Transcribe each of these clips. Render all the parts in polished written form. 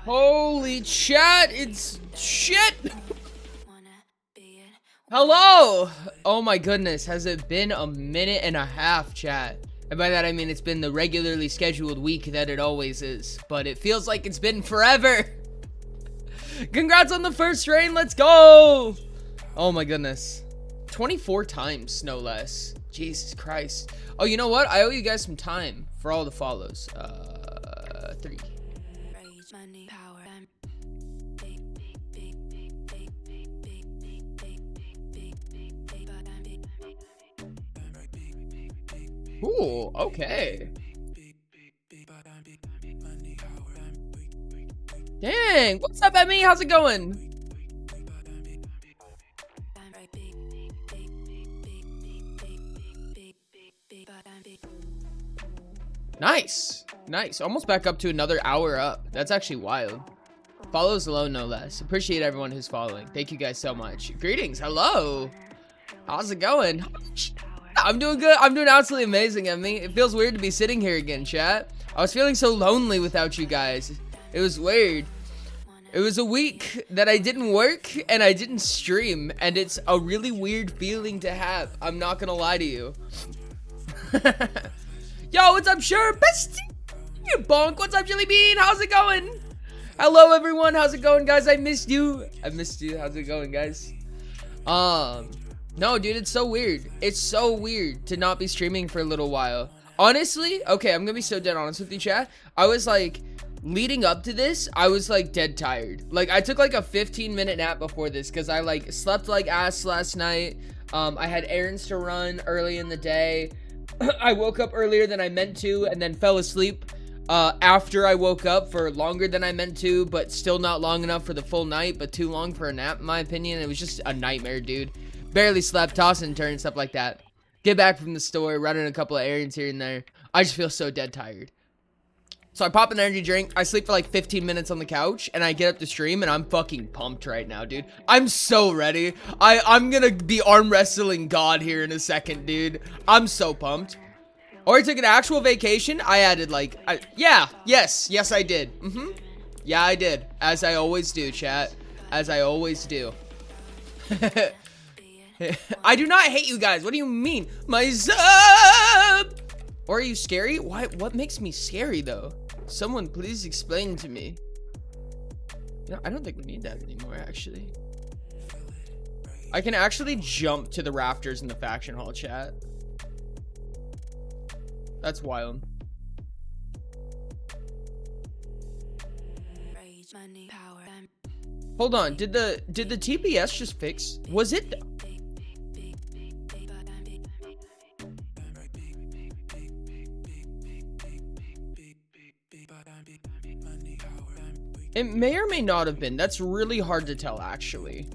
Holy chat, it's shit. Hello. Oh my goodness, has it been a minute and a half, chat? And by that I mean it's been the regularly scheduled week that it always is, but it feels like it's been forever. Congrats on the first rain, let's go. Oh my goodness, 24 times no less. Jesus Christ. Oh, you know what, I owe you guys some time for all the follows. 3. Ooh, okay. Dang, what's up, Emmy? How's it going? Nice, nice. Almost back up to another hour up. That's actually wild. Follows alone, no less. Appreciate everyone who's following. Thank you guys so much. Greetings, hello. How's it going? I'm doing good. I'm doing absolutely amazing, Emmy. It feels weird to be sitting here again, chat. I was feeling so lonely without you guys. It was weird. It was a week that I didn't work and I didn't stream, and it's a really weird feeling to have. I'm not gonna lie to you. Yo, what's up, Sure? Bestie? You bonk. What's up, Jelly Bean? How's it going? Hello, everyone. How's it going, guys? I missed you. I missed you. How's it going, guys? No, dude, it's so weird. It's so weird to not be streaming for a little while. Honestly, okay, I'm gonna be so dead honest with you, chat. I was like, leading up to this, I was like dead tired. Like, I took like a 15-minute nap before this because I like slept like ass last night. I had errands to run early in the day. I woke up earlier than I meant to and then fell asleep after I woke up for longer than I meant to, but still not long enough for the full night, but too long for a nap, in my opinion. It was just a nightmare, dude. Barely slept, toss and turn, stuff like that. Get back from the store, running a couple of errands here and there. I just feel so dead tired. So I pop an energy drink, I sleep for like 15 minutes on the couch, and I get up to stream, and I'm fucking pumped right now, dude. I'm so ready. I'm gonna be arm wrestling God here in a second, dude. I'm so pumped. Or I took an actual vacation. I added like, yes, I did. Yeah, I did. As I always do, chat. As I always do. I do not hate you guys. What do you mean? My sub! Or are you scary? Why? What makes me scary, though? Someone please explain to me. You know, I don't think we need that anymore, actually. I can actually jump to the rafters in the faction hall, chat. That's wild. Hold on, did the TPS just fix? Was it? It may or may not have been. That's really hard to tell, actually.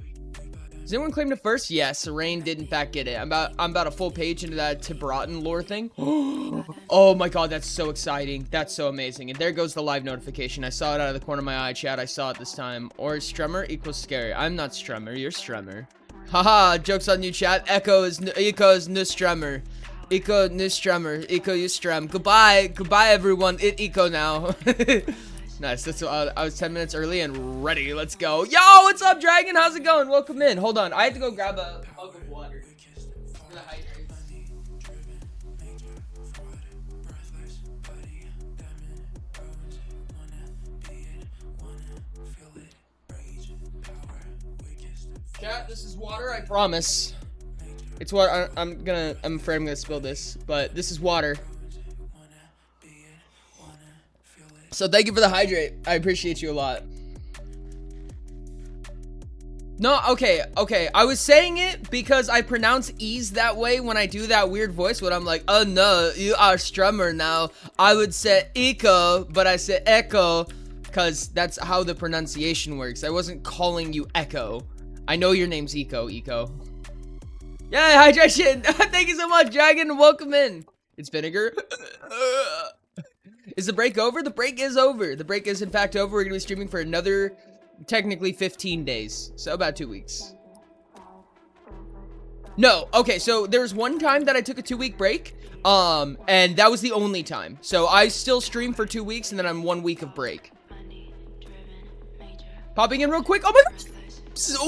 Does anyone claim to first? Yes, Rain did in fact get it. I'm about a full page into that Tibratin lore thing. Oh my god, that's so exciting. That's so amazing. And there goes the live notification. I saw it out of the corner of my eye, chat. I saw it this time. Or Strummer equals scary. I'm not Strummer. You're Strummer. Haha, joke's on you, chat. Echo is no Strummer. Eco no Strummer. Eco you Strum. Goodbye. Goodbye, everyone. It Eco now. Nice. That's I was 10 minutes early and ready. Let's go. Yo, what's up, Dragon? How's it going? Welcome in. Hold on. I have to go grab a mug of water. For the hydrates. Chat, this is water, I promise. It's what I'm afraid I'm gonna spill this, but this is water. So thank you for the hydrate. I appreciate you a lot. No, okay. I was saying it because I pronounce E's that way when I do that weird voice when I'm like, oh no, you are Strummer now. I would say Eco, but I said Echo because that's how the pronunciation works. I wasn't calling you Echo. I know your name's Eco. Yeah, hydration. Thank you so much, Dragon. Welcome in. It's vinegar. Is the break over? The break is over. The break is in fact over. We're gonna be streaming for another, technically 15 days. So about 2 weeks. No, okay, so there was one time that I took a 2-week break. And that was the only time. So I still stream for 2 weeks and then I'm 1 week of break. Popping in real quick. Oh my god.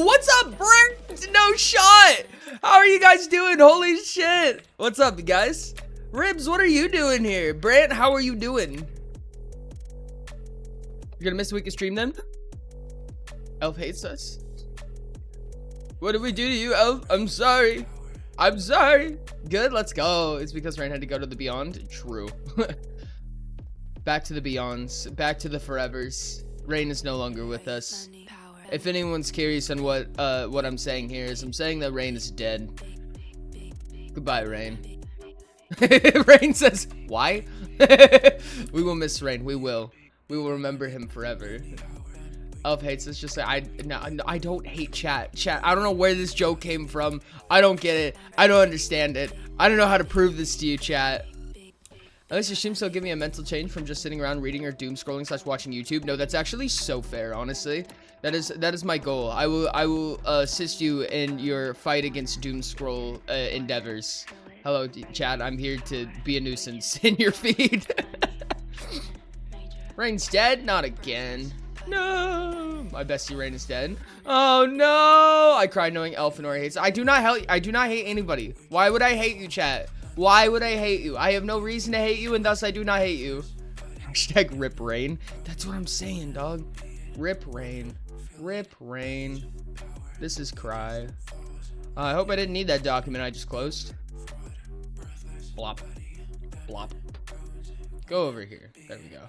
What's up, Brent? No shot. How are you guys doing? Holy shit. What's up, guys? Ribs, what are you doing here? Brent, how are you doing? You're gonna miss a week of stream then? Elf hates us. What did we do to you, Elf? I'm sorry. I'm sorry. Good, let's go. It's because Rain had to go to the beyond. True. Back to the beyonds. Back to the forevers. Rain is no longer with us. If anyone's curious on what I'm saying here is I'm saying that Rain is dead. Goodbye, Rain. Rain says, why? We will miss Rain. We will. We will remember him forever. Elf hates us. Just like I don't hate chat. Chat. I don't know where this joke came from. I don't get it. I don't understand it. I don't know how to prove this to you, chat. At least your stream still give me a mental change from just sitting around reading or doom scrolling / watching YouTube. No, that's actually so fair, honestly. That is my goal. I will assist you in your fight against doom scroll endeavors. Hello, chat. I'm here to be a nuisance in your feed. Rain's dead? Not again. No, my bestie Rain is dead. Oh no! I cry knowing Elfinor hates. I do not hate anybody. Why would I hate you, chat? Why would I hate you? I have no reason to hate you, and thus I do not hate you. Hashtag rip Rain. That's what I'm saying, dog. Rip Rain. Rip Rain. This is cry. I hope I didn't need that document I just closed. Blop. Blop. Go over here. There we go.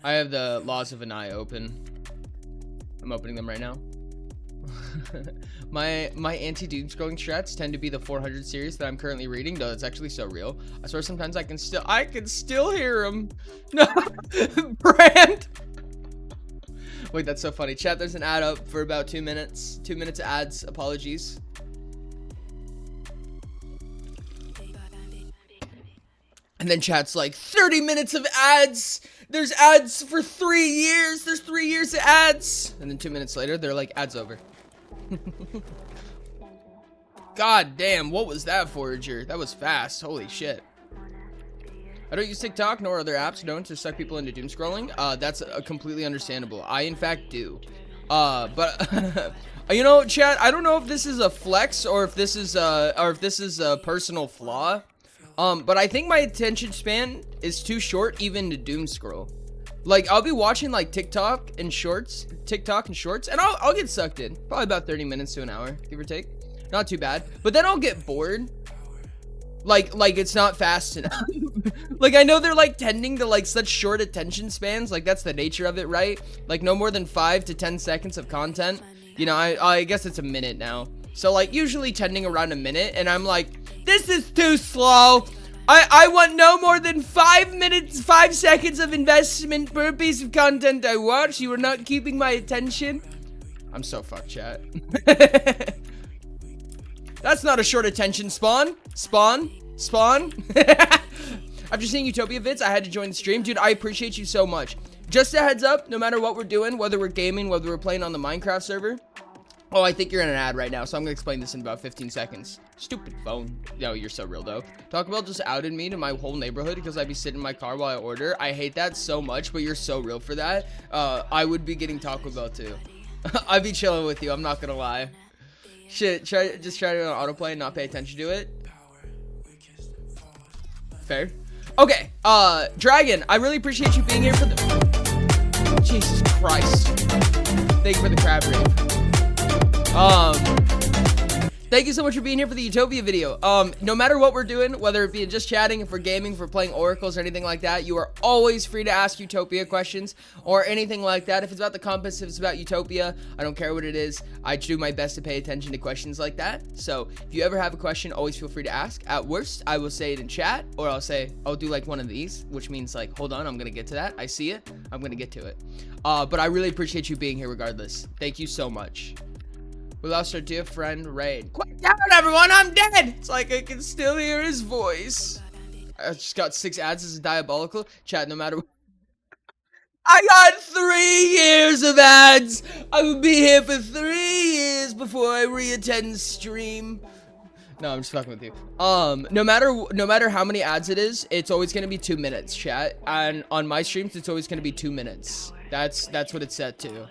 I have the Laws of an Eye open. I'm opening them right now. my anti-doom scrolling strats tend to be the 400 series that I'm currently reading, though it's actually so real. I swear sometimes I can still hear them. No, Brand. Wait, that's so funny. Chat, there's an ad up for about 2 minutes. 2 minutes of ads. Apologies. And then chat's like 30 minutes of ads. There's ads for 3 years. There's 3 years of ads. And then 2 minutes later, they're like, ads over. God damn, what was that, Forager? That was fast. Holy shit. I don't use TikTok nor other apps known to suck people into doom scrolling. That's completely understandable. I, in fact, do. But you know, chat, I don't know if this is a flex or if this is a personal flaw. But I think my attention span is too short even to doom scroll. Like, I'll be watching like TikTok and shorts, and I'll get sucked in. Probably about 30 minutes to an hour, give or take. Not too bad. But then I'll get bored. Like it's not fast enough. Like, I know they're like tending to like such short attention spans. Like, that's the nature of it, right? Like, no more than 5 to 10 seconds of content. You know, I guess it's a minute now. So like usually tending around a minute, and I'm like, this is too slow. I want no more than 5 seconds of investment per piece of content I watch. You are not keeping my attention. I'm so fucked, chat. That's not a short attention span. Spawn. After seeing Utopia vids, I had to join the stream. Dude, I appreciate you so much. Just a heads up, no matter what we're doing, whether we're gaming, whether we're playing on the Minecraft server. Oh, I think you're in an ad right now, so I'm gonna explain this in about 15 seconds. Stupid phone. Yo, you're so real, though. Taco Bell just outed me to my whole neighborhood because I'd be sitting in my car while I order. I hate that so much, but you're so real for that. I would be getting Taco Bell, too. I'd be chilling with you, I'm not gonna lie. Shit, just try to do an autoplay and not pay attention to it. Fair. Okay, Dragon, I really appreciate you being here for the... Jesus Christ. Thank you for the crab rave. Thank you so much for being here for the Utopia video. No matter what we're doing, whether it be just chatting, if we're gaming, if we're playing oracles or anything like that, you are always free to ask Utopia questions or anything like that. If it's about the compass, if it's about Utopia, I don't care what it is. I do my best to pay attention to questions like that. So if you ever have a question, always feel free to ask. At worst, I will say it in chat, or I'll do like one of these, which means like, hold on, I'm gonna get to that. I see it. I'm gonna get to it. But I really appreciate you being here regardless. Thank you so much. We lost our dear friend, Rain. Quiet down, everyone, I'm dead! It's like I can still hear his voice. I just got 6 ads, this is diabolical. Chat, no matter what. I got 3 years of ads! I will be here for 3 years before I re-attend stream. No, I'm just fucking with you. No matter how many ads it is, it's always gonna be 2 minutes, chat. And on my streams, it's always gonna be 2 minutes. That's what it's set to.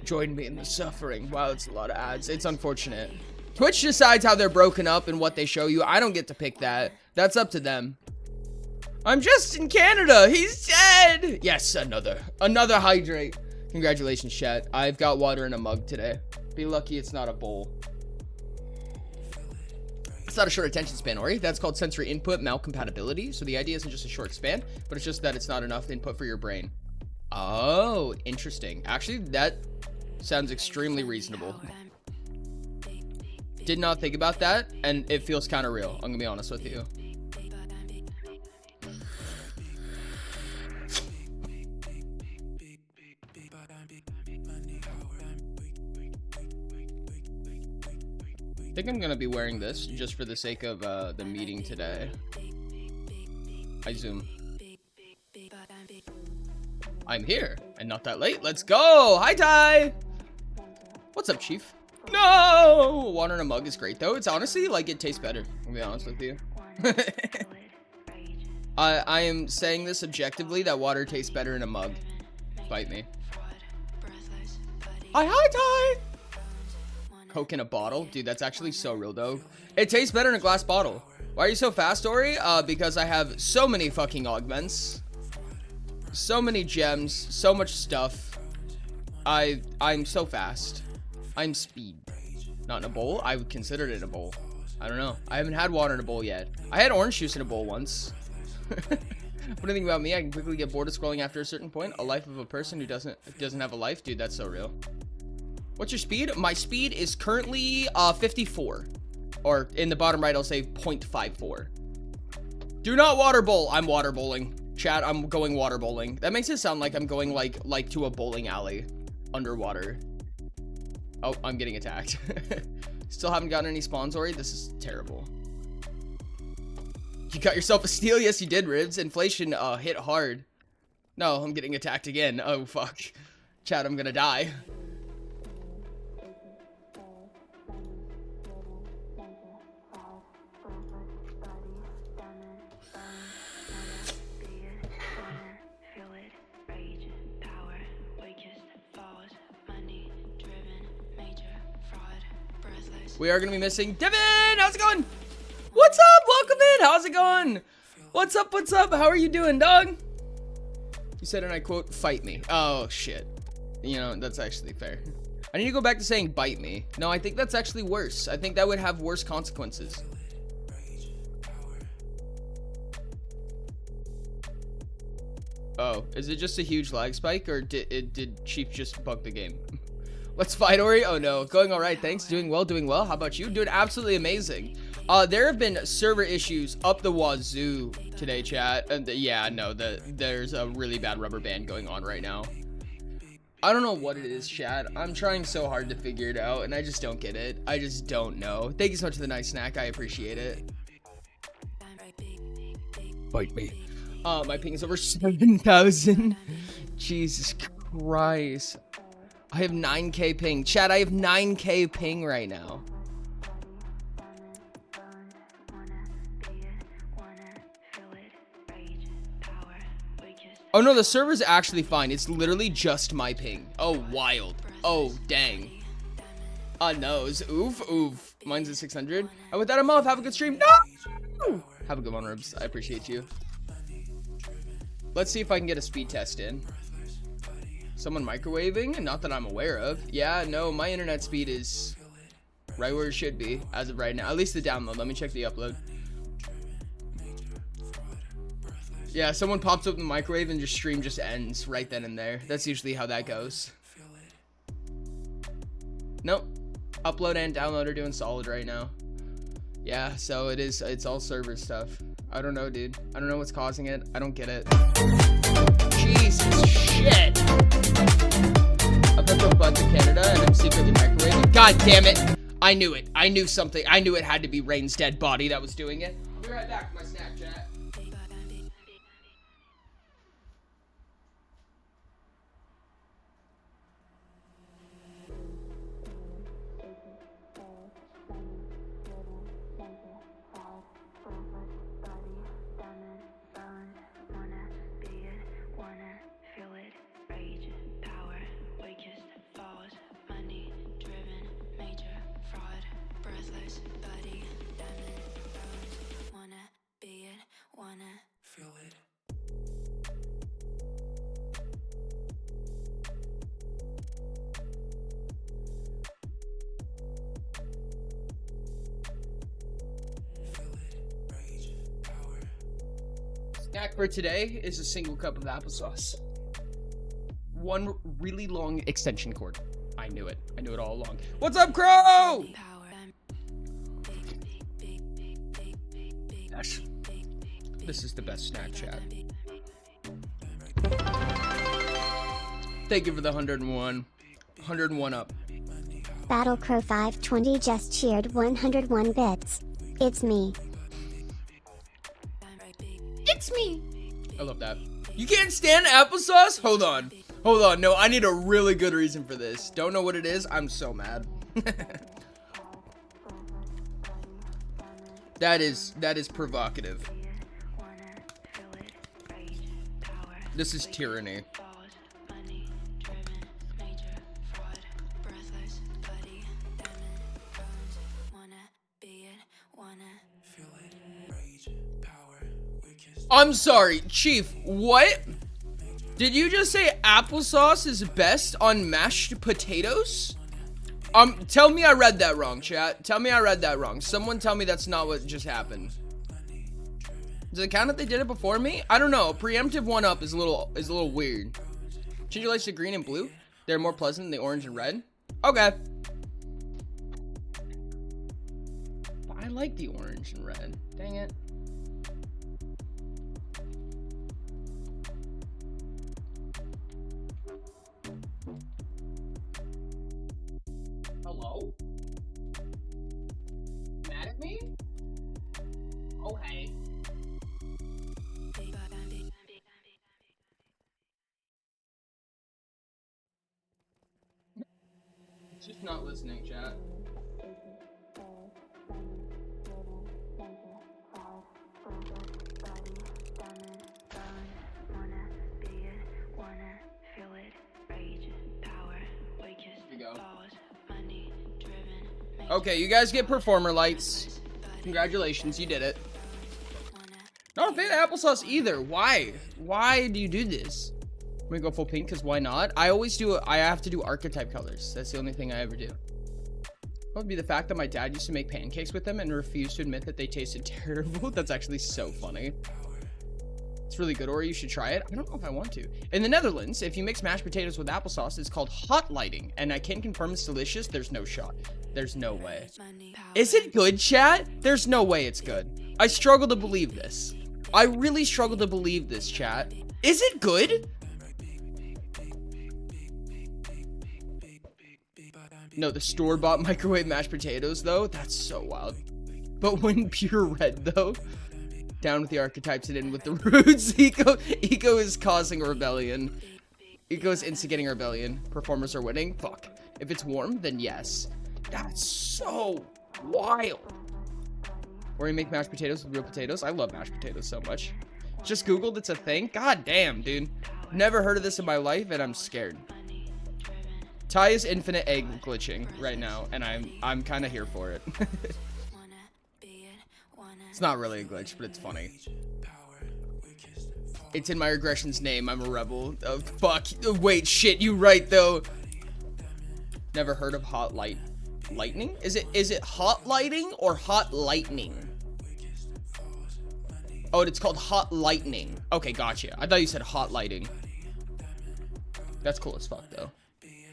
Join me in the suffering. Wow, it's a lot of ads. It's unfortunate. Twitch decides how they're broken up and what they show you. I don't get to pick that. That's up to them. I'm just in Canada. He's dead. Yes, another hydrate. Congratulations, chat. I've got water in a mug today. Be lucky it's not a bowl. It's not a short attention span, Ori. That's called sensory input malcompatibility. So the idea isn't just a short span, but it's just that it's not enough input for your brain. Oh, interesting. Actually, that sounds extremely reasonable. Did not think about that, and it feels kind of real. I'm gonna be honest with you. I think I'm gonna be wearing this just for the sake of the meeting today. I zoom. I'm here and not that late. Let's go. Hi, Ty. What's up, Chief? No! Water in a mug is great, though. It's honestly, like, it tastes better. I'll be honest with you. I am saying this objectively, that water tastes better in a mug. Fight me. Hi, Ty! Coke in a bottle? Dude, that's actually so real, though. It tastes better in a glass bottle. Why are you so fast, Ori? Because I have so many fucking augments. So many gems. So much stuff. I'm so fast. I'm speed. Not in a bowl? I would consider it in a bowl. I don't know. I haven't had water in a bowl yet. I had orange juice in a bowl once. What do you think about me? I can quickly get bored of scrolling after a certain point. A life of a person who doesn't have a life? Dude, that's so real. What's your speed? My speed is currently 54. Or in the bottom right, I'll say 0.54. Do not water bowl. I'm water bowling. Chat, I'm going water bowling. That makes it sound like I'm going like to a bowling alley underwater. Oh, I'm getting attacked. Still haven't gotten any spawns, Ori. This is terrible. You got yourself a steal? Yes, you did, Ribs. Inflation hit hard. No, I'm getting attacked again. Oh, fuck. Chat, I'm gonna die. We are going to be missing Devin. How's it going? What's up? Welcome in. How's it going? What's up? What's up? How are you doing, dog? You said, and I quote, fight me. Oh, shit. You know, that's actually fair. I need to go back to saying bite me. No, I think that's actually worse. I think that would have worse consequences. Oh, is it just a huge lag spike, or did Chief just bug the game? Let's fight, Ori. Oh no, going all right. Thanks. Doing well, doing well. How about you? Doing absolutely amazing. There have been server issues up the wazoo today, chat. And yeah, no, there's a really bad rubber band going on right now. I don't know what it is, chat. I'm trying so hard to figure it out, and I just don't get it. I just don't know. Thank you so much for the nice snack. I appreciate it. Bite me. My ping is over 7,000. Jesus Christ. I have 9k ping. Chat, I have 9k ping right now. Oh no, the server's actually fine. It's literally just my ping. Oh, wild. Oh, dang. Nose. Oof, oof. Mine's at 600. And with that, I'm off. Have a good stream. No! Have a good one, Ribs. I appreciate you. Let's see if I can get a speed test in. Someone microwaving? Not that I'm aware of. Yeah, no, my internet speed is right where it should be as of right now. At least the download. Let me check the upload. Yeah, someone pops up in the microwave and stream just ends right then and there. That's usually how that goes. Nope. Upload and download are doing solid right now. Yeah, so it's all server stuff. I don't know, dude. I don't know what's causing it. I don't get it. Jesus shit. I put the butt to Canada and I'm secretly microwaving. God damn it. I knew it. I knew something. I knew it had to be Rain's dead body that was doing it. I'll be right back with my snack, chat. Feel it, rage, power, weakest, falls. Snack for today is a single cup of applesauce. One really long extension cord. I knew it. I knew it all along. What's up, Crow? Gosh. This is the best snack chat. Thank you for the 101. 101 up. Battlecrow 520 just cheered 101 bits. It's me. It's me. I love that. You can't stand applesauce? Hold on. Hold on. No, I need a really good reason for this. Don't know what it is. I'm so mad. That is provocative. This is tyranny. I'm sorry, Chief, what? Did you just say applesauce is best on mashed potatoes? Tell me I read that wrong, chat. Tell me I read that wrong. Someone tell me that's not what just happened. Does it count if they did it before me? I don't know. Preemptive one up is a little weird. Change your lights to green and blue. They're more pleasant than the orange and red. Okay. But I like the orange and red. Dang it. Hello? Mad at me? Oh, hey. Just not listening, chat. Okay, you guys get performer lights. Congratulations, you did it. Not a fan of applesauce either. Why? Why do you do this? I'm gonna go full pink because why not? I have to do archetype colors. That's the only thing I ever do. What would be the fact that my dad used to make pancakes with them and refused to admit that they tasted terrible? That's actually so funny. It's really good, or you should try it. I don't know if I want to. In the Netherlands, if you mix mashed potatoes with applesauce, it's called hot lighting, and I can confirm it's delicious. There's no shot. There's no way. Is it good, chat? There's no way it's good. I struggle to believe this. I really struggle to believe this, chat. Is it good? No, the store-bought microwave mashed potatoes, though? That's so wild. But when pure red, though? Down with the archetypes and in with the roots. Eco is causing a rebellion. Eco is instigating a rebellion. Performers are winning. Fuck. If it's warm, then yes. That's so wild. Or you make mashed potatoes with real potatoes. I love mashed potatoes so much. Just Googled, it's a thing. God damn, dude. Never heard of this in my life, and I'm scared. Ty is infinite egg glitching right now, and I'm kind of here for it. It's not really a glitch, but it's funny. It's in my regression's name. I'm a rebel. Oh, fuck. Wait, shit. You right, though. Never heard of hot lightning? Is it hot lighting or hot lightning? Oh, it's called hot lightning. Okay, gotcha. I thought you said hot lighting. That's cool as fuck, though.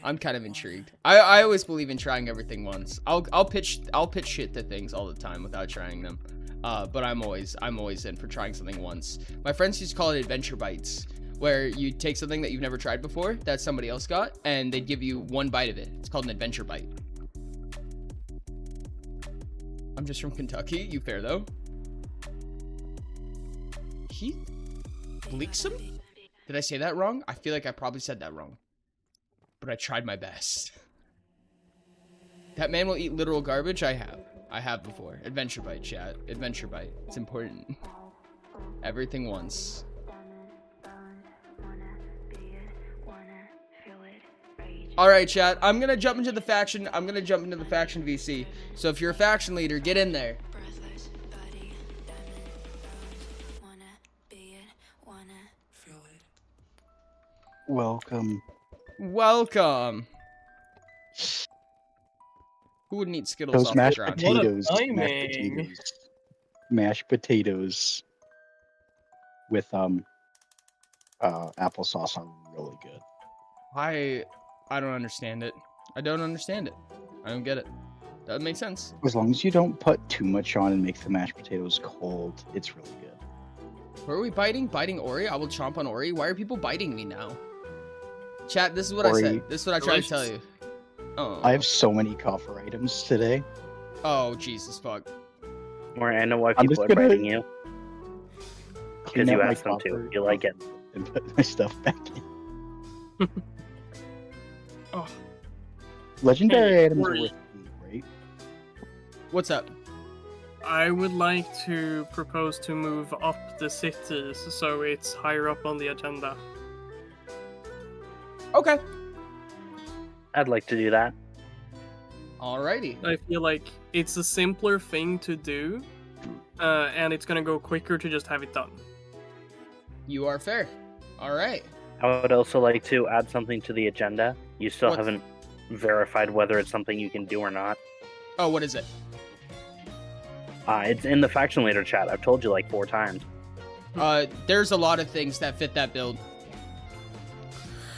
I'm kind of intrigued. I always believe in trying everything once. I'll pitch shit to things all the time without trying them. But I'm always in for trying something once. My friends used to call it adventure bites, where you take something that you've never tried before that somebody else got, and they'd give you one bite of it. It's called an adventure bite. I'm just from Kentucky. You fair, though. Heath Bleaksome? Did I say that wrong? I feel like I probably said that wrong. But I tried my best. That man will eat literal garbage? I have before. Adventure bite, chat. Adventure bite. It's important. Everything once. All right, chat. I'm gonna jump into the faction. I'm gonna jump into the faction VC. So if you're a faction leader, get in there. Welcome. Welcome. Who wouldn't eat Skittles Those off the mashed ground? potatoes. What a Mashed timing. potatoes. Mashed potatoes with applesauce are really good. I don't understand it. I don't understand it. I don't get it. Doesn't make sense. As long as you don't put too much on and make the mashed potatoes cold, it's really good. Where are we biting? Biting Ori? I will chomp on Ori. Why are people biting me now? Chat, this is what Ori, I said. This is what I tried to tell you. Oh. I have so many coffer items today. Oh, Jesus fuck. Or I know why I'm people are just gonna biting you. Clean Because you out my asked them to. coffer You like it. and put my stuff back in. Oh, Legendary Hey, items are Ori. worth eating, right? What's up? I would like to propose to move up the cities so it's higher up on the agenda. Okay. I'd like to do that. Alrighty. I feel like it's a simpler thing to do, and it's gonna go quicker to just have it done. You are fair. Alright. I would also like to add something to the agenda. You still What? haven't verified whether it's something you can do or not. Oh, what is it? It's in the faction leader chat. I've told you like 4 times. There's a lot of things that fit that build.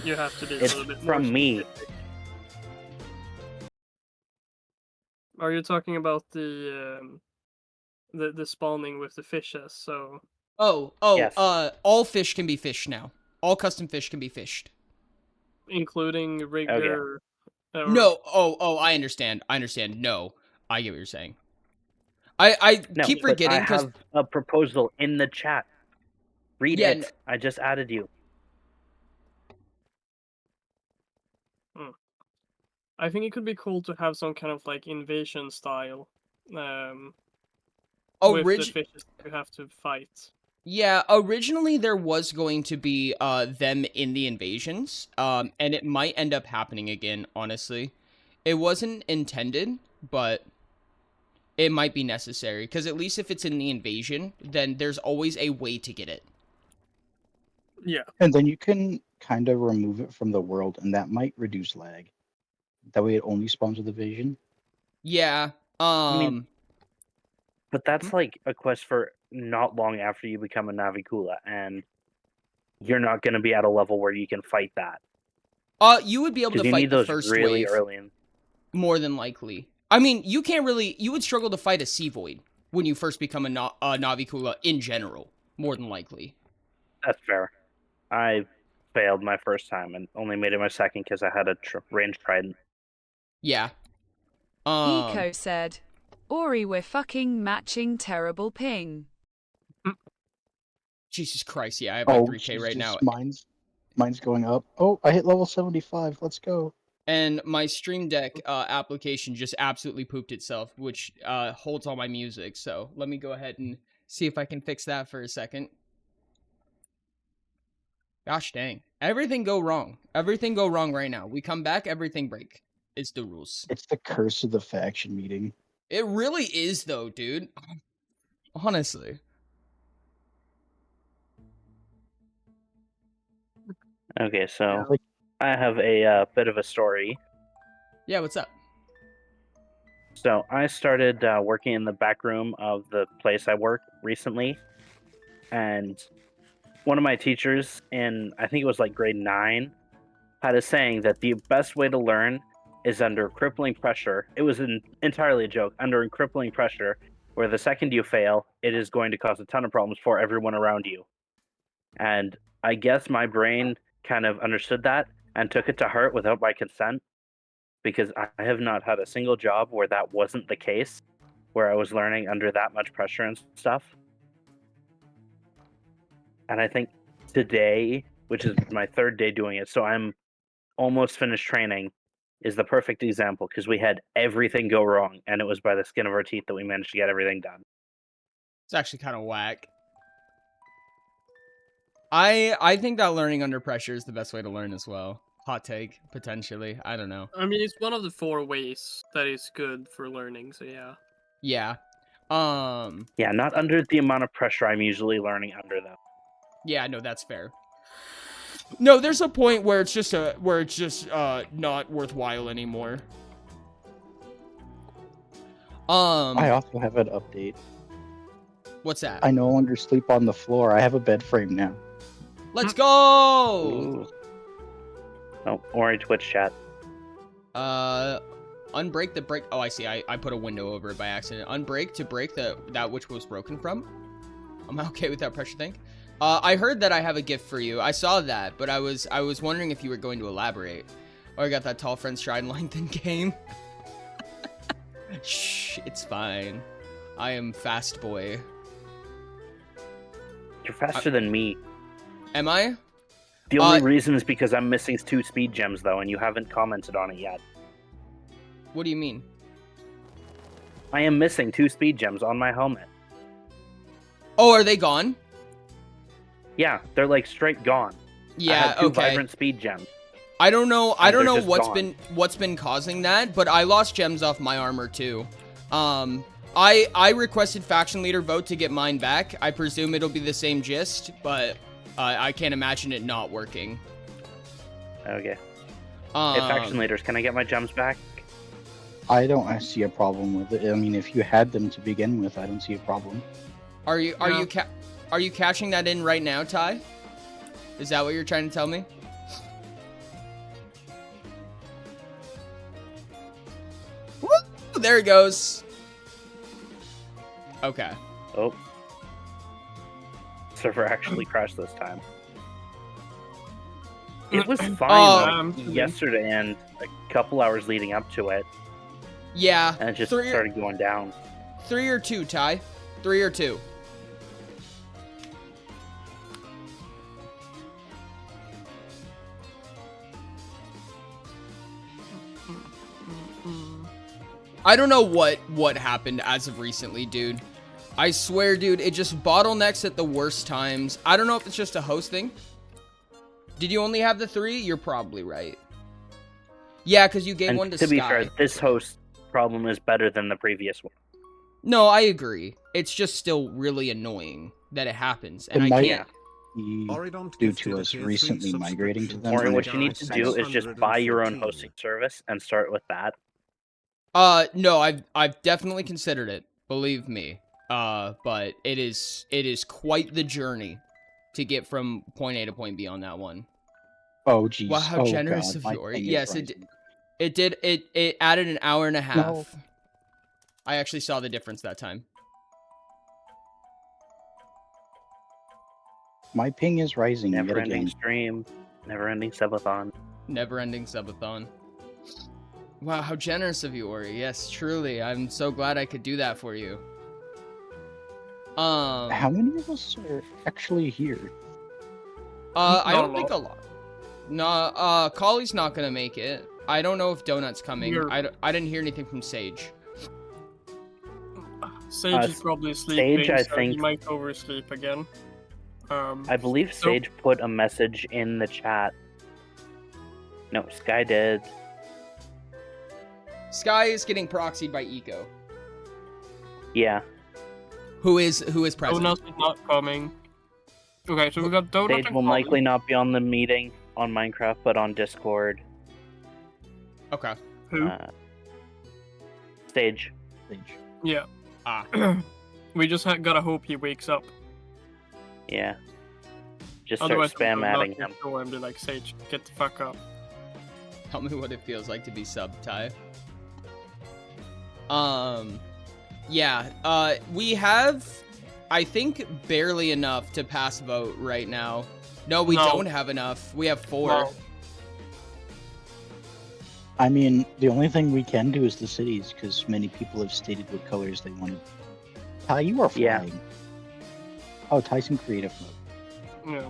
You have to be a It's little bit more from me. specific. Are you talking about the spawning with the fishes? So Oh, Yes. all fish can be fished now. All custom fish can be fished. including rigger. or- No, I understand. No, I get what you're saying. I No, keep but forgetting I because have a proposal in the chat. Read Yeah, it. I just added you. I think it could be cool to have some kind of like invasion style. With the fishes you have to fight. Yeah, originally there was going to be them in the invasions, and it might end up happening again, honestly. It wasn't intended, but it might be necessary, because at least if it's in the invasion, then there's always a way to get it. Yeah. And then you can kind of remove it from the world, and that might reduce lag. That way it only spawns with the vision. Yeah, mean- But that's like a quest for not long after you become a Navikula, and you're not going to be at a level where you can fight that. You would be able to Because you fight need the those first really wave, early in. more than likely. I mean, you would struggle to fight a Sea Void when you first become a Navikula in general, more than likely. That's fair. I failed my first time and only made it my second because I had a range trident. Yeah. Eco said, Ori, we're fucking matching terrible ping. Jesus Christ, yeah, I have like 3K right Jesus, now. Mine's going up. Oh, I hit level 75. Let's go. And my Stream Deck application just absolutely pooped itself, which holds all my music. So let me go ahead and see if I can fix that for a second. Gosh dang. Everything go wrong. Everything go wrong right now. We come back, everything break. It's the rules. It's the curse of the faction meeting. It really is, though, dude. Honestly. Okay, so Yeah, like, I have a bit of a story. Yeah, what's up? So I started working in the back room of the place I work recently, and one of my teachers in, I think it was like grade 9, had a saying that the best way to learn is under crippling pressure. It was entirely a joke. Under crippling pressure, where the second you fail, it is going to cause a ton of problems for everyone around you. And I guess my brain kind of understood that and took it to heart without my consent, because I have not had a single job where that wasn't the case, where I was learning under that much pressure and stuff. And I think today, which is my 3rd day doing it, so I'm almost finished training, is the perfect example, because we had everything go wrong, and it was by the skin of our teeth that we managed to get everything done. It's actually kind of whack. I think that learning under pressure is the best way to learn as well. Hot take, potentially. I don't know. I mean, it's one of the 4 ways that is good for learning, so yeah. Yeah. Yeah, not under the amount of pressure I'm usually learning under, though. Yeah, no, that's fair. No, there's a point where it's just not worthwhile anymore. I also have an update. What's that? I no longer sleep on the floor. I have a bed frame now. Let's go. Ooh. Oh, Ori Twitch chat. Unbreak the break. Oh, I see. I put a window over it by accident. Unbreak to break that which was broken from. I'm okay with that pressure thing. I heard that I have a gift for you. I saw that, but I was wondering if you were going to elaborate. Oh, I got that tall friend stride length in game. Shh, it's fine. I am fast boy. You're faster than me. Am I? The only reason is because I'm missing 2 speed gems, though, and you haven't commented on it yet. What do you mean? I am missing 2 speed gems on my helmet. Oh, are they gone? Yeah, they're like straight gone. Yeah, I have 2 okay. vibrant speed gems. I don't know. I don't know just what's been causing that, but I lost gems off my armor too. I requested faction leader vote to get mine back. I presume it'll be the same gist, but I can't imagine it not working. Okay. Hey, faction leaders, can I get my gems back? I don't see a problem with it. I mean, if you had them to begin with, I don't see a problem. Are you cashing that in right now, Ty? Is that what you're trying to tell me? Woo! There it goes. Okay. Oh. Server actually crashed this time. It was fine yesterday and a couple hours leading up to it. Yeah. And it just started going down. 3 or 2, Ty? 3 or 2? I don't know what happened as of recently, dude. I swear, dude, it just bottlenecks at the worst times. I don't know if it's just a host thing. Did you only have the 3? You're probably right. Yeah, because you gave one to Sky. To be fair, this host problem is better than the previous one. No, I agree. It's just still really annoying that it happens, and I can't. Due to us recently migrating to them. Or what you need to do is just buy your own hosting service and start with that. No, I've definitely considered it. Believe me. But it is quite the journey to get from point A to point B on that one. Oh, geez. Wow, how generous of you. Yes, it added an hour and a half. No. I actually saw the difference that time. My ping is rising. Never ending stream. Never ending subathon. Never ending subathon. Wow, how generous of you, Ori. Yes, truly. I'm so glad I could do that for you. How many of us are actually here? I don't think a lot. No, Collie's not gonna make it. I don't know if Donut's coming. I didn't hear anything from Sage. Sage is probably sleeping, Sage, I so think... he might oversleep again. I believe Sage put a message in the chat. No, Sky did. Sky is getting proxied by Eco. Yeah. Who is present? Donut is not coming. Okay, so we got Donut. Sage will likely not be on the meeting on Minecraft, but on Discord. Okay. Who? Sage. Yeah. We just gotta hope he wakes up. Yeah. Just Otherwise, start spam adding him. And be like, Sage, get the fuck up. Tell me what it feels like to be sub, Ty. Yeah, we have, I think, barely enough to pass vote right now. No, we don't have enough. We have 4. No. I mean, the only thing we can do is the cities, because many people have stated what colors they wanted. Ty, you are flying. Yeah. Oh, Ty's in creative mode.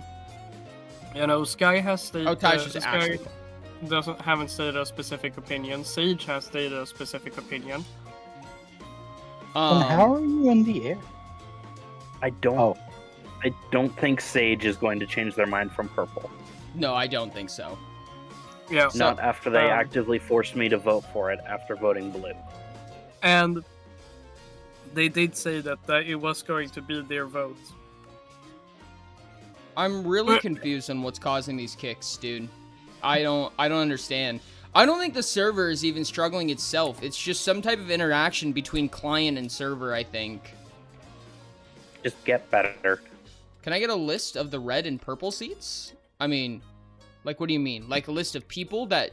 Yeah. You know, Sky has stated... Oh, Ty's just Sky haven't stated a specific opinion. Sage has stated a specific opinion. And how are you in the air? I don't think Sage is going to change their mind from purple. No, I don't think so. Yeah. So- Not after they um, actively forced me to vote for it after voting blue. And they did say that it was going to be their vote. I'm really confused on what's causing these kicks, dude. I don't understand. I don't think the server is even struggling itself. It's just some type of interaction between client and server, I think. Just get better. Can I get a list of the red and purple seats? I mean, like, what do you mean? Like a list of people that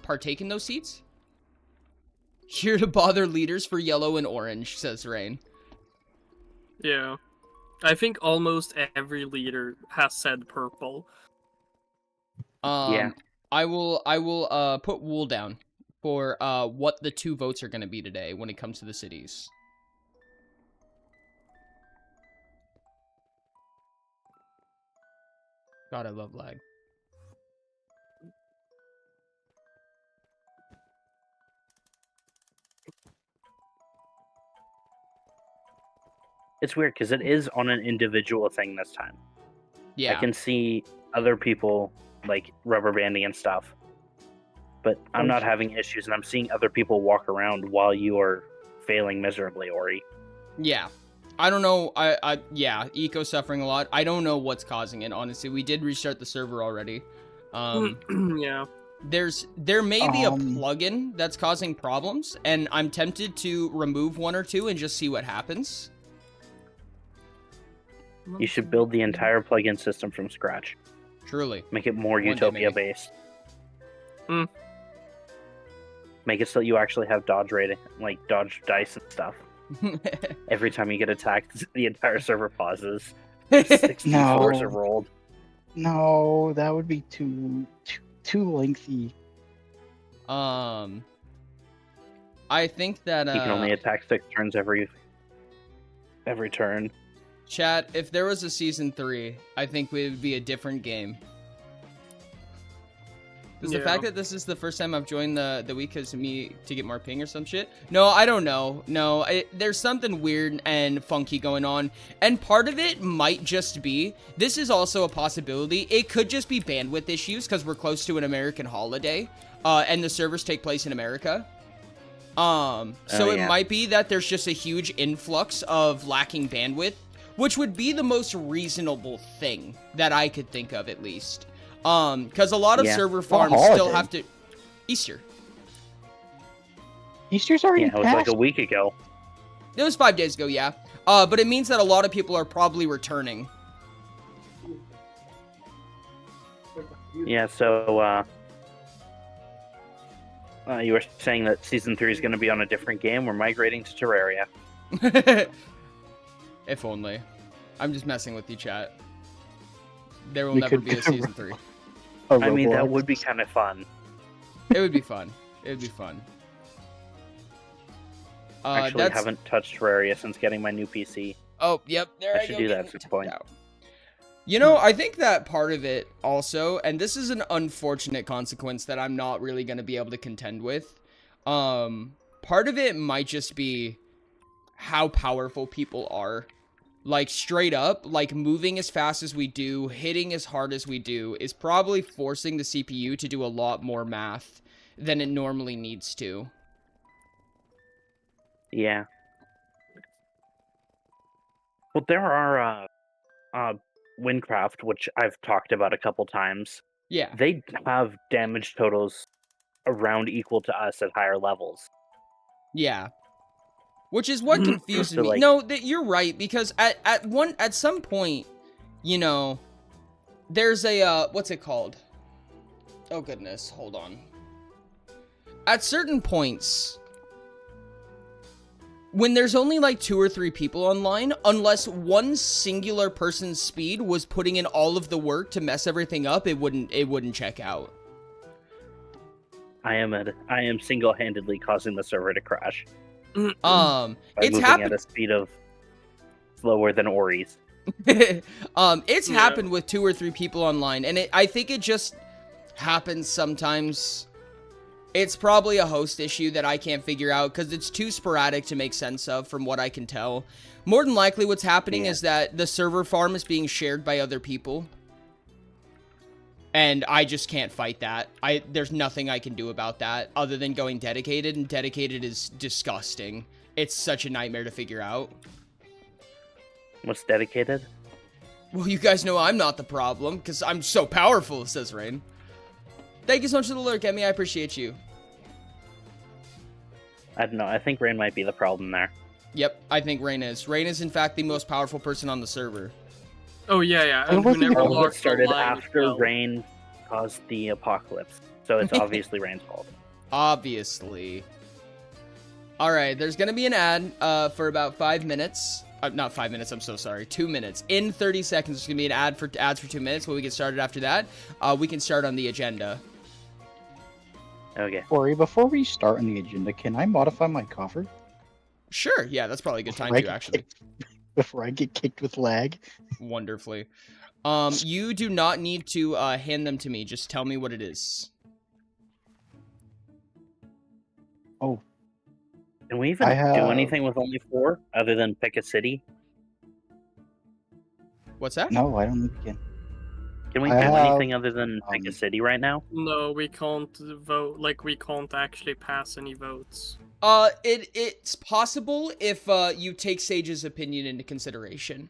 partake in those seats? Here to bother leaders for yellow and orange, says Rain. Yeah. I think almost every leader has said purple. Yeah. I will put Wool down for what the 2 votes are going to be today when it comes to the cities. God, I love lag. It's weird because it is on an individual thing this time. Yeah. I can see other people like rubber banding and stuff, but I'm not having issues, and I'm seeing other people walk around while you are failing miserably, Ori. Yeah. I don't know. Yeah, Eco's suffering a lot. I don't know what's causing it, honestly. We did restart the server already. Yeah. There may be a plugin that's causing problems, and I'm tempted to remove 1 or 2 and just see what happens. You should build the entire plugin system from scratch. Truly. Make it more One day, Utopia maybe. based. Hmm. Make it so you actually have dodge rating, like dodge dice and stuff. Every time you get attacked, the entire server pauses. 64s No. are rolled. No, that would be too lengthy. I think that You can only attack 6 turns every turn. chat, if there was a season 3, I think it would be a different game. Does the Yeah. fact that this is the first time I've joined the week cause me to get more ping or some shit? No, I don't know. No, there's something weird and funky going on. And part of it might just be, this is also a possibility, it could just be bandwidth issues because we're close to an American holiday. And the servers take place in America. So it yeah. might be that there's just a huge influx of lacking bandwidth, which would be the most reasonable thing that I could think of, at least. Because a lot of Yeah. server What farms holiday? still have to... Easter. Easter's already Yeah, it was passed. like a week ago. It was 5 days ago, yeah. But it means that a lot of people are probably returning. Yeah, so you were saying that season 3 is going to be on a different game. We're migrating to Terraria. If only. I'm just messing with you, chat. There will We never could be a go- season 3. I mean, that Roblox. would be kind of fun. It would be fun. It would be fun. Actually, I haven't touched Terraria since getting my new PC. Oh, yep. There I I should go do that getting at some tapped point. out. You know, I think that part of it also, and this is an unfortunate consequence that I'm not really going to be able to contend with. Part of it might just be how powerful people are. Like, straight up, like, moving as fast as we do, hitting as hard as we do, is probably forcing the CPU to do a lot more math than it normally needs to. Yeah. Well, there are Windcraft, which I've talked about a couple times. Yeah. They have damage totals around equal to us at higher levels. Yeah. Which is what confuses So, me. like- No, you're right, because at some point, you know, there's a, what's it called? Oh, goodness, hold on. At certain points, when there's only like 2 or 3 people online, unless one singular person's speed was putting in all of the work to mess everything up, it wouldn't check out. I am single-handedly causing the server to crash It's by moving happened. at a speed of slower than Ori's. It's Yeah. happened with 2 or 3 people online, and I think it just happens sometimes. It's probably a host issue that I can't figure out because it's too sporadic to make sense of from what I can tell. More than likely what's happening Yeah. is that the server farm is being shared by other people. And I just can't fight that. There's nothing I can do about that other than going dedicated, and dedicated is disgusting. It's such a nightmare to figure out. What's dedicated? Well, you guys know I'm not the problem, because I'm so powerful, says Rain. Thank you so much for the lurk, Emmy. I appreciate you. I don't know. I think Rain might be the problem there. Yep, I think Rain is. Rain is, in fact, the most powerful person on the server. Oh, yeah. It And who wasn't never even- All of it lost the started line as after well. Rain caused the apocalypse, so it's obviously Rain's fault. Obviously. Alright, there's gonna be an ad for about 5 minutes. Not 5 minutes, I'm so sorry. 2 minutes. In 30 seconds, there's gonna be an ads for 2 minutes. When we get started after that, we can start on the agenda. Okay. Ori, before we start on the agenda, can I modify my coffer? Sure, yeah, that's probably a good time Before I to, get actually. Before I get kicked with lag? Wonderfully. You do not need to hand them to me. Just tell me what it is. Oh, Can we even I do have- anything with only 4 other than pick a city? What's that? no, I don't think we can. Can we I do have, anything other than pick a um, city right now? No, we can't vote. Like, we can't actually pass any votes. It's possible if you take Sage's opinion into consideration.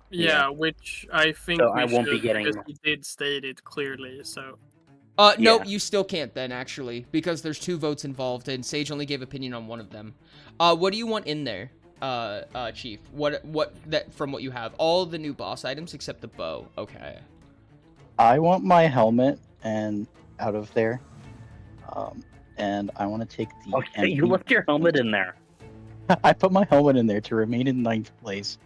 Yeah, which I think So we I won't be should, getting- because he did state it clearly, so... No, Yeah. you still can't then, actually, because there's 2 votes involved, and Sage only gave opinion on one of them. What do you want in there, Chief? From what you have? All the new boss items except the bow. Okay. I want my helmet and out of there. And I want to take the Okay, you left your helmet in there. I put my helmet in there to remain in 9th place.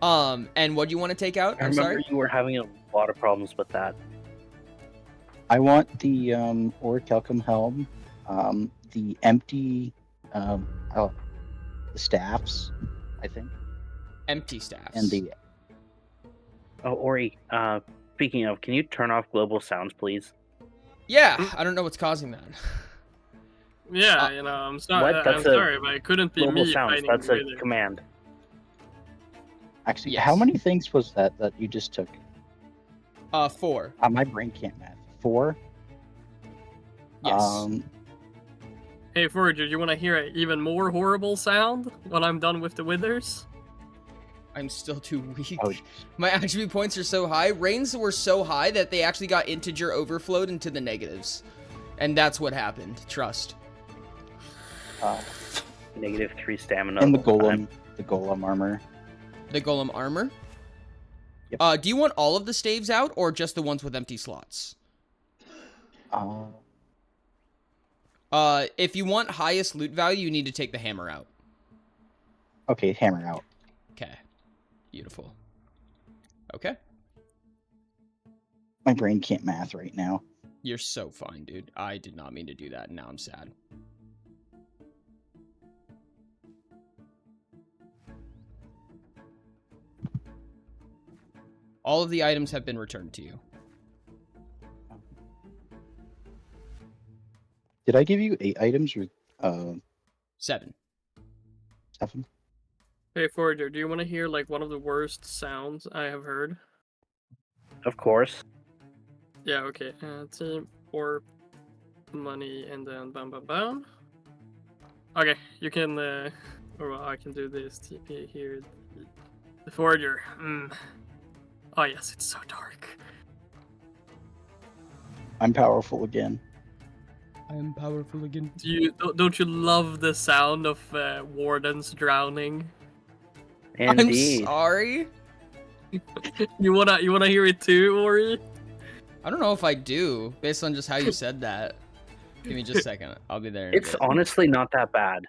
And what do you want to take out? I I'm remember sorry? you were having a lot of problems with that. I want the orichalcum helm, the empty the staffs, I think, Empty staffs. and the Oh, Ori, speaking of, can you turn off global sounds, please? Yeah, I don't know what's causing that. Yeah, I'm sorry. What? I'm That's a sorry, but it couldn't be Global me sounds, fighting that's a with it. command. actually, Yes. how many things was that you just took? 4. My brain can't math. 4. Yes. Hey, Forager, you want to hear an even more horrible sound when I'm done with the withers? I'm still too weak. Oh, My attribute points are so high. Rains were so high that they actually got integer overflowed into the negatives. And that's what happened. Trust. -3 stamina. and the the whole time. golem armor. The golem armor. Yep. Do you want all of the staves out or just the ones with empty slots? If you want highest loot value, you need to take the hammer out. Okay, hammer out. Okay. Beautiful. Okay. My brain can't math right now. You're so fine, dude. I did not mean to do that, and now I'm sad. All of the items have been returned to you. Did I give you 8 items or 7. 7? Hey, Forager, do you want to hear, like, one of the worst sounds I have heard? Of course. Yeah, okay. Team, or money, and then bam, bam, bam. Okay, you can, or well, I can do this TP here. The Forager. Oh, yes, it's so dark. I'm powerful again. I am powerful again. Don't you love the sound of wardens drowning? Indeed. I'm sorry. You wanna hear it too, Ori? I don't know if I do, based on just how you said that. Give me just a second. I'll be there in a It's bit. honestly not that bad.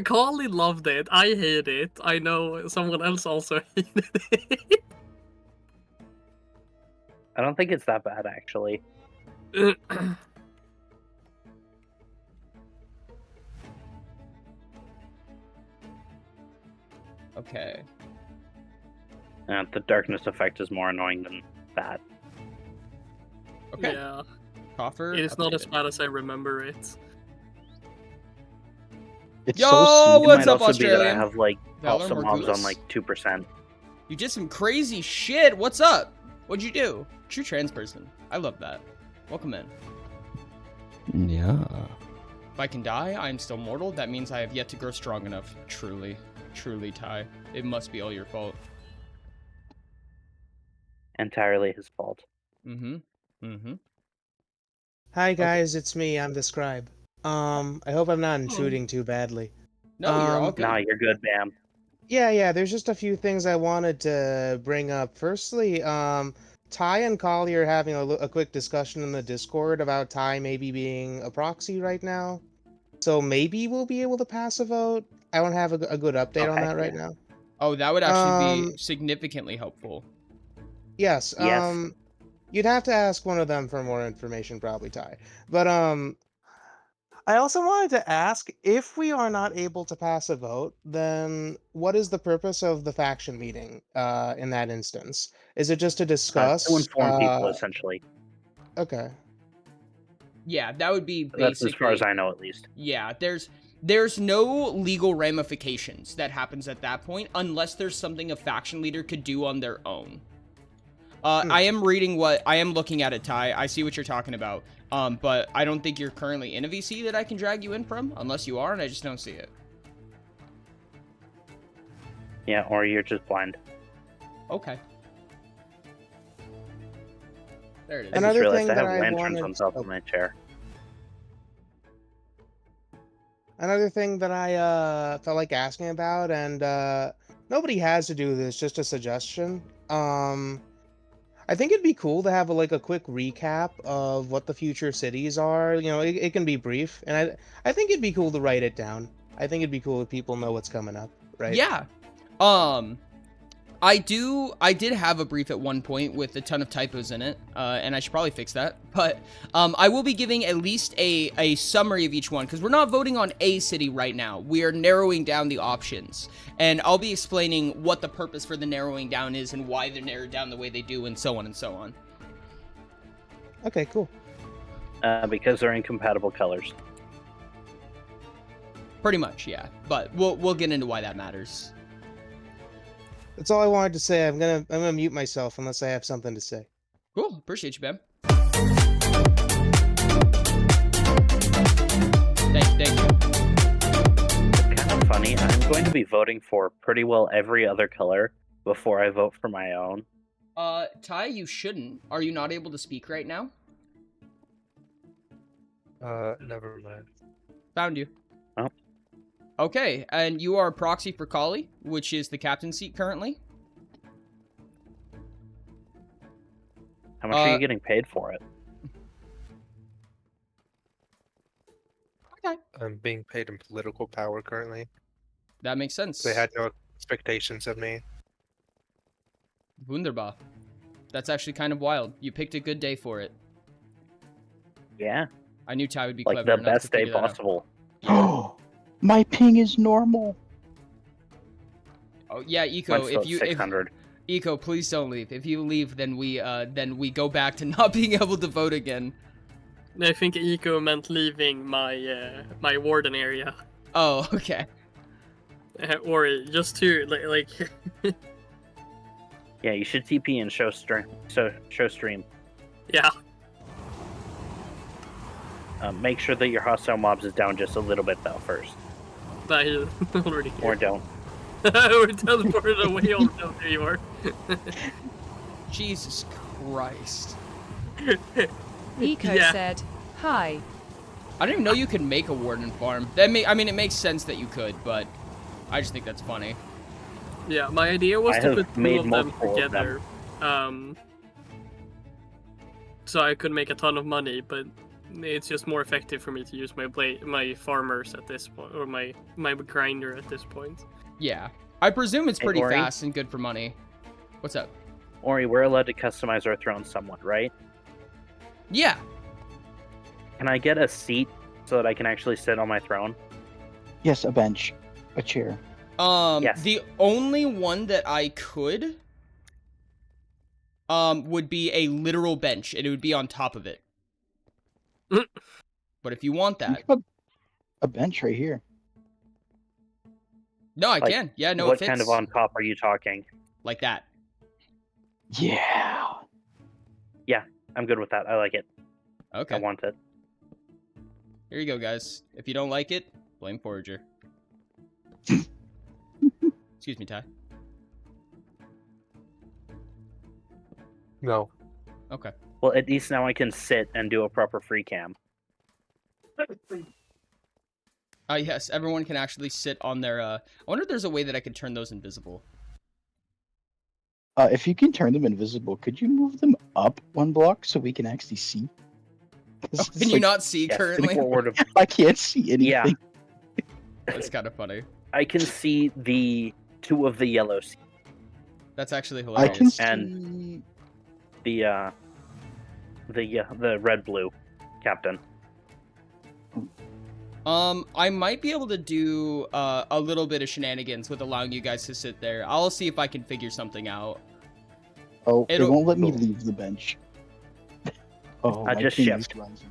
Carly loved it. I hate it. I know someone else also hated it. I don't think it's that bad, actually. Okay. The darkness effect is more annoying than that. Okay. Yeah, Coffer. it's not as updated. bad as I remember it. It's Yo, so It sneaky. what's might up, also be that I Australian? have like Valor also mobs Morgulis? on like 2%. You did some crazy shit. What's up? What'd you do? True trans person. I love that. Welcome in. Yeah. If I can die, I am still mortal. That means I have yet to grow strong enough. Truly. Truly, Ty. It must be all your fault. Entirely his fault. Mm-hmm. Mm-hmm. Hi guys, it's me. I'm the scribe. I hope I'm not Oh. intruding too badly. No, you're all good. Nah, you're good, Bam. Yeah, there's just a few things I wanted to bring up. Firstly, Ty and Kali are having a quick discussion in the Discord about Ty maybe being a proxy right now. So maybe we'll be able to pass a vote. I don't have a good update on that right now. Oh, that would actually be Um, significantly helpful. Yes, Yes. you'd have to ask one of them for more information, probably Ty. But I also wanted to ask, if we are not able to pass a vote, then what is the purpose of the faction meeting in that instance? Is it just to To discuss? inform people, essentially. Okay. Yeah, that would be basically... That's as far as I know, at least. Yeah, there's no legal ramifications that happens at that point unless there's something a faction leader could do on their own. I am looking at it, Ty. I see what you're talking about. But I don't think you're currently in a VC that I can drag you in from, unless you are, and I just don't see it. Yeah, or you're just blind. Okay. There it is. I just Another realized thing I that have I lanterns wanted- on top of my chair. Another thing that I felt like asking about, and nobody has to do this, just a suggestion. I think it'd be cool to have a quick recap of what the future cities are. You know, it can be brief, and I think it'd be cool to write it down. I think it'd be cool if people know what's coming up, right? Yeah. I did have a brief at one point with a ton of typos in it, and I should probably fix that. But I will be giving at least a summary of each one, because we're not voting on a city right now. We are narrowing down the options, and I'll be explaining what the purpose for the narrowing down is and why they're narrowed down the way they do, and so on and so on. Okay, cool. Because they're incompatible colors. Pretty much, yeah. But we'll get into why that matters. That's all I wanted to say. I'm gonna mute myself unless I have something to say. Cool. Appreciate you, Bam. Thank you. It's kind of funny. I'm going to be voting for pretty well every other color before I vote for my own. Ty, you shouldn't. Are you not able to speak right now? Never mind. Found you. Oh. Okay, and you are proxy for Kali, which is the captain seat currently. How much are you getting paid for it? Okay. I'm being paid in political power currently. That makes sense. They had no expectations of me. Wunderbar. That's actually kind of wild. You picked a good day for it. Yeah. I knew Ty would be Like clever the enough best to day figure that out. possible. Oh, my ping is normal. Oh yeah, Eco. Mine's still If you 600. Eco, please don't leave. If you leave, then we go back to not being able to vote again. I think Eco meant leaving my my warden area, Oh, okay. or just to like. Yeah, you should TP and show stream. Show stream. Yeah. Make sure that your hostile mobs is down just a little bit though first, That is already or here. don't. We're teleported away all down there you are. Jesus Christ. Eco Yeah. said, hi. I didn't even know you could make a warden farm. I mean, it makes sense that you could, but I just think that's funny. Yeah, my idea was I to have put two made of them multiple of them. together, so I could make a ton of money. But it's just more effective for me to use my farmers at this point, or my grinder at this point. Yeah. I presume it's Hey, pretty Ori? fast and good for money. What's up? Ori, we're allowed to customize our throne somewhat, right? Yeah. Can I get a seat so that I can actually sit on my throne? Yes, a bench, a chair. Yes. The only one that I could would be a literal bench, and it would be on top of it. But if you want that, A bench right here. no, I Like, can. Yeah, no, what it fits. kind of on top are you talking? like that. Yeah. I'm good with that. I like it. Okay. I want it. Here you go, guys. If you don't like it, blame Forager. Excuse me, Ty. No. Okay. Well, at least now I can sit and do a proper free cam. Yes, everyone can actually sit on their, I wonder if there's a way that I could turn those invisible. If you can turn them invisible, could you move them up 1 block so we can actually see? 'Cause Can it's you like, not see Yes, currently? forward of, I can't see anything. yeah, That's kind of funny. I can see the 2 of the yellow seats. That's actually I can hilarious. see. And- the red blue captain. I might be able to do a little bit of shenanigans with allowing you guys to sit there. I'll see if I can figure something out. Oh, it It'll- won't let me leave the bench. Oh, my just ping is shift. rising.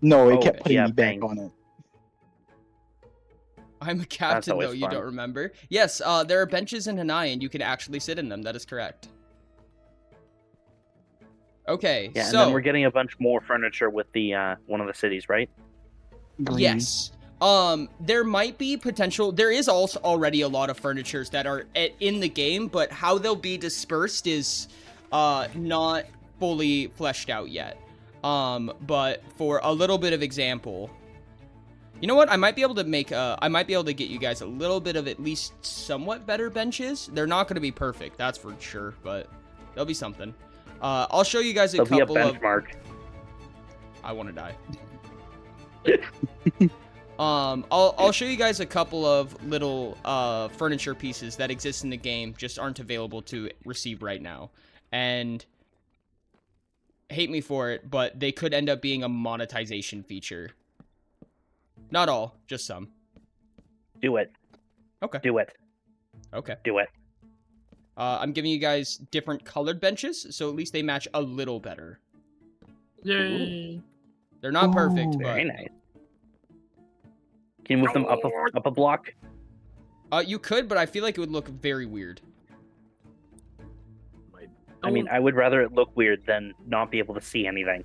No, it Oh, kept putting yeah, me back bang. on it. I'm a captain, though, always you fun. don't remember? Yes, there are benches in Hanai, and you can actually sit in them. That is correct. Okay, Yeah, and so... then we're getting a bunch more furniture with the one of the cities, right? Green. Yes. There might be potential. There is also already a lot of furnitures that are in the game, but how they'll be dispersed is not fully fleshed out yet. But for a little bit of example, you know what? I might be able to get you guys a little bit of at least somewhat better benches. They're not going to be perfect, that's for sure, but they'll be something. I'll show you guys a There'll couple be a of... benchmark. I want to die. I'll show you guys a couple of little furniture pieces that exist in the game, just aren't available to receive right now. And hate me for it, but they could end up being a monetization feature. Not all, just some. Do it. Okay. Do it. Okay. Do it. I'm giving you guys different colored benches, so at least they match a little better. Yay! They're not perfect, Ooh. but Very nice. Can you move them up a block? you could, but I feel like it would look very weird. I mean, I would rather it look weird than not be able to see anything.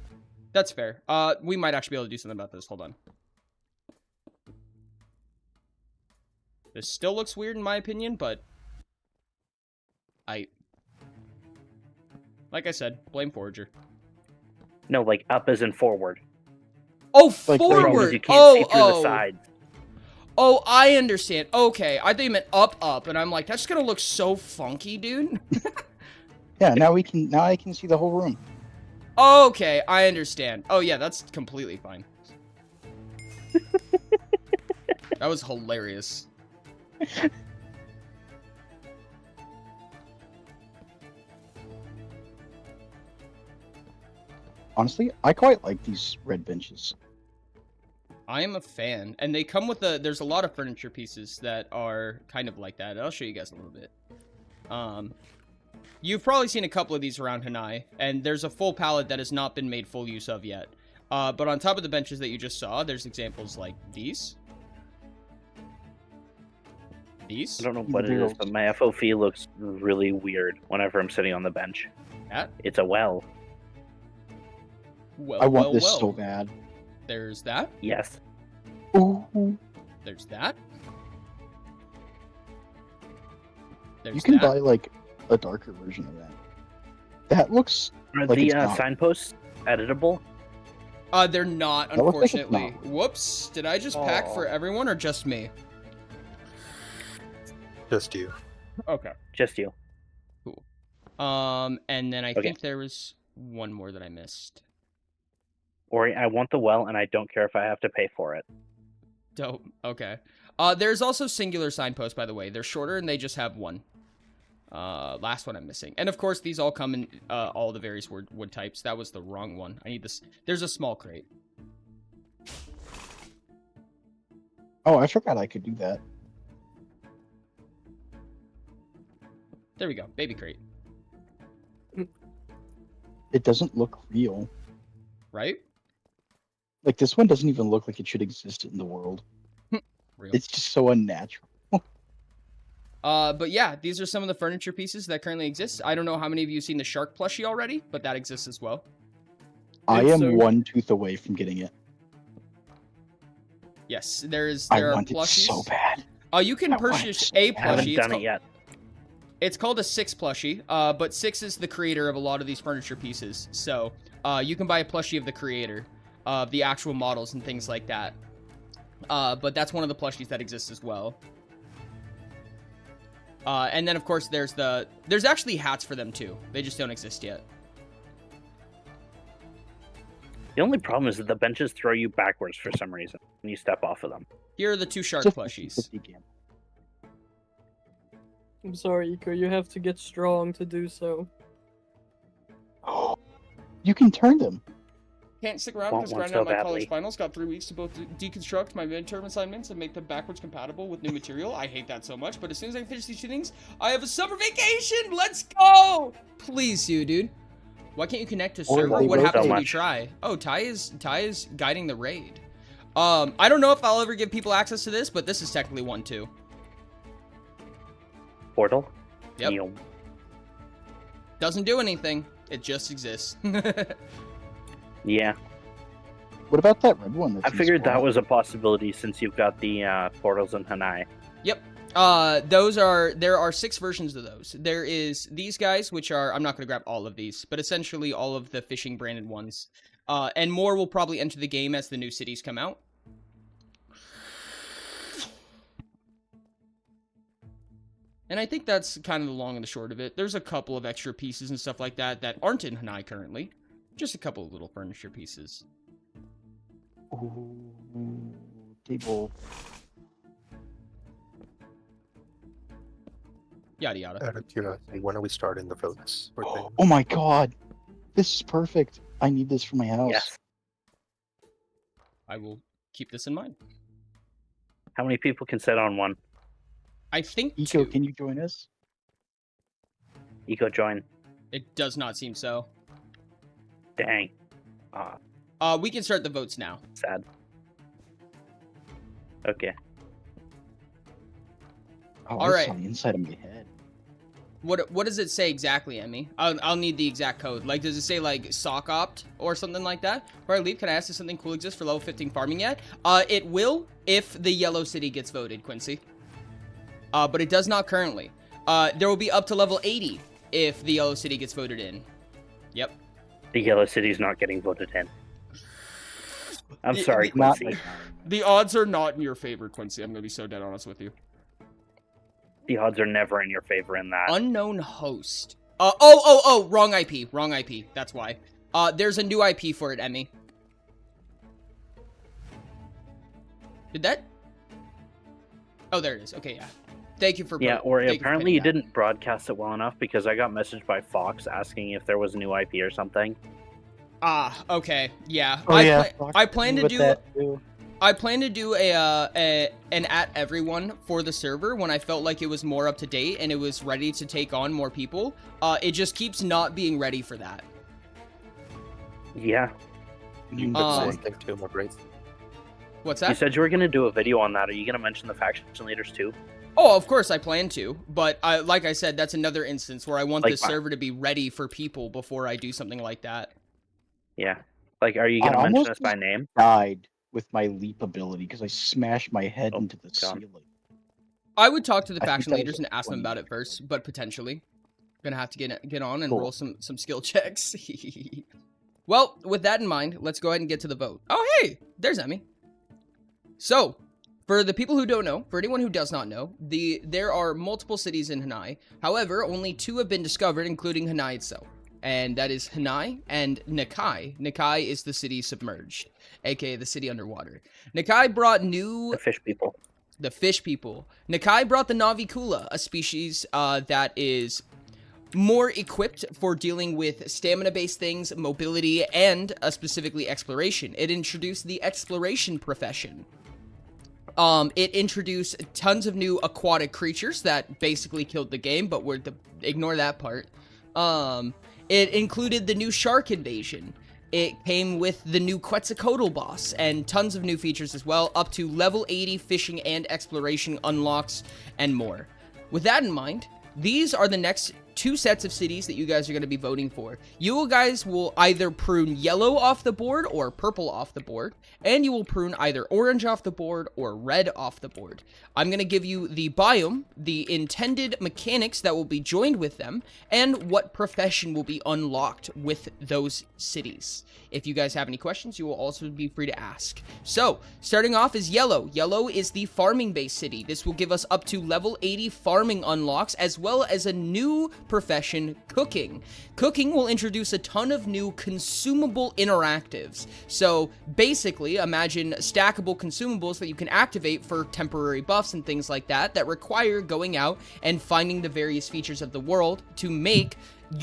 That's fair. We might actually be able to do something about this. Hold on. This still looks weird in my opinion, but like I said, blame Forager. No, like up as in forward. Oh, Like, forward! You can't see through the Oh! sides. Oh, I understand. Okay, I thought you meant up, and I'm like, that's gonna look so funky, dude. Yeah, now I can see the whole room. Okay, I understand. Oh yeah, that's completely fine. That was hilarious. Honestly, I quite like these red benches. I am a fan, and they come with there's a lot of furniture pieces that are kind of like that. I'll show you guys a little bit. You've probably seen a couple of these around Hanai, and there's a full palette that has not been made full use of yet. But on top of the benches that you just saw, there's examples like these. These? I don't know what it is, but my FOV looks really weird whenever I'm sitting on the bench. That? It's a well. Well, I want well, this well. so bad. There's that. Yes. Ooh. There's that. There's You can that. buy like a darker version of that. That looks Are like the it's not. signposts editable? They're not, That looks like it's unfortunately. not. Whoops. Did I just pack for everyone or just me? Just you. Okay. Just you. Cool. And then I Okay. think there was one more that I missed. Or I want the well, and I don't care if I have to pay for it. Dope. Okay. There's also singular signposts, by the way. They're shorter and they just have one. Last one I'm missing. And of course, these all come in all the various wood types. That was the wrong one. I need this. There's a small crate. Oh, I forgot I could do that. There we go. Baby crate. It doesn't look real. Right? Like this one doesn't even look like it should exist in the world. Real. It's just so unnatural. But yeah, these are some of the furniture pieces that currently exist. I don't know how many of you have seen the shark plushie already, but that exists as well. I It's am so- one tooth away from getting it. Yes, there I are want it plushies. so bad. You can I want it purchase so a bad. I haven't plushie. done it yet. It's called a 6 plushie, but 6 is the creator of a lot of these furniture pieces. So you can buy a plushie of the creator, of the actual models and things like that. But that's one of the plushies that exists as well. And then, of course, there's actually hats for them, too. They just don't exist yet. The only problem is that the benches throw you backwards for some reason when you step off of them. Here are the 2 shark It's a plushies. 50-50 game. I'm sorry, Eco. You have to get strong to do so. You can turn them. Can't stick around Want because one grinding so out my badly. college finals. Got 3 weeks to both deconstruct my midterm assignments and make them backwards compatible with new material. I hate that so much, but as soon as I finish these 2 things, I have a summer vacation. Let's go! Please, dude. Why can't you connect to Or server? they What wrote happens so when you much. try? Oh, Ty is guiding the raid. I don't know if I'll ever give people access to this, but this is technically one too. Portal? Yep. Neo. Doesn't do anything. It just exists. Yeah. What about that red one? That's I in figured that Spawn? was a possibility since you've got the portals in Hanai. Yep. There are 6 versions of those. There is these guys, which are, I'm not going to grab all of these, but essentially all of the fishing branded ones. And more will probably enter the game as the new cities come out. And I think that's kind of the long and the short of it. There's a couple of extra pieces and stuff like that that aren't in Hanai currently. Just a couple of little furniture pieces. Ooh, table. Yada yada. Out of curiosity, when are we starting the votes for things? Oh my god. This is perfect. I need this for my house. Yes. I will keep this in mind. How many people can sit on one? I think Eco, 2. can you join us? Eco join. It does not seem so. Dang. We can start the votes now. Sad. Okay. Oh, All I right. saw the inside of my head. What does it say exactly, Emmy? I'll need the exact code. Like, does it say, like, sock opt or something like that? Before I leave, can I ask if something cool exists for level 15 farming yet? It will if the yellow city gets voted, Quincy. But it does not currently. There will be up to level 80 if the yellow city gets voted in. Yep. The Yellow City's not getting voted in. I'm The- sorry, the- Not Quincy. right now. The odds are not in your favor, Quincy. I'm going to be so dead honest with you. The odds are never in your favor in that. Unknown host. Oh, wrong IP. Wrong IP. That's why. There's a new IP for it, Emmy. Did that? Oh, there it is. Okay, yeah. Thank you for Yeah, or thank you for apparently you pinning that. didn't broadcast it well enough because I got messaged by Fox asking if there was a new IP or something. Ah, okay. Yeah. Oh, yeah. Fox I hit plan me to with do that, too. I plan to do an at everyone for the server when I felt like it was more up to date and it was ready to take on more people. It just keeps not being ready for that. Yeah. You But said Um, one thing too, my great. What's You that? said you were going to do a video on that. Are you going to mention the faction leaders too? Oh, of course I plan to, but like I said, that's another instance where I want Like this what? server to be ready for people before I do something like that. Yeah. Like, are you going I to mention almost us by name? Died with my leap ability because I smashed my head Oh, into the God. ceiling. I would talk to the I think faction that leaders was and ask them 20 about it years ago. first, but potentially. Gonna have to get on and Cool. roll some skill checks. Well, with that in mind, let's go ahead and get to the vote. Oh, hey, there's Emmy. So, for the people who don't know, for anyone who does not know, there are multiple cities in Hanai. However, only 2 have been discovered, including Hanai itself. And that is Hanai and Nakai. Nakai is the city submerged, aka the city underwater. Nakai brought new... The fish people. The fish people. Nakai brought the Navikula, a species that is more equipped for dealing with stamina-based things, mobility, and specifically exploration. It introduced the exploration profession. It introduced tons of new aquatic creatures that basically killed the game, but ignore that part. It included the new shark invasion. It came with the new Quetzalcoatl boss and tons of new features as well, up to level 80 fishing and exploration unlocks and more. with that in mind, these are the next 2 sets of cities that you guys are going to be voting for. You guys will either prune yellow off the board or purple off the board, and you will prune either orange off the board or red off the board. I'm going to give you the biome, the intended mechanics that will be joined with them, and what profession will be unlocked with those cities. If you guys have any questions, you will also be free to ask. So, starting off is yellow. Yellow is the farming-based city. This will give us up to level 80 farming unlocks, as well as a new profession, cooking. Cooking will introduce a ton of new consumable interactives. So, basically, imagine stackable consumables that you can activate for temporary buffs and things like that, that require going out and finding the various features of the world to make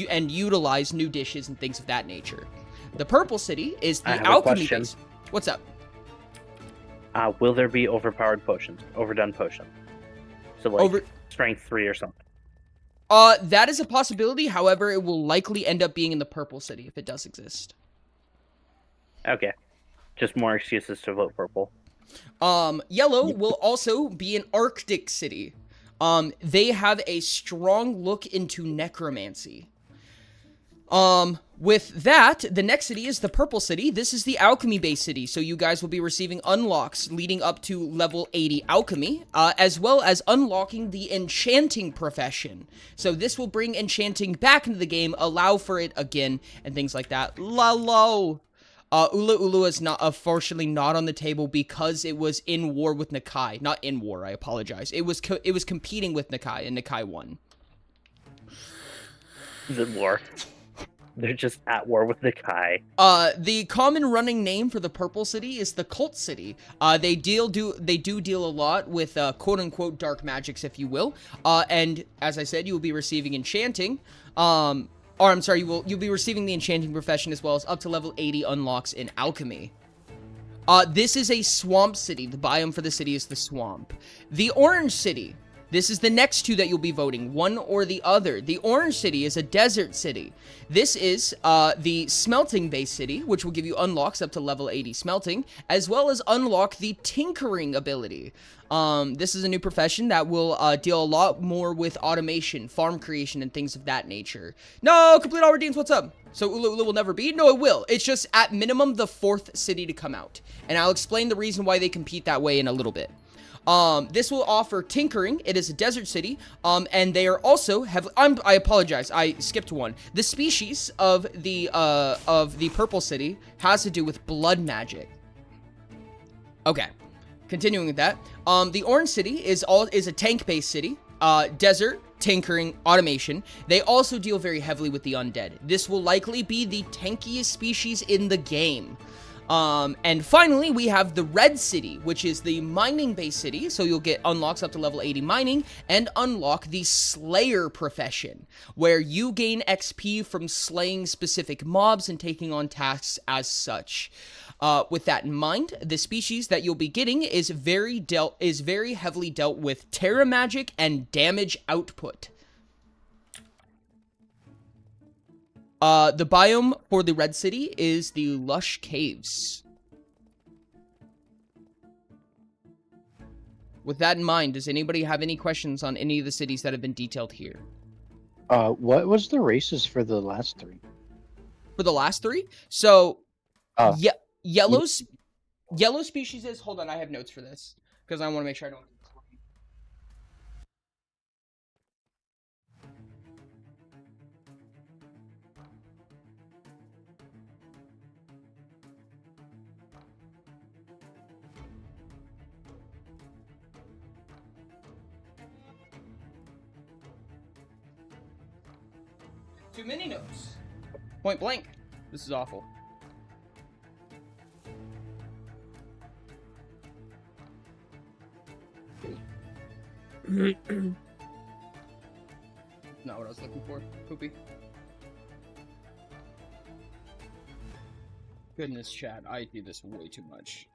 and utilize new dishes and things of that nature. The purple city is the alchemy base. What's up? Will there be overpowered potions, overdone potions? So like strength 3 or something. That is a possibility. However, it will likely end up being in the purple city if it does exist. Okay. Just more excuses to vote purple. Yellow will also be an Arctic city. They have a strong look into necromancy. With that, the next city is the purple city. This is the alchemy-based city, so you guys will be receiving unlocks leading up to level 80 alchemy, as well as unlocking the enchanting profession. So this will bring enchanting back into the game, allow for it again, and things like that. Lalo! Ula Ula is not, unfortunately, not on the table because it was in war with Nakai. Not in war, I apologize. It was competing with Nakai, and Nakai won. The war. They're just at war with the Kai. The common running name for the purple city is the cult city. They do deal a lot with quote unquote dark magics, if you will. And as I said, you will be receiving enchanting. Or I'm sorry, you'll be receiving the enchanting profession as well as up to level 80 unlocks in alchemy. This is a swamp city. The biome for the city is the swamp. The orange city. This is the next 2 that you'll be voting, one or the other. The orange city is a desert city. This is the smelting-based city, which will give you unlocks up to level 80 smelting, as well as unlock the tinkering ability. This is a new profession that will deal a lot more with automation, farm creation, and things of that nature. No, complete all redeems, what's up? So Ula Ula will never be? No, it will. It's just at minimum the 4th city to come out. And I'll explain the reason why they compete that way in a little bit. This will offer tinkering. It is a desert city, and they are also I apologize, I skipped one. The species of the purple city has to do with blood magic. Okay, continuing with that. The orange city is a tank-based city. Desert, tinkering, automation. They also deal very heavily with the undead. This will likely be the tankiest species in the game. And finally, we have the red city, which is the mining-based city, so you'll get unlocks up to level 80 mining, and unlock the slayer profession, where you gain XP from slaying specific mobs and taking on tasks as such. With that in mind, the species that you'll be getting is very heavily dealt with terra magic and damage output. The biome for the red city is the lush caves. With that in mind, does anybody have any questions on any of the cities that have been detailed here? What was the races for the last 3? For the last 3? So, yellow species is... Hold on, I have notes for this. Because I want to make sure I don't... Too many notes. Point blank. This is awful. Not what I was looking for. Poopy. Goodness, chat. I do this way too much.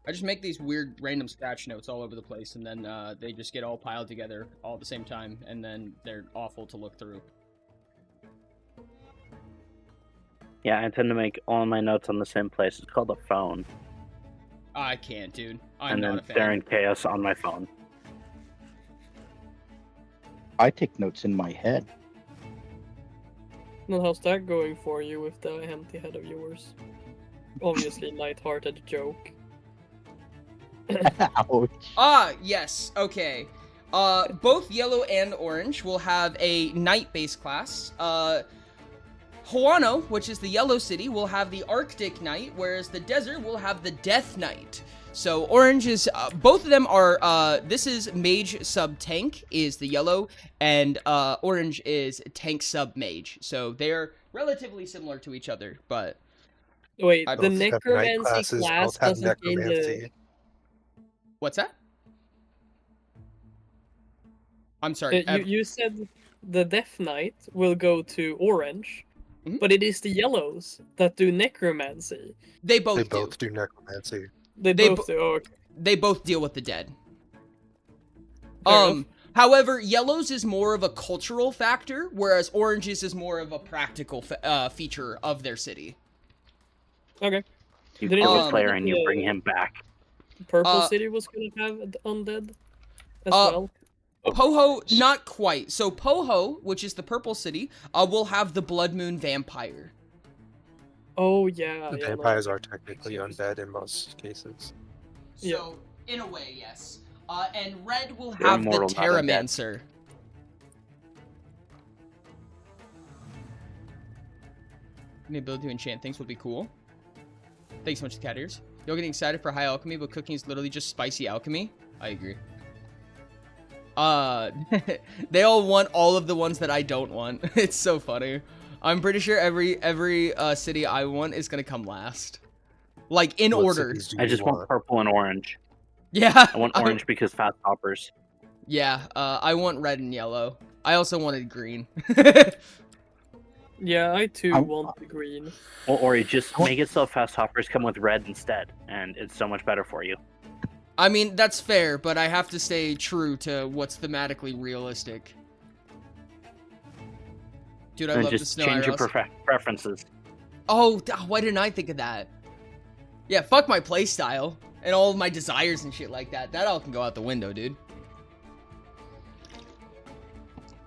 I just make these weird random scratch notes all over the place, and then they just get all piled together all at the same time, and then they're awful to look through. Yeah, I tend to make all my notes on the same place. It's called a phone. I can't, dude. I'm and not then a fan. they're in chaos on my phone. I take notes in my head. Well, how's that going for you with the empty head of yours? Obviously, light-hearted joke. Ouch. Yes, okay. Both yellow and orange will have a night-based class. Huano, which is the yellow city, will have the Arctic Knight, whereas the desert will have the Death Knight. So orange is, both of them are, this is mage sub tank is the yellow, and orange is tank sub mage. So they're relatively similar to each other, but... Wait, I the both have night necromancy classes, class both have doesn't gain the... necromancy. What's that? I'm sorry. you said the Death Knight will go to orange, Mhm. but it is the yellows that do necromancy. They both They do. both do necromancy. They They both do. Oh, okay. They both deal with the dead. Fair enough. However, yellows is more of a cultural factor, whereas oranges is more of a practical feature of their city. Okay. You Did kill anyone a player think and you bring him back. Purple Uh, City was gonna have undead as uh, well. Poho, not quite. So Poho, which is the purple city, will have the Blood Moon Vampire. Oh yeah. The yeah, vampires are technically undead in most cases. So, in a way, yes. And red will They're have the immortal, not undead. Terramancer. The ability to enchant things would be cool. Thanks so much, Cat Ears. You're getting excited for high alchemy, but cooking is literally just spicy alchemy. I agree. They all want all of the ones that I don't want. It's so funny. I'm pretty sure every city I want is gonna come last. Like, in What order. cities do I you just want purple and orange. Yeah. I want orange because fast hoppers. Yeah, I want red and yellow. I also wanted green. Yeah, I too I'm- want the green. Or you just make it so fast hoppers come with red instead, and it's so much better for you. I mean, that's fair, but I have to stay true to what's thematically realistic. Dude, I And love the just snow change your IRLs. preferences. Oh, why didn't I think of that? Yeah, fuck my playstyle and all of my desires and shit like that. That all can go out the window, dude.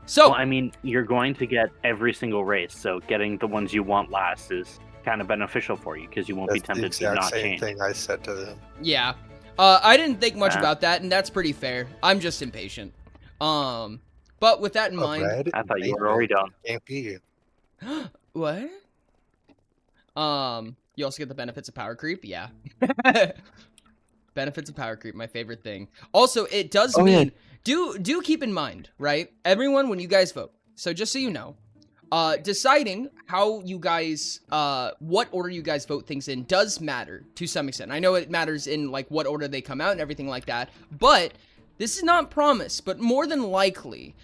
So, Well, I mean, you're going to get every single race, so getting the ones you want last is kind of beneficial for you because you won't be That's the tempted to exact not same change. thing I said to them. yeah. I didn't think much Yeah. about that, and that's pretty fair. I'm just impatient. But with that in mind... Red, I thought you were yellow, already done. Can't be. What? You also get the benefits of power creep, yeah. Benefits of power creep, my favorite thing. Also, it does mean do keep in mind, right? Everyone, when you guys vote, so just so you know, deciding how you guys what order you guys vote things in does matter to some extent. I know it matters in like what order they come out and everything like that, but this is not promised, but more than likely,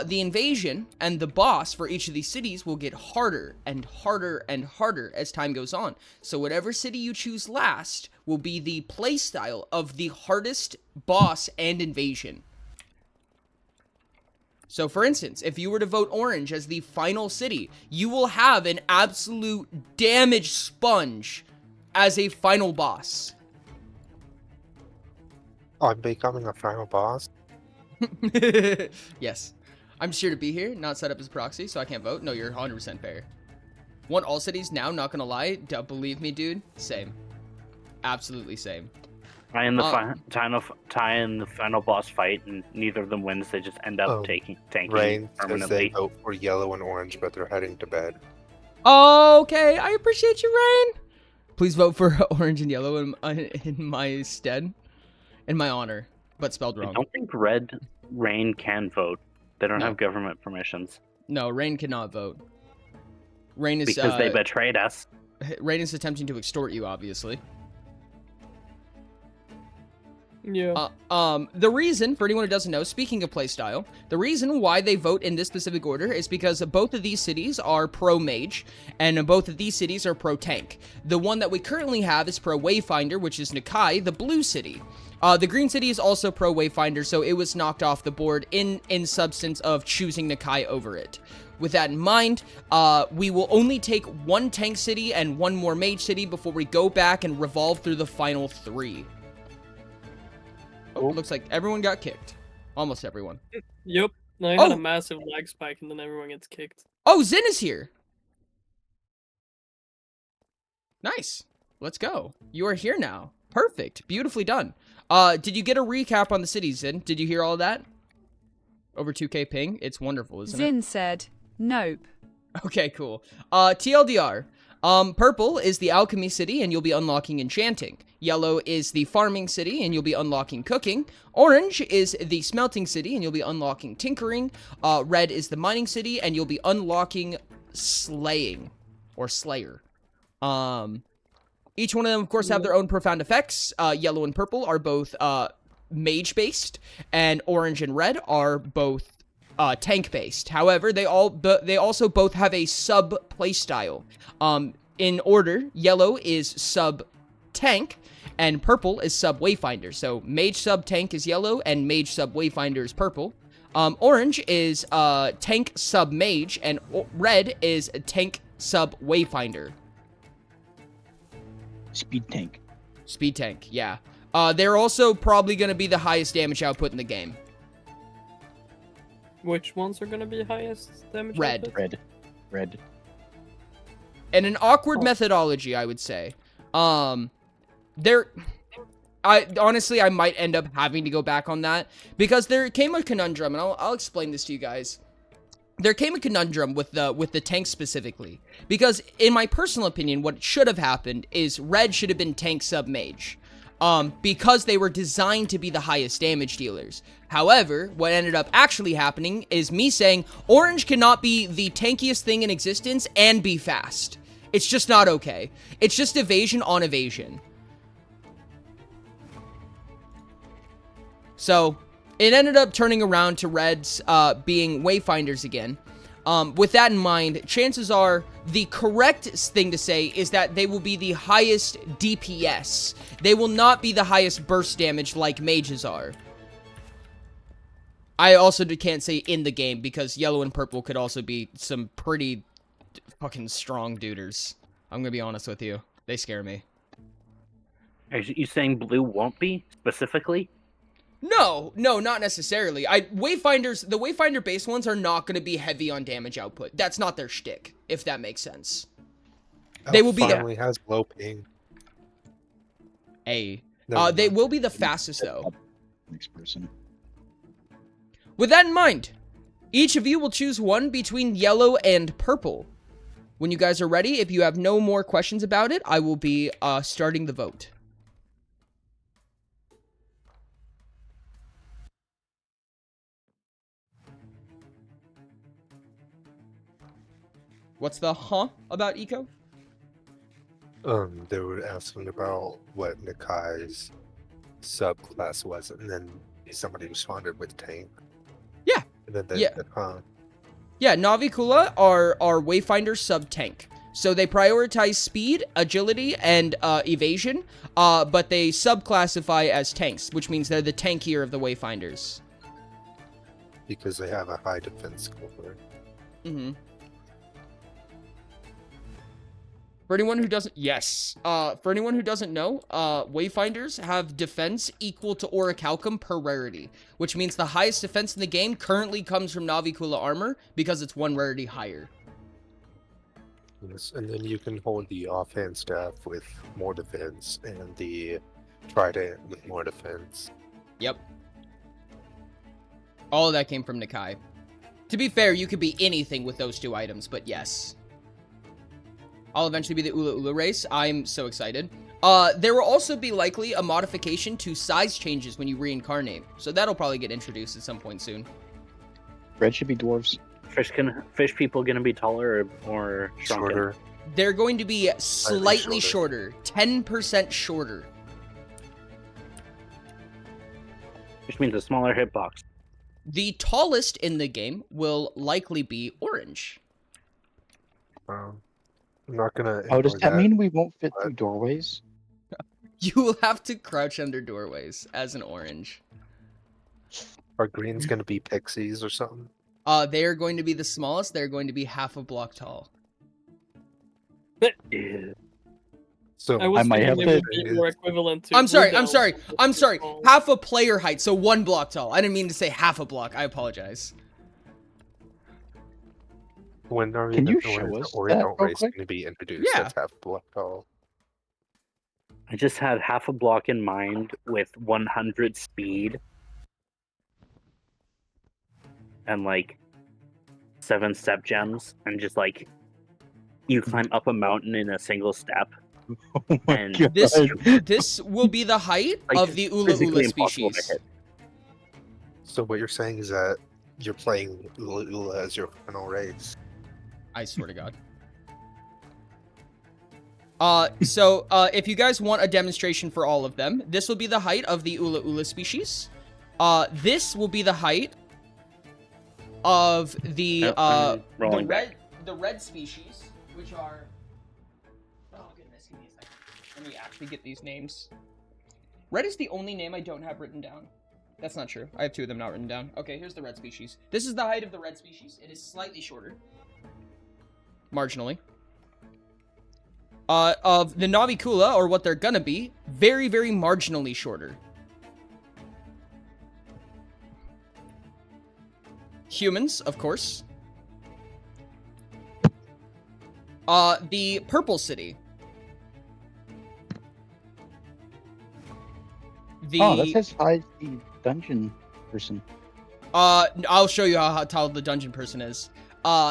the invasion and the boss for each of these cities will get harder and harder and harder as time goes on. So whatever city you choose last will be the playstyle of the hardest boss and invasion. So for instance, if you were to vote orange as the final city, you will have an absolute damage sponge as a final boss. I'm becoming a final boss. Yes. I'm just here to be here, not set up as proxy, so I can't vote. No, you're 100% fair. Want all cities now, not gonna lie. Believe me, dude. Same. Absolutely same. Tie in the final boss fight, and neither of them wins. They just end up tanking Rain says they permanently. vote for yellow and orange, but they're heading to bed. Okay, I appreciate you, Rain. Please vote for orange and yellow in my stead. In my honor, but spelled I wrong. don't think Rain can vote. They don't No. have government permissions. No, Rain cannot vote. Rain is Because they betrayed us. Rain is attempting to extort you, obviously. Yeah. The reason, for anyone who doesn't know, speaking of playstyle, the reason why they vote in this specific order is because both of these cities are pro-mage, and both of these cities are pro-tank. The one that we currently have is pro-wayfinder, which is Nakai, the blue city. The green city is also pro-wayfinder, so it was knocked off the board in substance of choosing Nakai over it. With that in mind, we will only take one tank city and one more mage city before we go back and revolve through the final three. Oh, looks like everyone got kicked. Almost everyone. Yep. No, I had Oh. a massive lag spike and then everyone gets kicked. Oh, Zin is here. Nice. Let's go. You are here now. Perfect. Beautifully done. Did you get a recap on the cities, Zin? Did you hear all of that? Over 2K ping? It's wonderful, isn't it? Zin said, nope. Okay, cool. TLDR. Purple is the alchemy city, and you'll be unlocking enchanting. Yellow is the farming city, and you'll be unlocking cooking. Orange is the smelting city, and you'll be unlocking tinkering. Red is the mining city, and you'll be unlocking slaying. Or slayer. Each one of them, of course, have their own profound effects. Yellow and purple are both mage-based, and orange and red are both tank-based. However, they also both have a sub-playstyle. In order, yellow is sub-tank, and purple is sub-wayfinder. So, mage sub-tank is yellow, and mage sub-wayfinder is purple. Orange is tank sub-mage, and red is tank sub-wayfinder. Speed tank. Speed tank, yeah. They're also probably going to be the highest damage output in the game. Which ones are gonna be highest damage? Red. output? Red. And an awkward methodology, I would say. I might end up having to go back on that, because there came a conundrum, and I'll explain this to you guys. There came a conundrum with the tank specifically, because in my personal opinion, what should have happened is red should have been tank sub mage, because they were designed to be the highest damage dealers. However, what ended up actually happening is me saying orange cannot be the tankiest thing in existence and be fast. It's just not okay. It's just evasion on evasion. So it ended up turning around to reds being wayfinders again. With that in mind, chances are the correct thing to say is that they will be the highest DPS. They will not be the highest burst damage like mages are. I also can't say in the game, because yellow and purple could also be some pretty fucking strong duders. I'm gonna be honest with you. They scare me. Are you saying blue won't be, specifically? No, not necessarily. The Wayfinder based ones are not going to be heavy on damage output. That's not their shtick, if that makes sense. They will be finally has low ping. they Never will be the fastest though. Next person. With that in mind, each of you will choose one between yellow and purple. When you guys are ready, if you have no more questions about it, I will be starting the vote. What's the about Eco? They were asking about what Nikai's subclass was, and then somebody responded with tank. Yeah. And then they Yeah. said, huh. Yeah, Navikula are Wayfinder sub-tank. So they prioritize speed, agility, and evasion, but they subclassify as tanks, which means they're the tankier of the Wayfinders. Because they have a high defense score. Mm-hmm. For anyone who doesn't, for anyone who doesn't know, Wayfinders have defense equal to Orichalcum per rarity, which means the highest defense in the game currently comes from Navikula armor because it's one rarity higher. Yes, and then you can hold the offhand staff with more defense and the trident with more defense. Yep. All of that came from Nikai. To be fair, you could be anything with those two items, but yes. I'll eventually be the Ula Ula race. I'm so excited. There will also be likely a modification to size changes when you reincarnate. So that'll probably get introduced at some point soon. Red should be dwarves. Fish people gonna be taller or shrunken? Shorter. They're going to be slightly shorter. shorter. 10% shorter. Which means a smaller hitbox. The tallest in the game will likely be orange. I'm not gonna. Oh, does ignore that mean we won't fit through doorways? You will have to crouch under doorways as an orange. Are greens gonna be pixies or something? They are going to be the smallest. They're going to be half a block tall. So I was might thinking have they to- would be more equivalent to. I'm sorry. Bluebells. Half a player height, so 1 block tall. I didn't mean to say half a block. I apologize. When are Can you when show is the us or that don't real race quick? going to be introduced? Yeah. That's half a block tall. I just had half a block in mind with 100 speed and like 7 step gems, and just like you climb up a mountain in a single step. Oh my And god. This will be the height Like, of the Ula physically Ula impossible to species. hit. So what you're saying is that you're playing Ula Ula as your final race. I swear to God. If you guys want a demonstration for all of them, this will be the height of the Ula Ula species. This will be the height of the Nope, I'm rolling back. the red species, which are. Oh goodness, give me a second. Let me actually get these names. Red is the only name I don't have written down. That's not true. I have 2 of them not written down. Okay, here's the red species. This is the height of the red species. It is slightly shorter. Marginally. Of the Navikula, or what they're gonna be, very, very marginally shorter. Humans, of course. The Purple City. Oh, that's as high as the dungeon person. I'll show you how tall the dungeon person is.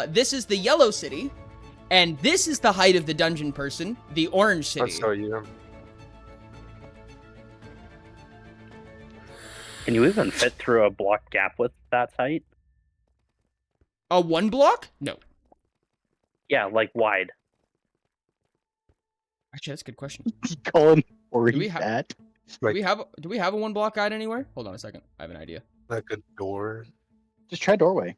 This is the Yellow City. And this is the height of the dungeon person, the Orange City. I'll show you. Can you even fit through a block gap with that height? A 1 block? No. Yeah, like wide. Actually, that's a good question. Colin, or Do we he's have- at. Do we have a 1 block guide anywhere? Hold on a second. I have an idea. Like a door. Just try doorway.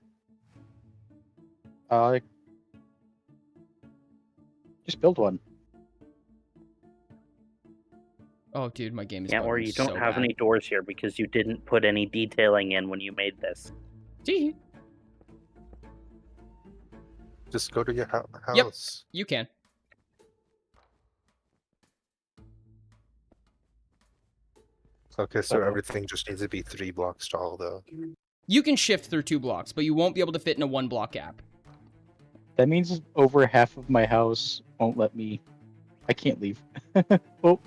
Just build one. Oh, dude, my game is Yeah, or bugging you don't so have bad. any doors here because you didn't put any detailing in when you made this. See, Just go to your house. Yep. you can. Okay, so Uh-oh. everything just needs to be 3 blocks tall, though. You can shift through 2 blocks, but you won't be able to fit in a 1 block gap. That means over half of my house won't let me. I can't leave. Oh.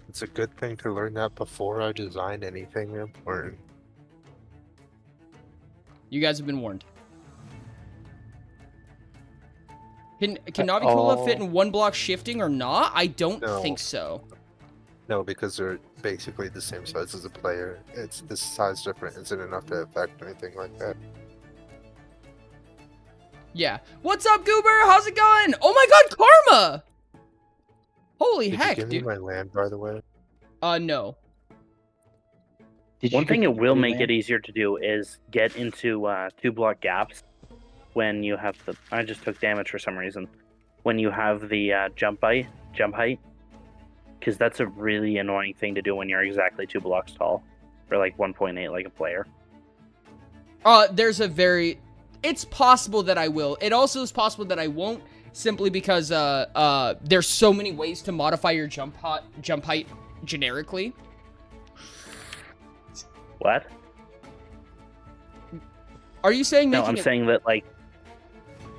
It's a good thing to learn that before I design anything important. You guys have been warned. Can Navikula fit in 1 block shifting or not? I don't No. think so. No, because they're basically the same size as a player. It's the size difference isn't enough to affect anything like that. Yeah. What's up, Goober? How's it going? Oh my god, Karma! Holy Did heck, you give dude. me my land, by the way? No. Did One you thing get it will the make it land? easier to do is get into 2 block gaps when you have the. I just took damage for some reason. When you have the jump height, because that's a really annoying thing to do when you're exactly 2 blocks tall, or like 1.8 like a player. There's a very. It's possible that I will. It also is possible that I won't, simply because there's so many ways to modify your jump height generically. What? Are you saying No, making I'm it... saying that like.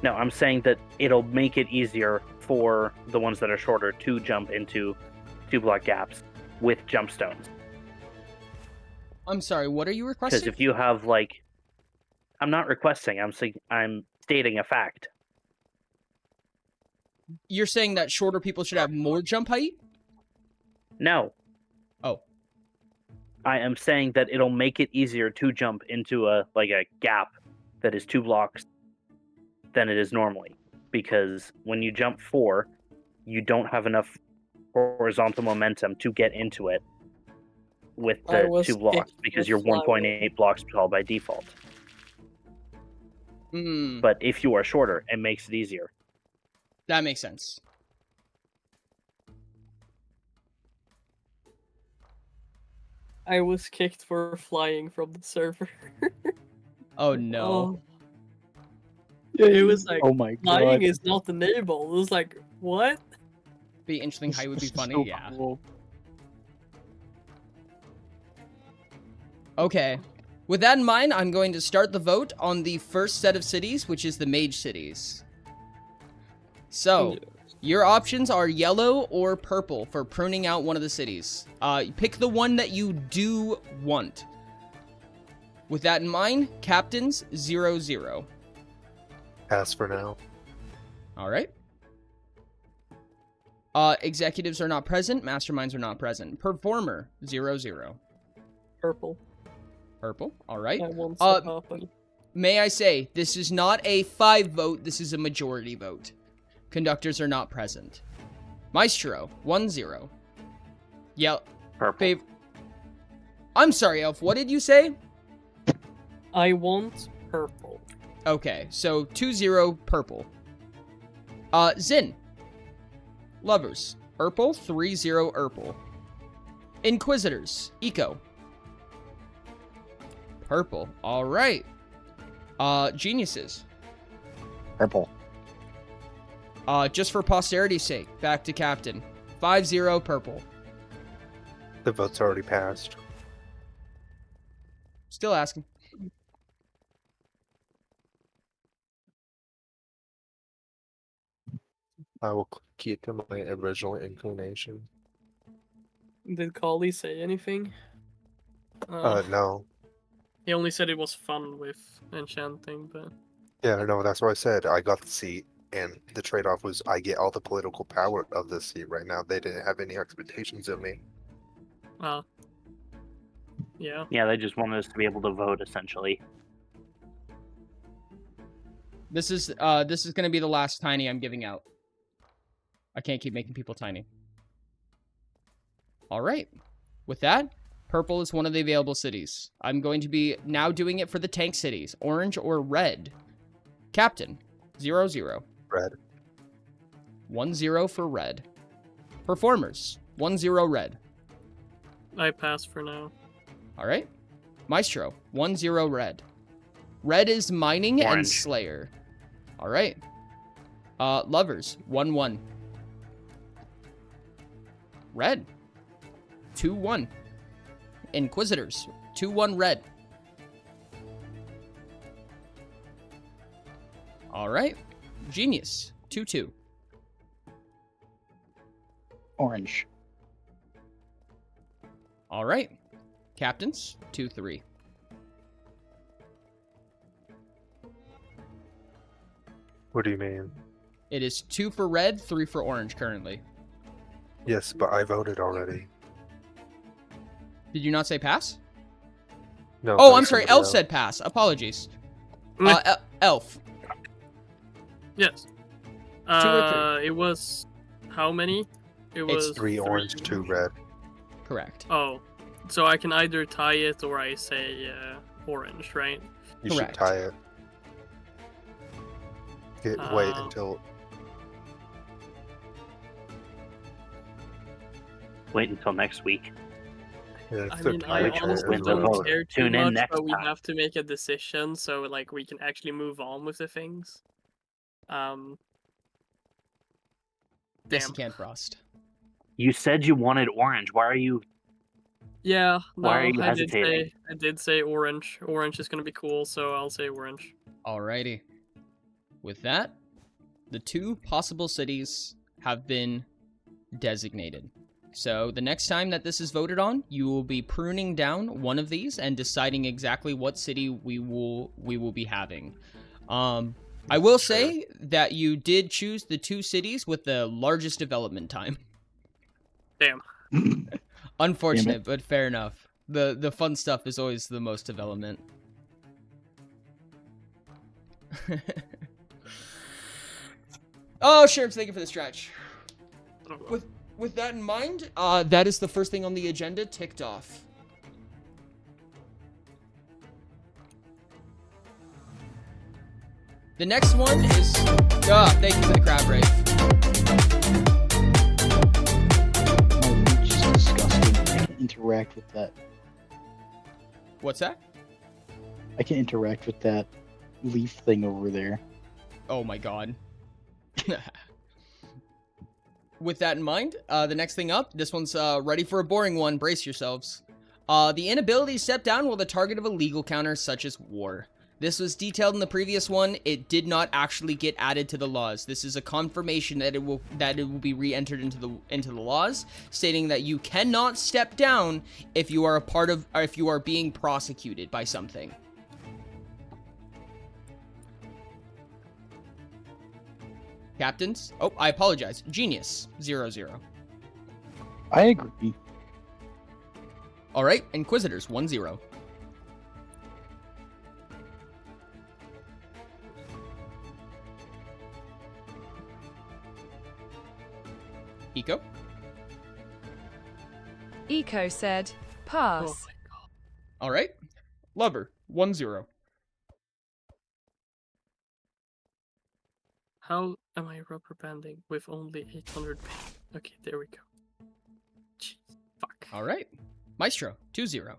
No, I'm saying that it'll make it easier for the ones that are shorter to jump into 2 block gaps with jump stones. I'm sorry, what are you Because requesting? if you have like, I'm not requesting. I'm stating a fact. You're saying that shorter people should have more jump height? No. Oh. I am saying that it'll make it easier to jump into a gap that is 2 blocks than it is normally. Because when you jump 4, you don't have enough horizontal momentum to get into it with I the was 2 blocks kicked because with you're flying. 1.8 blocks tall by default. Hmm, But if you are shorter, it makes it easier. that makes sense. I was kicked for flying from the server. Oh no. It was like, Oh my flying god. is not enabled. It was like, what? Be interesting, This height would be is funny, so yeah. cool. Okay. With that in mind, I'm going to start the vote on the first set of cities, which is the mage cities. So, your options are yellow or purple for pruning out one of the cities. Pick the one that you do want. With that in mind, captains 0-0. Pass for now. All right. Executives are not present. Masterminds are not present. Performer 0-0. Purple. Purple. All right. I won't happen. May I say, this is not a 5 vote. This is a majority vote. Conductors are not present. Maestro 1-0. Purple. I'm sorry, Elf. What did you say? I want purple. Okay, so 2-0 purple. Zin. Lovers. Purple 3-0 purple. Inquisitors. Eco. Purple. All right. Geniuses. Purple. Just for posterity's sake, back to captain. 5-0 purple. The vote's already passed. Still asking. I will keep to my original inclination. Did Kali say anything? No. He only said it was fun with enchanting, but Yeah, no, that's what I said. I got the seat, and the trade-off was I get all the political power of this seat right now. They didn't have any expectations of me. yeah. Yeah, they just wanted us to be able to vote, essentially. This is going to be the last tiny I'm giving out. I can't keep making people tiny. All right. With that, purple is one of the available cities. I'm going to be now doing it for the tank cities. Orange or red? Captain, 0-0. Red. 1-0 for red. Performers, 1-0 red. I pass for now. All right. Maestro, 1-0 red. Red is mining and Orange. slayer. All right. Lovers, 1-1. Red, 2-1. Inquisitors, 2-1 red. All right. Genius, 2-2. Orange. All right. Captains, 2-3. What do you mean? It is 2 for red, 3 for orange currently. Yes, but I voted already. Did you not say pass? No. Oh, that I'm was sorry. somebody Elf else. said pass. Apologies. Mm. Elf. Yes. or It was how many? It It's was 3 orange, 2 red. Correct. Oh, so I can either tie it or I say orange, right? You Correct. should tie it. Wait Um, until Wait until next week. yeah, I the mean, tie I chart honestly is the don't vote. care too Tune in much, next but we time. have to make a decision so like we can actually move on with the things. Yes, Damn. you can, Frost. You said you wanted orange. Why are you? Yeah, no, Why are you I hesitating? did say orange. Orange is gonna be cool, so I'll say orange. Alrighty. With that, the 2 possible cities have been designated. So the next time that this is voted on, you will be pruning down one of these and deciding exactly what city we will be having. I will say that you did choose the 2 cities with the largest development time. Damn. Unfortunate, but fair enough. The fun stuff is always the most development. Oh, Sherms, thank you for the stretch. With that in mind, that is the first thing on the agenda ticked off. The next one is... thank you for the crab race. My reach is disgusting. I can interact with that. What's that? I can interact with that leaf thing over there. Oh my god. With that in mind, the next thing up, this one's ready for a boring one. Brace yourselves. The inability to step down while the target of a legal counter such as war. This was detailed in the previous one. It did not actually get added to the laws. This is a confirmation that it will be re-entered into the laws, stating that you cannot step down if you are a part of, or if you are being prosecuted by something. Captains? Oh, I apologize. Genius. 0-0. I agree. All right, Inquisitors. 1-0. Eco? Eco said, Oh pass. my god. All right. Lover. 1-0. How am I rubber banding with only 800 ping? Okay, there we go. Jeez, fuck. All right. Maestro. 2-0.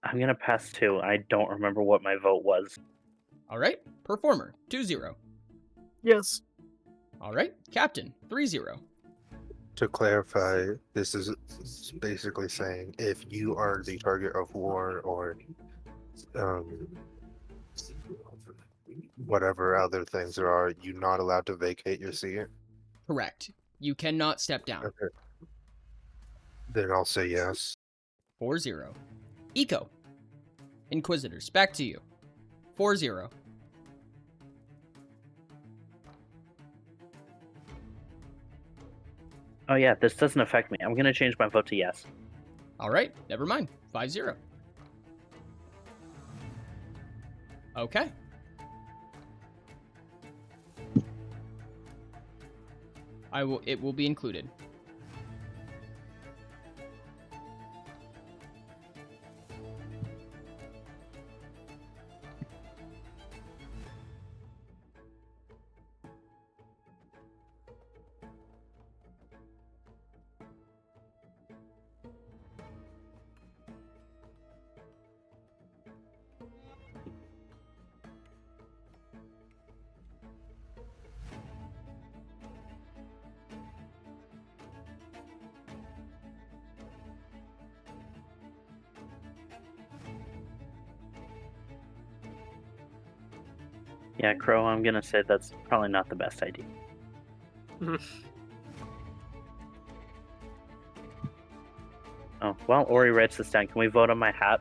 I'm gonna pass 2. I don't remember what my vote was. All right. Performer. 2-0. Yes. All right. Captain. 3-0. To clarify, this is basically saying if you are the target of war or whatever other things there are, you're not allowed to vacate your seat. Correct. You cannot step down. Okay. Then I'll say yes. 4-0. Eco. Inquisitors. Back to you. 4-0. Oh yeah, this doesn't affect me. I'm gonna change my vote to yes. All right. Never mind. 5-0. Okay. It will be included. Yeah, Crow, I'm gonna say that's probably not the best idea. Oh, well, Ori writes this down. Can we vote on my hat?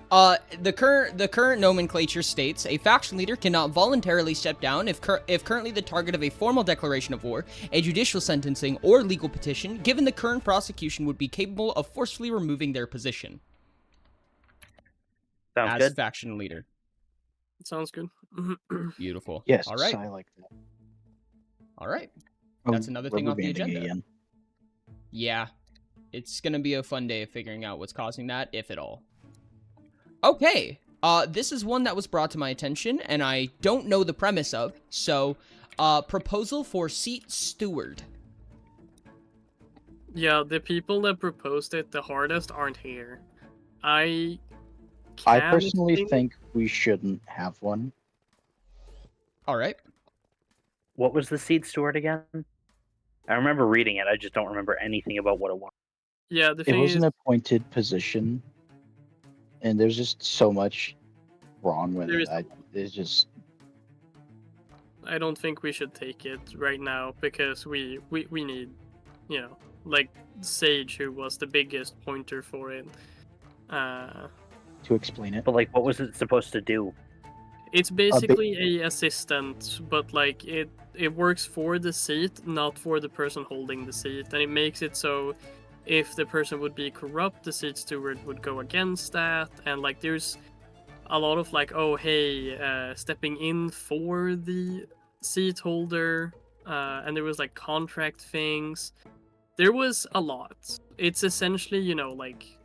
The current nomenclature states a faction leader cannot voluntarily step down if currently the target of a formal declaration of war, a judicial sentencing, or legal petition, given the current prosecution would be capable of forcefully removing their position. Sounds as good. faction leader. Sounds good. Beautiful. Yes, All right. I like that. All right. Oh, That's another thing off the rubber banding agenda. again. Yeah. It's gonna be a fun day of figuring out what's causing that, if at all. Okay. This is one that was brought to my attention, and I don't know the premise of. So, proposal for seat steward. Yeah, the people that proposed it the hardest aren't here. I personally think we shouldn't have one. All right. What was the seed steward again? I remember reading it. I just don't remember anything about what it was. Yeah, the It thing was is, an appointed position, and there's just so much wrong with it. It's just I don't think we should take it right now because we need, you know, like Sage, who was the biggest pointer for it. to explain it. But like, what was it supposed to do? It's basically a assistant, but like it works for the seat, not for the person holding the seat, and it makes it so if the person would be corrupt, the seat steward would go against that, and like there's a lot of like, oh hey, stepping in for the seat holder, and there was like contract things. There was a lot. It's essentially, you know, like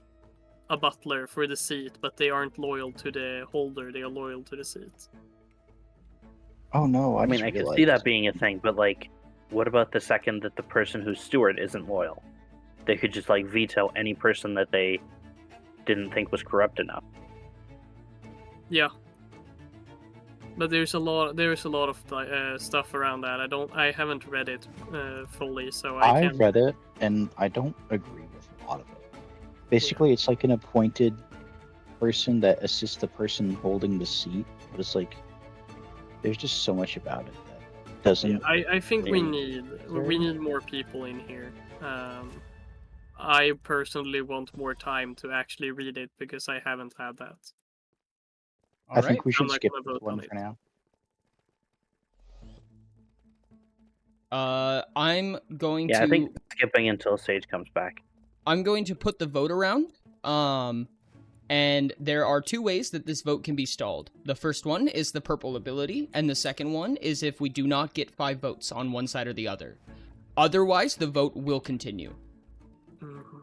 a butler for the seat, but they aren't loyal to the holder, they are loyal to the seat. Oh no! I mean, I could see that being a thing, but like, what about the second that the person who's steward isn't loyal? They could just like veto any person that they didn't think was corrupt enough. Yeah, but there's a lot of stuff around that. I haven't read it fully, so I can't. read it, and I don't agree with a lot Basically, it's like an appointed person that assists the person holding the seat. But it's like there's just so much about it that doesn't. I think we really need more people in here. I personally want more time to actually read it because I haven't had that. I think we I'm should not skip gonna this vote one on for it. now. I'm going Yeah, to. I think skipping until Sage comes back. I'm going to put the vote around. And there are two ways that this vote can be stalled. The first one is the purple ability, and the second one is if we do not get 5 votes on one side or the other. Otherwise, the vote will continue.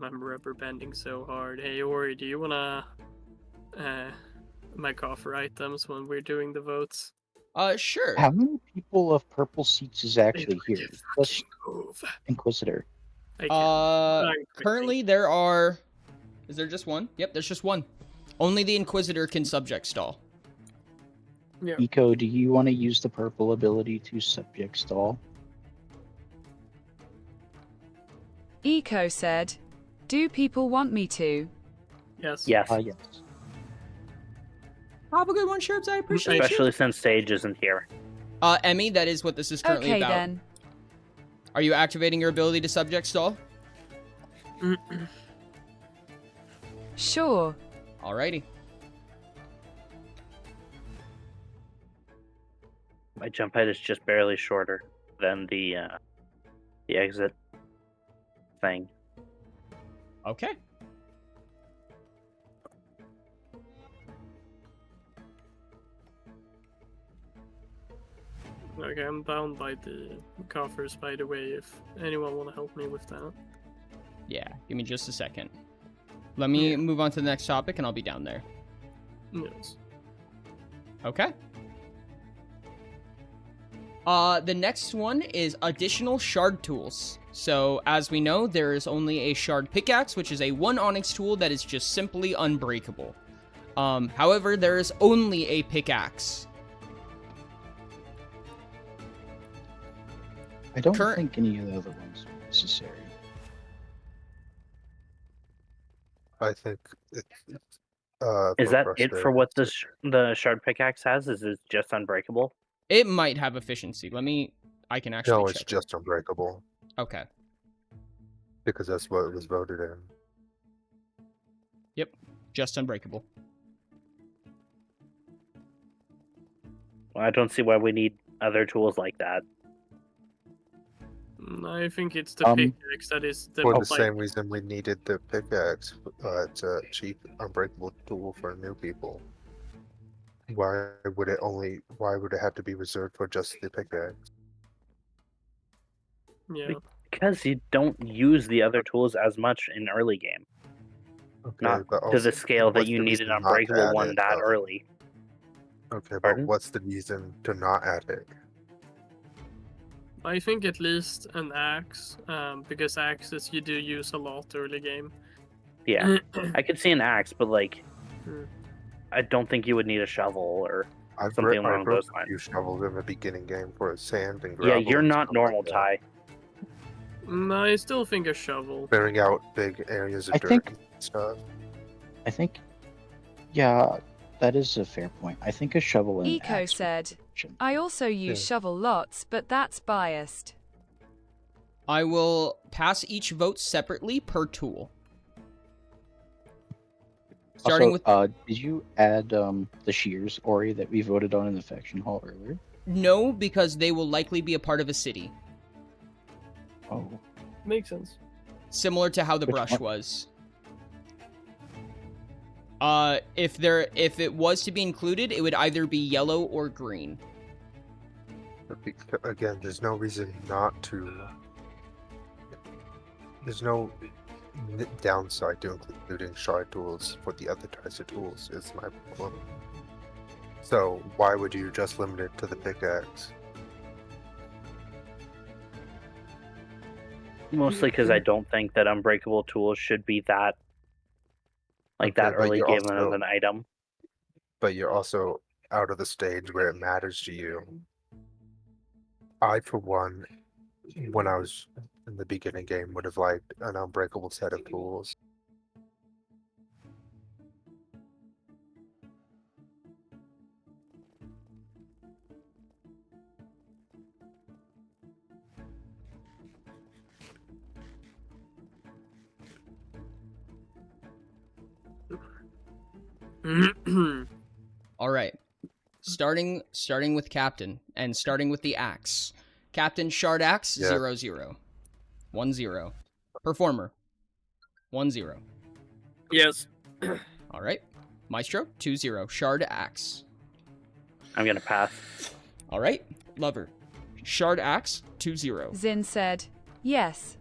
I'm rubber banding so hard. Hey, Ori, do you wanna mic off items when we're doing the votes? Sure. How many people of purple seats is actually Hey, here? fucking Just move. Inquisitor. I can't. Currently there are... Is there just one? Yep, there's just one. Only the Inquisitor can subject stall. Yeah. Eco, do you want to use the purple ability to subject stall? Eco said, "Do people want me to?" Yes. Yes, Yes. Have a good one, Sherbs. I appreciate especially you. since Sage isn't here. Emmy, that is what this is currently Okay about. then. Are you activating your ability to subject stall? Sure. Alrighty. My jump height is just barely shorter than the exit thing. Okay. Okay, I'm bound by the coffers, by the way, if anyone want to help me with that. Yeah, give me just a second. Let me move on to the next topic, and I'll be down there. Yes. Okay. The next one is additional shard tools. So, as we know, there is only a shard pickaxe, which is a 1 onyx tool that is just simply unbreakable. However, there is only a pickaxe. I don't think any of the other ones are necessary. I think it's Is for that it for prosperity. what the shard pickaxe has? Is it just unbreakable? It might have efficiency. I can actually No, check. it's just unbreakable Okay. because that's what it was voted in. Yep. Just unbreakable. Well, I don't see why we need other tools like that. I think it's the pickaxe that is the For the same reason we needed the pickaxe. It's a cheap, unbreakable tool for new people. Why would it have to be reserved for just the pickaxe? Yeah. Because you don't use the other tools as much in early game. Okay, Not but to also, the scale that what's you the need an reason not to unbreakable add one it, that though? early. Okay, Pardon? but what's the reason to not add it? I think at least an axe, because axes you do use a lot early game. Yeah, I could see an axe, but like, Hmm. I don't think you would need a shovel or I something along broke those a few lines. shovels in the beginning game for sand and Yeah, gravel. you're and not stuff normal, like that. Ty. I still think a shovel. Clearing out big areas of I dirt think- and stuff. I think, yeah, that is a fair point. I think a shovel and an Eco axe would be said, sufficient. "I also use Yeah. shovel lots, but that's biased." I will pass each vote separately per tool. Starting with did you add the shears, Ori, that we voted on in the faction hall earlier? no, because they will likely be a part of a city, Oh, Makes sense. similar to how the Which brush one? was. If it was to be included, it would either be yellow or green. Again, there's no reason not to. There's no downside to including shard tools for the other types of tools, is my problem. So why would you just limit it to the pickaxe? Mostly because I don't think that unbreakable tools should be that, like Okay, that but early you're game also- of an item. But you're also out of the stage where it matters to you. I, for one, when I was in the beginning game, would have liked an unbreakable set of tools. All right. Starting with Captain and starting with the axe. Captain Shard Axe Yeah. 0-0. 1-0. Performer 1-0. Yes. All right. Maestro 2-0. Shard Axe. I'm gonna pass. All right. Lover. Shard Axe 2-0. Zin said, yes.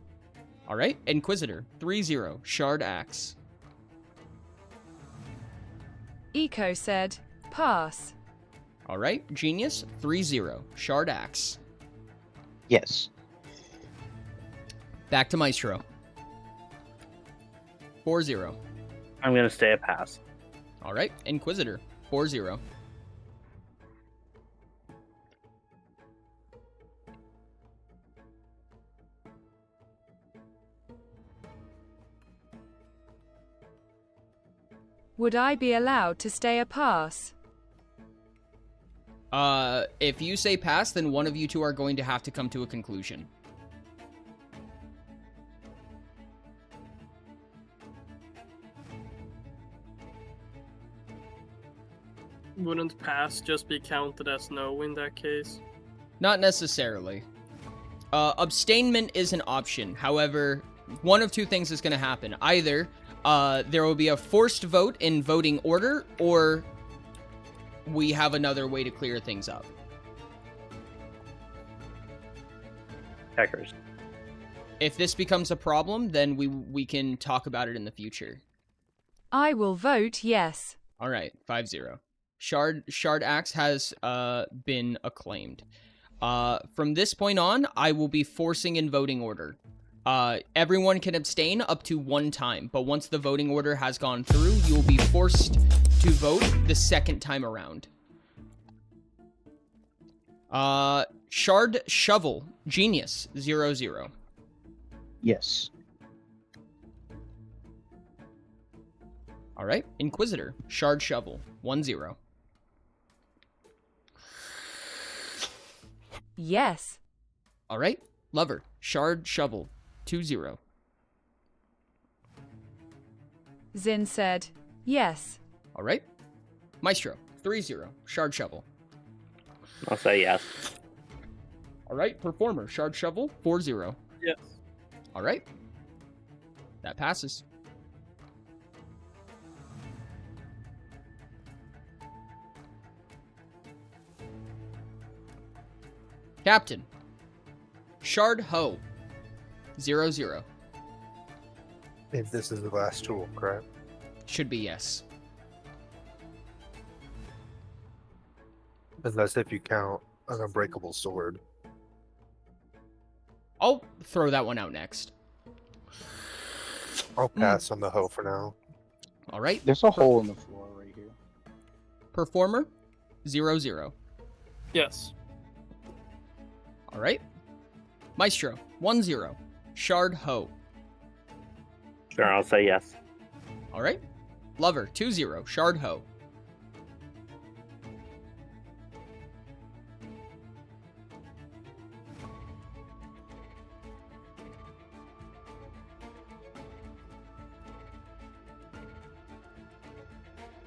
All right. Inquisitor 3-0. Shard Axe. Eco said, pass. All right. Genius 3-0. Shard Axe. Yes. Back to Maestro. 4-0. I'm gonna stay a pass. All right. Inquisitor 4-0. Would I be allowed to stay a pass? If you say pass, then one of you two are going to have to come to a conclusion. Wouldn't pass just be counted as no in that case? Not necessarily. Abstainment is an option. However, one of two things is going to happen. Either there will be a forced vote in voting order, or we have another way to clear things up. Checkers. If this becomes a problem, then we can talk about it in the future. I will vote yes. All right, 5-0. Shard Axe has been acclaimed. From this point on, I will be forcing in voting order. Everyone can abstain up to one time, but once the voting order has gone through, you will be forced to vote the second time around. Shard Shovel, Genius, 0-0. Yes. All right, Inquisitor, Shard Shovel, 1-0. Yes. All right, Lover, Shard Shovel, 2-0. Zin said, yes. All right, Maestro, 3-0, Shard Shovel. I'll say yes. All right, Performer, Shard Shovel, 4-0. Yes. All right, that passes. Captain, Shard Ho, 0-0. If this is the last tool, correct? Should be yes. Unless if you count an unbreakable sword. I'll throw that one out next. I'll pass on the hoe for now. All right, There's a hole in the floor right here. Performer, 0-0. Yes. All right, Maestro, 1-0. Shard Ho. Sure, I'll say yes. All right, Lover, 2-0. Shard Ho.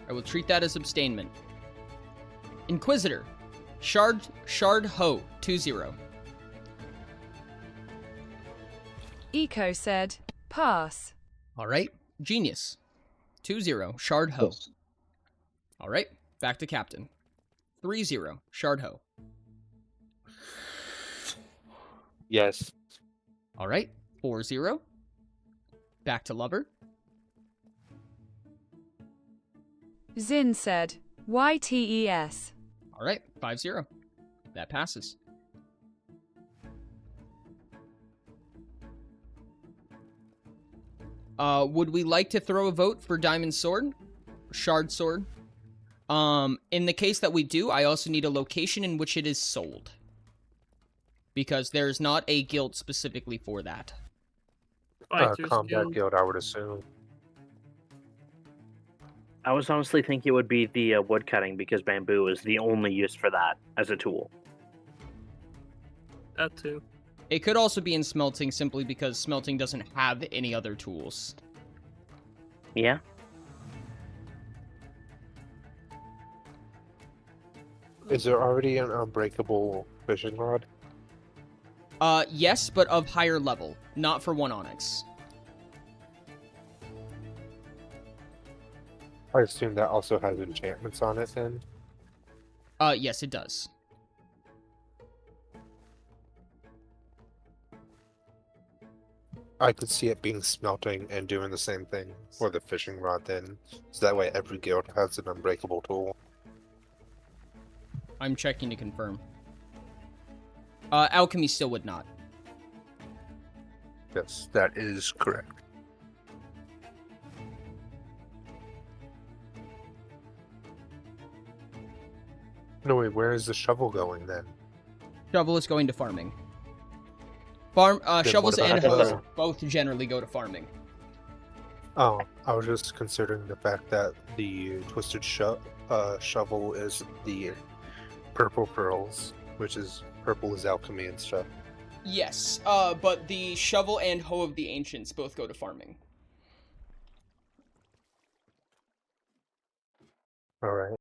I will treat that as abstainment. Inquisitor, Shard Ho, 2-0. Eco said, pass. All right, Genius, 2-0. Shard Ho. Yes. All right, back to Captain. 3-0. Shard Ho. Yes. All right, 4-0. Back to Lover. Zin said, YTES. All right, 5-0. That passes. Would we like to throw a vote for Diamond Sword? Shard Sword? In the case that we do, I also need a location in which it is sold. Because there's not a guild specifically for that. Fighters Combat Guild. guild, I would assume. I was honestly thinking it would be the woodcutting because bamboo is the only use for that as a tool. That too. It could also be in smelting simply because smelting doesn't have any other tools. Yeah. Is there already an unbreakable fishing rod? Yes, but of higher level, not for 1 onyx. I assume that also has enchantments on it then? Yes, it does. I could see it being smelting and doing the same thing for the fishing rod then. So that way every guild has an unbreakable tool. I'm checking to confirm. Alchemy still would not. Yes, that is correct. No, wait, where is the shovel going then? Shovel is going to farming. Shovels what and about hoes the- both generally go to farming. Oh, I was just considering the fact that the twisted shovel is the purple pearls, which is purple is alchemy and stuff. Yes, but the shovel and hoe of the ancients both go to farming. Alright.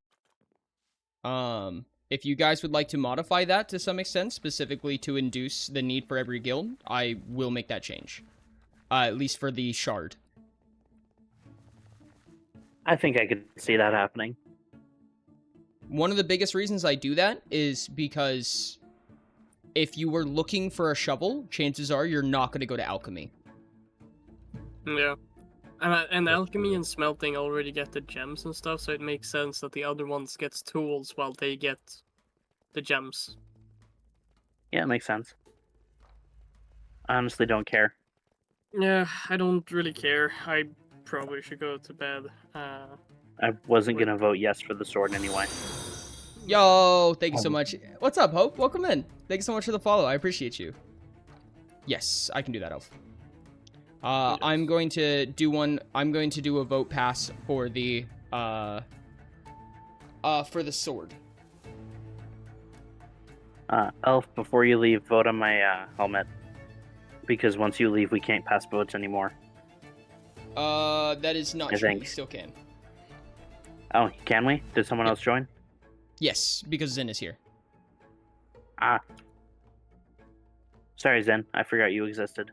If you guys would like to modify that to some extent, specifically to induce the need for every guild, I will make that change. At least for the shard. I think I could see that happening. One of the biggest reasons I do that is because if you were looking for a shovel, chances are you're not going to go to alchemy. Yeah. And alchemy and smelting already get the gems and stuff, so it makes sense that the other ones gets tools while they get the gems. Yeah, it makes sense. I honestly don't care. Yeah, I don't really care. I probably should go to bed. I wasn't gonna vote yes for the sword anyway. Yo, thank you so much. What's up, Hope? Welcome in. Thank you so much for the follow. I appreciate you. Yes, I can do that, Elf. Yes. I'm going to do one. I'm going to do a vote pass for the sword. Elf, before you leave, vote on my helmet. Because once you leave, we can't pass votes anymore. That is not I true. think. We still can. Oh, can we? Did someone else join? Yes, because Zen is here. Ah. Sorry, Zen. I forgot you existed.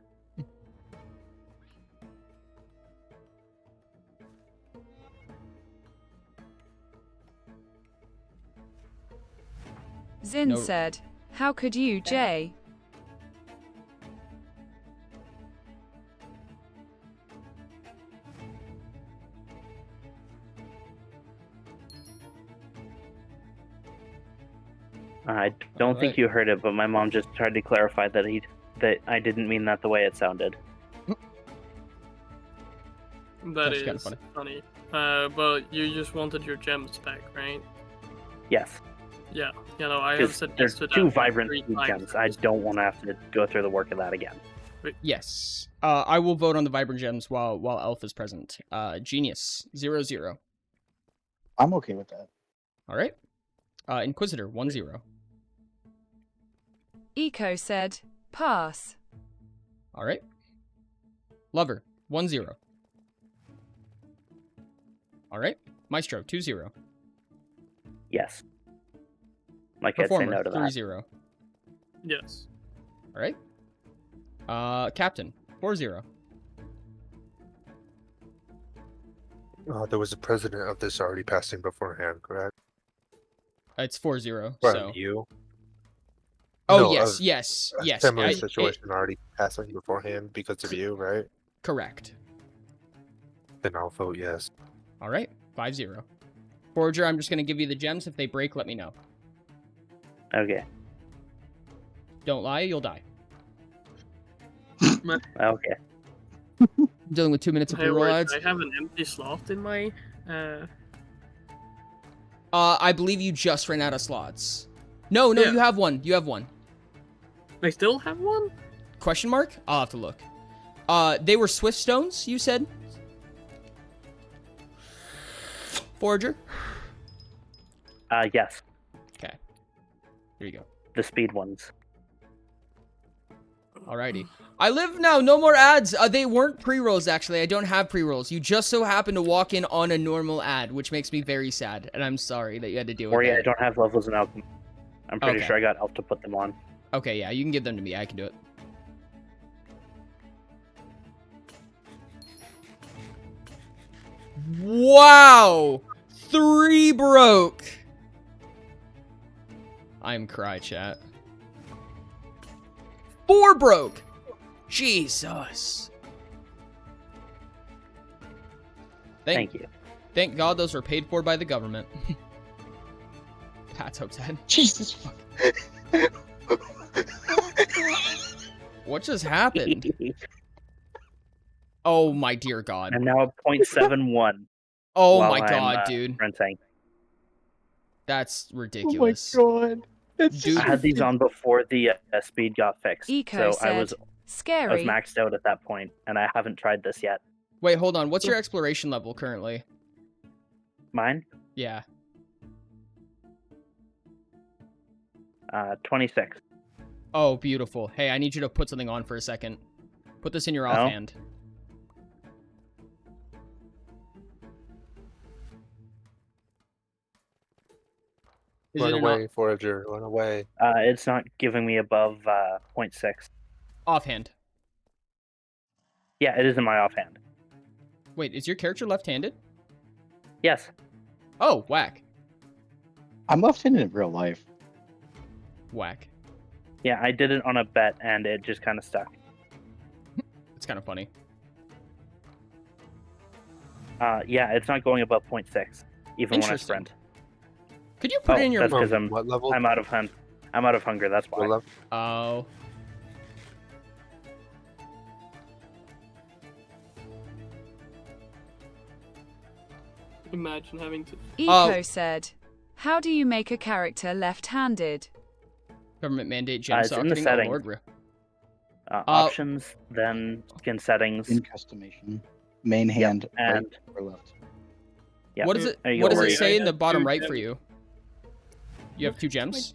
Zin No. said, "How could you, Jay?" I don't think Alright. you heard it, but my mom just tried to clarify that I didn't mean that the way it sounded. That That's kinda is funny. But you just wanted your gems back, right? Yes, Yeah. You know, I have because said there's yes to that two like vibrant 3 food times gems. at I this don't want to have to go through the work of that again. Yes. I will vote on the vibrant gems while Elf is present. Genius 0-0. I'm okay with that. All right. Inquisitor 1-0. Eco said, "Pass." All right. Lover 1-0. All right. Maestro 2-0. Yes. Like I'd say Performer no to that. 3-0. Yes. All right. Captain 4-0. There was a president of this already passing beforehand, correct? It's 4-0. From So. you? Oh No, yes, a- yes, A yes. similar situation already passing beforehand because of you, right? Correct. Then I'll vote yes. All right. 5-0. Forger, I'm just gonna give you the gems. If they break, let me know. Okay. Don't lie, you'll die. Okay. I'm dealing with 2 minutes of Hey, pre-roll wait, ads. I have an empty slot in my. I believe you just ran out of slots. No, Yeah. you have one. You have one. I still have one. Question mark? I'll have to look. They were Swift Stones, you said? Forger? Yes. Okay. Here you go. The speed ones. Alrighty. I live now. No more ads. They weren't pre-rolls, actually. I don't have pre-rolls. You just so happen to walk in on a normal ad, which makes me very sad. And I'm sorry that you had to deal with Or yeah, I that. don't have levels in alchemy. I'm pretty Okay. sure I got Elf to put them on. Okay, yeah, you can give them to me. I can do it. Wow! 3 broke! I'm cry, chat. 4 broke! Jesus. Thank you. Thank God those were paid for by the government. Pat's upset. Jesus fuck. What just happened? Oh my dear God. I'm now at 0.71. Oh while my God, I'm, dude. sprinting. That's Oh my ridiculous. god. That's Dude. I had these on before the speed got fixed. Eco so I was said, I was scary. maxed out at that point, and I haven't tried this yet. Wait, hold on. What's your exploration level currently? Mine? Yeah. 26. Oh, beautiful. Hey, I need you to put something on for a second. Put this in your Oh? offhand. Is Run it an away, Forager. Run away. It's not giving me above 0.6. offhand? Yeah, it is in my offhand. Wait, is your character left-handed? Yes. Oh, whack. I'm left-handed in real life. Whack. Yeah, I did it on a bet, and it just kind of stuck. It's kind of funny. Yeah, it's not going above 0.6, even when I Interesting. sprint. Could you put it in your... That's because I'm What level? out of I'm out of hunger. That's why. What level? Oh. Imagine having to. Eco said, how do you make a character left-handed? Government mandate gem It's in the socketing. Oh, settings. Lord, bro. Options, then skin settings. In customization. Main hand, right and- or left. Yeah. What does it? There you What go, does it Rory. say in the have bottom 2 right for gems. you? You have 2 gems.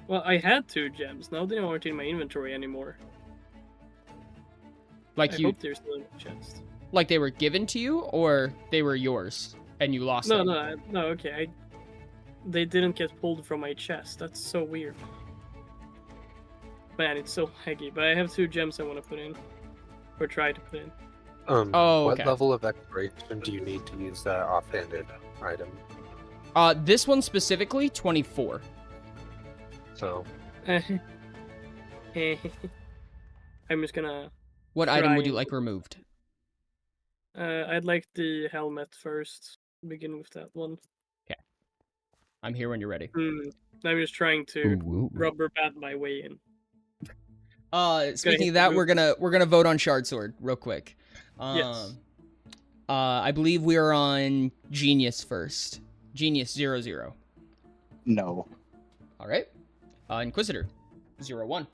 Well, I had 2 gems. Now they aren't in my inventory anymore. Like I you, hope they're still in the chest. like they were given to you, or they were yours and you lost No, them. no, okay. They didn't get pulled from my chest. That's so weird. Man, it's so haggy. But I have 2 gems I want to put in, or try to put in. Oh, What okay. level of exploration do you need to use that offhanded item? This one specifically, 24. So, I'm just gonna. What item would you Trying. like removed? I'd like the helmet first. Begin with that one. I'm here when you're ready. I'm just trying to Ooh, ooh. rubber band my way in. Speaking hit of the that, roof. we're gonna vote on Shard Sword real quick. Yes. I believe we are on Genius first. Genius 00. No. All right. Inquisitor 01.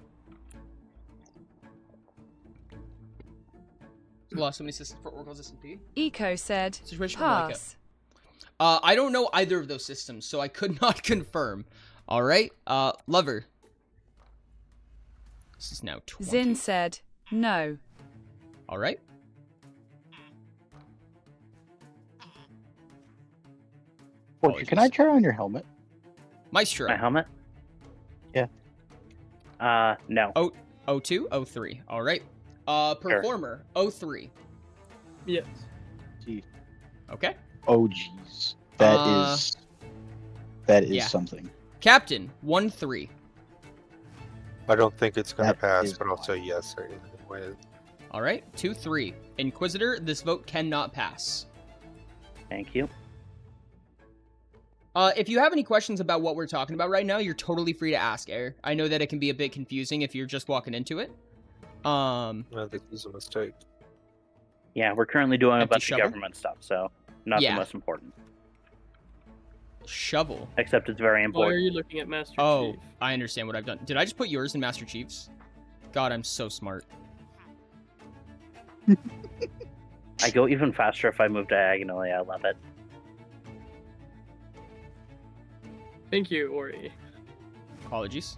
Lost so many systems for Oracle's SMP. Eco said, Situation like it. pass. I don't know either of those systems, so I could not confirm. All right. Lover. This is now 20. Zin said, no. All right. Fortune, can I try on your helmet? Maestro. My helmet? Yeah. No. 02, 03. All right. Performer 03. Yes. Gee. Okay. Oh, jeez. That is yeah. something. Captain 13. I don't think it's going to That pass, is but I'll fine. say yes or either way. All right. 23. Inquisitor, this vote cannot pass. Thank you. If you have any questions about what we're talking about right now, you're totally free to ask, Air. I know that it can be a bit confusing if you're just walking into it. I think this is a mistake. Yeah, we're currently doing a Empty bunch shovel? of government stuff, so not Yeah. the most important. Shovel. Except it's very Why are important. you looking at Master Oh, Chief? I understand what I've done. Did I just put yours in Master Chief's? God, I'm so smart. I go even faster if I move diagonally. I love it. Thank you, Ori. Apologies.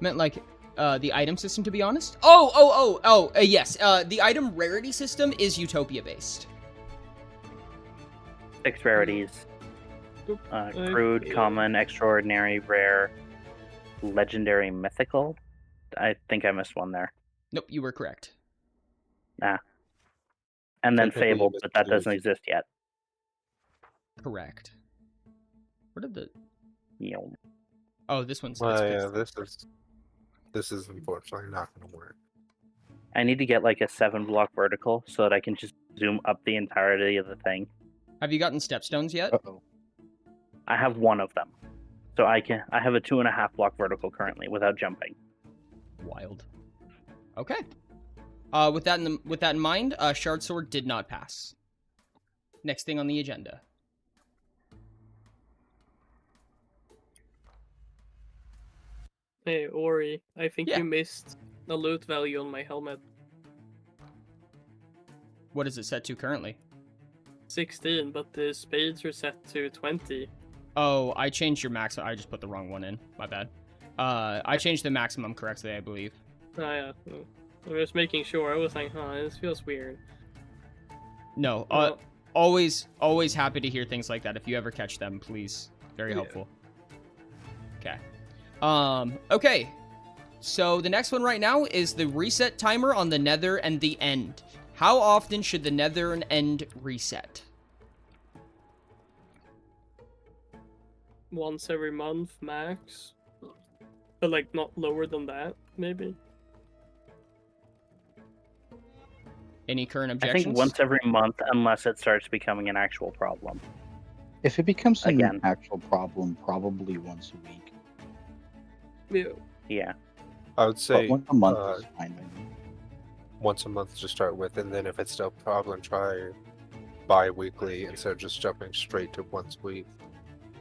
Meant like the item system, to be honest. Yes. The item rarity system is Utopia based. 6 rarities. Crude, common, extraordinary, rare, legendary, mythical. I think I missed one there. Nope, you were correct. Nah. And then Technically, you Fable, missed but that two. doesn't exist yet. Correct. What did the? You know. Oh, this one's. Well, it's yeah, fixed. this is unfortunately not going to work. I need to get like a 7-block vertical so that I can just zoom up the entirety of the thing. Have you gotten stepstones yet? Uh-oh. I have one of them. So I have a 2.5-block vertical currently without jumping. Wild. Okay. With that in mind, Shard Sword did not pass. Next thing on the agenda. Hey, Ori, I think Yeah. you missed the loot value on my helmet. What is it set to currently? 16, but the spades are set to 20. Oh, I changed your maximum. I just put the wrong one in. My bad. I changed the maximum correctly, I believe. Oh, yeah. I was making sure. I was like, this feels weird. No, Well, always happy to hear things like that. If you ever catch them, please. Very helpful. Okay. Okay. So the next one right now is the reset timer on the Nether and the End. How often should the Nether and End reset? once every month, max. But, like, not lower than that, maybe. Any current I objections? think once every month, unless it starts becoming an actual problem. If it becomes an Again. actual problem, probably once a week. Yeah. Yeah. I would But say once a month is fine. I think. once a month to start with, and then if it's still a problem, try bi-weekly instead of just jumping straight to once a week.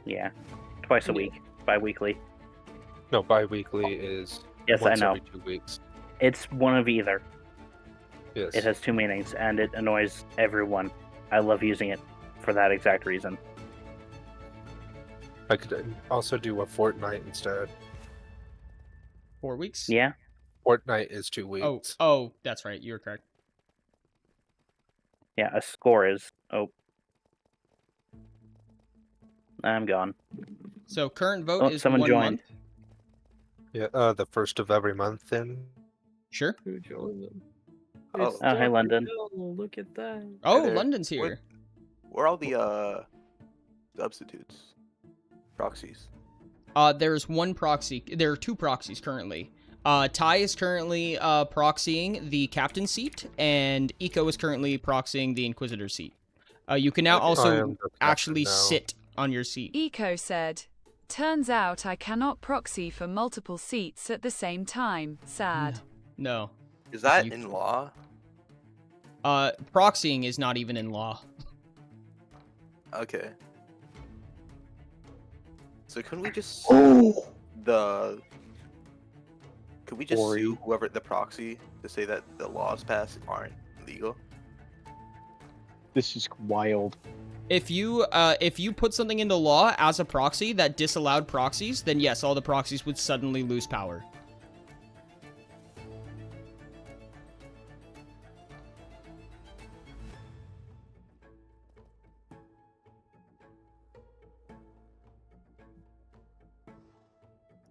Yeah. Twice a week. Bi-weekly. No, bi-weekly is Yes, once I know. every 2 weeks. It's one of either. Yes. It has 2 meanings, and it annoys everyone. I love using it for that exact reason. I could also do a fortnight instead. 4 weeks? Yeah. Fortnight is 2 weeks. Oh, that's right. You're correct. Yeah, a score is... Oh. I'm gone. So current vote Oh, is someone 1 joined. month. Yeah, the first of every month then. Sure. Who joined them? Oh. It's Oh, hey, Dr. London. Bill, look at that. Oh, there. London's here. Where are all the substitutes? Proxies. There's one proxy. There are 2 proxies currently. Ty is currently proxying the captain seat, and Eco is currently proxying the Inquisitor seat. You can now Okay. I also am the captain actually now. sit on your seat. Eco said, turns out I cannot proxy for multiple seats at the same time. Sad. No. Is that You- in law? Proxying is not even in law. Okay. So can we just Oh! Could we just Ori. sue whoever the proxy to say that the laws passed aren't legal? This is wild. If you put something into law as a proxy that disallowed proxies, then yes, all the proxies would suddenly lose power.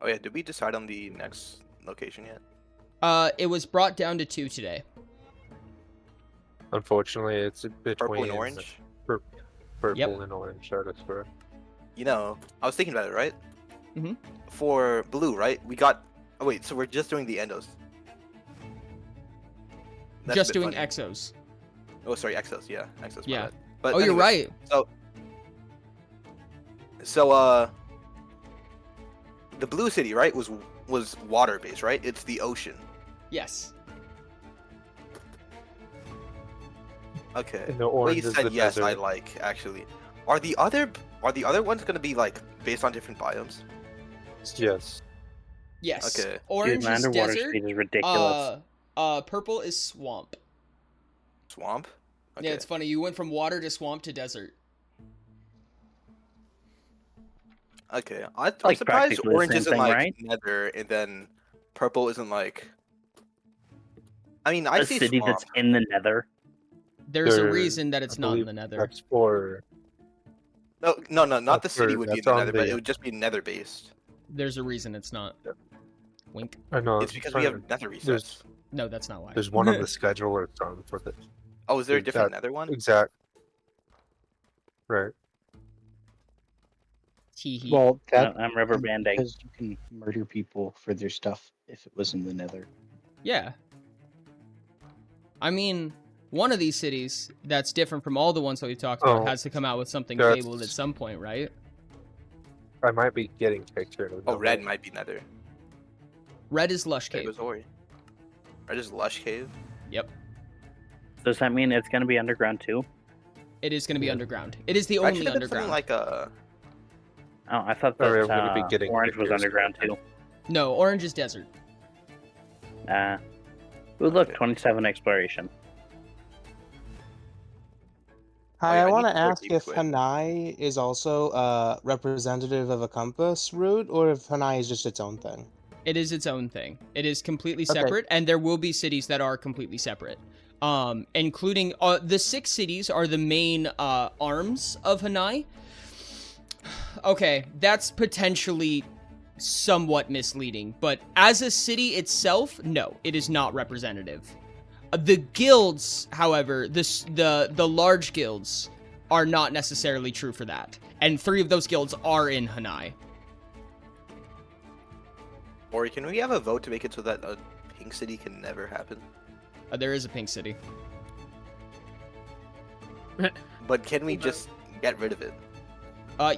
Oh yeah, did we decide on the next location yet? It was brought down to 2 today. Unfortunately, it's between Purple and orange? Purple Yep. and orange. That is correct. You know, I was thinking about it, right? Mhm. For blue, right? We got. Oh wait, so we're just doing the endos. That's a Just bit doing funny. exos. Oh, sorry, exos. Yeah, exos. my Yeah. bad. But Oh, you're anyways, right. So the blue city, right, was water based, right? It's the ocean. Yes. Okay. And the What orange you is said, the yes, I desert. like actually. Are the other ones gonna be like based on different biomes? Yes. Yes. Okay. Orange Dude, my is underwater desert. speed is ridiculous. Purple is swamp. Swamp. Okay. Yeah, it's funny. You went from water to swamp to desert. Okay, I'm like surprised practically the orange same isn't thing, like right? nether, and then purple isn't like. I mean, I A see city swamp. that's in the nether. There's a There- reason that I it's not in believe the nether. That's for. No, not the city would be in That's the on nether, but it the. would just be nether based. There's a reason it's not. Wink. I know. It's because we have nether resets. There's No, that's not why. there's one on the schedule where it's on for the Oh, is there a Dude, different that- nether one? exact. Right. Tee hee. Well, that I'm rubber banding. because you can murder people for their stuff if it was in the nether. Yeah. I mean, one of these cities that's different from all the ones that we've talked about Oh, has to come out with something that's- fabled at some point, right? I might be getting kicked here. Oh, red might be nether. Red is Lush Red Cave. was Ori. Red is Lush Cave. Yep. Does that mean it's gonna be underground too? It is going to be Yeah. underground. It is the Red only should have been underground. something like a. Oh, I thought Sorry, that I'm gonna be getting orange was confused. underground too. No, orange is desert. Ooh, look, 27 exploration. Hi, yeah, I I want need to to go ask deep if to it. Hanai is also representative of a compass route, or if Hanai is just its own thing. It is its own thing. It is completely Okay. separate, and there will be cities that are completely separate. Including the 6 cities are the main arms of Hanai. Okay, that's potentially somewhat misleading, but as a city itself, no, it is not representative. The guilds, however, the large guilds are not necessarily true for that, and 3 of those guilds are in Hanai. Ori, can we have a vote to make it so that a pink city can never happen? There is a pink city. But can we just get rid of it?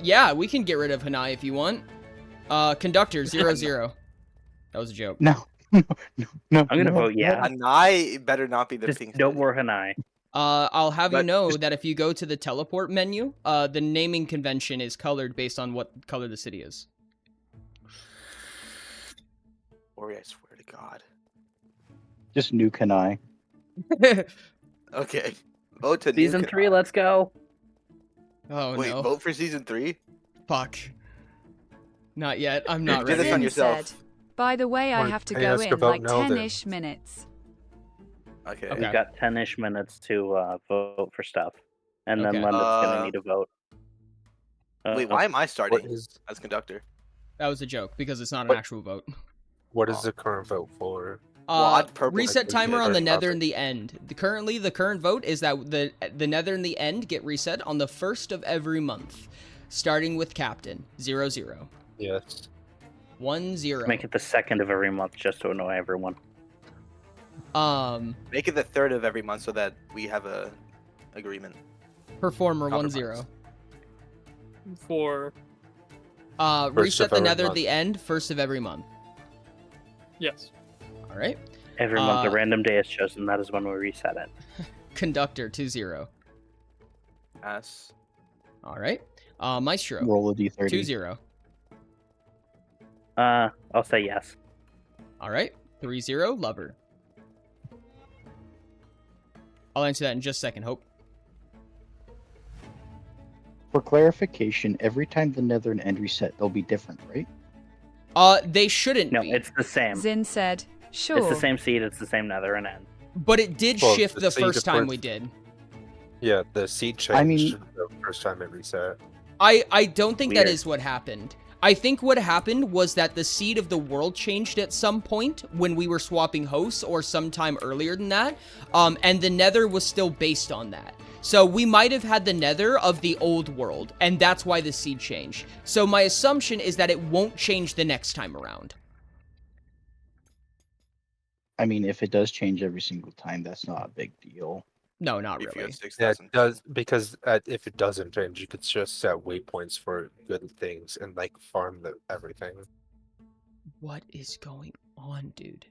Yeah, we can get rid of Hanai if you want. Conductor 00. That was a joke. No, no, no. I'm gonna vote yeah. Hanai better not be the Just pink no city. more Hanai. I'll have you But know just- that if you go to the teleport menu, the naming convention is colored based on what color the city is. Ori, I swear to God. Just nuke Hanai. Okay. Vote to Season nuke 3, Hanai. let's go. Oh Wait, no. vote for season 3? Fuck. Not yet. I'm not You did this ready. on Zin yourself. said, by the way, I Well, have to hey, go let's go in vote like no then. 10-ish minutes. Okay. Okay. We've got 10-ish minutes to vote for stuff. And then Okay. Linda's gonna Uh, need a vote. Wait, why am I What starting is as conductor? That was a joke because it's not an What? actual vote. what is the current vote for? Odd purple Reset has timer been on the hit. nether and the end. The current vote is that the nether and the end get reset on the 1st of every month, starting with Captain 00. Yes. 10. Make it the 2nd of every month just to annoy everyone. Make it the 3rd of every month so that we have a agreement. Performer 10. Compromise. For Reset of the every nether at month. the end, 1st of every month. yes. All right. Every month a Uh, random day is chosen. That is when we reset it. Conductor 20. Yes. All right. Maestro Roll a d30. 20. I'll say yes. All right. 30. Lover. I'll answer that in just a second. Hope. For clarification, every time the nether and end reset, they'll be different, right? They shouldn't No, be. it's the same. Zin said, sure. It's the same seed. It's the same nether and end. But it did Well, shift the the seed first time first- we did. Yeah, the seed changed I mean- the first time it reset. I don't think that Weird. is what happened. I think what happened was that the seed of the world changed at some point when we were swapping hosts or sometime earlier than that. And the nether was still based on that. So we might have had the nether of the old world, and that's why the seed changed. So my assumption is that it won't change the next time around. I mean, if it does change every single time, that's not a big deal. No, not If you really. have Yeah, 6,000. it does because if it doesn't change, you could just set waypoints for good things and like farm everything. What is going on, dude?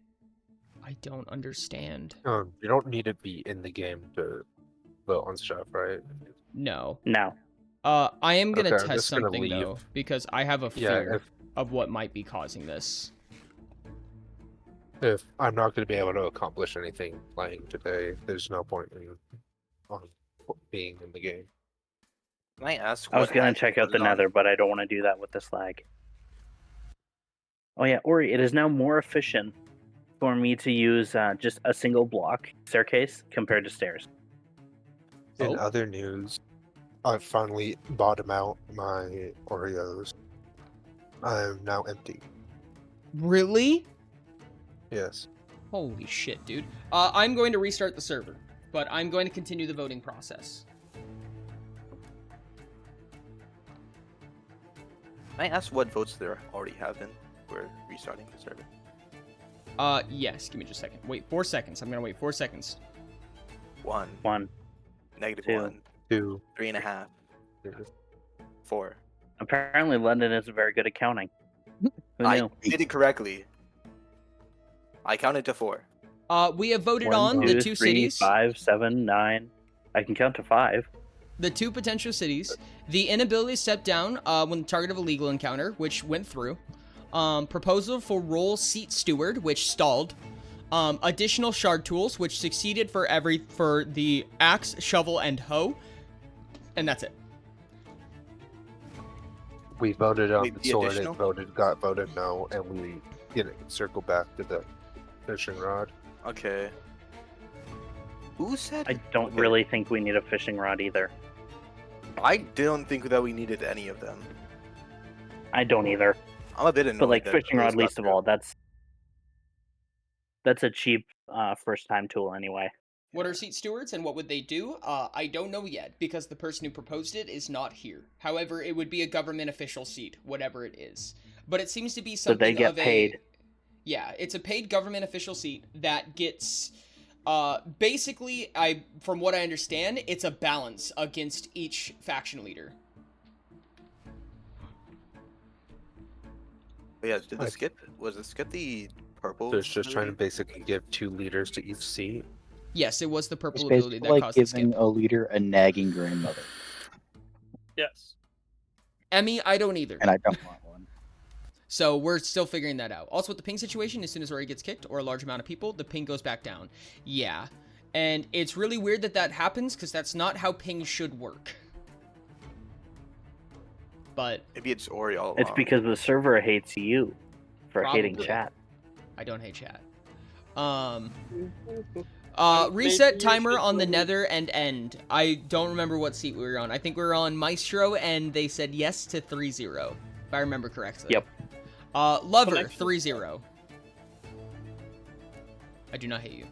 I don't understand. You don't need to be in the game to vote on stuff, right? No. No. I am gonna Okay, I'm test just gonna something leave. though, because I have a Yeah, fear of what might be causing this. if I'm not going to be able to accomplish anything playing today, there's no point in being in the game. Can I ask? I was what gonna hat check you out the voted on? Nether, but I don't want to do that with this lag. Oh yeah, Ori, it is now more efficient for me to use just a single block staircase compared to stairs. In Oh. other news, I finally bottomed out my Oreos. I'm now empty. Really? Yes. Holy shit, dude. I'm going to restart the server, but I'm going to continue the voting process. Can I ask what votes there already have been? We're restarting the server. Yes. Give me just a second. Wait 4 seconds. I'm gonna wait 4 seconds. 1, One, negative two. 1, 2. 3.5, 4. Apparently, London isn't very good at counting. Who I knew? did it correctly. I counted to 4. We have voted 1 on vote. the 2, two 3, cities. 5, 7, 9. I can count to 5. The 2 potential cities, the inability to step down when the target of a legal encounter, which went through, proposal for role seat steward, which stalled, additional shard tools, which succeeded for the axe, shovel, and hoe, and that's it. We voted on Wait, the the sword. additional? It got voted no, and we circle back to the fishing rod. Okay. Who said? I don't Okay. really think we need a fishing rod either. I don't think that we needed any of them. I don't either. I'm a bit annoyed. But like that fishing those rod, got least of through. all, that's a cheap first time tool anyway. What are seat stewards and what would they do? I don't know yet because the person who proposed it is not here. However, it would be a government official seat, whatever it is. But it seems to be So something they get of a paid. Yeah, it's a paid government official seat that gets basically from what I understand, it's a balance against each faction leader. But yeah, did the Okay. skip? Was the skip the purple? So it's just trying to ability? basically give 2 leaders to each seat. Yes, it was the It's purple ability basically that like caused the giving skip. a leader a nagging grandmother, Yes. Emmy, I don't either. and I don't want one. So we're still figuring that out. Also, with the ping situation, as soon as Ori gets kicked or a large amount of people, the ping goes back down. Yeah. And it's really weird that that happens because that's not how ping should work. But Maybe it's Ori all along. It's because the server hates you for hating Probably. chat. I don't hate chat. Maybe Reset you timer should on the go- nether and end. I don't remember what seat we were on. I think we were on Maestro and they said yes to 3-0. If I remember correctly. Yep. Lover, Collection. 3-0. I do not hate you.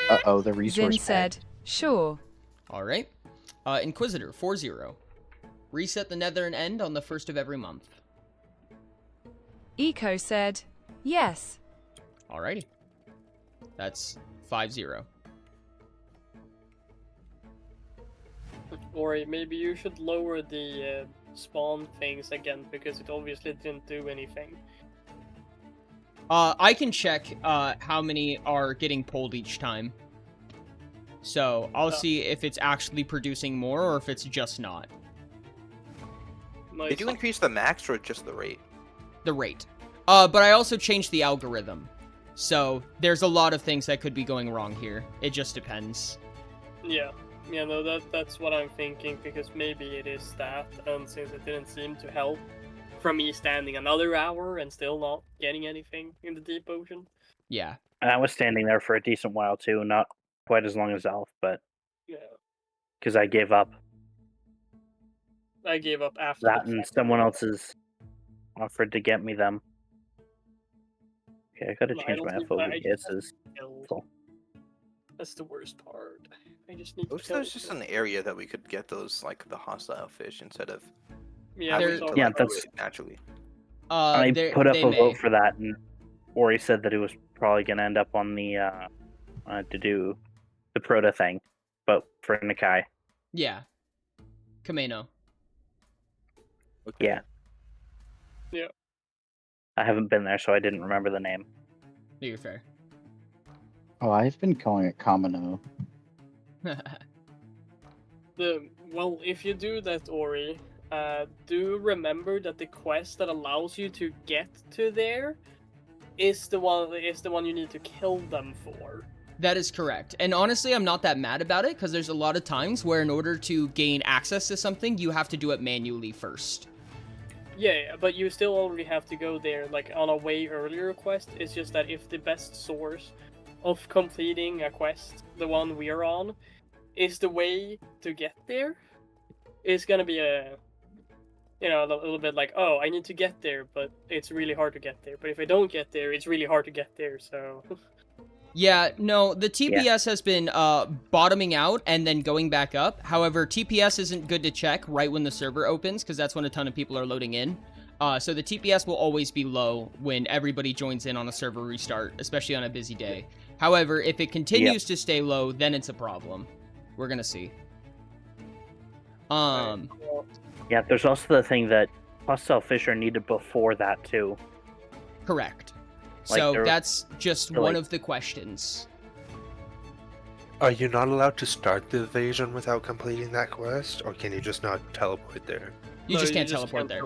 Uh-oh, the resource Zin pack. said, sure. Alright. Inquisitor, 4-0. Reset the nether and end on the 1st of every month. Eco said, yes. Alrighty. That's 5-0. Or maybe you should lower the spawn things again because it obviously didn't do anything. I can check how many are getting pulled each time. So I'll see if it's actually producing more or if it's just not. Did you increase the max or just the rate? The rate. But I also changed the algorithm. So there's a lot of things that could be going wrong here. It just depends. Yeah, no, that's what I'm thinking because maybe it is that, and since it didn't seem to help from me standing another hour and still not getting anything in the deep ocean. Yeah. And I was standing there for a decent while too, not quite as long as Elf, but Yeah, because I gave up. I gave up after That the and second someone one. else has offered to get me them. Okay, I gotta No, I change don't my think FOV. I just This is killed. full. That's the worst part. I just need What to if kill there's just an area that we could get those, like, the hostile fish instead of Yeah, having There- to, Yeah, like, do that's- it naturally? I put up they a may. vote for that, and Ori said that it was probably gonna end up on the to do the Proto thing, but for Nikai. Yeah. Kameno. Okay. Yeah. Yeah. I haven't been there, so I didn't remember the name. You're fair. Oh, I've been calling it Kamino. Well, if you do that, Ori, do remember that the quest that allows you to get to there is the one you need to kill them for. That is correct. And honestly, I'm not that mad about it because there's a lot of times where in order to gain access to something, you have to do it manually first. Yeah, but you still already have to go there like on a way earlier quest. It's just that if the best source of completing a quest, the one we're on, is the way to get there, it's gonna be a little bit like, oh, I need to get there, but it's really hard to get there. But if I don't get there, it's really hard to get there. So Yeah, no, the TPS has been bottoming out and then going back up. However, TPS isn't good to check right when the server opens because that's when a ton of people are loading in. So the TPS will always be low when everybody joins in on a server restart, especially on a busy day. However, if it continues to stay low, then it's a problem. We're gonna see. Yeah, there's also the thing that hostile fish are needed before that too. Correct. Like, So they're- that's just they're one like- of the questions. Are you not allowed to start the invasion without completing that quest, or can you just not teleport there? You No, just can't teleport there.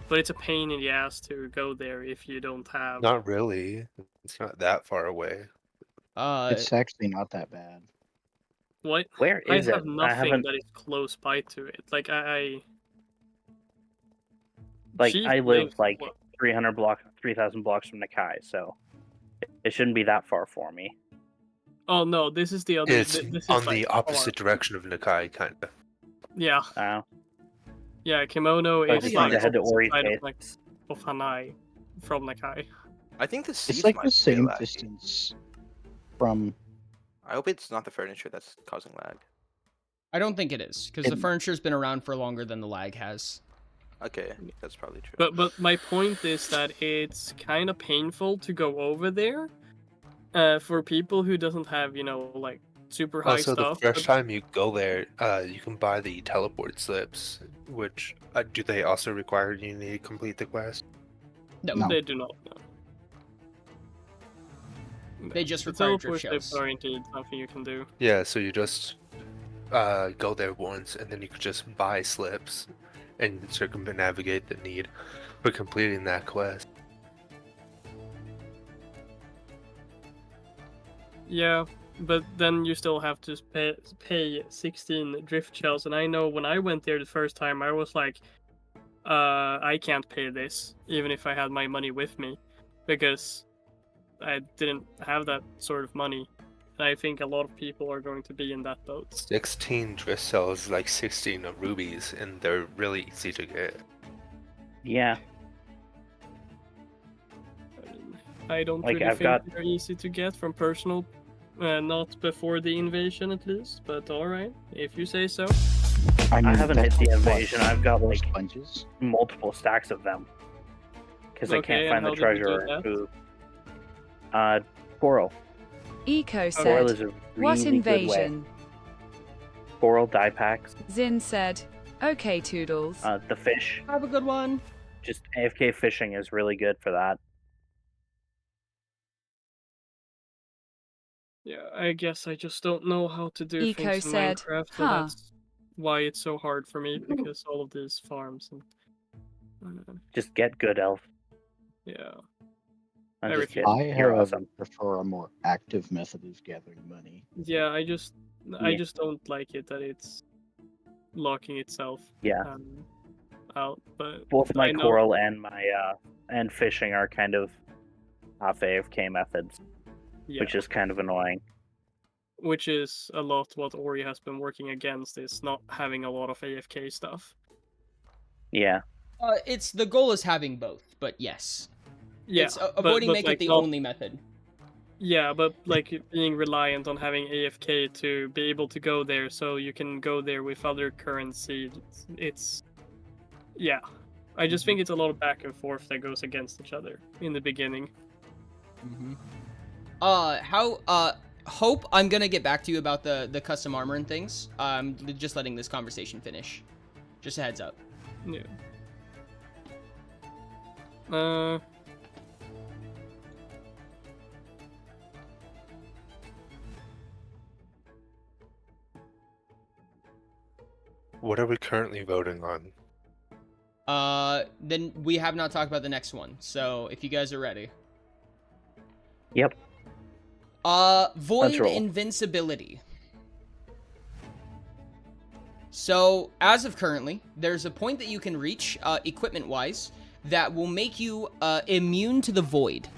But it's a pain in the ass to go there if you don't have. Not really. It's not that far away. It's actually not that bad. What? Where I is it? have I nothing haven't that is close by to it. Like I like Chief I live lives, like what, 3,000 blocks from Nakai, so it shouldn't be that far for me. Oh no, this is the other. It's This is on like the opposite far. direction of Nakai, kind of. Yeah, Oh, yeah. Kimono I is just like need to head to opposite side Ori of Hanai from Nakai. I think the seats It's like might the be same laggy. distance from. I hope it's not the furniture that's causing lag. I don't think it is because the furniture's been around for longer than the lag has. Okay, that's probably true. But my point is that it's kind of painful to go over there, for people who doesn't have like super high Also, the stuff. first time you go there, you can buy the teleport slips, which do they also require you need to complete the quest? No, They do not. No. they just The require drift teleport shells. slips are indeed something you can do. Yeah, so you just go there once, and then you could just buy slips and circumnavigate the need for completing that quest. Yeah, but then you still have to pay 16 drift shells, and I know when I went there the first time, I was like, I can't pay this, even if I had my money with me, because I didn't have that sort of money. And I think a lot of people are going to be in that boat. 16 drift cells is like 16 of rubies, and they're really easy to get. yeah. I don't Like, really I've think got- they're easy to get from personal, not before the invasion at least, but alright, if you say so. I haven't hit that's the like, what, invasion. I've got four like sponges. multiple stacks of them because I Okay, can't and find the how did you do treasure or that? food. Coral. Eco Coral said, is a "What really good way. invasion?" Coral dye packs. Zin said, "Okay, Toodles." The fish. Have a good one. Just AFK fishing is really good for that. Yeah, I guess I just don't know how to do Eco things in said, Minecraft, so "Huh." that's why it's so hard for me, because all of these farms and Just get good elf. yeah. I'm just Everything. kidding. I, You're however, awesome. prefer a more active method of gathering money. Yeah, I just Yeah. don't like it that it's locking itself Yeah. out, but Both my I know- coral and my and fishing are kind of half AFK methods, yeah, which is kind of annoying. which is a lot what Ori has been working against, is not having a lot of AFK stuff. Yeah. It's the goal is having both, but yes. Yeah, It's avoiding but make like it the not- only method. Yeah, but like being reliant on having AFK to be able to go there, so you can go there with other currency. It's yeah. I just think it's a lot of back and forth that goes against each other in the beginning. Hope, I'm gonna get back to you about the custom armor and things. I'm just letting this conversation finish. Just a heads up. Yeah. What are we currently voting on? Then we have not talked about the next one. So if you guys are ready. Yep. Void roll. invincibility. So, as of currently, there's a point that you can reach, equipment-wise, that will make you immune to the void.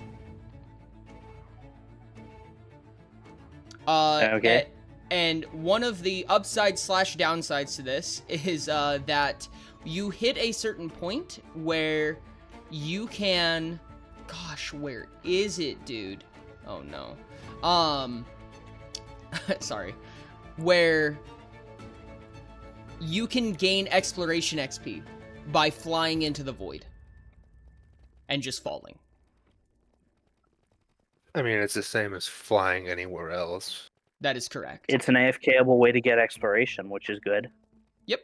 Okay. And one of the upsides/downsides to this is that you hit a certain point where you can... Gosh, where is it, dude? Oh, no. Sorry. Where you can gain exploration XP by flying into the void and just falling. I mean, it's the same as flying anywhere else. That is correct. It's an AFKable way to get exploration, which is good. Yep.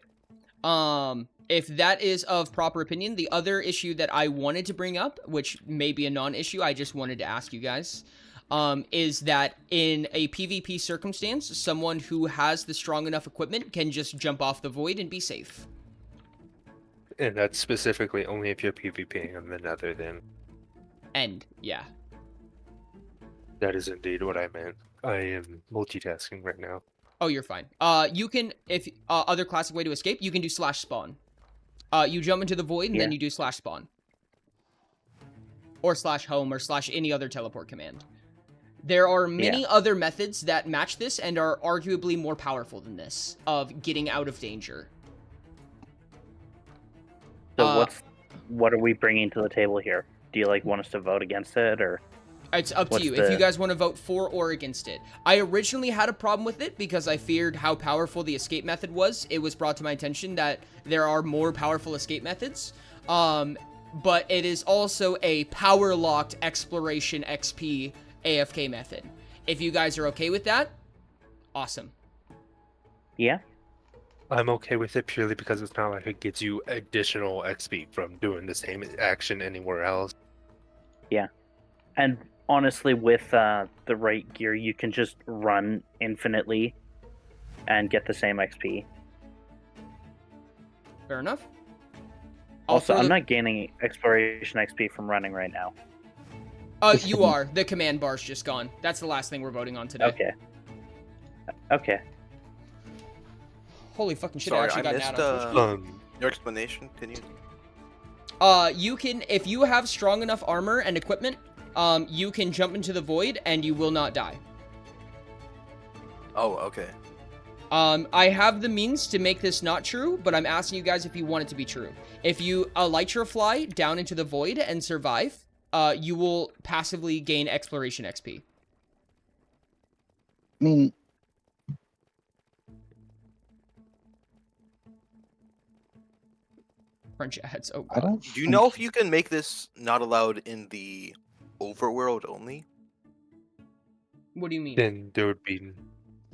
If that is of proper opinion, the other issue that I wanted to bring up, which may be a non-issue, I just wanted to ask you guys, is that in a PvP circumstance, someone who has the strong enough equipment can just jump off the void and be safe. And that's specifically only if you're PvPing on the Nether, then. And, yeah. That is indeed what I meant. I am multitasking right now. Oh, you're fine. You can, if, other classic way to escape, you can do /spawn. You jump into the void, and then you do /spawn. Or /home, or / any other teleport command. There are many other methods that match this, and are arguably more powerful than this, of getting out of danger. So what are we bringing to the table here? Do you, like, want us to vote against it, or...? It's up to you, if you guys want to vote for or against it. I originally had a problem with it because I feared how powerful the escape method was. It was brought to my attention that there are more powerful escape methods. But it is also a power-locked exploration XP AFK method. If you guys are okay with that, awesome. Yeah. I'm okay with it purely because it's not like it gives you additional XP from doing the same action anywhere else. Yeah. And honestly, with the right gear, you can just run infinitely and get the same XP. Fair enough. Also, I'm not gaining exploration XP from running right now. You are. The command bar's just gone. That's the last thing we're voting on today. Okay. Okay. Holy fucking shit, Sorry, I actually I got missed your explanation. Can you? You can, if you have strong enough armor and equipment, you can jump into the void and you will not die. Oh, okay. I have the means to make this not true, but I'm asking you guys if you want it to be true. If you elytra fly down into the void and survive, you will passively gain exploration XP. I mean, French ads. Oh, I God. don't. Do you know if you can make this not allowed in the overworld only? What do you mean? Then there would be...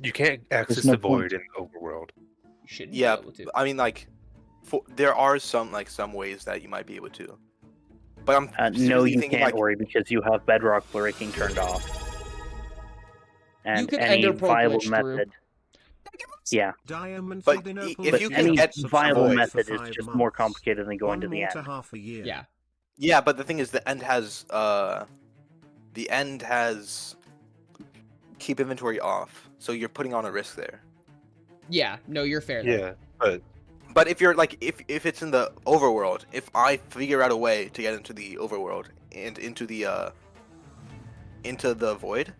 You can't access no the void point. in the overworld. You shouldn't Yeah, be able to. I mean, like, there are some ways that you might be able to. But I'm No, specifically you thinking, can't, like, Ori, because you have bedrock breaking turned off. And You could any ender pearl viable glitch through. method... Yeah. Diamond But if you can any get viable void, method is just more complicated than going to the end. Yeah. Yeah, but the thing is, the end has keep inventory off, so you're putting on a risk there. Yeah. No, you're fair. There. Yeah, But if you're like, if it's in the overworld, if I figure out a way to get into the overworld and into the void,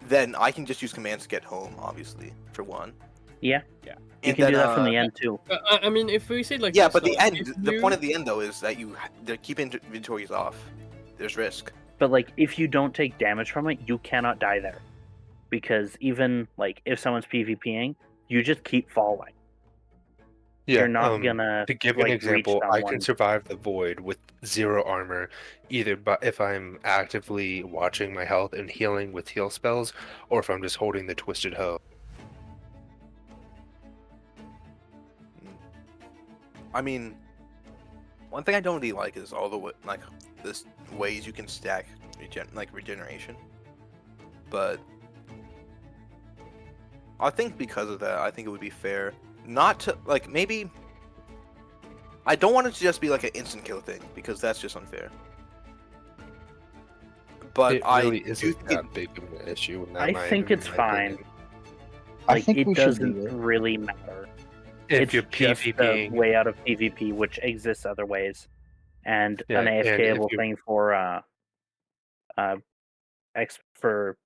then I can just use commands to get home, obviously, for one. Yeah. Yeah. You And can do then, that from the end, too. I mean, if we say like Yeah, this, but the though, end, if the you- point of the end though is that they're keeping inventories off. There's risk. But, like, if you don't take damage from it, you cannot die there. Because even, like, if someone's PvPing, you just keep falling. yeah. You're not gonna, To give like, an reach example, I someone. can survive the void with 0 armor, either if I'm actively watching my health and healing with heal spells, or if I'm just holding the twisted hoe. I mean, one thing I don't really like is all the this ways you can stack regeneration. But I think because of that, I think it would be fair not to maybe. I don't want it to just be like an instant kill thing because that's just unfair. but It I really do isn't think that big of an issue. In I my, think in it's my fine. opinion. I Like, think it we should doesn't leave it. really matter. If you're It's just the PvPing, way out of PvP, which exists other ways, and yeah, an and AFKable if you're thing for for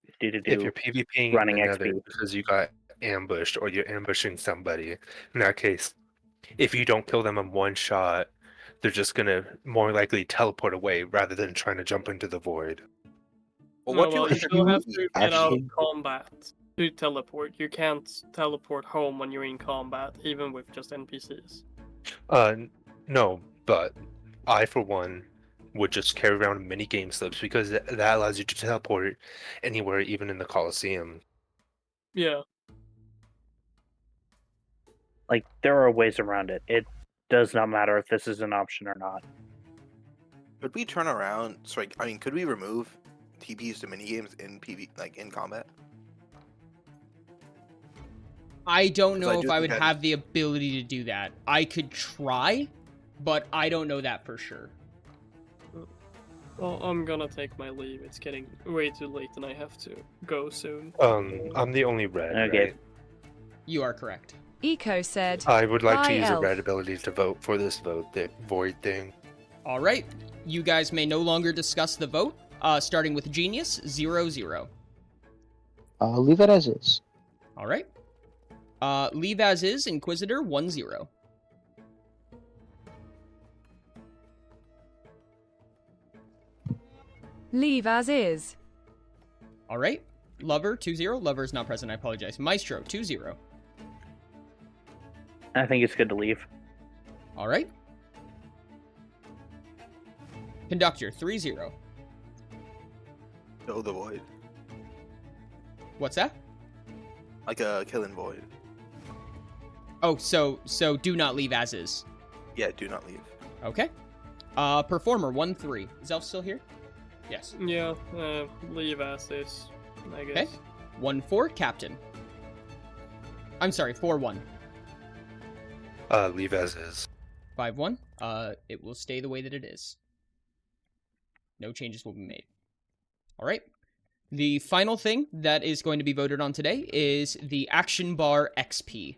if you're do PvPing in running the Nether XP. because you got ambushed or you're ambushing somebody, in that case, if you don't kill them in one shot, they're just gonna more likely teleport away rather than trying to jump into the void. well, No, what you well, you If still you have to get out of actually- combat to teleport. You can't teleport home when you're in combat, even with just NPCs. No, but I for one would just carry around mini game slips because that allows you to teleport anywhere, even in the Coliseum. Yeah. Like, there are ways around it. It does not matter if this is an option or not. could we turn around? Sorry, I mean, could we remove TPs to minigames in PV, like in combat? I don't 'Cause I know do if I think would that- have the ability to do that. I could try, but I don't know that for sure. Well, I'm gonna take my leave. It's getting way too late, and I have to go soon. I'm the only red. Okay. Right? You are correct. Eco said, I would like to Bye, use Elf. a red ability to vote for this vote, the void thing. All right. You guys may no longer discuss the vote, starting with Genius 0-0. Leave it as is. All right. Leave as is, Inquisitor 1-0. leave as is. All right. Lover 2-0. Lover is not present. I apologize. Maestro 2-0. I think it's good to leave. All right. Conductor 3-0. Kill the void, What's that? like a killing void. Oh, so do not leave as is. Yeah, do not leave. Okay. Performer 1-3. Is Elf still here? Yes. Yeah, leave as is, I guess. Okay. 1-4, Captain. I'm sorry, 4-1. Leave as is. 5-1. It will stay the way that it is. No changes will be made. All right. The final thing that is going to be voted on today is the Action Bar XP.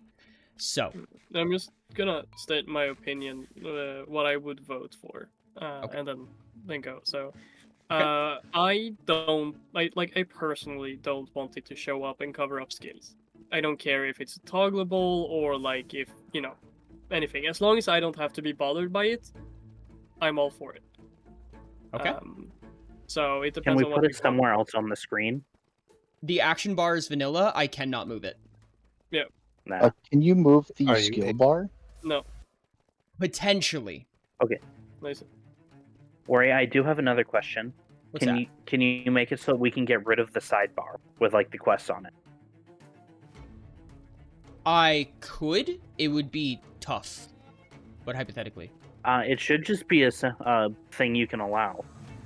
So, I'm just gonna state my opinion, what I would vote for, Okay. and then go. So, Okay. I personally don't want it to show up and cover up skills. I don't care if it's toggleable or like if anything. As long as I don't have to be bothered by it, I'm all for it. okay. So it Can depends we on what put it you want. somewhere else on the screen? The Action Bar is vanilla. I cannot move it. Nah. Can you move the Are you skill a- bar? No, Potentially. nice. Ori, I do have another question. What's that? Can you make it so we can get rid of the sidebar with like the quests on it? I could. It would be tough. But hypothetically. It should just be a thing you can allow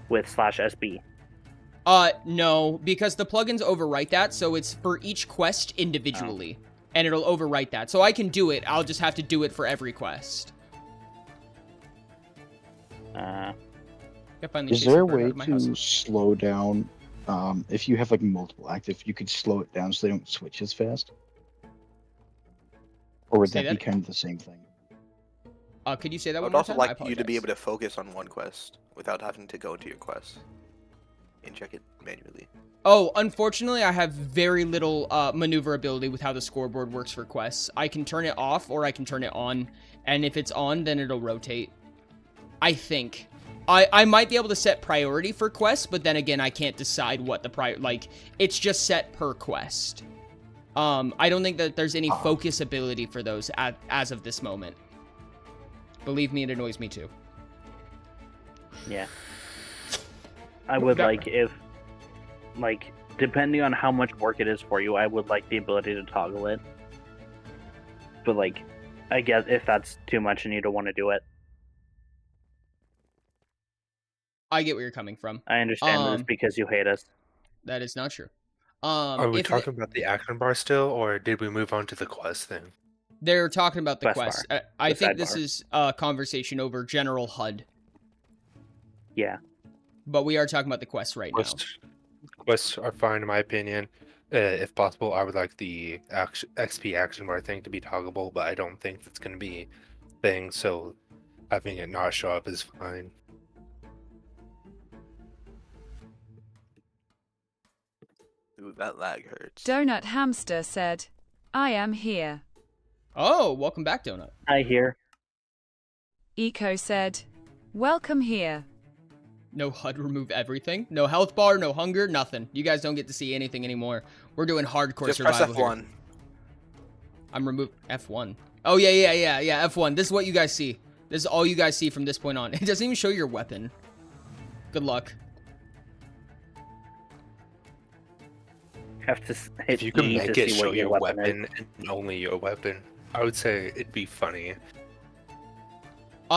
with /SB. No, because the plugins overwrite that, so it's for each quest individually. And it'll overwrite that. So I can do it, I'll just have to do it for every quest. I finally Is chased there a the bird out way of my house. to slow down, if you have like multiple active, you could slow it down so they don't switch as fast? Or would Say that be that- kind of the same thing? Could you say that I one would more also time? I like you to be able apologize. to focus on one quest without having to go into your quest and check it manually. Oh, unfortunately, I have very little maneuverability with how the scoreboard works for quests. I can turn it off or I can turn it on, and if it's on, then it'll rotate. I think. I might be able to set priority for quests, but then again, I can't decide what the it's just set per quest. I don't think that there's any focus ability for those as of this moment. Believe me, it annoys me too. Yeah. I would That- like if, like, depending on how much work it is for you, I would like the ability to toggle it. But, like, I guess if that's too much and you don't want to do it, I get where you're coming from. I understand that it's because you hate us. That is not true. Are we if talking about the action bar still, or did we move on to the quest thing? they're talking about the Quest quest. I The think this sidebar. is a conversation over general HUD. Yeah. But we are talking about the quest right now. Quests are fine in my opinion. If possible, I would like the XP action bar thing to be toggleable, but I don't think that's going to be a thing, so having it not show up is fine. Ooh, that lag hurts. Donut Hamster said, I am here. Oh, welcome back, Donut. I hear. Eco said, welcome here. No HUD remove everything. No health bar, no hunger, nothing. You guys don't get to see anything anymore. We're doing hardcore Just press survival F1. here. I'm removed F1. Oh, yeah, F1. This is what you guys see. This is all you guys see from this point on. It doesn't even show your weapon. Good luck. Have to hit If you can E make to it see show what your your weapon is. weapon and only your weapon, I would say it'd be funny.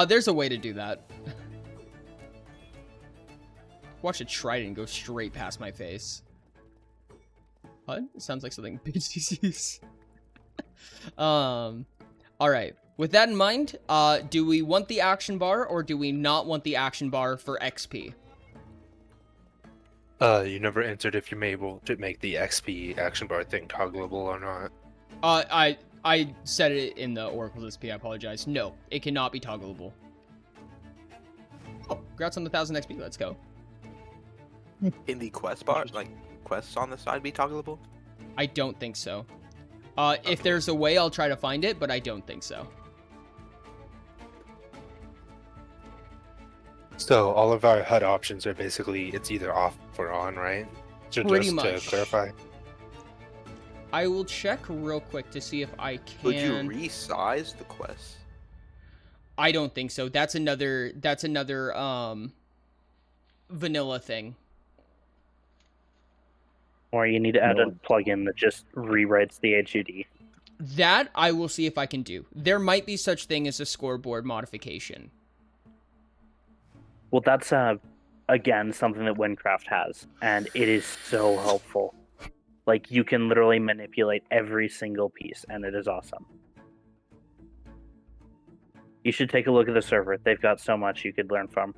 There's a way to do that. Watch a trident go straight past my face. HUD? It sounds like something bitches use. Alright. With that in mind, do we want the action bar or do we not want the action bar for XP? You never answered if you're able to make the XP action bar thing toggleable or not. I said it in the Oracle's SP, I apologize. No, it cannot be toggleable. Oh, congrats on the 1000 XP, let's go. In the quest bar, like quests on the side be toggleable? I don't think so. If there's a way, I'll try to find it, but I don't think so. So all of our HUD options are basically it's either off or on, right? So Pretty just much. to clarify. I will check real quick to see if I can. Would you resize the quests? I don't think so. That's another vanilla thing. Or you need to add a plugin that just rewrites the HUD. That I will see if I can do. There might be such thing as a scoreboard modification. Well, that's again something that Windcraft has, and it is so helpful. Like, you can literally manipulate every single piece, and it is awesome. You should take a look at the server. They've got so much you could learn from.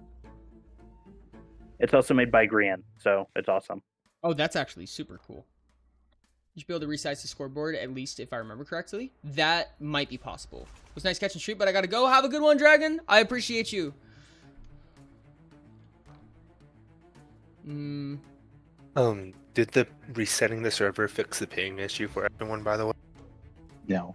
It's also made by Grian, so it's awesome. Oh, that's actually super cool. You should be able to resize the scoreboard, at least if I remember correctly. That might be possible. It was nice catching street, but I gotta go. Have a good one, Dragon. I appreciate you. Did the resetting the server fix the ping issue for everyone, by the way? No.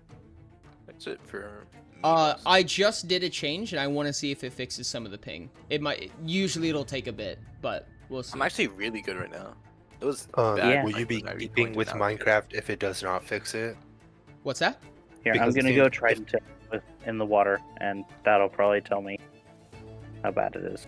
That's it for me. I just did a change, and I want to see if it fixes some of the ping. It might. Usually, it'll take a bit, but we'll see. I'm actually really good right now. It was Yeah. Will you be keeping with Minecraft if it does not fix it? What's that? Here, Because I'm gonna the- go try to in the water, and that'll probably tell me how bad it is.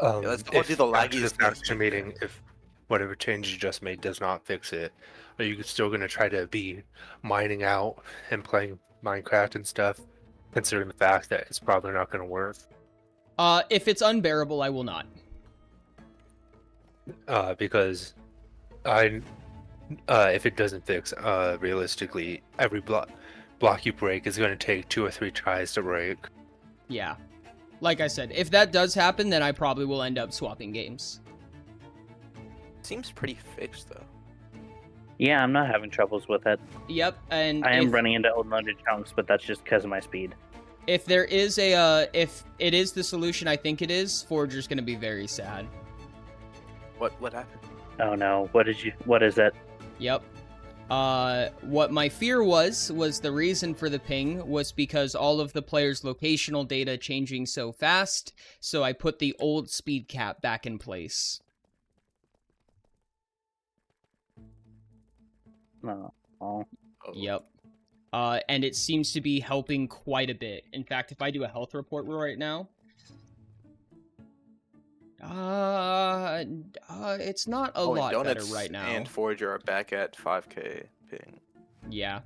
let's go do the after this laggiest action meeting, if whatever change you just made does not fix it, are you still going to try to be mining out and playing Minecraft and stuff, considering the fact that it's probably not going to work? If it's unbearable, I will not. Because if it doesn't fix, realistically, every block you break is going to take 2 or 3 tries to break. Yeah. Like I said, if that does happen, then I probably will end up swapping games. Seems pretty fixed though. Yeah, I'm not having troubles with it. Yep, and I am running into unloaded chunks, but that's just because of my speed. if there is a, if it is the solution I think it is, Forager's gonna be very sad. What happened? Oh no, what is it? Yep. What my fear was the reason for the ping was because all of the players' locational data changing so fast, so I put the old speed cap back in place. Oh. Oh. Yep. And it seems to be helping quite a bit. In fact, if I do a health report right now, it's not a lot better Donuts right now. and Forager are back at 5k ping. Yeah.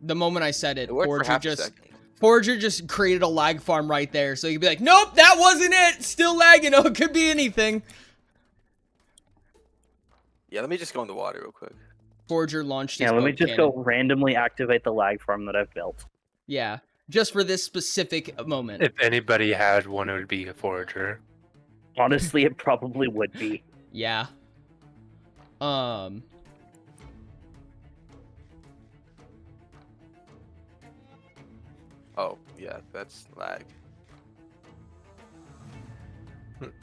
The moment I said it, It worked for half a second. Forager just created a lag farm right there, so you'd be like, nope, that wasn't it! Still lagging, oh, it could be anything. Yeah, let me just go in the water real quick. Forager launched his Yeah, let me boat just cannon. go randomly activate the lag farm that I've built. Yeah, just for this specific moment. If anybody had one, it would be a Forager. Honestly, it probably would be. Yeah. Oh, yeah, that's lag.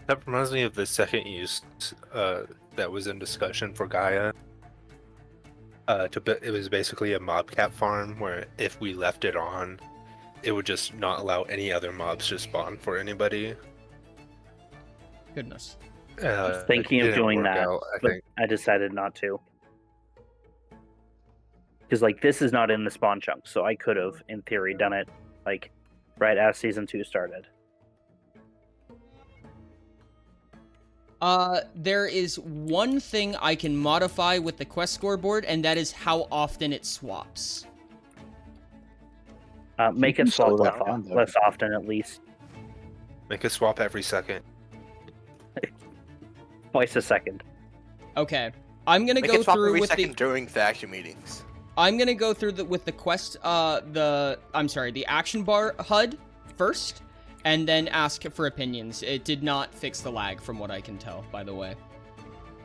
That reminds me of the second use that was in discussion for Gaia. It was basically a mob cap farm where if we left it on, it would just not allow any other mobs to spawn for anybody. Goodness. I was thinking of doing that, but I decided not to. Because like this is not in the spawn chunk, so I could have, in theory, done it like right as season 2 started. There is one thing I can modify with the quest scoreboard, and that is how often it swaps. Make it swap less often, at least. Make it swap every second. Twice a second. Okay, I'm gonna Make go it swap through every with second during faction meetings. I'm gonna go through with the quest, the action bar HUD first, and then ask for opinions. It did not fix the lag, from what I can tell, by the way.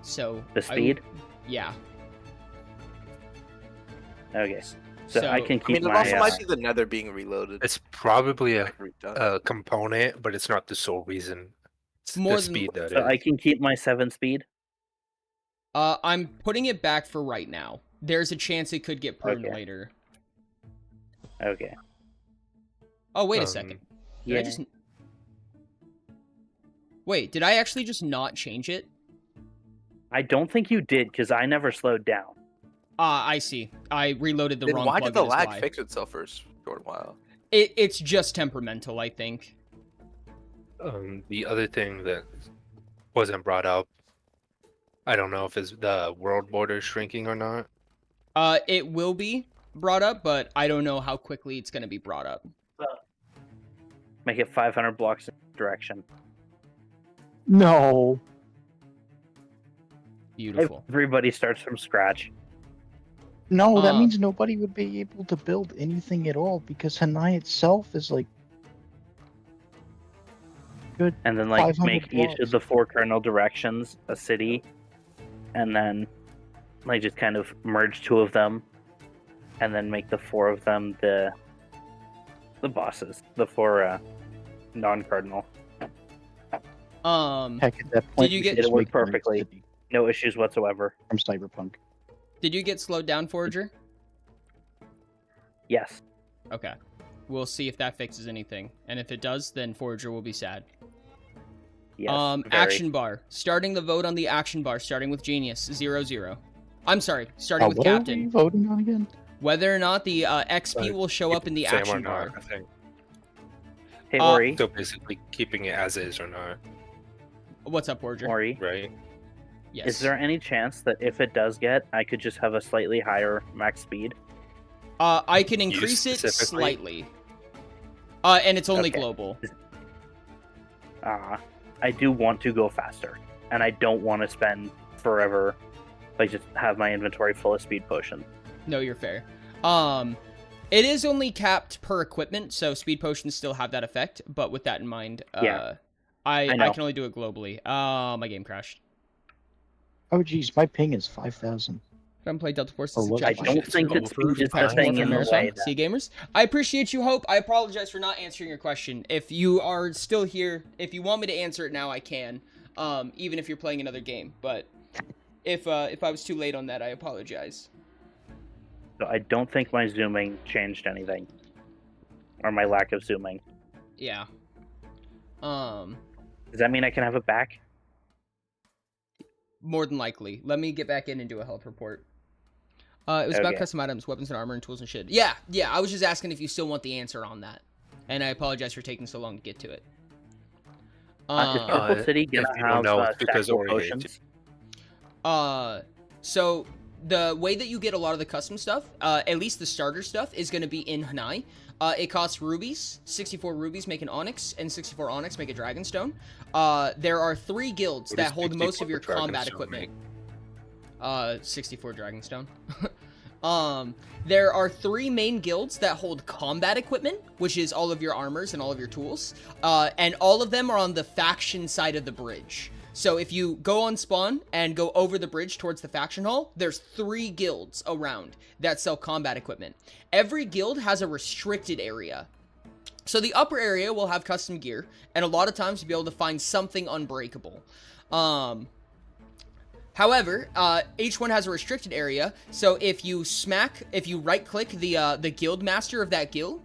So the speed. Yeah. Okay. So I can keep it also might be the nether being reloaded. It's probably a component, but it's not the sole reason. It's More the than- speed that So is. I can keep my 7 speed. I'm putting it back for right now. There's a chance it could get pruned later. Okay. Oh, wait a second. Did I just... Wait, did I actually just not change it? I don't think you did, because I never slowed down. I see. I reloaded the Then wrong why plugin did the is lag why. fix itself for a short while? It's just temperamental, I think. The other thing that wasn't brought up, I don't know if it's the world border shrinking or not. It will be brought up, but I don't know how quickly it's going to be brought up. Make it 500 blocks in direction. No. Beautiful. Everybody starts from scratch. No, that means nobody would be able to build anything at all because Hanai itself is like good. And then like 500 make each of the 4 cardinal directions a city, and then like just kind of merge 2 of them, and then make the 4 of them the bosses, the 4 non-cardinal. Heck, at that point, did you get it worked perfectly? No issues whatsoever from Cyberpunk. Did you get slowed down, Forager? Yes. Okay. We'll see if that fixes anything. And if it does, then Forager will be sad. Yes. Action bar. Starting the vote on the action bar, starting with Genius, 0-0. I'm sorry, starting with what Captain. Are we voting on again? Whether or not the XP will show up in the Same action or bar. not, I think. Hey, Ori. So basically keeping it as is or not. What's up, Forager? Ori. Right. Yes. Is there any chance that if it does get, I could just have a slightly higher max speed? I can increase it specifically? slightly. And it's only Okay. global. I do want to go faster, and I don't want to spend forever, like just have my inventory full of speed potions. No, you're fair. It is only capped per equipment, so speed potions still have that effect. But with that in mind, I can only do it globally. My game crashed. Oh geez, my ping is 5,000. Don't play Delta Force. I don't think that speed is the thing in the way. See, gamers, I appreciate you, Hope. I apologize for not answering your question. If you are still here, if you want me to answer it now, I can. Even if you're playing another game. But if I was too late on that, I apologize. So I don't think my zooming changed anything, or my lack of zooming. Yeah. Does that mean I can have it back? More than likely. Let me get back in and do a health report. It was about Okay. custom items, weapons and armor, and tools and shit. Yeah. I was just asking if you still want the answer on that. And I apologize for taking so long to get to it. Is Purple City gonna if you don't have know, it's because stackable Ori hates potions? So the way that you get a lot of the custom stuff, at least the starter stuff, is going to be in Hanai. It costs rubies. 64 rubies make an onyx, and 64 onyx make a dragonstone. There are 3 guilds What that is hold most of 64 your combat dragonstone equipment. 64 dragonstone. There are 3 main guilds that hold combat equipment, which is all of your armors and all of your tools. And all of them are on the faction side of the bridge. So if you go on spawn and go over the bridge towards the faction hall, there's 3 guilds around that sell combat equipment. Every guild has a restricted area. So the upper area will have custom gear, and a lot of times you'll be able to find something unbreakable. However, each one has a restricted area, so if you right-click the guild master of that guild,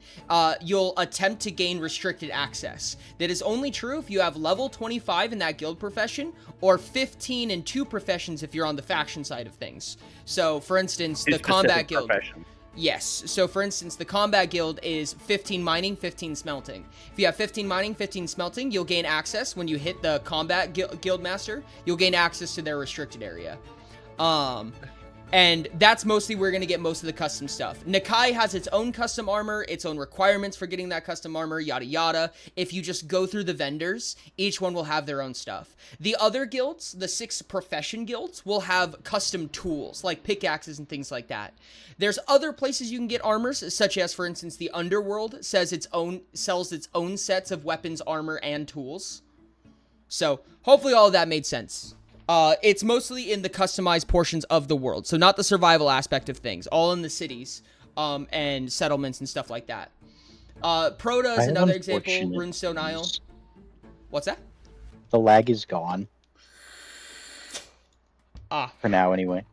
you'll attempt to gain restricted access. That is only true if you have level 25 in that guild profession, or 15 in 2 professions if you're on the faction side of things. So, for instance, the combat guild... Profession. Yes, so for instance, the combat guild is 15 mining, 15 smelting. If you have 15 mining, 15 smelting, you'll gain access when you hit the combat guild master. You'll gain access to their restricted area. And that's mostly where you're going to get most of the custom stuff. Nakai has its own custom armor, its own requirements for getting that custom armor, yada yada. If you just go through the vendors, each one will have their own stuff. The other guilds, the 6 profession guilds, will have custom tools, like pickaxes and things like that. There's other places you can get armors, such as, for instance, the Underworld sells its own sets of weapons, armor, and tools. So, hopefully all of that made sense. It's mostly in the customized portions of the world, so not the survival aspect of things, all in the cities, and settlements and stuff like that. Proto is another example, Runestone Isle. What's that? The lag is gone. For now, anyway.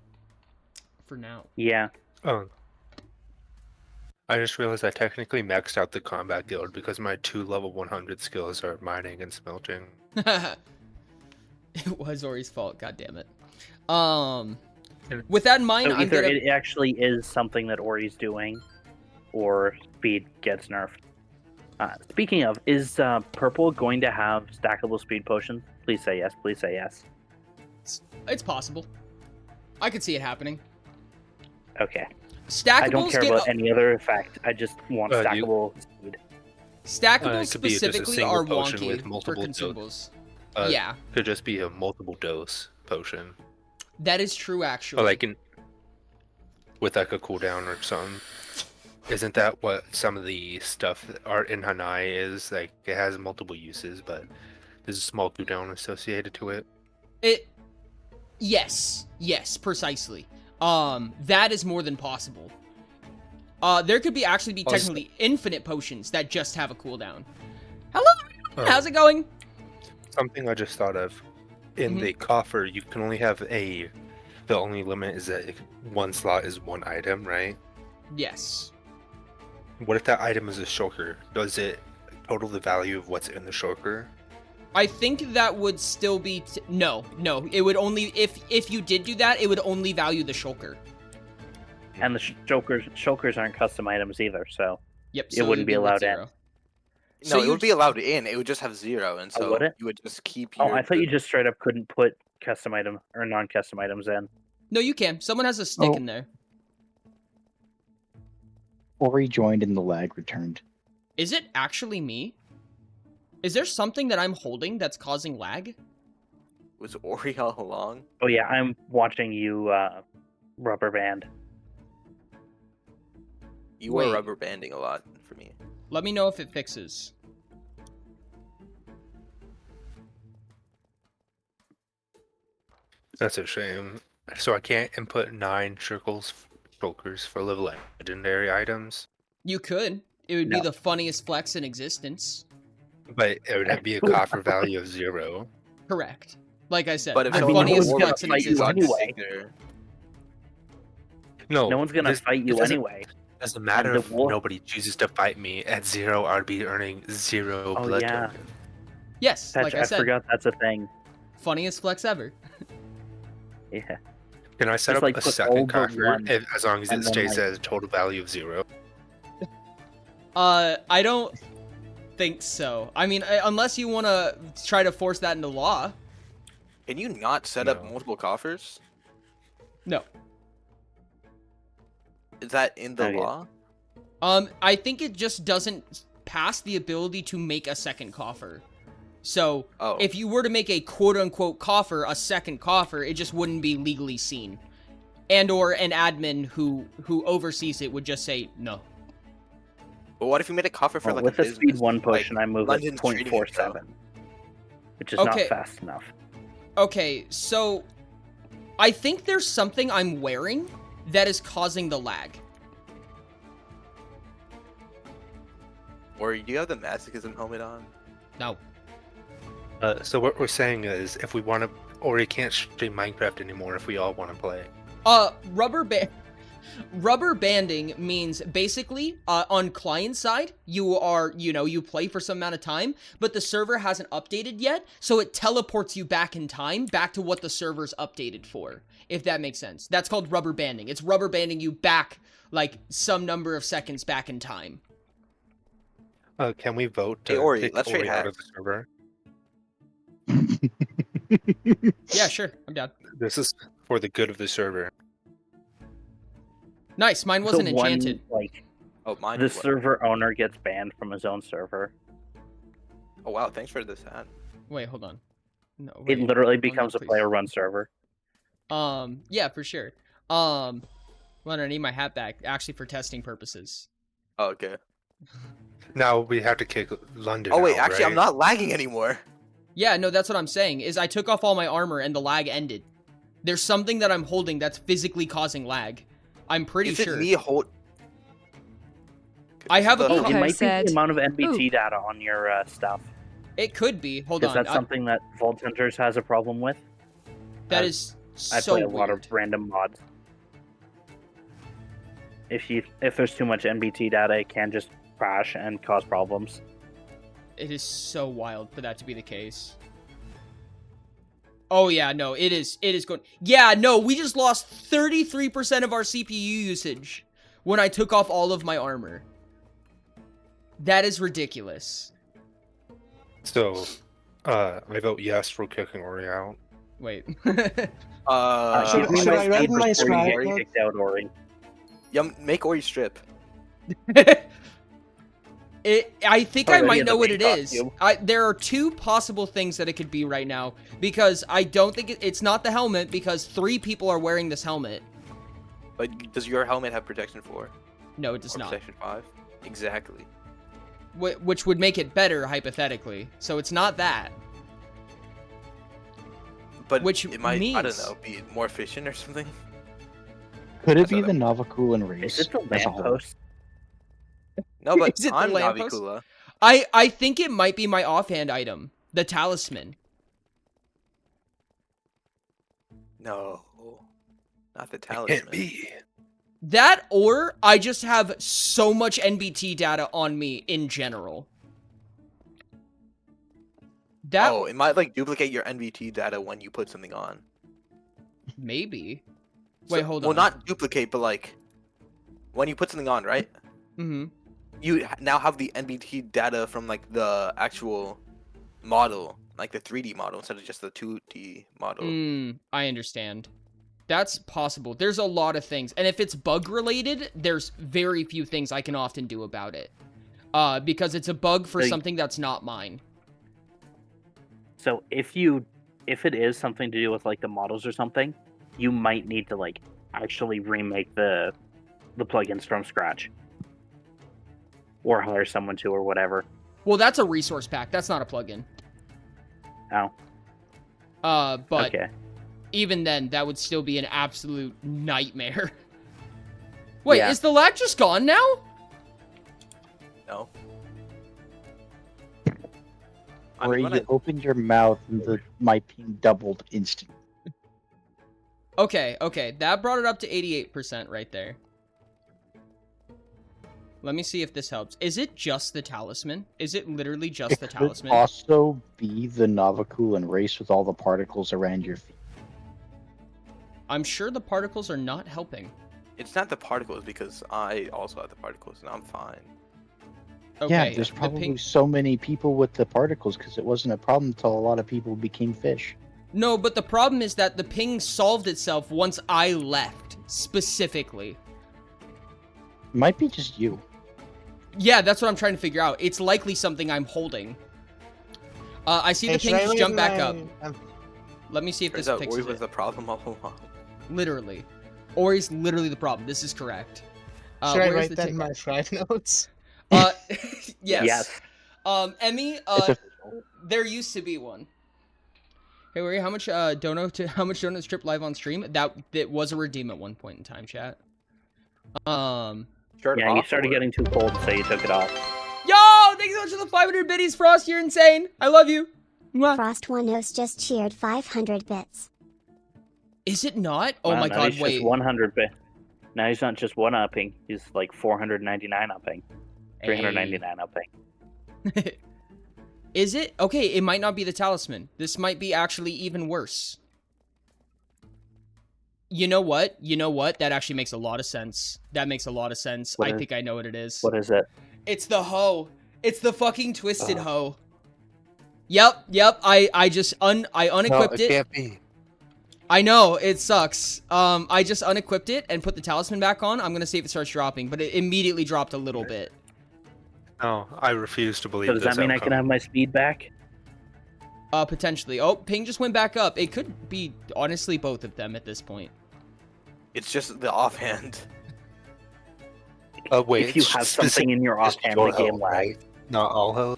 For now. Yeah. Oh. I just realized I technically maxed out the combat guild because my 2 level 100 skills are mining and smelting. It was Ori's fault, god damn it. With that in mind, so either it actually is something that Ori's doing, or speed gets nerfed. Speaking of, is purple going to have stackable speed potions? Please say yes, please say yes. It's possible. I could see it happening. Okay. Stackables I don't care about any other effect. I just want stackable speed. Stackables specifically are wonky with multiple for consumables. Yeah. Could just be a multiple dose potion. That is true, actually. Or like with like a cooldown or something. Isn't that what some of the stuff art in Hanai is? Like, it has multiple uses, but there's a small cooldown associated to it. Yes, precisely. That is more than possible. There could actually be technically infinite potions that just have a cooldown. Hello, how's it going? Something I just thought of. In the coffer, you can only have the only limit is that one slot is one item, right? Yes. What if that item is a shulker? Does it total the value of what's in the shulker? I think that would still be... No. It would only... If you did do that, it would only value the shulker. And the shulkers aren't custom items either, so... Yep, so it wouldn't be allowed in. No, it would be allowed in. It would just have 0, and so you would just keep your... Oh, I thought you just straight up couldn't put custom item or non-custom items in. No, you can. Someone has a stick in there. Ori joined and the lag returned. Is it actually me? Is there something that I'm holding that's causing lag? Was Ori all along? Oh yeah, I'm watching you rubber band. You were rubber banding a lot for me. Let me know if it fixes. That's a shame. So I can't input 9 shulkers for legendary items? You could. It would be the funniest flex in existence. But it would be a coffer value of 0. Correct. Like I said, but if the funniest flex in existence. Anyway. No one's gonna fight you anyway. Doesn't matter if nobody chooses to fight me. At 0, I'd be earning 0 blood token. Yes, like I said. I forgot that's a thing. Funniest flex ever. Yeah. Can I set up a second coffer as long as it stays at a total value of 0? I don't think so. I mean, unless you want to try to force that into law. Can you not set up multiple coffers? No. Is that in the law? I think it just doesn't pass the ability to make a second coffer. So, if you were to make a quote-unquote coffer, a second coffer, it just wouldn't be legally seen. and or an admin who oversees it would just say no. But what if you made a cover for Well, like with a the speed business, 1 potion, like I move at London's Trading Info? 0.47, which is not Okay. fast enough. Okay, so I think there's something I'm wearing that is causing the lag. Or do you have the masochism helmet on? No. So what we're saying is, if we want to, or we can't stream Minecraft anymore if we all want to play. Rubber banding means basically on client side you play for some amount of time, but the server hasn't updated yet, so it teleports you back in time, back to what the server's updated for, if that makes sense. That's called rubber banding. It's rubber banding you back like some number of seconds back in time. Can we vote to Hey, Ori, kick let's trade Ori out hats. of the server? Yeah, sure, I'm down. This is for the good of the server. Nice, mine wasn't enchanted. Oh, mine. The was- server owner gets banned from his own server. Oh wow, thanks for this hat. Wait, hold on. No, It wait, literally hold on, becomes a please. player-run server. Yeah, for sure. Well, I need my hat back, actually, for testing purposes. Oh, okay. Now we have to kick London Oh wait, out, actually, right? I'm not lagging anymore. Yeah, no, that's what I'm saying, is I took off all my armor and the lag ended. There's something that I'm holding that's physically causing lag. I'm pretty Is sure. it me hold? I have a Oh, Eco it might be said- the amount of NBT Ooh. data on your stuff. It could be. Hold Because on. that's something that Vault Hunters has a problem with. That I- is I so play a weird. lot of random mods. If there's too much NBT data, it can just crash and cause problems. It is so wild for that to be the case. Oh yeah, no, it is going. Yeah, no, we just lost 33% of our CPU usage when I took off all of my armor. That is ridiculous. So, I vote yes for kicking Ori out. Wait. Give Should me I write in speed my before you scribe? get kicked out, Ori. Yeah, make Ori strip. I think I Already might in know the what main it is. costume. There are two possible things that it could be right now, because I don't think it's not the helmet, because 3 people are wearing this helmet. But does your helmet have protection 4? No, it does Or not. protection 5? Exactly. Which would make it better, hypothetically. So it's not that. But Which it might, I means- don't know, be more efficient or something. Could it That's be what the Navakulan race Is it the as a whole? lamppost? No, but Is it the I'm lamppost? Navikula. I think it might be my offhand item, the talisman. No, not the It talisman. can't be. That, or I just have so much NBT data on me in general. That Oh, it might like duplicate your NVT data when you put something on. maybe. So- Wait, hold well, on. not duplicate, but like when you put something on, right? Mm-hmm. You now have the NBT data from like the actual model, like the 3D model instead of just the 2D model. I understand. That's possible. There's a lot of things. And if it's bug related, there's very few things I can often do about it. Because it's a bug for Like- something that's not mine. So if it is something to do with like the models or something, you might need to like actually remake the plugins from scratch. Or hire someone to or whatever. Well, that's a resource pack. That's not a plugin. Oh. But Okay. even then, that would still be an absolute nightmare. Wait, Yeah. is the lag just gone now? No. Or when you opened your mouth and my ping doubled instantly. Okay, that brought it up to 88% right there. Let me see if this helps. Is it just the talisman? Is it literally just It the could talisman? also be the Navakulan race with all the particles around your feet. I'm sure the particles are not helping. It's not the particles because I also have the particles and I'm fine. Okay, Yeah, there's the probably ping- so many people with the particles because it wasn't a problem until a lot of people became fish. No, but the problem is that the ping solved itself once I left, specifically. Might be just you. Yeah, that's what I'm trying to figure out. It's likely something I'm holding. I see the Hey, should I pings leave jump back my- up. Let me see if this Turns out Ori fixes was it. the problem all along. Literally. Ori's literally the problem. This is correct. Should I where's write the that in ticket? my Thrive notes? Yes. Yes. Emmy, It's official. there used to be one. Hey, Ori, how much donuts trip live on stream? That was a redeem at one point in time, chat. Shirt Yeah, you off, started or- getting too cold, so you took it off. Yo, thanks so much for the 500 biddies, Frost. You're insane. I love you. Mwah. Frost One Nose just cheered 500 bits. Is it not? Oh Wow, my now god, he's wait. just 100 bit. Now he's not just one upping. He's like 499 upping, 399 upping. Is it? Okay, it might not be the talisman. This might be actually even worse. You know what? That actually makes a lot of sense. That makes a lot of sense. I think I know what it is. What is it? It's the hoe. It's the fucking twisted hoe. Yep. I unequipped No, it it. can't be. I know, it sucks. I just unequipped it and put the talisman back on. I'm gonna see if it starts dropping, but it immediately dropped a little bit. No, I refuse to believe So does this that mean I can outcome. have my speed back? Potentially. Oh, ping just went back up. It could be, honestly, both of them at this point. It's just the offhand. Wait, If you it's have specific- something in your just offhand, your the game hoe, lag. right? Not all hoes.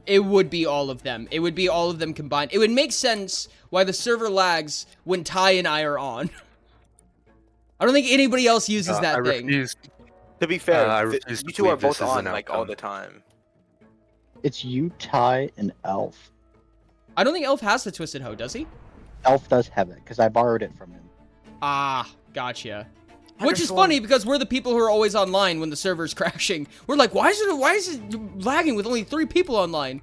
It would be all of them. It would be all of them combined. It would make sense why the server lags when Ty and I are on. I don't think anybody else uses that I thing. refuse. To be fair, I refuse to you two are believe this both is on an like all outcome. the time. It's you, Ty, and Elf. I don't think Elf has the twisted hoe, does he? Elf does have it because I borrowed it from him. Ah, gotcha. I Which is just funny because we're the people who are always online when the server's crashing. We're like, why is it lagging with only 3 people online?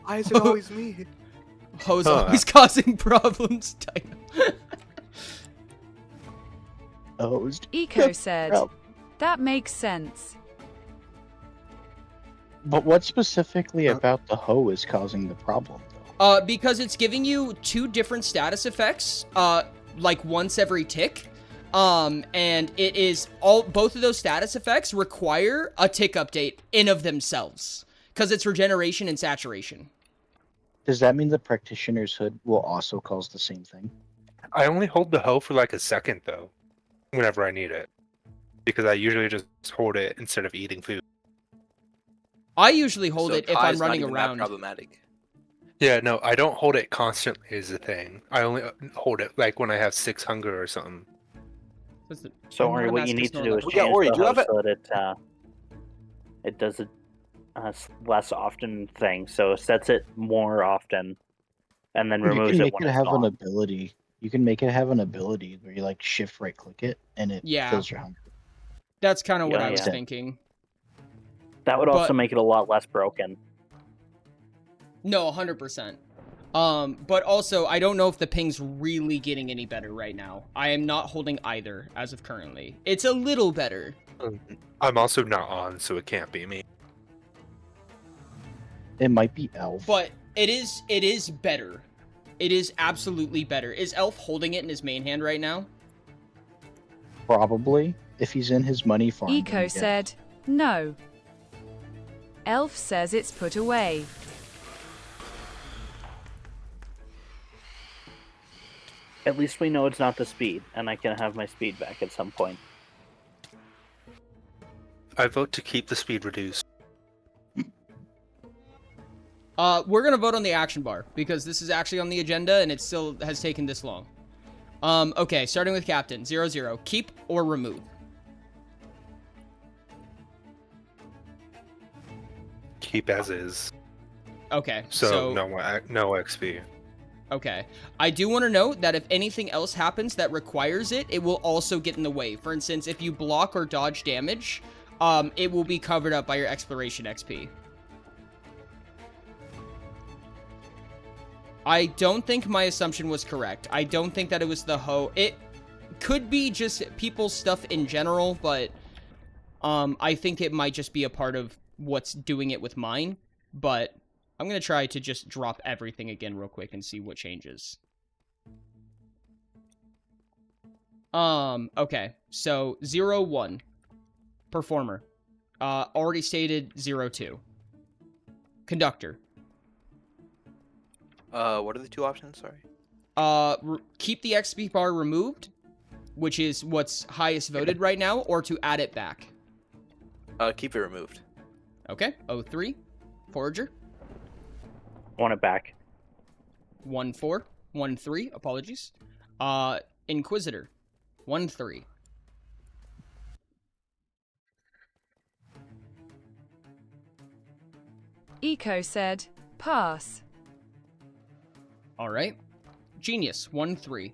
Why is it always me? Hoes Huh. always causing problems. Oh, Eco said, Well, that makes sense. but what specifically about the hoe is causing the problem, though? Because it's giving you 2 different status effects, like once every tick. And it is both of those status effects require a tick update in of themselves. Because it's regeneration and saturation. Does that mean the practitioner's hood will also cause the same thing? I only hold the hoe for like a second though, whenever I need it, because I usually just hold it instead of eating food. I usually hold So it if Ty's I'm not running even that around. problematic. Yeah, no, I don't hold it constantly is the thing. I only hold it like when I have 6 hunger or something. So, I'm Ori, not what you asking need to Snorlax. do is Yeah, change Ori, the do you have host so that it does a less often thing. So it sets it more often, and then You removes can it make when it it's have an gone. ability. You can make it have an ability where you like shift right click it and it Yeah. fills your hunger. That's kind of what Yeah, I was yeah. thinking. That would also But- make it a lot less broken. No, 100%. But also, I don't know if the ping's really getting any better right now. I am not holding either as of currently. It's a little better. I'm also not on, so it can't be me. It might be Elf. But it is better. It is absolutely better. Is Elf holding it in his main hand right now? Probably. If he's in his money farm. then Eco yes. said, no. Elf says it's put away. At least we know it's not the speed, and I can have my speed back at some point. I vote to keep the speed reduced. We're gonna vote on the action bar because this is actually on the agenda and it still has taken this long. Okay, starting with Captain 00. Keep or remove. Keep as is. Okay, So no XP. Okay. I do want to note that if anything else happens that requires it, it will also get in the way. For instance, if you block or dodge damage, it will be covered up by your exploration XP. I don't think my assumption was correct. I don't think that it was the hoe. It could be just people's stuff in general, but I think it might just be a part of what's doing it with mine. But I'm going to try to just drop everything again real quick and see what changes. Okay. So 01. Performer. Already stated 02. Conductor. What are the 2 options? Sorry. Keep the XP bar removed which is what's highest voted right now, or to add it back? Keep it removed. Okay, 03. Forager. Want it back. 14. 13, apologies. Inquisitor. 13. Eco said, pass. All right. Genius. 13.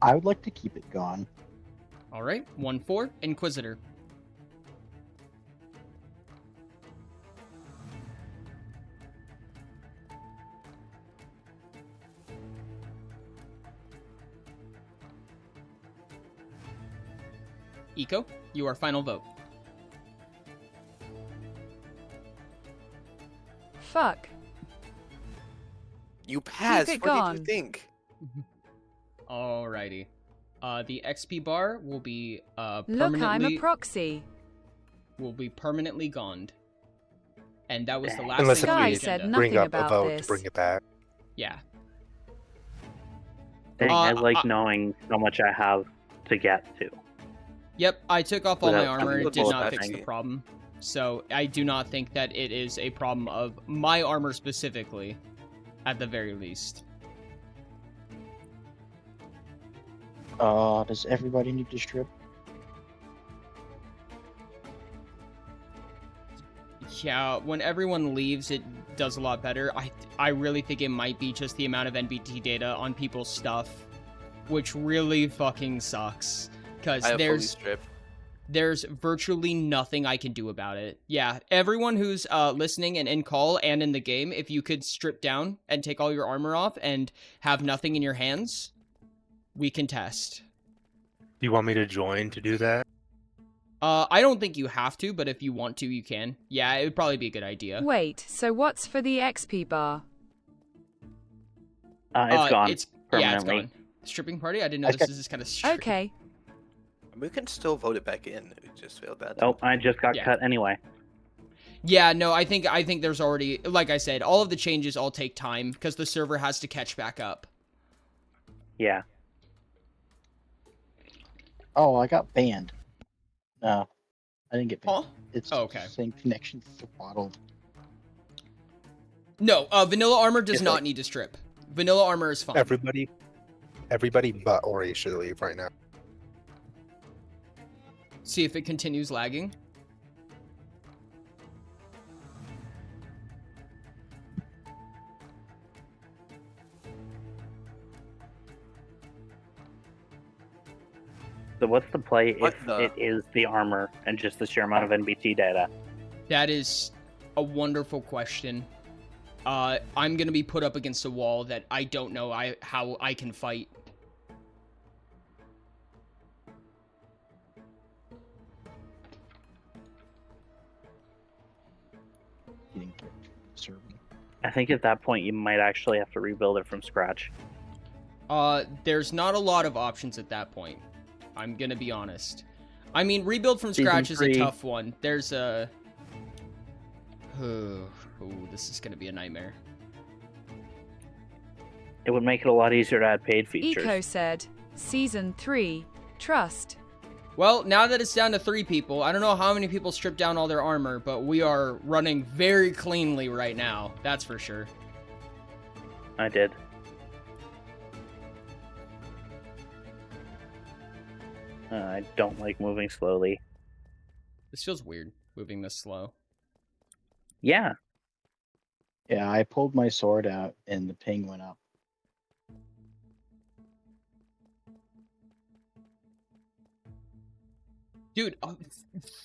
I would like to keep it gone. All right. 14. Inquisitor. Eco, your final vote. Fuck. You passed. it What did gone. you think? Alrighty. The XP bar will be Look, permanently I'm a proxy. goned. And that was the last Unless thing on Guy the we said agenda. bring nothing up a about vote this. to bring it back. Yeah. Dang, I like I- knowing how much I have to get to. Yep, I took off all my Without armor and it did bullet not back. fix the problem. So I do not think that it is a problem of my armor specifically, at the very least. Does everybody need to strip? Yeah, when everyone leaves, it does a lot better. I really think it might be just the amount of NBT data on people's stuff, which really fucking sucks. Because I have fully there's stripped. there's virtually nothing I can do about it. Yeah, everyone who's listening and in call and in the game, if you could strip down and take all your armor off and have nothing in your hands, we can test. Do you want me to join to do that? I don't think you have to, but if you want to, you can. Yeah, it would probably be a good idea. Wait, so what's for the XP bar? It's gone Yeah, it's permanently. gone. Stripping party? I didn't know this is kind of Okay. We can still vote it back in. It just failed that. Oh, I just got Yeah. cut anyway. Yeah, no, I think there's already, like I said, all of the changes all take time because the server has to catch back up. Yeah. Oh, I got banned. No, I didn't get banned. Huh? It's Oh, okay. same connection throttled. No, vanilla armor does It's not like- need to strip. Vanilla armor is fine. Everybody but Ori should leave right now. See if it continues lagging. So what's the play What if the- it is the armor and just the sheer amount of NBT data? That is a wonderful question. I'm gonna be put up against a wall that I don't know how I can fight. Getting server. I think at that point you might actually have to rebuild it from scratch. There's not a lot of options at that point. I'm gonna be honest. I mean, rebuild from Season scratch is a 3. tough one. There's a... Oh, this is gonna be a nightmare. It would make it a lot easier to add paid features. Eco said, Season 3, trust. Well, now that it's down to 3 people, I don't know how many people stripped down all their armor, but we are running very cleanly right now. That's for sure. I did. I don't like moving slowly. This feels weird, moving this slow. Yeah. Yeah, I pulled my sword out and the ping went up. Dude,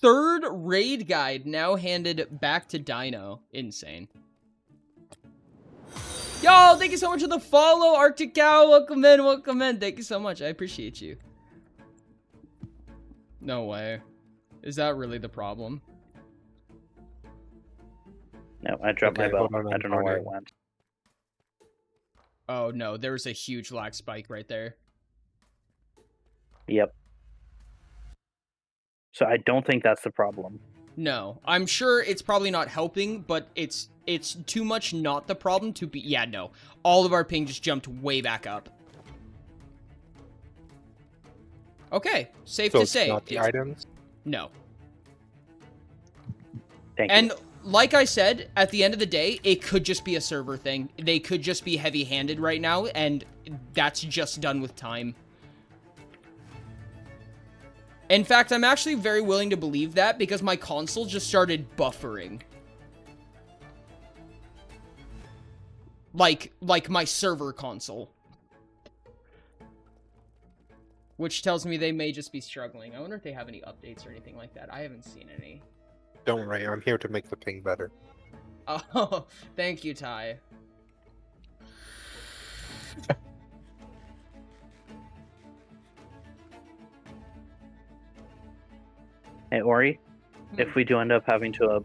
third raid guide now handed back to Dino. Insane. Yo, thank you so much for the follow, Arctic Cow. Welcome in, welcome in. Thank you so much. I appreciate you. No way. Is that really the problem? No, I dropped Okay, my bow. hold on, I don't know where it Barney. went. Oh no, there was a huge lag spike right there. Yep. So I don't think that's the problem. No, I'm sure it's probably not helping, but it's too much not the problem to be. Yeah, no. All of our ping just jumped way back up. Okay, safe So to it's say. not the items. No. Thank And you. like I said, at the end of the day, it could just be a server thing. They could just be heavy-handed right now, and that's just done with time. In fact, I'm actually very willing to believe that because my console just started buffering. Like my server console. Which tells me they may just be struggling. I wonder if they have any updates or anything like that. I haven't seen any. Don't worry, I'm here to make the ping better. Oh, thank you, Ty. Hey, Ori, if we do end up having to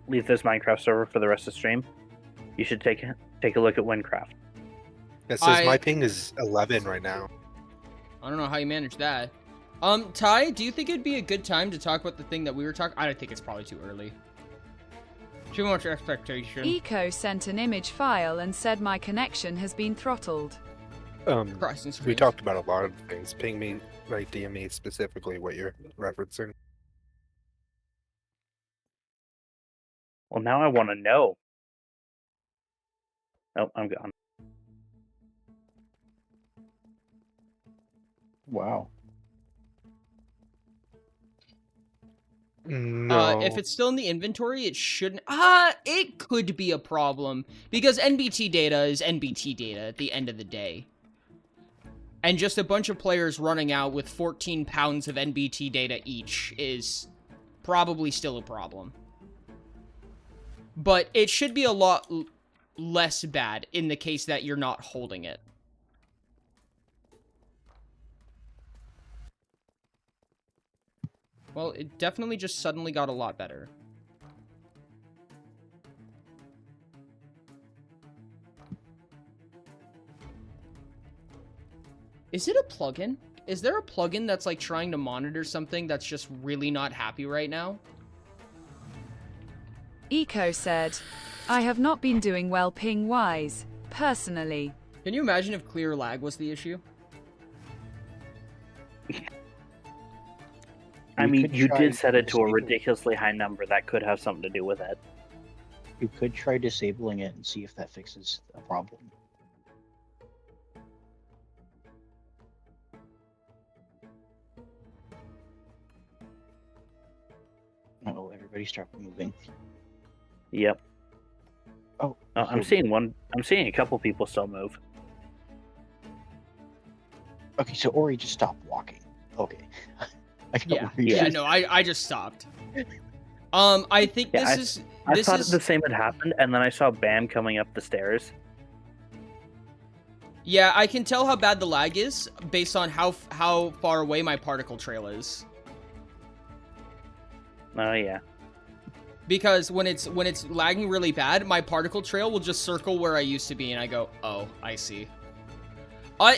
leave this Minecraft server for the rest of the stream, you should take a look at Windcraft. It says my ping is 11 right now. I don't know how you manage that. Ty, do you think it'd be a good time to talk about the thing that we were talking? I don't think it's probably too early. Too much expectation. Eco sent an image file and said my connection has been throttled. We talked about a lot of things. Ping me, like DM me specifically what you're referencing. Well, now I want to know. Oh, I'm gone. Wow. No. If it's still in the inventory, it shouldn't. It could be a problem because NBT data is NBT data at the end of the day. And just a bunch of players running out with 14 pounds of NBT data each is probably still a problem. But it should be a lot less bad in the case that you're not holding it. Well, it definitely just suddenly got a lot better. Is it a plugin? Is there a plugin that's like trying to monitor something that's just really not happy right now? Eco said, I have not been doing well ping-wise, personally. Can you imagine if clear lag was the issue? I mean, you did set it to a ridiculously high number. That could have something to do with it. You could try disabling it and see if that fixes a problem. Oh, everybody start moving. Yep. Oh, I'm seeing a couple people still move. Okay, so Ori just stopped walking. Okay. I just stopped. I think Yeah, this I thought is the same had happened, and then I saw Bam coming up the stairs. Yeah, I can tell how bad the lag is based on how far away my particle trail is. Oh yeah. Because when it's lagging really bad, my particle trail will just circle where I used to be, and I go, oh, I see.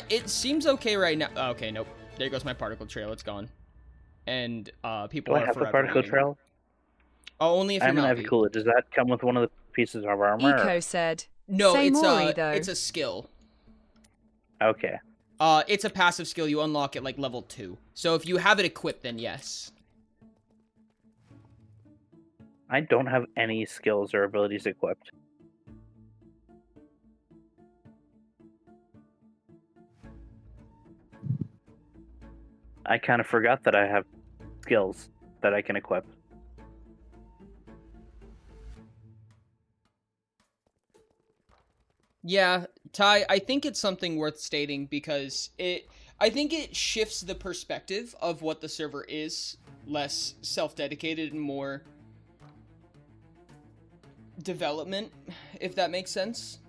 It seems okay right now. Okay, nope. There goes my particle trail. It's gone. And people Do I are have a forever particle waiting. trail? Oh, only if I'm you're an not. heavy cooler. Does that come with one of the pieces of armor? Eco said, No, same it's Ori, though. it's a skill. Okay. It's a passive skill. You unlock it like level 2. So if you have it equipped, then yes. I don't have any skills or abilities equipped. I kind of forgot that I have skills that I can equip. Yeah, Ty, I think it's something worth stating because I think it shifts the perspective of what the server is, less self-dedicated and more development, if that makes sense.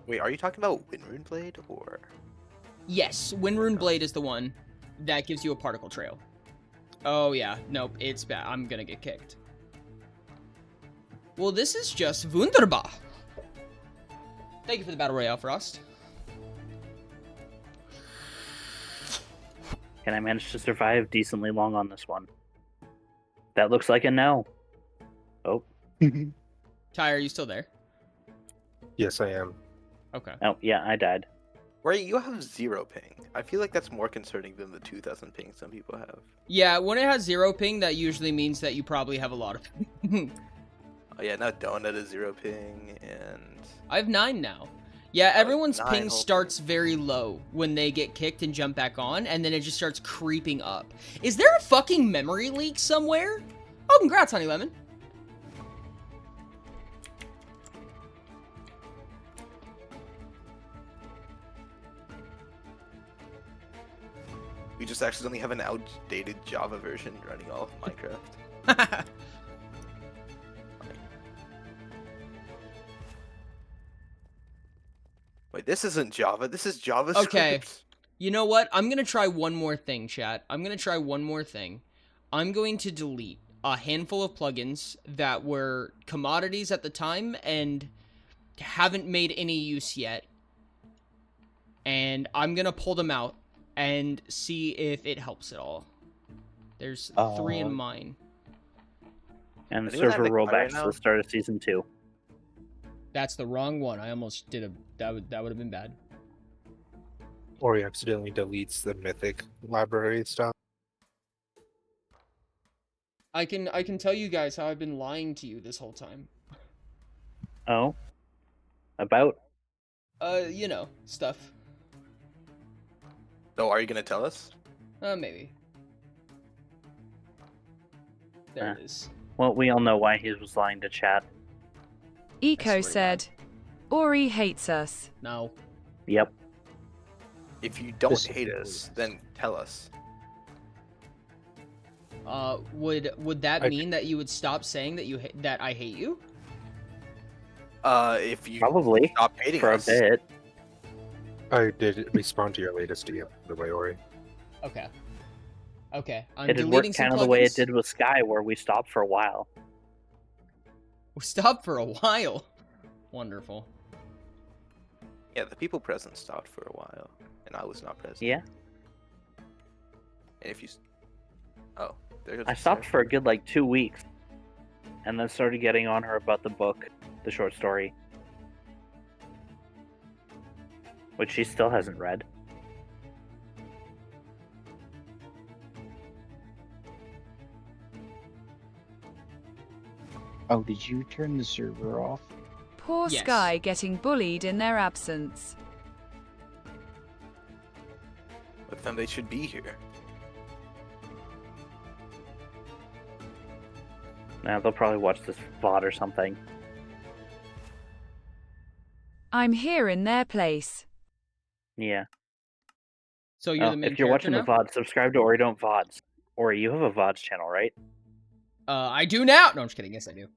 Wait, are you talking about Windrune Blade or? Yes, Windrune Blade is the one that gives you a particle trail. Oh yeah, nope, it's bad. I'm gonna get kicked. Well, this is just wunderbar. Thank you for the Battle Royale, Frost. Can I manage to survive decently long on this one? That looks like a no. Oh. Ty, are you still there? Yes, I am. Okay. Oh, yeah, I died. Right, you have 0 ping. I feel like that's more concerning than the 2,000 ping some people have. Yeah, when it has 0 ping, that usually means that you probably have a lot of. Oh yeah, now Donut is 0 ping, and I have 9 now. Yeah, Oh, everyone's 9 ping whole starts very low when they get kicked and jump back on, and then it just starts creeping up. Is there a fucking memory leak somewhere? Oh, congrats, Honey Lemon. we just accidentally have an outdated Java version running all of Minecraft. Wait, this isn't Java. This is JavaScript. Okay. You know what? I'm going to try one more thing, chat. I'm going to try one more thing. I'm going to delete a handful of plugins that were commodities at the time and haven't made any use yet. And I'm going to pull them out and see if it helps at all. There's 3 in mine. And the Anyone have server the card right rollbacks to now? the start of season 2. That's the wrong one. I almost did a... That would have been bad. Or he accidentally deletes the mythic library stuff. I can tell you guys how I've been lying to you this whole time. Oh? About? You know, stuff. So are you gonna tell us? Maybe. There it is. Well, we all know why he was lying to chat. Eco said, Ori hates us. No. Yep. If you don't This- hate us, then tell us. Would that I- mean that you would stop saying that that I hate you? If you Probably. stop hating For a us. bit. I did respond to your latest DM, by the way, Ori. Okay. Okay. I'm It had deleting worked some kind of the way it plugins. did with Sky, where we stopped for a while. We stopped for a while. Wonderful. Yeah, the people present stopped for a while, and I was not present. Yeah. And if you, oh, there goes I the stopped server. for a good, 2 weeks. And then started getting on her about the book, the short story. Which she still hasn't read. Oh, did you turn the server off? Poor Yes. Sky getting bullied in their absence. But then they should be here. Now they'll probably watch this VOD or something. I'm here in their place. Yeah. So you're Oh, the main if you're character watching now? the VOD, subscribe to Ori Don't VODs. Ori, you have a VODs channel, right? I do now. No, I'm just kidding. Yes, I do.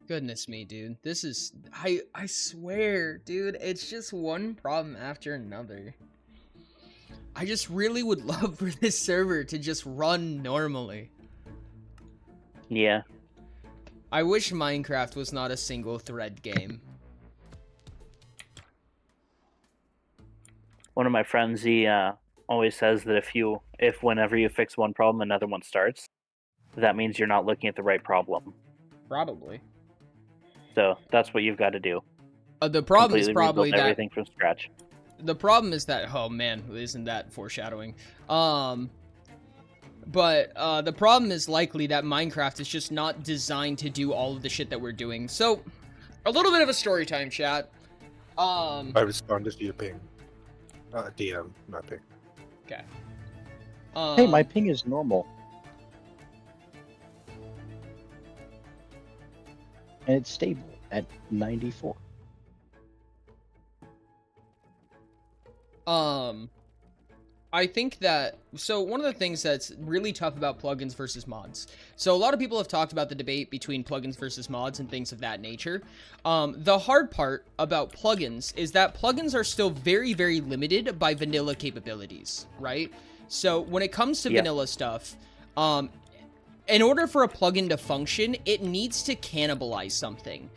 Goodness me, dude. This is... I swear, dude. It's just one problem after another. I just really would love for this server to just run normally. Yeah. I wish Minecraft was not a single thread game. One of my friends, he always says that if whenever you fix one problem, another one starts, that means you're not looking at the right problem. Probably. So that's what you've got to do. The problem is Completely probably rebuild that... everything from scratch. The problem is that... Oh, man. Isn't that foreshadowing? But the problem is likely that Minecraft is just not designed to do all of the shit that we're doing. So, a little bit of a story time, chat. I responded to your ping. DM, not ping. Okay. Hey, my ping is normal. And it's stable at 94. I think that, so one of the things that's really tough about plugins versus mods. So a lot of people have talked about the debate between plugins versus mods and things of that nature. The hard part about plugins is that plugins are still very, very limited by vanilla capabilities, right? So when it comes to vanilla stuff, in order for a plugin to function, it needs to cannibalize something.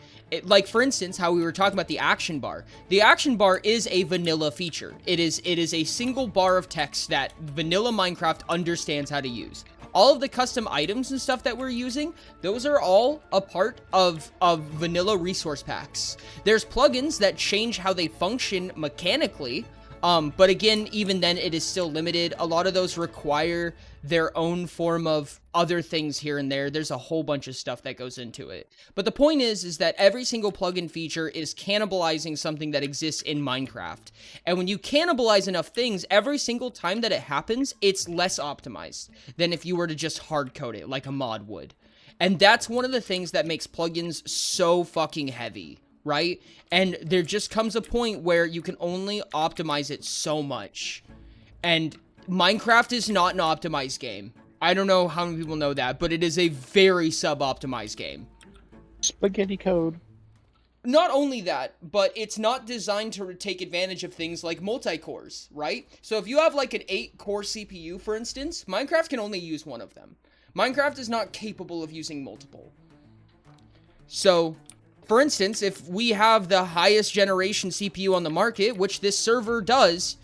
Like, for instance, how we were talking about the action bar. The action bar is a vanilla feature. It is a single bar of text that vanilla Minecraft understands how to use. all of the custom items and stuff that we're using, those are all a part of vanilla resource packs. There's plugins that change how they function mechanically, but again, even then, it is still limited. A lot of those require their own form of other things here and there. There's a whole bunch of stuff that goes into it. But the point is that every single plugin feature is cannibalizing something that exists in Minecraft. And when you cannibalize enough things, every single time that it happens, it's less optimized than if you were to just hard code it like a mod would. And that's one of the things that makes plugins so fucking heavy, right? And there just comes a point where you can only optimize it so much. And Minecraft is not an optimized game. I don't know how many people know that, but it is a very sub-optimized game. Spaghetti code. Not only that, but it's not designed to take advantage of things like multi-cores, right? So if you have like an 8-core CPU, for instance, Minecraft can only use one of them. Minecraft is not capable of using multiple. So, for instance, if we have the highest generation CPU on the market, which this server does,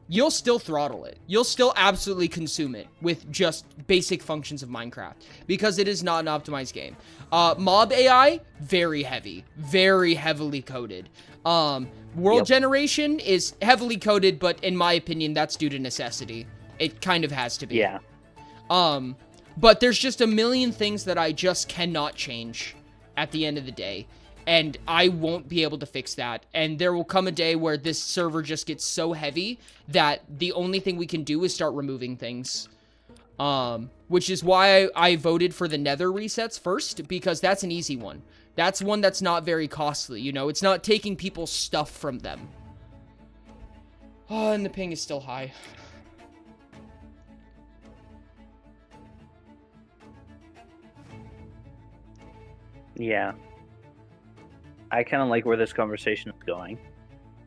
you'll still throttle it. You'll still absolutely consume it with just basic functions of Minecraft because it is not an optimized game. Mob AI, very heavy, very heavily coded. World generation is heavily coded, but in my opinion, that's due to necessity. It kind of has to be. Yeah. But there's just a million things that I just cannot change at the end of the day. And I won't be able to fix that. And there will come a day where this server just gets so heavy that the only thing we can do is start removing things. Which is why I voted for the nether resets first, because that's an easy one. That's one that's not very costly, you know? It's not taking people's stuff from them. Oh, and the ping is still high. Yeah. I kind of like where this conversation is going.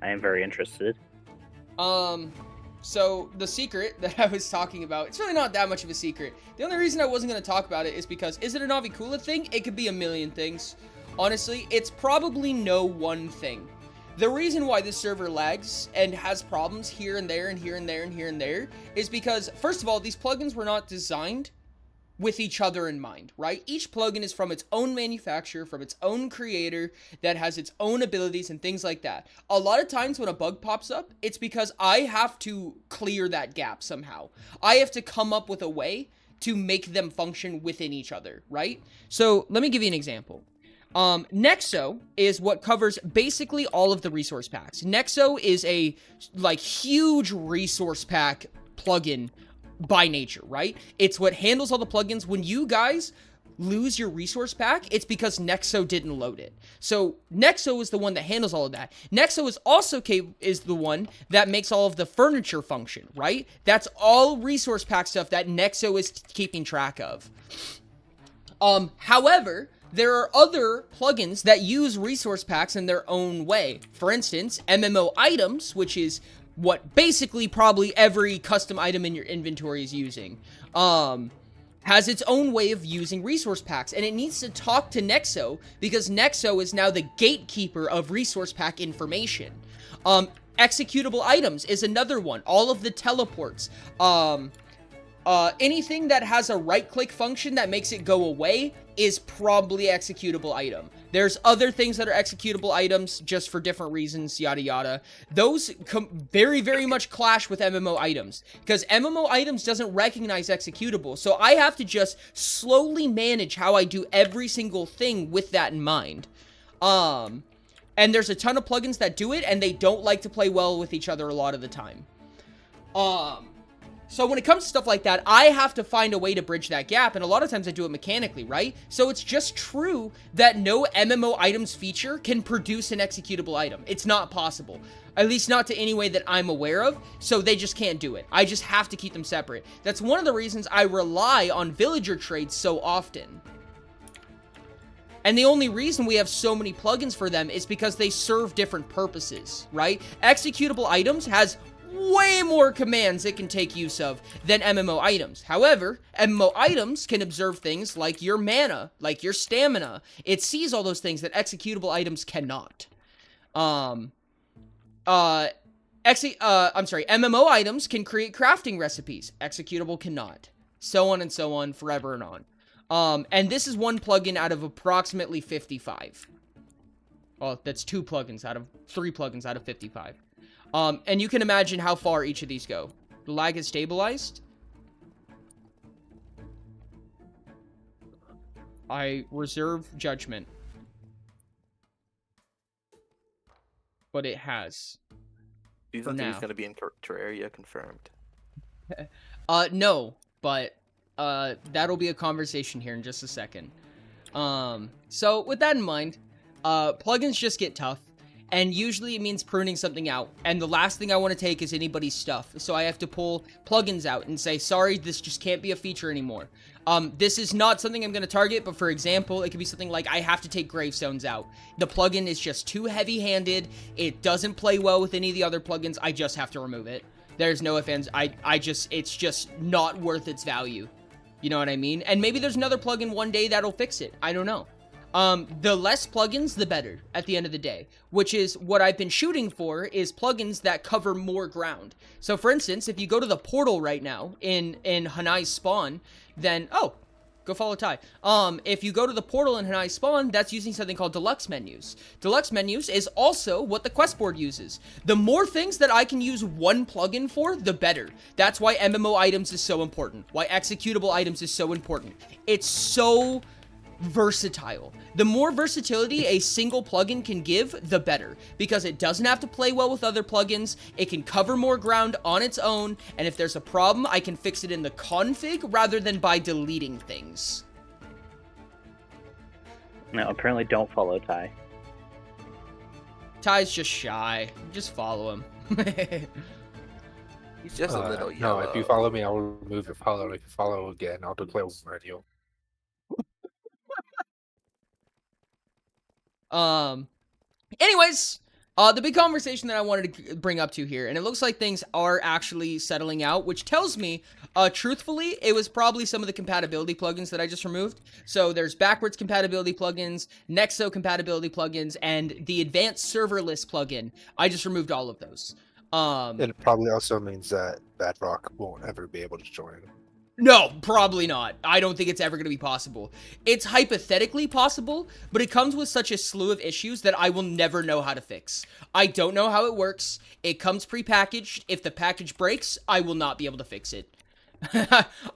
I am very interested. So the secret that I was talking about, it's really not that much of a secret. The only reason I wasn't going to talk about it is because, is it a Navikula thing? It could be a million things. Honestly, it's probably no one thing. The reason why this server lags and has problems here and there and here and there and here and there is because, first of all, these plugins were not designed with each other in mind, right? Each plugin is from its own manufacturer, from its own creator, that has its own abilities and things like that. A lot of times when a bug pops up, it's because I have to clear that gap somehow. I have to come up with a way to make them function within each other, right? So let me give you an example. Nexo is what covers basically all of the resource packs. Nexo is a like huge resource pack plugin by nature, right? It's what handles all the plugins. When you guys lose your resource pack, it's because Nexo didn't load it. So Nexo is the one that handles all of that. Nexo is also is the one that makes all of the furniture function, right? That's all resource pack stuff that Nexo is keeping track of. However, there are other plugins that use resource packs in their own way. For instance, MMO items, which is what basically probably every custom item in your inventory is using, has its own way of using resource packs, and it needs to talk to Nexo because Nexo is now the gatekeeper of resource pack information. Executable items is another one. All of the teleports, anything that has a right-click function that makes it go away is probably executable item. There's other things that are executable items just for different reasons, yada yada. Those very, very much clash with MMO items because MMO items doesn't recognize executable. So I have to just slowly manage how I do every single thing with that in mind. And there's a ton of plugins that do it and they don't like to play well with each other a lot of the time. So when it comes to stuff like that, I have to find a way to bridge that gap, and a lot of times I do it mechanically, right? So it's just true that no MMO items feature can produce an executable item. It's not possible. At least not to any way that I'm aware of, so they just can't do it. I just have to keep them separate. That's one of the reasons I rely on villager trades so often. And the only reason we have so many plugins for them is because they serve different purposes, right? Executable items has way more commands it can take use of than MMO items. However, MMO items can observe things like your mana, like your stamina. It sees all those things that executable items cannot. MMO items can create crafting recipes. Executable cannot. so on, forever and on. And this is one plugin out of approximately 55. Well, that's 3 plugins out of 55. And you can imagine how far each of these go. The lag is stabilized. I reserve judgment. But it has. Season 3 is now. going to be in Terraria, confirmed. No, but that'll be a conversation here in just a second. So with that in mind, plugins just get tough, and usually it means pruning something out, and the last thing I want to take is anybody's stuff, so I have to pull plugins out and say, sorry, this just can't be a feature anymore. This is not something I'm going to target, but for example, it could be something like I have to take gravestones out. The plugin is just too heavy-handed, it doesn't play well with any of the other plugins, I just have to remove it. There's no offense, it's just not worth its value. You know what I mean? And maybe there's another plugin one day that'll fix it, I don't know. The less plugins, the better, at the end of the day. Which is, what I've been shooting for, is plugins that cover more ground. So, for instance, if you go to the portal right now, in Hanai's spawn, then, oh, go follow Ty. If you go to the portal in Hanai's spawn, that's using something called deluxe menus. Deluxe menus is also what the quest board uses. The more things that I can use one plugin for, the better. That's why MMO items is so important. Why executable items is so important. It's so versatile. The more versatility a single plugin can give, the better, because it doesn't have to play well with other plugins, it can cover more ground on its own, and if there's a problem, I can fix it in the config rather than by deleting things. No, apparently don't follow Ty. Ty's just shy. Just follow him. He's just a little No, yellow. if you follow me, I'll remove your follow. If you follow again, I'll declare radio. Anyways, the big conversation that I wanted to bring up to here, and it looks like things are actually settling out, which tells me, truthfully, it was probably some of the compatibility plugins that I just removed. So there's backwards compatibility plugins, Nexo compatibility plugins, and the advanced serverless plugin. I just removed all of those. It probably also means that Bedrock won't ever be able to join. No, probably not. I don't think it's ever going to be possible. It's hypothetically possible, but it comes with such a slew of issues that I will never know how to fix. I don't know how it works. It comes prepackaged. If the package breaks, I will not be able to fix it.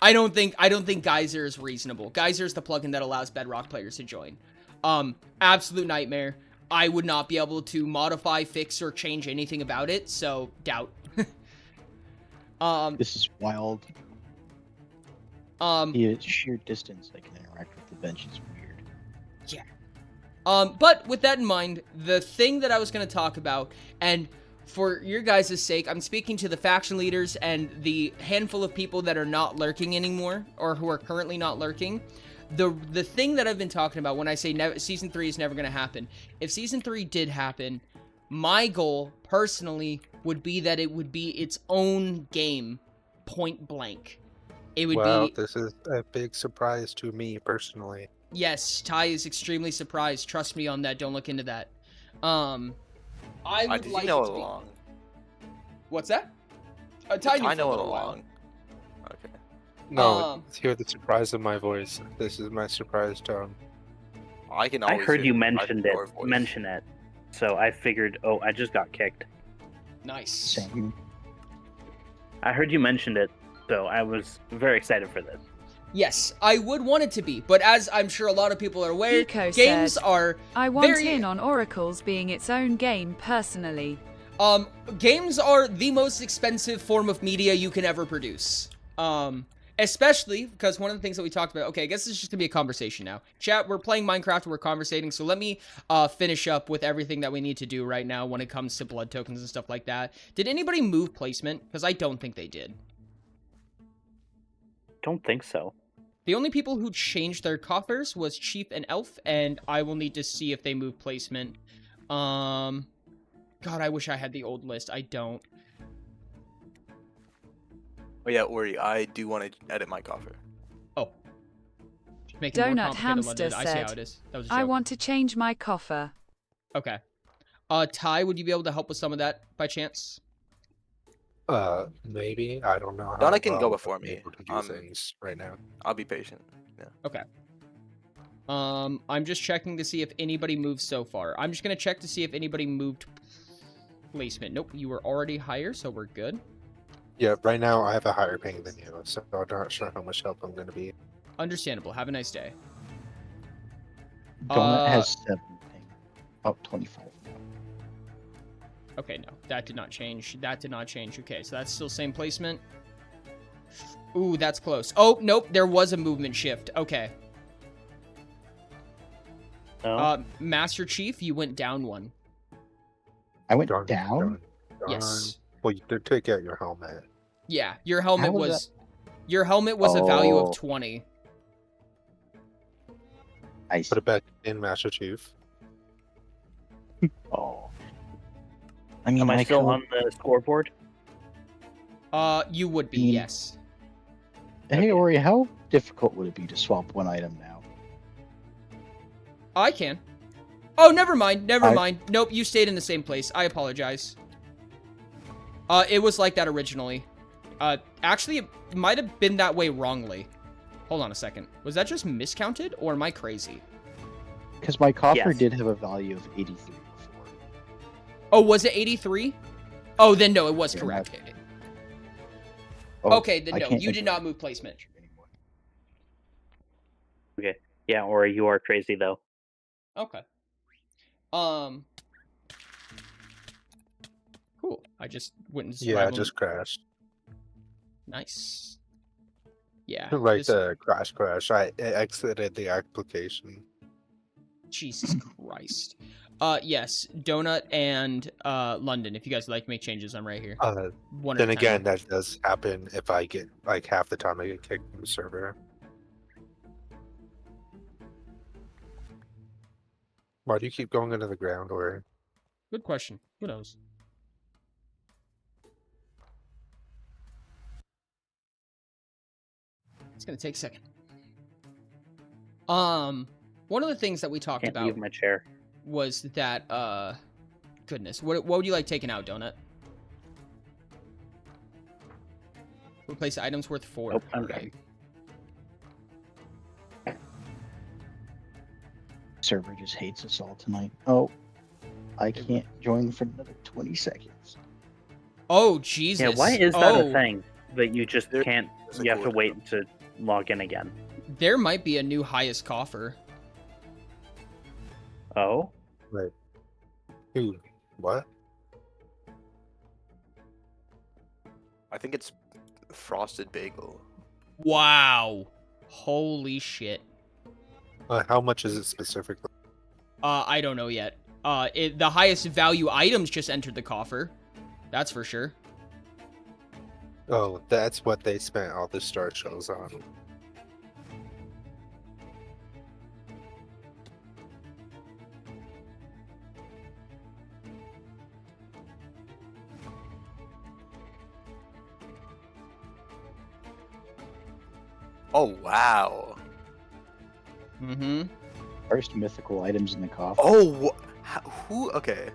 I don't think Geyser is reasonable. Geyser is the plugin that allows Bedrock players to join. Absolute nightmare. I would not be able to modify, fix, or change anything about it, so doubt. This is wild. The sheer distance I can interact with the bench is weird. Yeah. But with that in mind, the thing that I was going to talk about, and for your guys' sake, I'm speaking to the faction leaders and the handful of people that are not lurking anymore, or who are currently not lurking. The thing that I've been talking about when I say Season 3 is never going to happen, if Season 3 did happen, my goal, personally, would be that it would be its own game, point blank. It would be... this is a big surprise to me, personally. Yes, Ty is extremely surprised. Trust me on that. Don't look into that. I would did like you know it it to be... along? What's that? Ty knew for a know it little while. along. Okay. No, hear the surprise of my voice. This is my surprise tone. I can I always heard hear you your voice. mention it, so I figured, oh, I just got kicked. Nice. Same. I heard you mentioned it, so I was very excited for this. Yes, I would want it to be, but as I'm sure a lot of people are aware, Eco games said, are I want very... in on Oracles being its own game personally. Games are the most expensive form of media you can ever produce. Especially because one of the things that we talked about, okay, I guess this is just gonna be a conversation now. Chat, we're playing Minecraft, we're conversating, so let me finish up with everything that we need to do right now when it comes to blood tokens and stuff like that. Did anybody move placement? Because I don't think they did. Don't think so. The only people who changed their coffers was Chief and Elf, and I will need to see if they moved placement. God, I wish I had the old list. I don't. Oh yeah, Ori, I do want to edit my coffer. Oh. Make it more Donut complicated than Hamster I see how said, it is. That was a joke. I want to change my coffer. Okay. Ty, would you be able to help with some of that by chance? Maybe. I don't know how Donna can go well before I'm me. able to do things right now. I'll be patient. Yeah. Okay. I'm just checking to see if anybody moved so far. I'm just gonna check to see if anybody moved placement. Nope, you were already higher, so we're good. Yeah, right now I have a higher ping than you, so I'm not sure how much help I'm going to be. Understandable. Have a nice day. Donut has 7 ping. About 25 now. Okay, no, that did not change. That did not change. Okay, so that's still same placement. Ooh, that's close. Oh, nope, there was a movement shift. Okay. No. Master Chief, you went down 1. I went Darn, down? darn, darn. Yes. Well, you did take out your helmet. Yeah, your helmet How was was... Your helmet was a value of Oh. 20. I see. Put it back in, Master Chief. Oh. I mean, Am I still could- on the scoreboard? You would be, Mm. yes. Hey, Ori, how difficult would it be to swap one item now? I can. Oh, never mind. Never I- mind. Nope, you stayed in the same place. I apologize. It was like that originally. Actually, it might have been that way wrongly. Hold on a second. Was that just miscounted, or am I crazy? Because my coffer Yes. did have a value of 83 before. Oh, was it 83? Oh, then no, it was Yeah, correct. Oh, Okay, then I no, can't you did enter not move placement. anymore. Yeah, or you are crazy though. Okay. Cool. I just went and Yeah, I just crashed. Nice. Yeah. Like this- the crash. I exited the application. Jesus Christ. Yes, Donut and London. If you guys would like to make changes, I'm right here. 1 Then at a again, time. that does happen if I get like half the time I get kicked from the server. Why do you keep going into the ground, or? Good question. Who knows? It's gonna take a second. One of the things that we talked Can't about leave my chair. was that goodness, what would you like taken out, Donut? Replace items worth 4. Nope, I'm Alright. Server just hates us all tonight. Oh, I can't join for another 20 seconds. Oh Jesus. Yeah, why is that Oh, a thing that you just There- can't? there's a You have to cooldown. wait to log in again. There might be a new highest coffer. Oh, Wait. Dude, what? I think it's frosted bagel. Wow. Holy shit. How much is it specifically? I don't know yet. The highest value items just entered the coffer. That's for sure. Oh, that's what they spent all the star shells on. Oh wow. Mm-hmm. First mythical items in the coffer. Oh, who? Okay.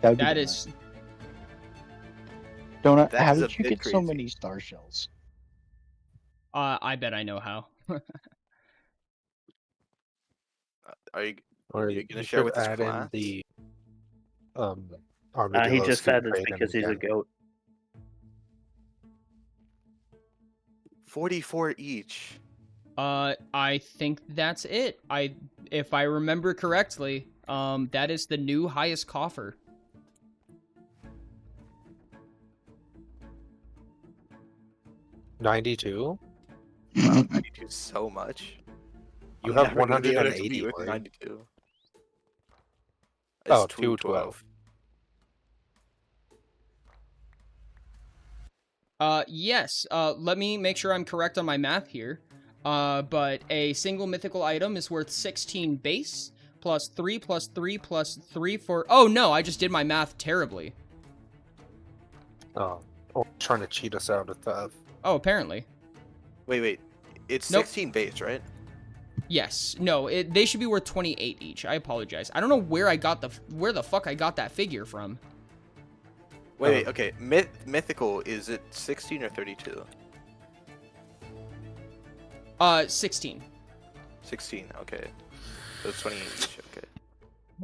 That would be That the is... Donut, that how is a did you bit get so crazy. many star shells? I bet I know how. Are you? Or You gonna you share could with this add class? in the he armadillos just who said it's trade in because he's a again. goat. 44 each. I think that's it. If I remember correctly, that is the new highest coffer. $92? Wow, 92 is so much. You I'm have never gonna be able to compete 180. with Wade. 92. Oh, It's 212. Yes. Let me make sure I'm correct on my math here. But a single mythical item is worth 16 base, plus 3 plus 3 plus 3 for... Oh, no, I just did my math terribly. Oh, trying to cheat us out of stuff. Oh, apparently. Wait. It's Nope. 16 base, right? Yes. No, they should be worth 28 each. I apologize. I don't know where the fuck I got that figure from. Wait, okay. Mythical, is it 16 or 32? 16. 16, okay. So it's 28 each, okay.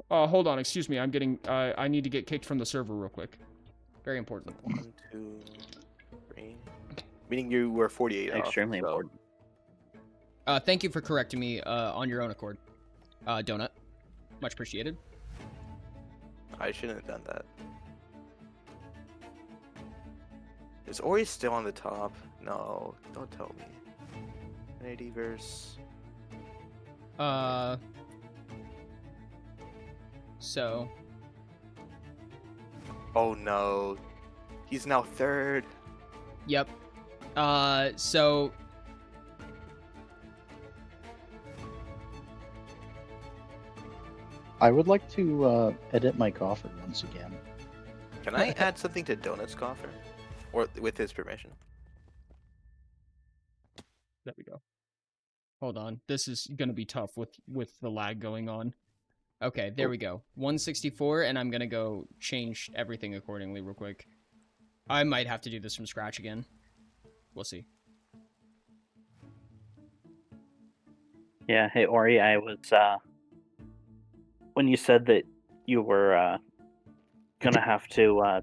Hold on, excuse me. I'm getting. I need to get kicked from the server real quick. Very important. 1, 2, 3. Meaning you were 48 off. Extremely so- important. Thank you for correcting me on your own accord. Donut. Much appreciated. I shouldn't have done that. Is Ori still on the top? No, don't tell me. 180 verse. So. Oh no. He's now third. Yep. So. I would like to edit my coffer once again. Can I add something to Donut's coffer? Or with his permission? There we go. Hold on. This is gonna be tough with the lag going on. Okay, there we go. 164, and I'm gonna go change everything accordingly real quick. I might have to do this from scratch again. We'll see. Yeah, hey Ori, I was when you said that you were gonna have to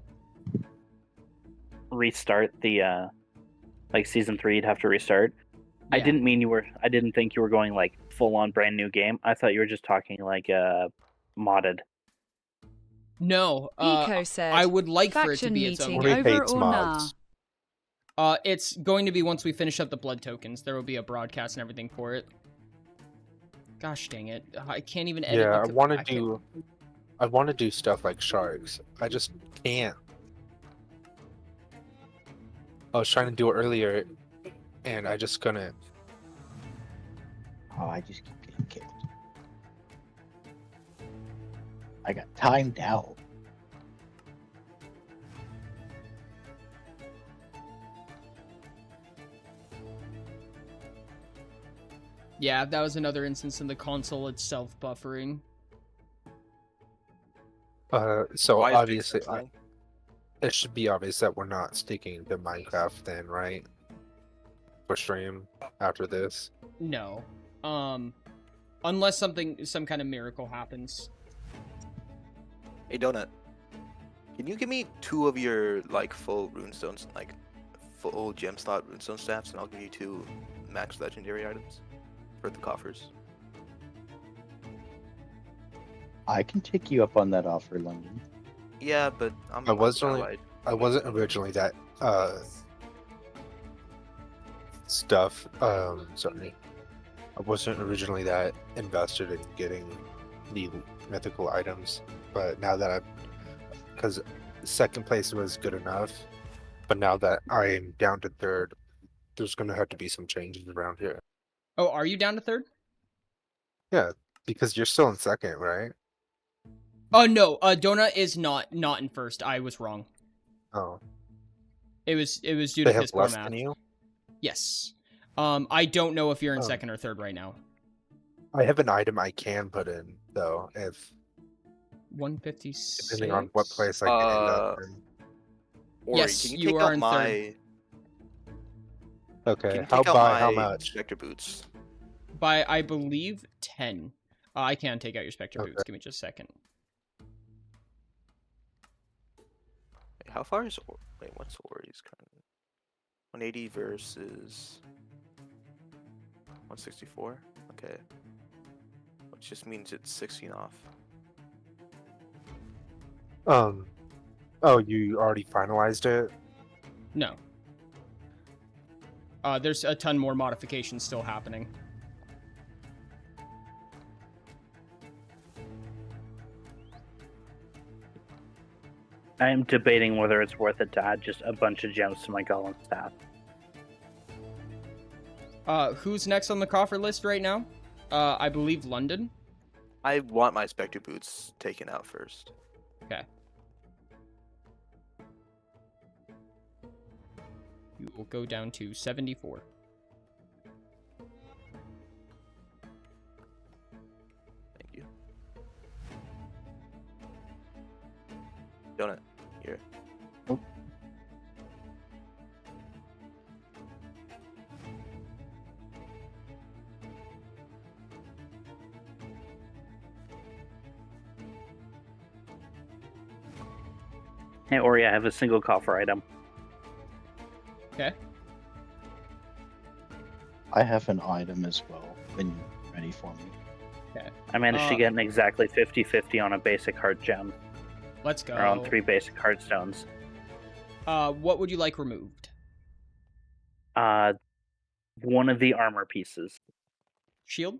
restart the like season 3, you'd have to restart. I Yeah. didn't mean you were. I didn't think you were going like full on brand new game. I thought you were just talking like modded. No, Eco said, I would like for it to faction be its own meeting game. Ori over hates or nah? mods. It's going to be once we finish up the blood tokens. There will be a broadcast and everything for it. Gosh dang it! I can't even edit. Yeah, the I want to can't- do. I want to do stuff like sharks. I just can't. I was trying to do it earlier, and I just couldn't. Oh, I just keep getting killed. I got timed out. Yeah, that was another instance in the console itself buffering. So Why is obviously, Jason playing? it should be obvious that we're not sticking to Minecraft then, right? For stream after this. No. Unless some kind of miracle happens. Hey Donut, can you give me 2 of your like full runestones, like full gem slot runestone staffs, and I'll give you 2 max legendary items for the coffers. I can take you up on that offer, London. Yeah, but I'm. I wasn't allied. I wasn't originally that stuff. Sorry, I wasn't originally that invested in getting the mythical items, but now that because second place was good enough, but now that I'm down to third, there's gonna have to be some changes around here. Oh, are you down to third? Yeah, because you're still in second, right? Oh no, Donut is not in first. I was wrong. Oh, It was due they to have his poor less math. than you. Yes. I don't know if you're in Oh. second or third right now. I have an item I can put in though, if 156. depending on what place I can end up in. Ori, Yes, can you take are out in my? third. Okay, Can you how take out by how my much? Spectre boots? By I believe 10. I can take out your Spectre Okay. boots. Give me just a second. Wait, how far is? Wait, what's Ori's kind of? 180 versus 164. Okay, which just means it's 16 off. Oh, you already finalized it? No. There's a ton more modifications still happening. I am debating whether it's worth it to add just a bunch of gems to my golem staff. Who's next on the coffer list right now? I believe London. I want my Spectre boots taken out first. Okay. You will go down to 74. Thank you. Donut, here. Hey, Ori, I have a single coffer item. Okay. I have an item as well when you're ready for me. Okay. I managed to get an exactly 50-50 on a basic heart gem. Let's go. Or on 3 basic heart stones. What would you like removed? One of the armor pieces. Shield?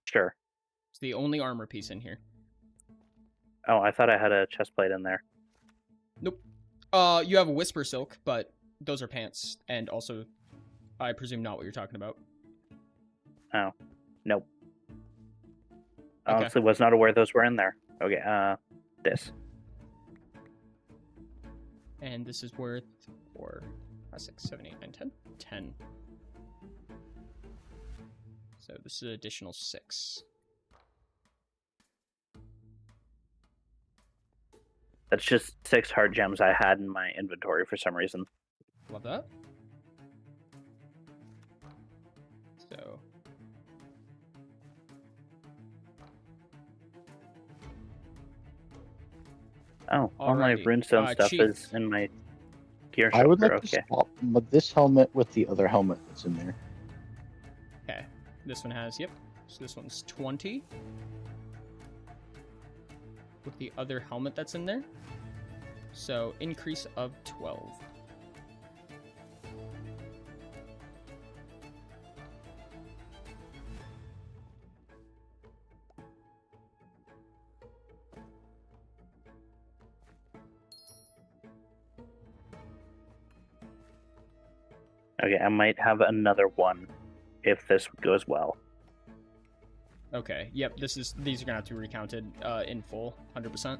Sure. It's the only armor piece in here. Oh, I thought I had a chest plate in there. Nope. You have a whisper silk, but those are pants, and also, I presume not what you're talking about. Oh, nope. Okay. Honestly, was not aware those were in there. Okay, this. And this is worth 4, 5, 6, 7, 8, 9, 10. 10. So this is an additional 6. That's just 6 heart gems I had in my inventory for some reason. Love that. So. Oh, all my Alrighty. runestone stuff Chief. is in my gear I would shulker. like to Okay. swap this helmet with the other helmet that's in there. Okay. This one has, yep. So this one's 20. With the other helmet that's in there. So increase of 12. Okay, I might have another one if this goes well. Okay. Yep. These are gonna have to be recounted in full, 100%.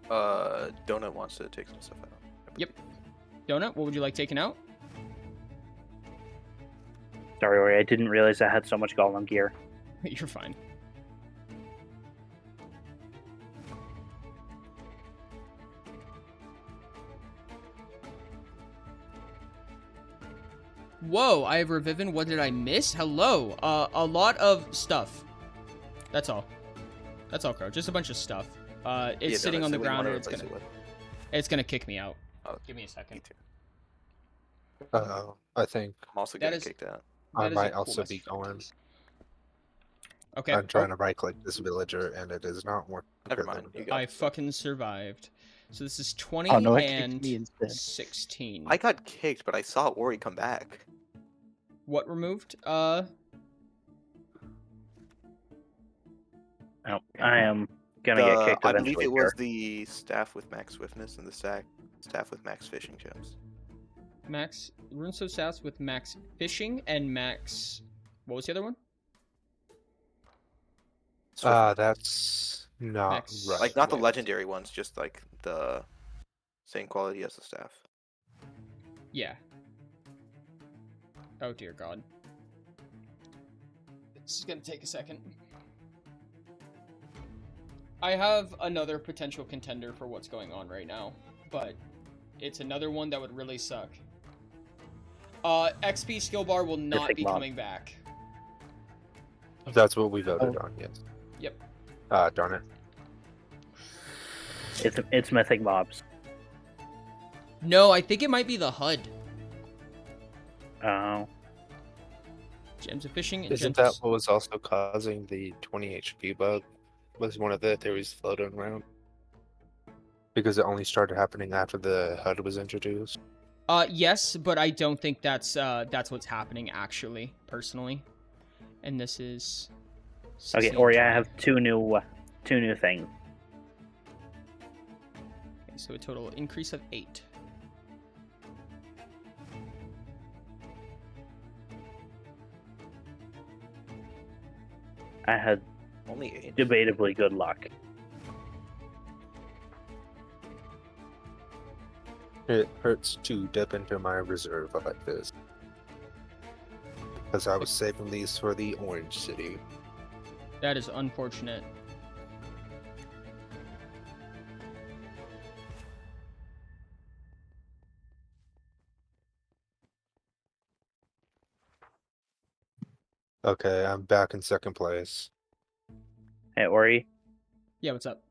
Donut wants to take some stuff out. Yep. Donut, what would you like taken out? Sorry, Ori, I didn't realize I had so much golem gear. You're fine. Whoa, I have Reviven. What did I miss? Hello. A lot of stuff. That's all. That's all, Crow. Just a bunch of stuff. It's Yeah, sitting Donut, on the so what do you ground wanna and replace it with? it's gonna kick me out. Oh, Give me a second. me too. I think I'm also That getting is- kicked out. I That is a might cool also message. be going. Okay. I'm trying to right click this villager and it is not working. Never Okay, mind, there we you go. got I this. fucking survived. So this is 20 Oh no, it kicked and me instead. 16. I got kicked, but I saw Ori come back. What removed? Oh, I am gonna get kicked I eventually. believe it was here. the staff with max swiftness and the staff with max fishing gems. Max Runestone stats with max fishing and max. What was the other one? That's not Max- right. Like not the Swift. legendary ones, just like the same quality as the staff. Yeah. Oh dear God. This is gonna take a second. I have another potential contender for what's going on right now, but it's another one that would really suck. XP skill bar will not Mythic be mob. coming back. That's what we voted on, yes. Yep. Darn it. It's mythic mobs. No, I think it might be the HUD. Oh, Gems of fishing and Isn't gems that what was also causing the 20 HP bug? Was one of the theories floating around? Because it only started happening after the HUD was introduced. Yes, but I don't think that's what's happening actually, personally. And this is okay, 16 Ori, I dry. have two new things. Okay, so a total increase of 8. I had Only 8. debatably good luck. It hurts to dip into my reserve like this. Because I was saving these for the Orange City. That is unfortunate. Okay, I'm back in second place. Hey, Ori, Yeah, what's up?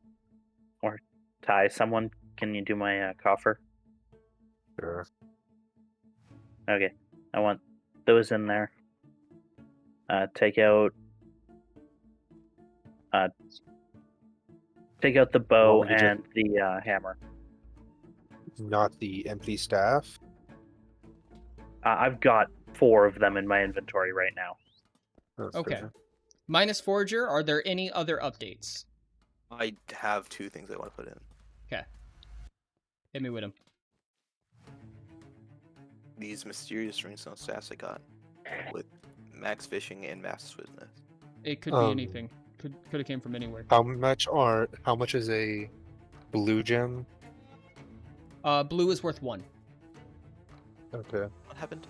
Ty, someone, can you do my coffer? Sure. Okay, I want those in there. Take out the bow Want me to and the hammer. Not the empty staff. I've got 4 of them in my inventory right now. Okay. Minus Forager, are there any other updates? I have 2 things I want to put in. Okay. Hit me with them. These mysterious ringstone staffs I got with max fishing and max swiftness. It could be anything. Could have came from anywhere. How much is a blue gem? Blue is worth 1. Okay. What happened to?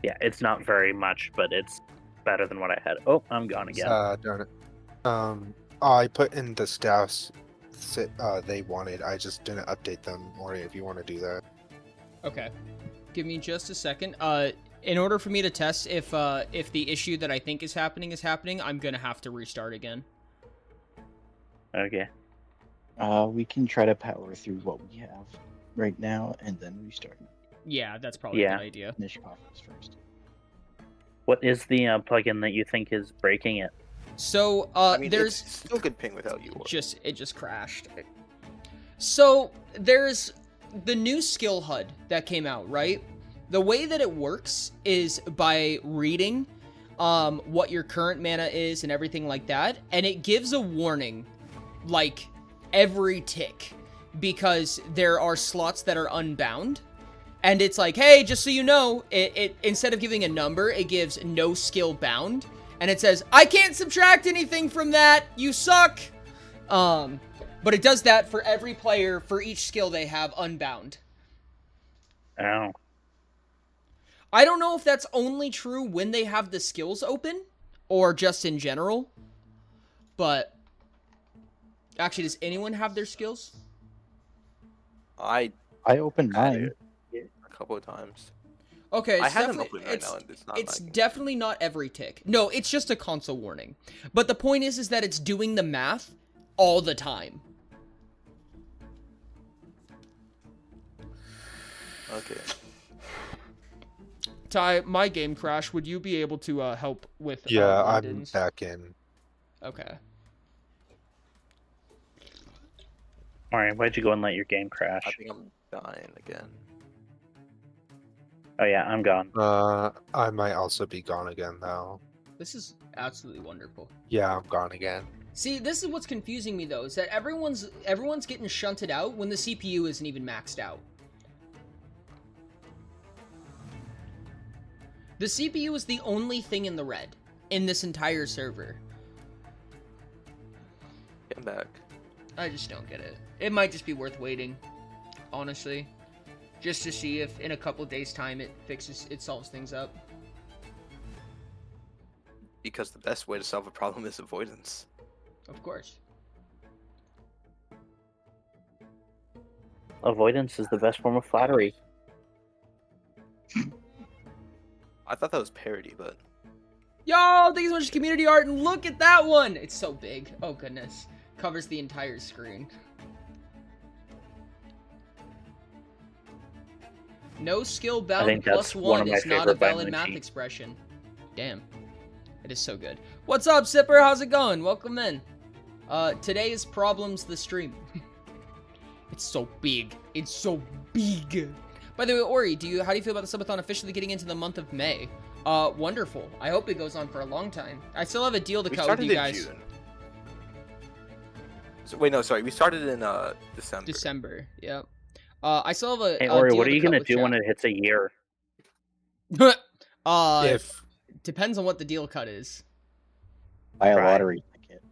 Yeah, it's not very much, but it's better than what I had. Oh, I'm gone again. Darn it. I put in the staffs they wanted. I just didn't update them. Or if you want to do that. Okay. Give me just a second. In order for me to test if the issue that I think is happening, I'm gonna have to restart again. Okay. We can try to power through what we have right now and then restart. Yeah, that's probably a good idea. Finish coffers first. What is the plugin that you think is breaking it? So, I mean, there's it's still good ping without you. it just crashed. So there's the new skill HUD that came out, right? The way that it works is by reading what your current mana is and everything like that, and it gives a warning like every tick because there are slots that are unbound. And it's like, hey, just so you know, it instead of giving a number, it gives no skill bound. And it says, I can't subtract anything from that. You suck. But it does that for every player for each skill they have unbound. Oh. I don't know if that's only true when they have the skills open or just in general. But actually, does anyone have their skills? I opened mine a couple of times. Okay, I it's have them definitely, open right now, and it's not. It's like, definitely not every tick. No, it's just a console warning. But the point is that it's doing the math all the time. Okay. Ty, my game crashed. Would you be able to help with? Yeah, I'm London's? back in. Okay. Alright, why'd you go and let your game crash? I think I'm dying again. Oh yeah, I'm gone. I might also be gone again though. This is absolutely wonderful. Yeah, I'm gone again. See, this is what's confusing me though, is that everyone's getting shunted out when the CPU isn't even maxed out. The CPU is the only thing in the red in this entire server. Get back. I just don't get it. It might just be worth waiting, honestly. Just to see if in a couple days' time it solves things up. Because the best way to solve a problem is avoidance. Of course. Avoidance is the best form of flattery. I thought that was parody, but Yo, thank you so much for community art, and look at that one! It's so big. Oh goodness. Covers the entire screen. No skill bound plus one is not a valid math expression. Damn. It is so good. What's up, Sipper? How's it going? Welcome in. Today is Problems the stream. It's so big. It's so big. By the way, Ori, how do you feel about the subathon officially getting into the month of May? Wonderful. I hope it goes on for a long time. I still have a deal to cut with you guys. June. So, wait, no, sorry. We started in December. December, yep. I still have a. Hey, Ori, what are you gonna do when it hits a year? If depends on what the deal cut is. Buy a lottery ticket.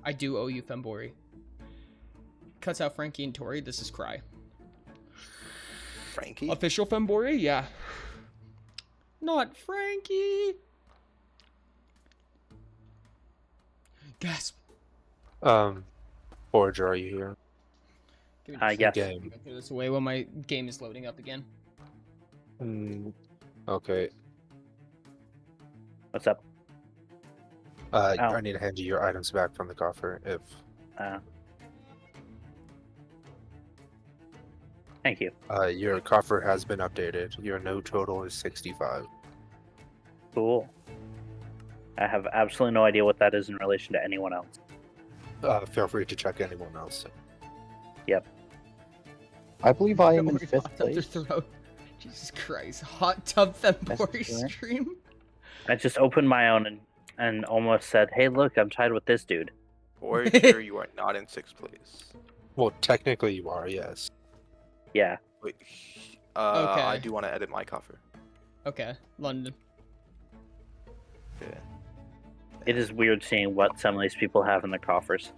I do owe you, Fembori. Cuts out Frankie and Tori. This is Cry. Frankie? Official Fembori? Yeah. Not Frankie. I Forger, are you here? Give me just a Yes. second to go through this away while my game is loading up again. Okay. What's up? I need to hand you your items back from the coffer. If Thank you. your coffer has been updated, your note total is 65. Cool. I have absolutely no idea what that is in relation to anyone else. Feel free to check anyone else. Yep. I believe I am in Pouring 5th hot tub to place. throw. Jesus Christ. Hot tub February correct. stream? I just opened my own and almost said, "Hey, look, I'm tied with this dude." Forger, you are not in 6th place. Well, technically you are, yes. Yeah. Wait. Okay. I do want to edit my coffer. Okay, London. Okay. It is weird seeing what some of these people have in their coffers.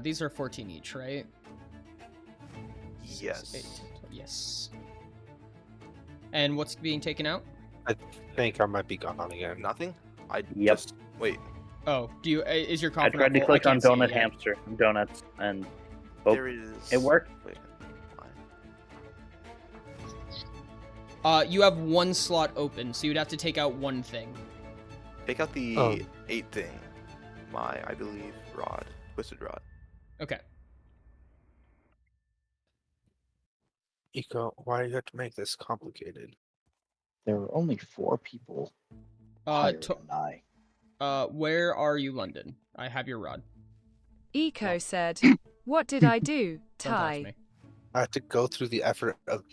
These are 14 each, right? Yes. 8, yes. And what's being taken out? I think I might be gone again. Nothing? I Yep. just wait. Oh, do you? Is your I coffer? tried to not full? click on can't see it donut yet. hamster donuts and oh, There is. it worked. Wait. You have one slot open, so you'd have to take out one thing. Take out the Oh. 8 thing. I believe, rod. Twisted rod. Okay. Eco, why do you have to make this complicated? There are only 4 people higher than I. Where are you, London? I have your rod. Eco said, "What did I do, Don't touch Ty?" me. I have to go through the effort of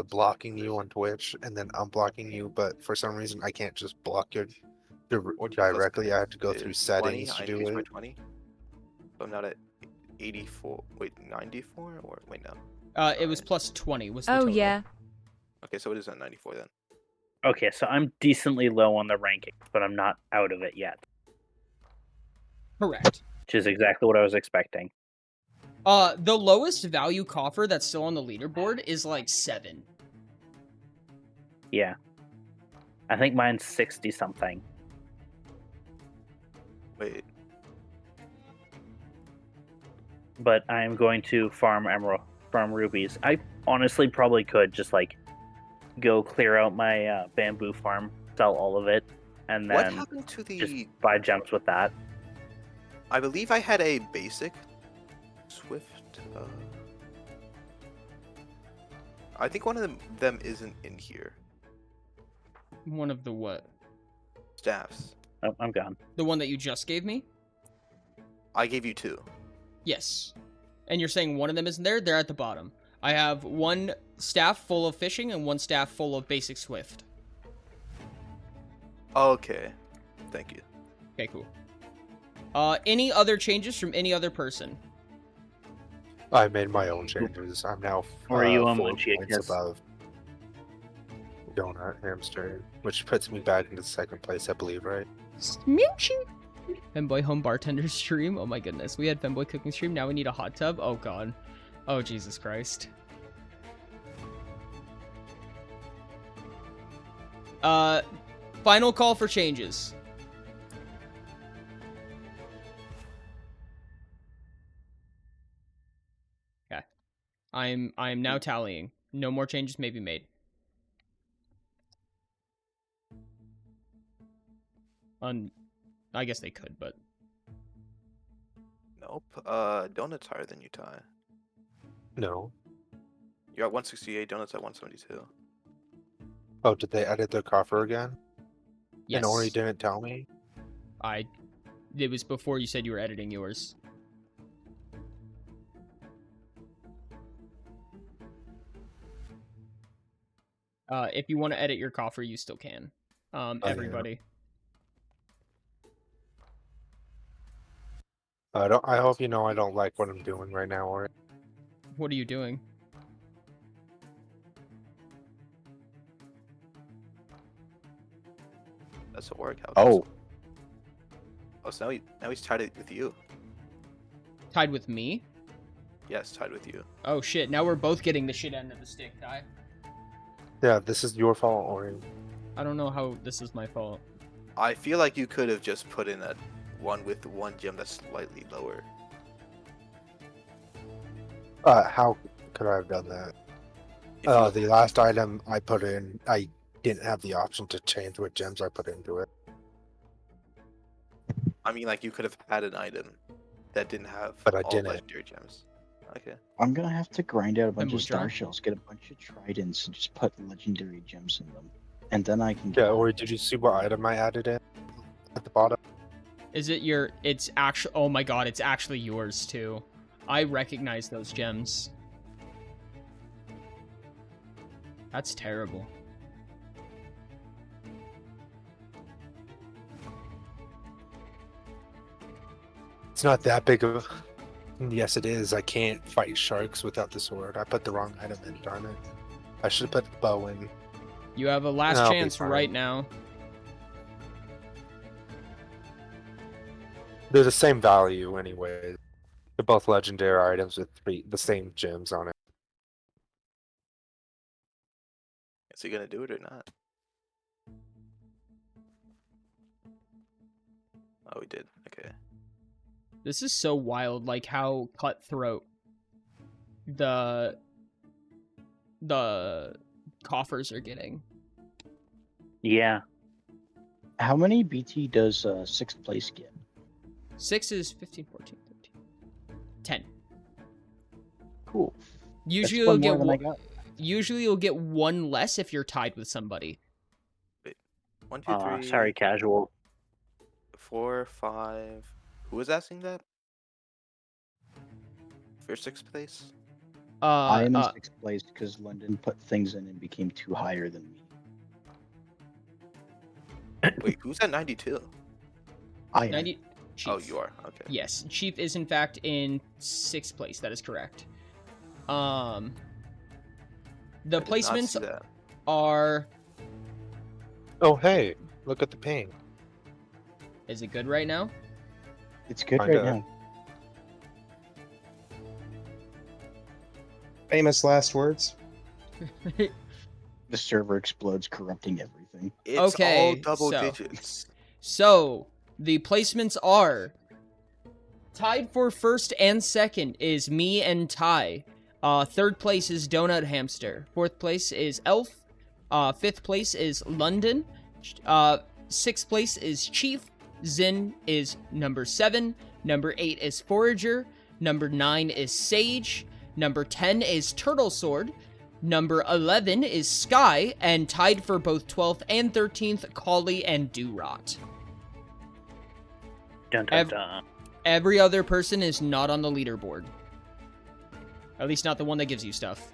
blocking you on Twitch and then unblocking you, but for some reason I can't just block you directly. I have to go through Is settings 20. to I do increased by it. 20. So I'm not at 84. Wait, 94? Or wait, no. It was plus 20. Was the Oh total. yeah. Okay, so it is at 94 then. Okay, so I'm decently low on the ranking, but I'm not out of it yet, Correct. which is exactly what I was expecting. The lowest value coffer that's still on the leaderboard is like 7. Yeah. I think mine's 60 something. Wait. But I'm going to farm rubies. I honestly probably could just like go clear out my bamboo farm, sell all of it, and What then happened to just the? buy gems with that. I believe I had a basic Swift. I think one of them isn't in here. One of the what? Staffs. Oh, I'm gone. The one that you just gave me? I gave you 2. Yes. And you're saying one of them isn't there? They're at the bottom. I have one staff full of fishing and one staff full of basic Swift. Okay. Thank you. Okay, cool. Any other changes from any other person? I made my own changes. I'm now Where are you on 4 Munchie, I points guess? above Donut Hamster, which puts me back into 2nd place, I believe, right? Sminchy. Femboy home bartender stream. Oh my goodness. We had Femboy cooking stream. Now we need a hot tub. Oh god. Oh Jesus Christ. Final call for changes. Okay. I am now tallying. No more changes may be made. I guess they could, but Nope. Donuts higher than you, Ty. No. You're at 168. Donuts at 172. Oh, did they edit their coffer again? yes. And Ori didn't tell me? It was before you said you were editing yours. If you want to edit your coffer, you still can. yeah. Everybody. I hope you know I don't like what I'm doing right now, Ori. What are you doing? That's a workout. Oh, Oh, so now he's tied it with you. Tied with me? Yes, tied with you. Oh shit, now we're both getting the shit end of the stick, Ty. Yeah, this is your fault, Ori. I don't know how this is my fault. I feel like you could have just put in a one with one gem that's slightly lower. How could I have done that? If you, The last item I put in, I didn't have the option to change what gems I put into it. I mean, like you could have had an item that didn't have But I all didn't. legendary gems. Okay. I'm gonna have to grind out a bunch of Withdraw. star shells, get a bunch of tridents, and just put legendary gems in them, and then I can. Yeah, or did you see what item I added in at the bottom? Is it your? It's actually. Oh my god! It's actually yours too. I recognize those gems. That's terrible. It's not that big of. Yes, it is. I can't fight sharks without the sword. I put the wrong item in. Darn it! I should have put the bow in. You have a last I'll be chance fine. right now. They're the same value anyway. They're both legendary items with the same gems on it. Is he gonna do it or not? Oh, he did. Okay. This is so wild, like how cutthroat the coffers are getting. Yeah. How many BT does sixth place get? 6 is 15, 14, 13, 10. Cool. Usually That's you'll one get more than I one, got. usually you'll get one less if you're tied with somebody. 1, 2, 3. Sorry, casual. 4, 5. Who was asking that? For sixth place? I am in sixth place because London put things in and became too higher than me. Wait, who's at 92? I am. 90. Chief. Oh, you are. Okay. Yes, Chief is in fact in 6th place. That is correct. The I did not placements see that. are. Oh, hey! Look at the ping. Is it good right now? It's good Kinda. right now. Famous last words. The server explodes, corrupting everything. It's Okay, all double so- digits. So the placements are tied for first and second is me and Ty. Third place is Donut Hamster. Fourth place is Elf. Fifth place is London. Sixth place is Chief. Zin is number 7. Number 8 is Forager. Number 9 is Sage. Number 10 is Turtle Sword. Number 11 is Sky. And tied for both 12th and 13th, Collie and Durot. Dun, dun, dun. Every other person is not on the leaderboard. At least not the one that gives you stuff.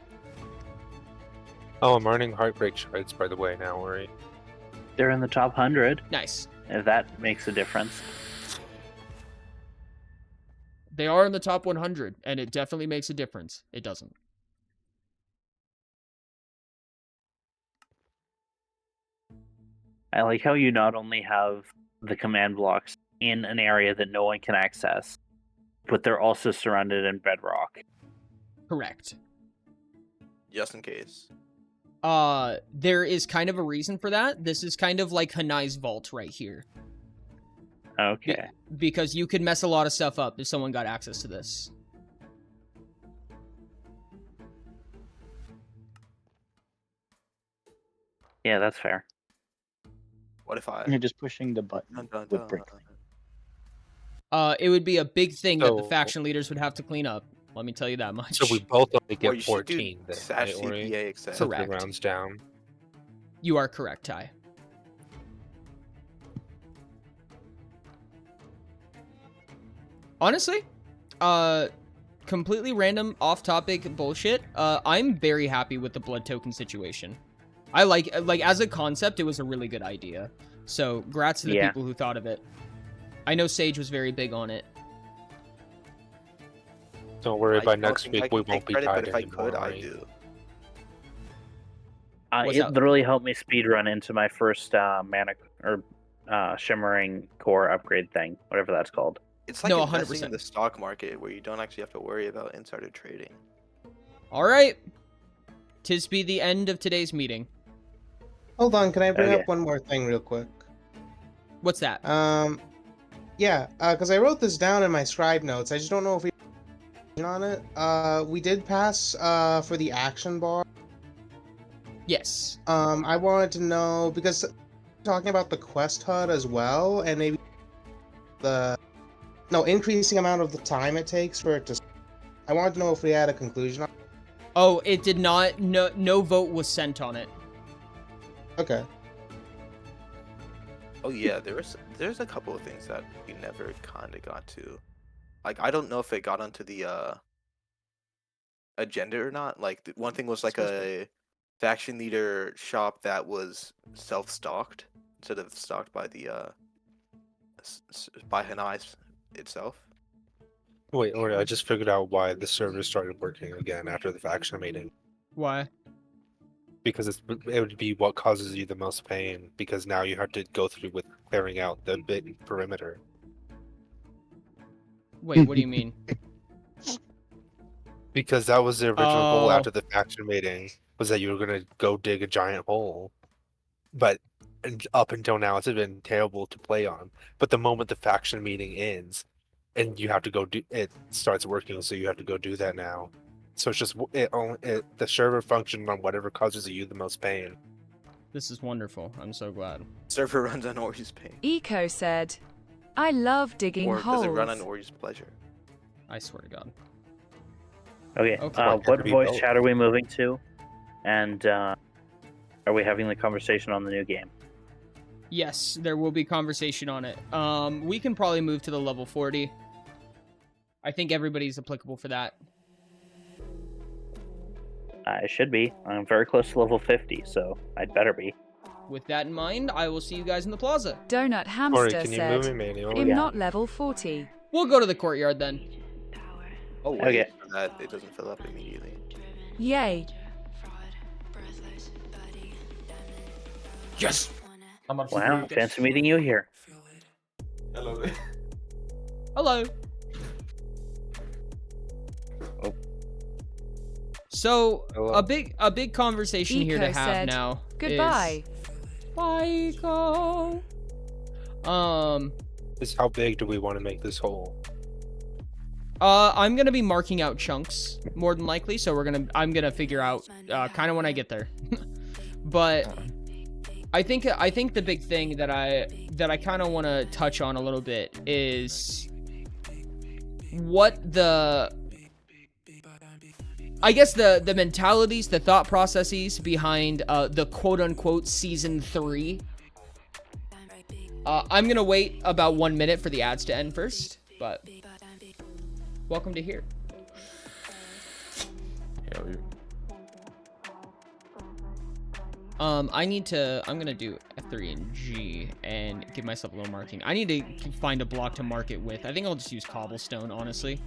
Oh, I'm earning heartbreak shards, by the way, now, right? They're in the top 100, Nice. if that makes a difference. They are in the top 100, and it definitely makes a difference. It doesn't. I like how you not only have the command blocks in an area that no one can access, but they're also surrounded in bedrock. Correct. Just in case. There is kind of a reason for that. This is kind of like Hanai's vault right here. Okay. Because you could mess a lot of stuff up if someone got access to this. Yeah, that's fair. What if I? You're just pushing the button Dun, dun, with dun. Bricklink. It would be a big thing that the So- faction leaders would have to clean up. Let me tell you that much. So we both only Or get you should do 14 then, Sash right, Ori? CPA except. So the Correct. rounds down. You are correct, Ty. Honestly, completely random, off-topic bullshit. I'm very happy with the blood token situation. I like as a concept, it was a really good idea. So, grats to the Yeah. people who thought of it. I know Sage was very big on it. Don't worry, I by don't next think I week can we take won't be credit, tied but if I anymore, could, I right? do. What's It up? literally helped me speedrun into my first mana or shimmering core upgrade thing, whatever that's called. It's like No, investing 100%. in the stock market where you don't actually have to worry about insider trading. All right. 'Tis be the end of today's meeting. Hold on, can I bring Okay. up one more thing real quick? What's that? Yeah, because I wrote this down in my scribe notes. I just don't know if we on it. We did pass for the action bar. Yes. I wanted to know because talking about the quest HUD as well, and maybe increasing amount of the time it takes for it to. I wanted to know if we had a conclusion on. Oh, it did not. No vote was sent on it. Okay. Oh yeah, there's a couple of things that we never kind of got to. Like I don't know if it got onto the agenda or not. Like one thing was like a faction leader shop that was self-stocked instead of stocked by the by Hanai itself. Wait, I just figured out why the server started working again after the faction meeting. Why? Because it would be what causes you the most pain, because now you have to go through with clearing out the big perimeter. Wait, what do you mean? Because that was the original goal Oh. after the faction meeting, was that you were going to go dig a giant hole. But up until now, it's been terrible to play on. But the moment the faction meeting ends, and you have to go do it, starts working, so you have to go do that now. So it's just the server function on whatever causes you the most pain. This is wonderful. I'm so glad. Server runs on Ori's pain. Eco said, I love digging Or holes. does it run on Ori's pleasure? I swear to God. Okay, Okay. what voice chat are we moving to? And are we having the conversation on the new game? Yes, there will be conversation on it. We can probably move to the level 40. I think everybody's applicable for that. It should be. I'm very close to level 50, so I'd better be. With that in mind, I will see you guys in the plaza. Donut Ori, Hamster can you said, move me manually? I'm Yeah. not level 40. We'll go to the courtyard then. Oh wait, Okay. for that it doesn't fill up immediately. Yay. Yes! Wow, fancy meeting you here. Hello. Hello. Oh. So Hello. a big conversation here to Eco have said, now. Goodbye. Bye, Eco. Is how big do we want to make this hole? I'm gonna be marking out chunks more than likely, so I'm gonna figure out kind of when I get there. But I think the big thing that I kind of want to touch on a little bit is what the mentalities, the thought processes behind the quote-unquote season 3. I'm gonna wait about 1 minute for the ads to end first, but welcome to here. I'm gonna do F3 and G and give myself a little marking. I need to find a block to mark it with. I think I'll just use cobblestone, honestly.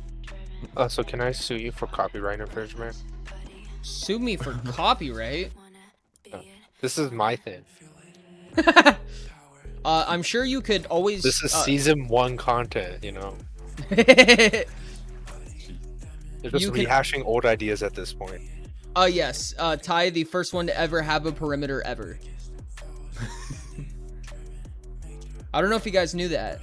So can I sue you for copyright infringement? Sue me for copyright? This is my thing. I'm sure you could always... This is season 1 content, you know? You They're just can- rehashing old ideas at this point. Yes. Ty, the first one to ever have a perimeter ever. I don't know if you guys knew that.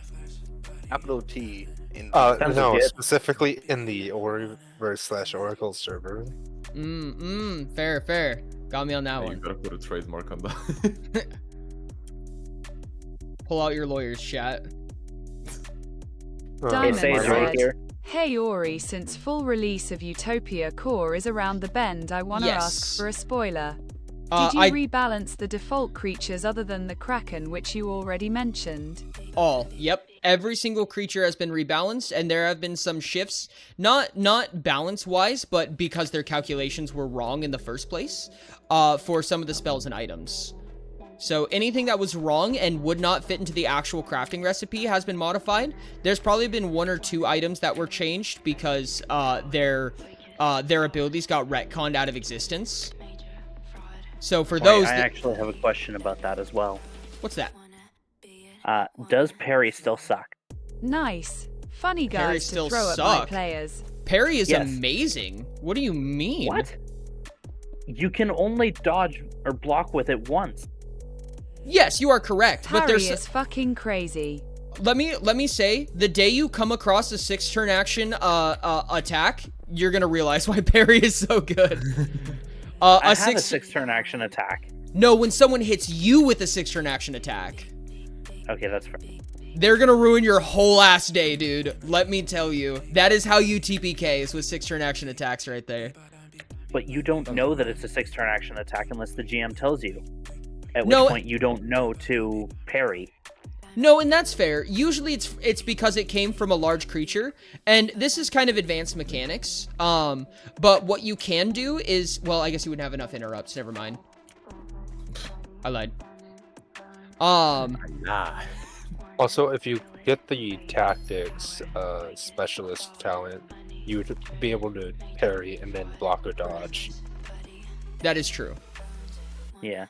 Capital T in Sounds No, legit. specifically in the Oriverse/Oracle server. Fair. Got me on that You one. gotta put a trademark on that. Pull out your lawyer's chat. Diamond say it's right said, here. Hey Ori, since full release of Utopia Core is around the bend, I want to Yes. ask for a spoiler. Uh, Did you I- rebalance the default creatures other than the Kraken, which you already mentioned? Yep. Every single creature has been rebalanced, and there have been some shifts, not balance-wise, but because their calculations were wrong in the first place, for some of the spells and items. So anything that was wrong and would not fit into the actual crafting recipe has been modified. There's probably been 1 or 2 items that were changed because their abilities got retconned out of existence. So for those, I actually have a question about that as well. what's that? Does Perry still suck? Nice. Funny Parry guys to still throw at my suck. players. Parry is Yes. amazing. What do you mean? What? You can only dodge or block with it once. Yes, you are correct, but Harry there's is fucking crazy. let me say, the day you come across a 6-turn action attack, you're gonna realize why parry is so good. I have a 6-turn action attack. No, when someone hits you with a 6-turn action attack. Okay, that's fair. They're gonna ruin your whole ass day, dude. Let me tell you. That is how you TPK, is with 6-turn action attacks right there. But you don't know that it's a 6-turn action attack unless the GM tells you. At which No. point you don't know to parry. No, and that's fair. Usually it's because it came from a large creature, and this is kind of advanced mechanics. But what you can do is, well, I guess you wouldn't have enough interrupts. Never mind. I lied. Nah. Also, if you get the tactics specialist talent, you would be able to parry and then block or dodge. That is true. Yeah.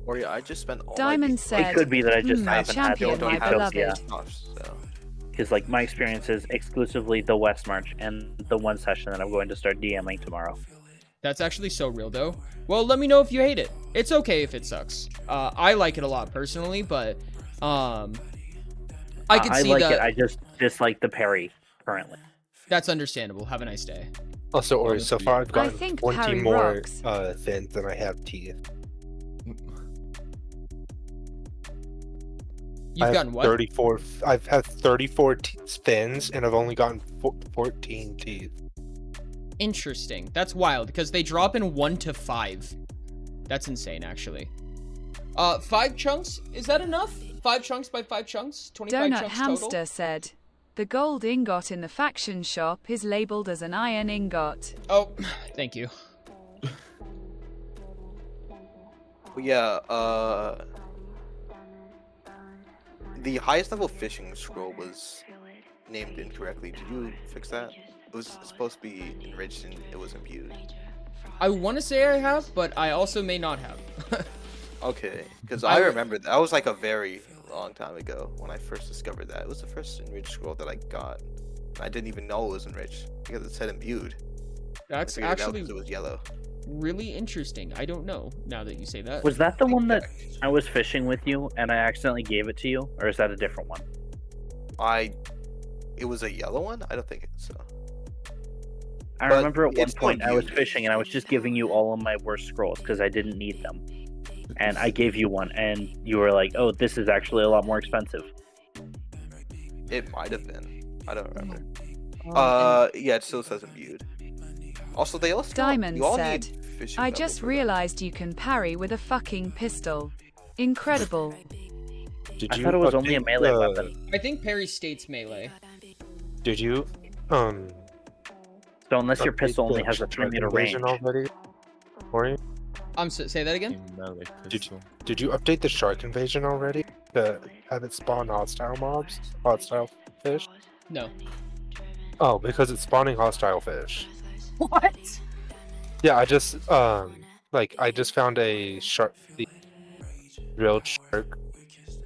Or yeah, I just spent all Diamond my said, It could be that I just haven't had the champion, my details, beloved. yeah. so. Because like my experience is exclusively the West March and the one session that I'm going to start DMing tomorrow. That's actually so real, though. Well, let me know if you hate it. It's okay if it sucks. I like it a lot personally, but I can see like that. it. I just dislike the parry currently. That's understandable. Have a nice day. Also, Ori, so far I've gotten think 20 parry more rocks. fins than I have teeth. You've gotten what? 34. I've had 34 fins, and I've only gotten 14 teeth. Interesting. That's wild because they drop in 1 to 5. That's insane, actually. 5 chunks. Is that enough? 5 chunks by 5 chunks. 25 Donut chunks Hamster total. said, the gold ingot in the faction shop is labeled as an iron ingot. Oh, thank you. But yeah, the highest level fishing scroll was named incorrectly. Did you fix that? It was supposed to be enriched and it was imbued. I want to say I have, but I also may not have. Okay, because I remember that was like a very long time ago when I first discovered that. It was the first enriched scroll that I got. I didn't even know it was enriched because it said imbued. That's I figured it out actually 'cause it was yellow. really interesting. I don't know now that you say that. Was that the one that I was fishing with you and I accidentally gave it to you, or is that a different one? It was a yellow one? I don't think so. I But remember at one it's point I was imbued. fishing and I was just giving you all of my worst scrolls because I didn't need them. And I gave you one and you were like, oh, this is actually a lot more expensive. It might have been. I don't remember. Um, Yeah, it still says imbued. Also, they also Diamond you all said, need fishing I level just for that. realized you can parry with a fucking pistol. Incredible. Did I you thought it was only a update melee the- weapon. I think Perry states melee. Did you So unless your update pistol only the has a shark 3-meter range. invasion already? Ori? Say that again? Did you update the shark invasion already to have it spawn hostile fish? No. Oh, because it's spawning hostile fish. What? Yeah, I just I just found a shark, the drilled shark,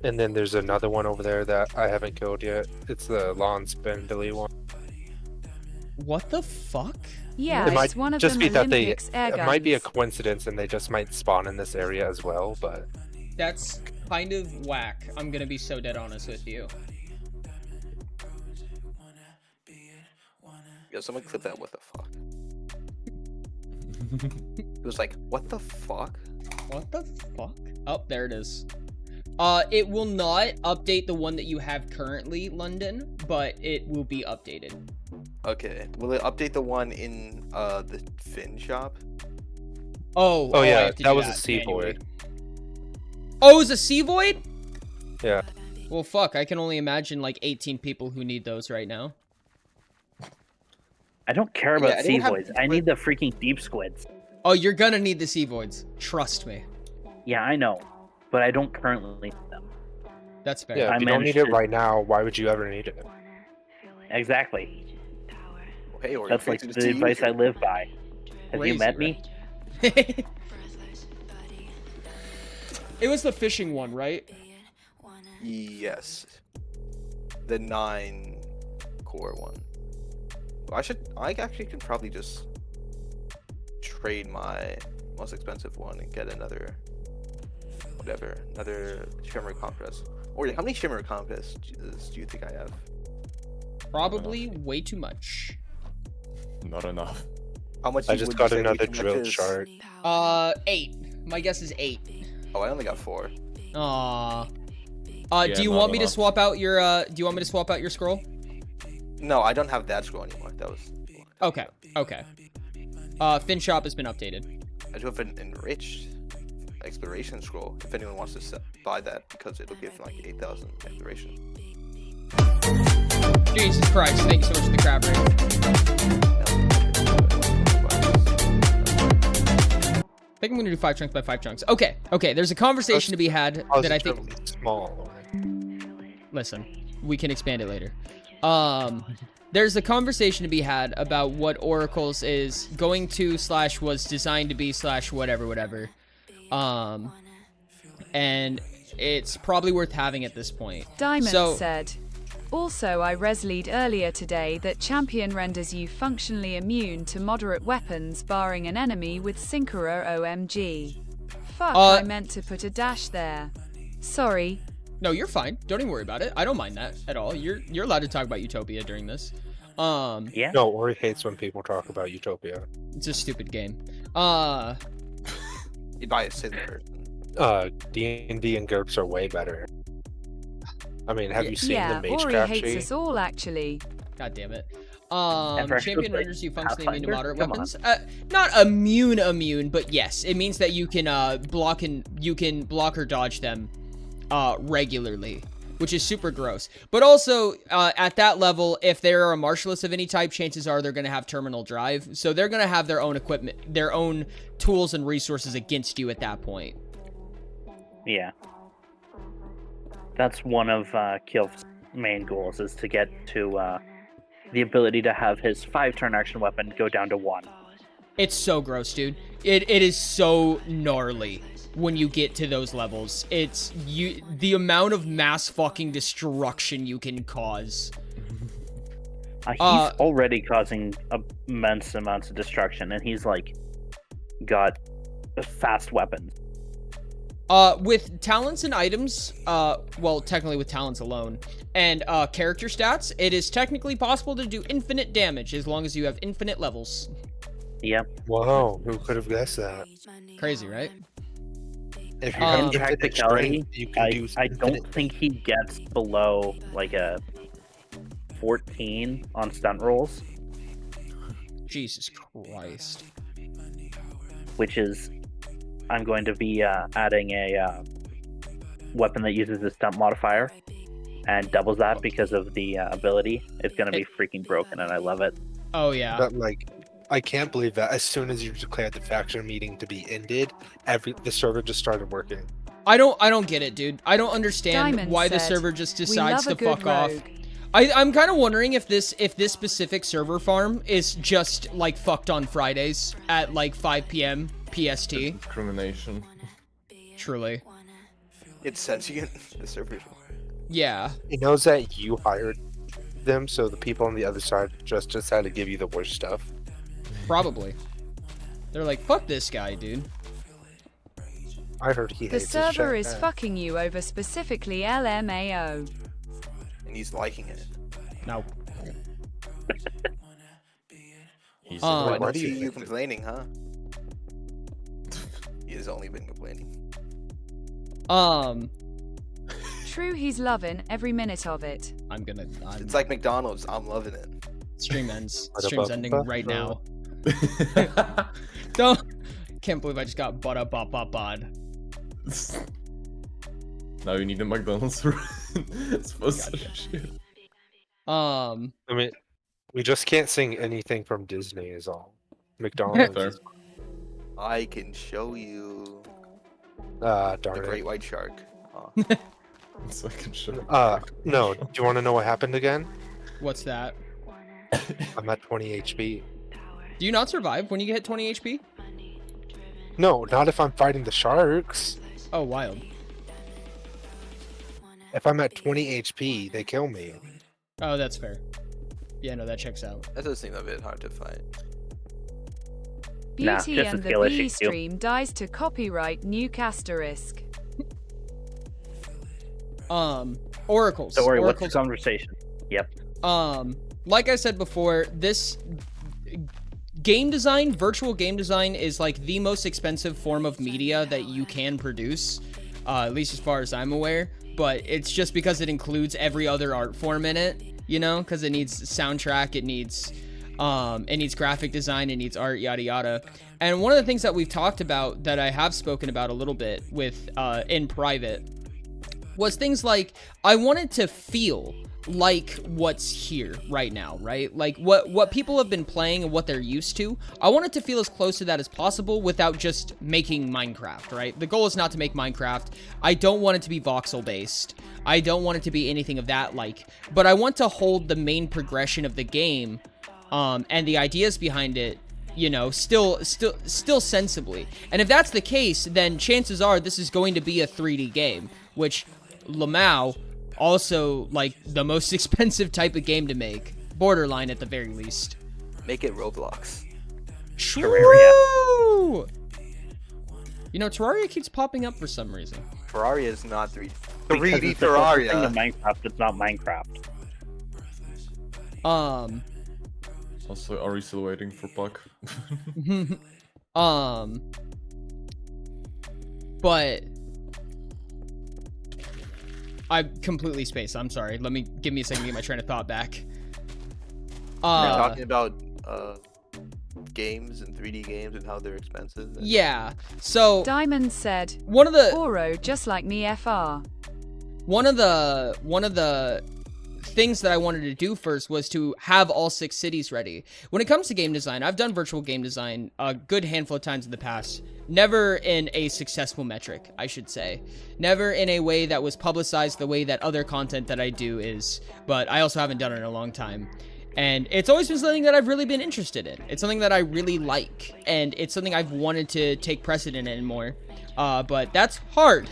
and then there's another one over there that I haven't killed yet. It's the lawn spindly one. What the fuck? Yeah, It it's might one of just them be that Olympics air it might be a guns. coincidence, and they just might spawn in this area as well. But That's kind of whack. I'm gonna be so dead honest with you. Yeah, someone clip that. What the fuck? It was like, what the fuck? What the fuck? Oh, there it is. It will not update the one that you have currently, London, but it will be updated. Okay, will it update the one in the fin shop? Oh, oh I yeah, have to that do was a that sea manually. void. Oh, it was a sea void? Yeah. Well, fuck, I can only imagine like 18 people who need those right now. I don't care Yeah, about I sea don't have- voids. I need the freaking deep squids. Oh, you're gonna need the sea voids. Trust me. Yeah, I know. But I don't currently need them. That's fair. Yeah, I if you don't need managed it to- right now, why would you ever need it? Exactly. Hey, or That's like the advice I live by. Have Crazy, you met right? me? It was the fishing one, right? Yes. The 9 core one. I actually can probably just trade my most expensive one and get another whatever, another shimmer compress. Or how many shimmer compresses do you think I have? Probably way too much. Not enough. How much? I would just you got say way another too much drill is? chart. 8. My guess is 8. Oh, I only got 4. Aw. Yeah, do you not want me to enough. swap out your scroll? No, I don't have that scroll anymore. That was. Okay. Okay. Fin shop has been updated. I do have an enriched exploration scroll. If anyone wants to buy that, because it'll give like 8,000 exploration. Jesus Christ! Thank you so much for the crab rate. I think I'm gonna do 5 chunks by 5 chunks. Okay. Okay. There's a conversation to be had that I think. Small. Listen, we can expand it later. There's a conversation to be had about what Oracles is going to / was designed to be / whatever. And it's probably worth having at this point. Diamond said, also I reslead earlier today that champion renders you functionally immune to moderate weapons barring an enemy with Synchro OMG. Fuck, I meant to put a dash there. Sorry. No, you're fine. Don't even worry about it. I don't mind that at all. You're allowed to talk about Utopia during this. Yeah. No, Ori hates when people talk about Utopia. It's a stupid game. You buy a sim person. D&D and GURPS are way better. I mean, have you seen the Ori Magecraft hates sheet? us all actually. God damn it. Ever Champion played renders you functionally immune to Pathfinder? moderate Come weapons. Not immune, but yes, it means that you can block or dodge them regularly, which is super gross. But also at that level, if they're a martialist of any type, chances are they're going to have terminal drive, so they're going to have their own equipment, their own tools and resources against you at that point. Yeah. That's one of Kilf's main goals, is to get to the ability to have his 5-turn action weapon go down to 1. It's so gross, dude. It is so gnarly when you get to those levels. The amount of mass fucking destruction you can cause. He's already causing immense amounts of destruction, and he's like got fast weapons. With talents and items, well, technically with talents alone, and character stats, it is technically possible to do infinite damage as long as you have infinite levels. Yep. Whoa, who could have guessed that? Crazy, right? If you have In infinite practicality, strength, you can do I don't infinite. think he gets below like a 14 on stunt rolls, Jesus Christ. which is, I'm going to be adding a weapon that uses the stunt modifier and doubles that because of the ability. It's going to be freaking broken, and I love it. Oh yeah. But like, I can't believe that as soon as you declared the faction meeting to be ended, the server just started working. I don't get it, dude. I don't understand Diamond why the said, server just "We decides love to a good fuck off. rogue." I'm kind of wondering if this specific server farm is just like fucked on Fridays at like 5 p.m. PST. Discrimination. Truly. It's sentient. The server. Yeah. He knows that you hired them, so the people on the other side just decided to give you the worst stuff. Probably. They're like, fuck this guy, dude. I heard he The hates his server chat. is fucking you over specifically LMAO. And he's liking it. No. He's I why don't do you see you think that? complaining, huh? He has only been complaining. True, he's loving every minute of it. It's like McDonald's. I'm loving it. Stream ends. Stream's ending right now. Can't believe I just got bod. Now you need a McDonald's sponsorship. I mean, we just can't sing anything from Disney is all. McDonald's is... I can show you darn the it. great white shark. So I can show you. No. Do you want to know what happened again? What's that? I'm at 20 HP. Do you not survive when you get 20 HP? No, not if I'm fighting the sharks. Oh, wild. If I'm at 20 HP, they kill me. Oh, that's fair. Yeah, no, that checks out. That does seem a bit hard to fight. Nah, Beauty just a and the skill issue, Bee too. stream dies to copyright nuke asterisk. Oracles. Don't worry, what's Oracles. the conversation? Yep. Like I said before, this game design, virtual game design, is like the most expensive form of media that you can produce, at least as far as I'm aware. But it's just because it includes every other art form in it, you know, because it needs soundtrack, it needs graphic design, it needs art, yada yada. And one of the things that we've talked about, that I have spoken about a little bit with in private, was things like I wanted to feel like what's here right now, right? Like what people have been playing and what they're used to. I want it to feel as close to that as possible without just making Minecraft, right? The goal is not to make Minecraft. I don't want it to be voxel based. I don't want it to be anything of that like, but I want to hold the main progression of the game and the ideas behind it, you know, still sensibly. And if that's the case, then chances are this is going to be a 3D game, which Lamau, also like the most expensive type of game to make, borderline at the very least. Make it Roblox. Terraria. You know, Terraria keeps popping up for some reason. Terraria is not 3D. Because 3D it's the closest thing to Terraria. Minecraft, it's not Minecraft. Also, are we still waiting for Puck? But I completely spaced. I'm sorry. Give me a second to get my train of thought back. We're talking about games and 3D games and how they're expensive. Yeah. So Diamond said, one of the Oro, just like me FR. One of the things that I wanted to do first was to have all 6 cities ready. When it comes to game design, I've done virtual game design a good handful of times in the past. Never in a successful metric, I should say. Never in a way that was publicized the way that other content that I do is, but I also haven't done it in a long time. And it's always been something that I've really been interested in. It's something that I really like, and it's something I've wanted to take precedent in more. But that's hard,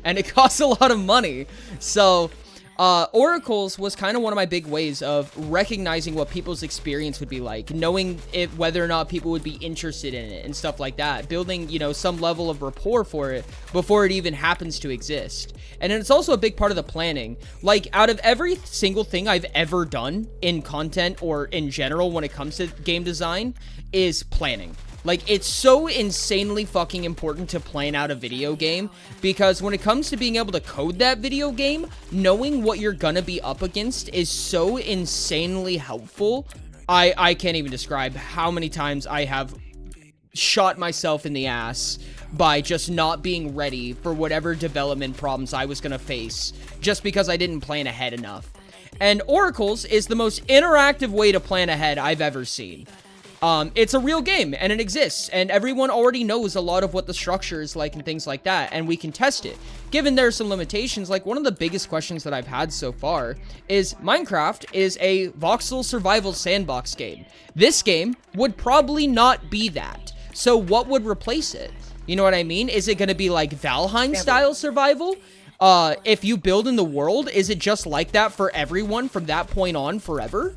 and it costs a lot of money. So Oracles was kind of one of my big ways of recognizing what people's experience would be like, knowing whether or not people would be interested in it and stuff like that, building, you know, some level of rapport for it before it even happens to exist. And it's also a big part of the planning. Like, out of every single thing I've ever done in content or in general when it comes to game design is planning. Like, it's so insanely fucking important to plan out a video game, because when it comes to being able to code that video game, knowing what you're gonna be up against is so insanely helpful. I can't even describe how many times I have shot myself in the ass by just not being ready for whatever development problems I was gonna face, just because I didn't plan ahead enough. And Oracles is the most interactive way to plan ahead I've ever seen. It's a real game, and it exists, and everyone already knows a lot of what the structure is like and things like that, and we can test it. Given there are some limitations, like one of the biggest questions that I've had so far is Minecraft is a voxel survival sandbox game. This game would probably not be that. So what would replace it? You know what I mean? Is it going to be like Valheim style survival? If you build in the world, is it just like that for everyone from that point on forever?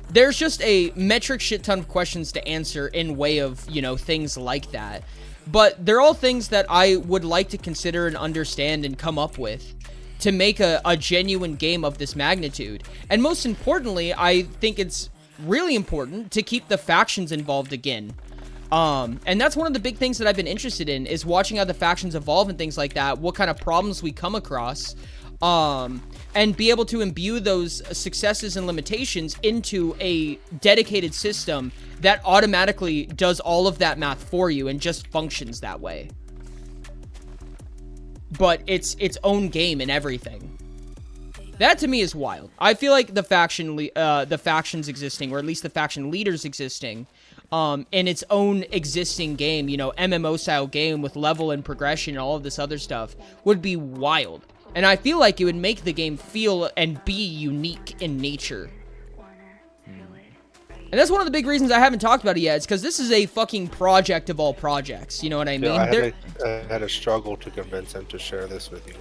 There's just a metric shit ton of questions to answer in way of, you know, things like that. But they're all things that I would like to consider and understand and come up with to make a genuine game of this magnitude. And most importantly, I think it's really important to keep the factions involved again. And that's one of the big things that I've been interested in, is watching how the factions evolve and things like that, what kind of problems we come across. And be able to imbue those successes and limitations into a dedicated system that automatically does all of that math for you and just functions that way. But it's its own game and everything. That to me is wild. I feel like the factions existing, or at least the faction leaders existing, in its own existing game, you know, MMO style game with level and progression and all of this other stuff, would be wild. And I feel like it would make the game feel and be unique in nature. And that's one of the big reasons I haven't talked about it yet. It's because this is a fucking project of all projects. You know what I mean? Yeah, I had a struggle to convince him to share this with you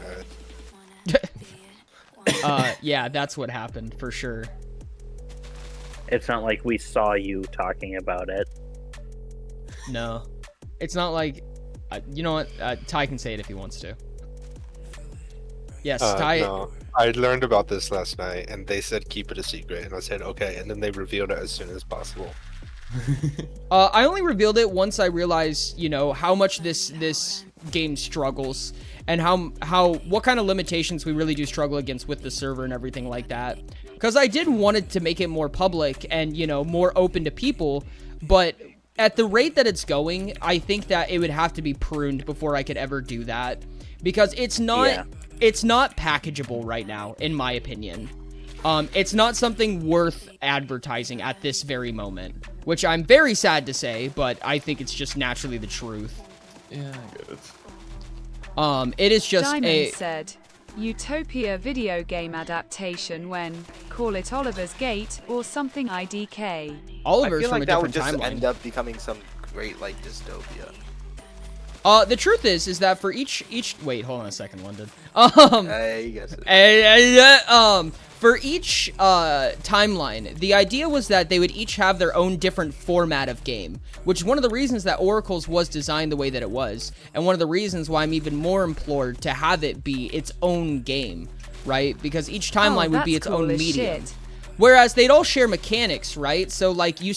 guys. Yeah, that's what happened, for sure. It's not like we saw you talking about it. No. It's not like... you know what? Ty can say it if he wants to. Yes, Ty. No, I learned about this last night, and they said keep it a secret, and I said okay, and then they revealed it as soon as possible. I only revealed it once I realized, how much this game struggles and what kind of limitations we really do struggle against with the server and everything like that. Because I did want it to make it more public and, more open to people, but at the rate that it's going, I think that it would have to be pruned before I could ever do that. Because it's not packageable right now, in my opinion. It's not something worth advertising at this very moment, which I'm very sad to say, but I think it's just naturally the truth. Yeah, I get it. It is just Diamond said, Utopia video game adaptation when, call it Oliver's Gate or something IDK. Oliver's I feel from like a that would different just timeline. end up becoming some great like dystopia. The truth is that for each wait, hold on a second, London. You guess it. For each timeline, the idea was that they would each have their own different format of game, which is one of the reasons that Oracle's was designed the way that it was, and one of the reasons why I'm even more implored to have it be its own game, right? Because each timeline would be its own medium. Shit. Whereas they'd all share mechanics, right? So like you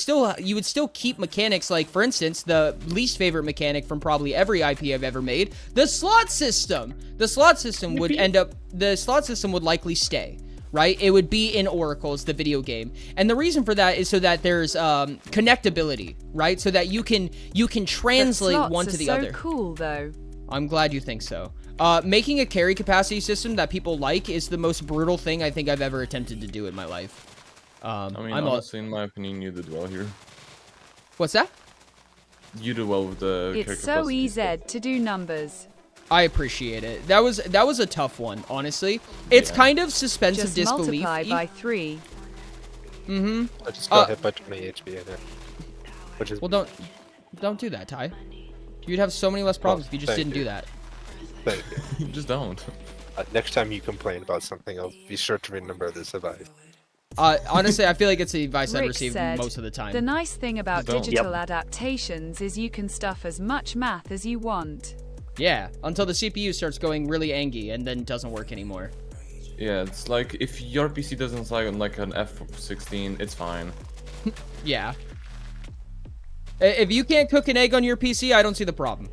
would still keep mechanics, like for instance, the least favorite mechanic from probably every IP I've ever made, the slot system. The slot system would likely stay, right? It would be in Oracle's, the video game. And the reason for that is so that there's connectability, right? So that you can translate one to the other. So cool though. I'm glad you think so. Making a carry capacity system that people like is the most brutal thing I think I've ever attempted to do in my life. I mean, honestly, in my opinion, you did well here. What's that? You did well with the It's so easy to do numbers. I appreciate it. That was a tough one, honestly. It's kind of suspensive Just disbelief. multiply by 3. Mm-hmm. I just got hit by 20 HP in it. Which is Well, don't do that, Ty. You'd have so many less problems if you just didn't do that. Thank you. Just don't. Next time you complain about something, I'll be sure to remember this advice. Honestly, I feel like it's the advice I've Rick received said, most of the time. The nice thing about Don't. digital adaptations is you can stuff as much math as you want. Yeah, until the CPU starts going really angry and then doesn't work anymore. Yeah, it's like if your PC doesn't like an F16, it's fine. Yeah. If you can't cook an egg on your PC, I don't see the problem.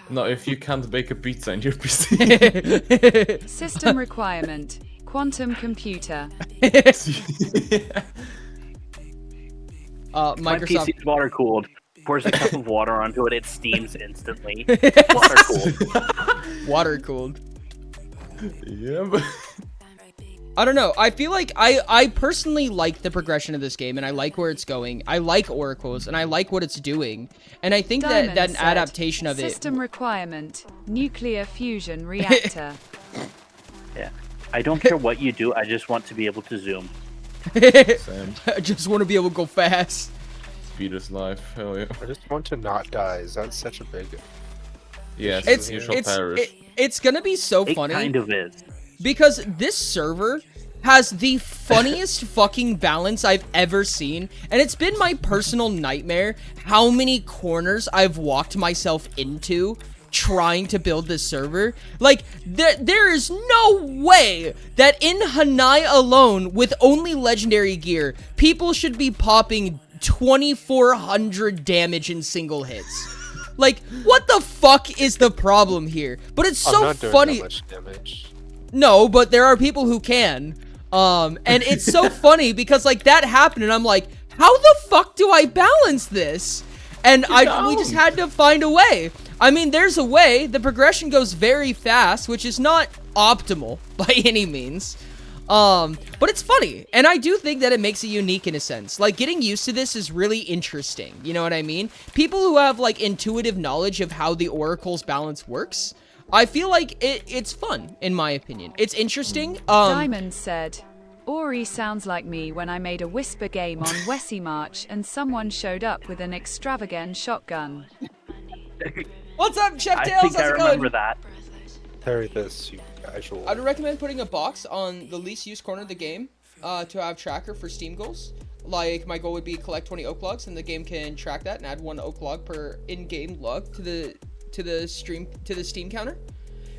No, if you can't bake a pizza in your PC. System requirement. Quantum computer. My Microsoft. PC's water cooled. Pours a cup of water onto it, it steams instantly. Water cooled. Water cooled. Yeah, but I don't know. I feel like I personally like the progression of this game, and I like where it's going. I like Oracle's, and I like what it's doing. And I think that an adaptation of System requirement. Nuclear fusion reactor. Yeah. I don't care what you do, I just want to be able to zoom. Same. I just want to be able to go fast. Speed is life. Hell yeah. I just want to not die. Is that such a big... Yes, It's gonna be so funny. It kind of is. Because this server has the funniest fucking balance I've ever seen, and it's been my personal nightmare how many corners I've walked myself into trying to build this server. Like, there is no way that in Hanai alone, with only legendary gear, people should be popping 2,400 damage in single hits. Like, what the fuck is the problem here? But it's so I'm not doing funny. That much damage. No, but there are people who can. And it's so funny because like that happened and I'm like, how the fuck do I balance this? And we just had to find a way. I mean, there's a way. The progression goes very fast, which is not optimal by any means. But it's funny. And I do think that it makes it unique in a sense. Like, getting used to this is really interesting. You know what I mean? People who have, like, intuitive knowledge of how the Oracle's balance works, I feel like it's fun, in my opinion. It's interesting. Diamond said, Ori sounds like me when I made a whisper game on Wessie March and someone showed up with an extravagant shotgun. What's up, Chef I Tails? think How's I it remember going? that. Parry this, you casual. I'd recommend putting a box on the least used corner of the game to have tracker for Steam goals. Like, my goal would be collect 20 oak logs, and the game can track that and add 1 oak log per in-game log to the Steam counter.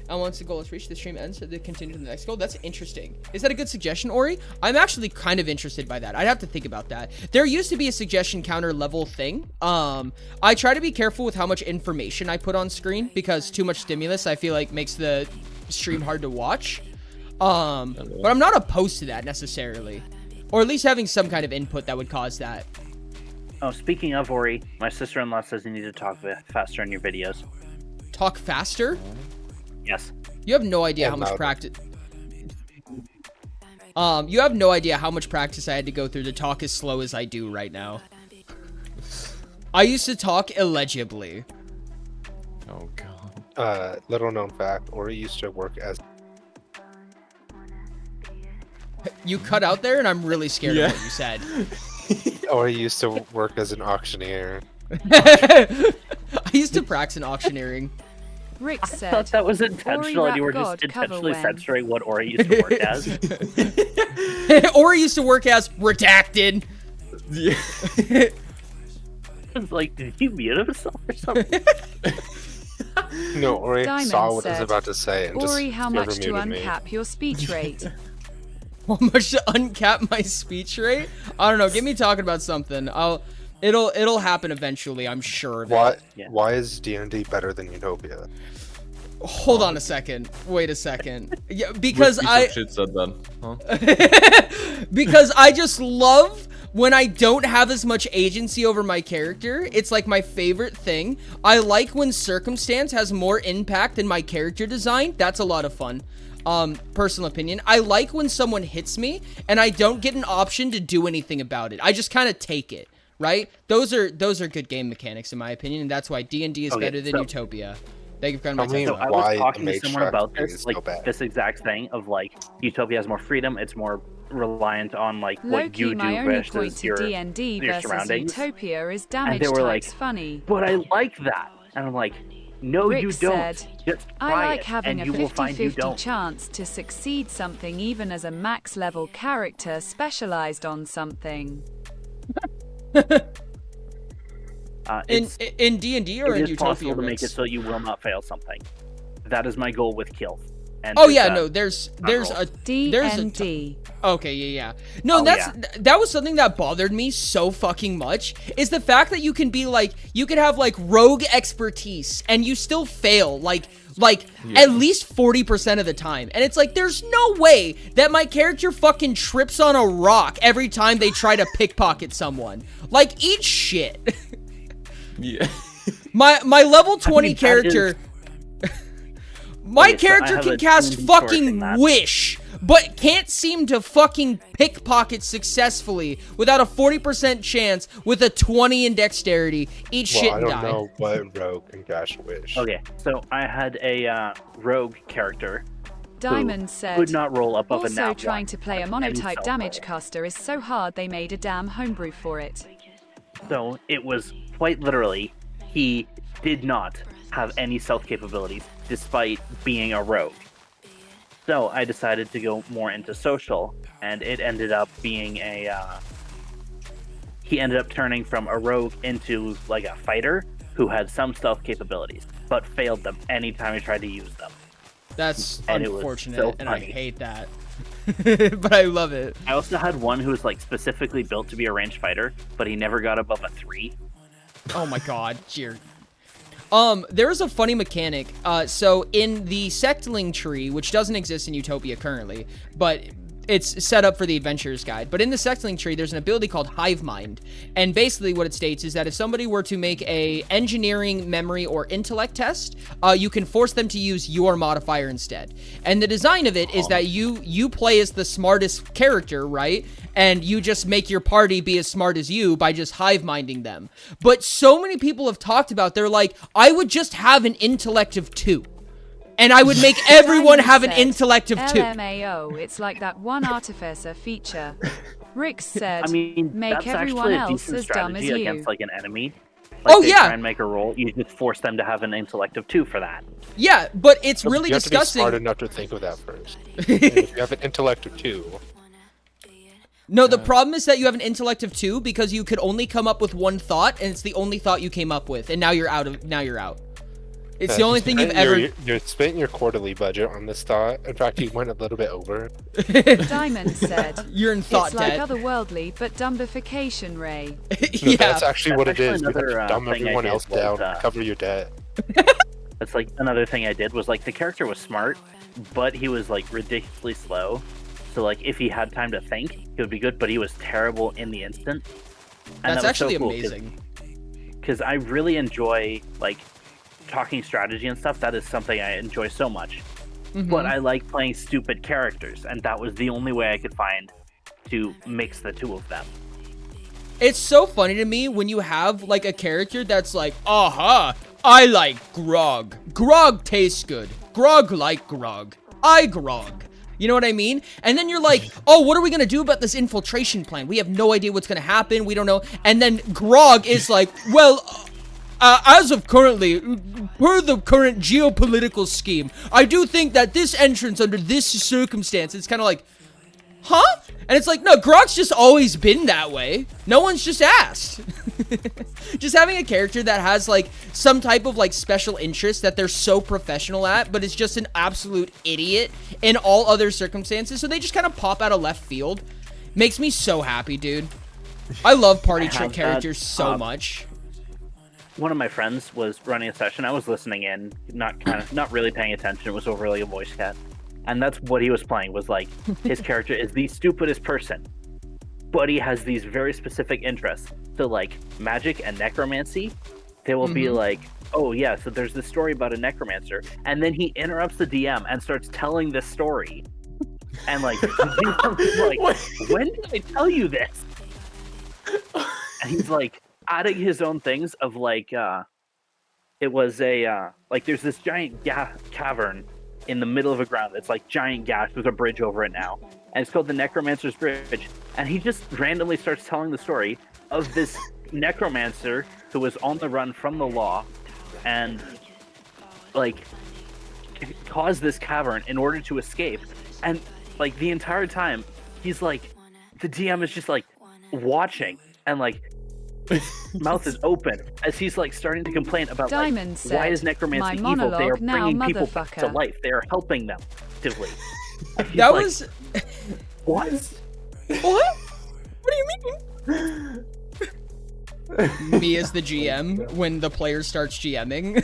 And once the goal is reached, the stream ends, so they continue to the next goal. That's interesting. Is that a good suggestion, Ori? I'm actually kind of interested by that. I'd have to think about that. There used to be a suggestion counter level thing. I try to be careful with how much information I put on screen, because too much stimulus, I feel like, makes the stream hard to watch. But I'm not opposed to that necessarily. Or at least having some kind of input that would cause that. Oh, speaking of Ori, my sister-in-law says you need to talk faster in your videos. Talk faster? Yes. You have no idea how much practice... you have no idea how much practice I had to go through to talk as slow as I do right now. I used to talk illegibly. Oh, God. Little known fact, Ori used to work as... You cut out there, and I'm really scared of what you said. Ori used to work as an auctioneer. I used to practice in auctioneering. Rick I said, thought that was intentional, and you were just intentionally censoring what Ori used to work as. Ori used to work as redacted. Yeah. It's like, did he mute himself or something? No, Ori Diamond saw what I was said, about to say and Ori, just how much to overmuted me. uncap your speech rate? How much to uncap my speech rate? I don't know. Get me talking about something. It'll happen eventually. I'm sure of it. Why is D&D better than Utopia? Hold on a second. Wait a second. Yeah, because Shit said then. Huh? because I just love when I don't have as much agency over my character. It's like my favorite thing. I like when circumstance has more impact than my character design. That's a lot of fun. Personal opinion. I like when someone hits me and I don't get an option to do anything about it. I just kind of take it, right? Those are good game mechanics in my opinion, and that's why D&D is better than Utopia. Thank you for coming. So I was talking to someone about this, like this exact thing of like Utopia has more freedom. It's more reliant on like what you do my only point versus to your D&D versus surroundings. Utopia is And damage they were types like, funny. but I like that, and I'm like, no, Rick you don't. said, Just I try like it, having and a you will find you 50-50 don't. chance to succeed something even as a max level character specialized on something. In D&D or in it is Utopia, possible to make Rex? it so you will not fail something. That is my goal with kills. And Oh yeah, no, there's a D&D. Okay, yeah. No, that was something that bothered me so fucking much, is the fact that you can be like, you can have like rogue expertise and you still fail like at least 40% of the time. And it's like, there's no way that my character fucking trips on a rock every time they try to pickpocket someone. Like, eat shit. Yeah. My level 20 character... My character can cast fucking Wish, but can't seem to fucking pickpocket successfully without a 40% chance with a 20 in dexterity. Eat shit and die. I don't know what rogue can cast Wish. Okay, so I had a rogue character. Diamond said, could not roll above also a nat trying one to play a at any monotype cell damage level. caster is so hard they made a damn homebrew for it. So it was quite literally, he did not have any stealth capabilities despite being a rogue. So I decided to go more into social, and it ended up being he ended up turning from a rogue into like a fighter who had some stealth capabilities, but failed them anytime he tried to use them. That's And it was unfortunate, so and I funny. hate that. But I love it. I also had one who was like specifically built to be a ranged fighter, but he never got above a 3. Oh my god, cheer. There's a funny mechanic. So in the sectling tree, which doesn't exist in Utopia currently, but it's set up for the Adventurer's Guide. But in the sectling tree, there's an ability called Hive Mind. And basically what it states is that if somebody were to make a engineering, memory, or intellect test, you can force them to use your modifier instead. And the design of it is that you play as the smartest character, right? And you just make your party be as smart as you by just hive minding them. But so many people have talked about, they're like, I would just have an intellect of 2. And I would make everyone have an intellect of 2. LMAO, it's like that one artificer feature. Rick said, I mean, make that's everyone actually a else decent as dumb as strategy you. against like an enemy. Oh, they yeah. try and make a roll, you just force them to have an intellect of 2 for that. Yeah, but it's really you have disgusting. to be smart enough to think of that first. And if you have an intellect of 2. No, the problem is that you have an intellect of 2 because you could only come up with one thought, and it's the only thought you came up with, and now you're out. It's the only thing you've ever. You're spending your quarterly budget on this thought. In fact, you went a little bit over. Diamond said, You're in thought it's like debt. otherworldly, but dumbification, Ray. No, Yeah. that's actually what it actually is. You have another, to dumb thing I everyone did else was, down, cover your debt. That's like another thing I did was like the character was smart, but he was like ridiculously slow. So like if he had time to think, he would be good, but he was terrible in the instant. And That's that was so actually cool, amazing. Because I really enjoy like talking strategy and stuff. That is something I enjoy so much. Mhm. But I like playing stupid characters, and that was the only way I could find to mix the two of them. It's so funny to me when you have like a character that's like, aha, I like grog. Grog tastes good. Grog like grog. I grog. You know what I mean? And then you're like, oh, what are we going to do about this infiltration plan? We have no idea what's going to happen. We don't know. And then grog is like, well, as of currently, per the current geopolitical scheme, I do think that this entrance under this circumstance, it's kind of like, huh? And it's like, no, grog's just always been that way. No one's just asked. Just having a character that has like some type of like special interest that they're so professional at, but is just an absolute idiot in all other circumstances. So they just kind of pop out of left field. Makes me so happy, dude. I love party trick characters so much. One of my friends was running a session. I was listening in, not really paying attention. It was over like a voice chat. And that's what he was playing, was like, his character is the stupidest person, but he has these very specific interests. So like magic and necromancy, they will be like, oh yeah, so there's this story about a necromancer, and then he interrupts the DM and starts telling this story. And like, like, when did I tell you this? And he's like adding his own things of like, it was a, like there's this giant cavern in the middle of a ground that's like giant gash with a bridge over it now, and it's called the Necromancer's Bridge. And he just randomly starts telling the story of this necromancer who was on the run from the law and like caused this cavern in order to escape. And like the entire time he's like, the DM is just like watching, and like his mouth is open as he's like starting to complain about like, why is necromancy evil? They are bringing people back to life. They are helping them actively. That like, was what? What? What do you mean? Me as the GM when the player starts GMing.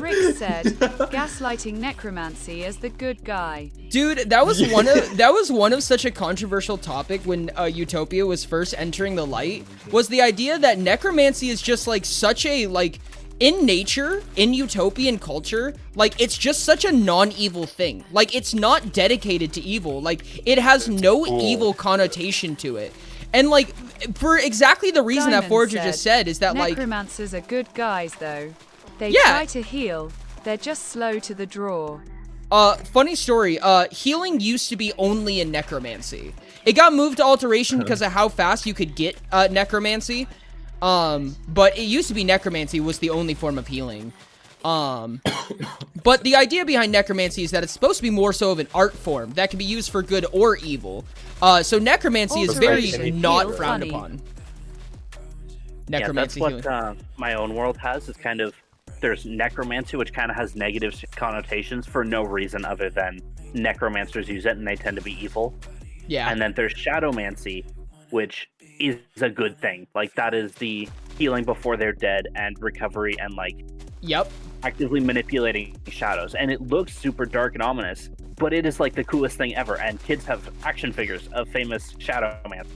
Rick said, gaslighting necromancy as the good guy. Dude, that was one of such a controversial topic when Utopia was first entering the light, was the idea that necromancy is just like such a like in nature, in utopian culture, like it's just such a non-evil thing. Like it's not dedicated to evil. Like it has no evil connotation to it. And like for exactly the reason that Forager just said is that like necromancers are good guys though. They try to heal. They're just slow to the draw. Funny story. Healing used to be only in necromancy. It got moved to alteration because of how fast you could get necromancy. But it used to be necromancy was the only form of healing. But the idea behind necromancy is that it's supposed to be more so of an art form that can be used for good or evil. So necromancy is very not frowned upon. Necromancy that's what my own world has. It's kind of, there's necromancy, which kind of has negative connotations for no reason other than necromancers use it and they tend to be evil. Yeah. And then there's shadowmancy, which is a good thing. Like that is the healing before they're dead and recovery and like actively manipulating shadows. And it looks super dark and ominous, but it is like the coolest thing ever. And kids have action figures of famous shadowman.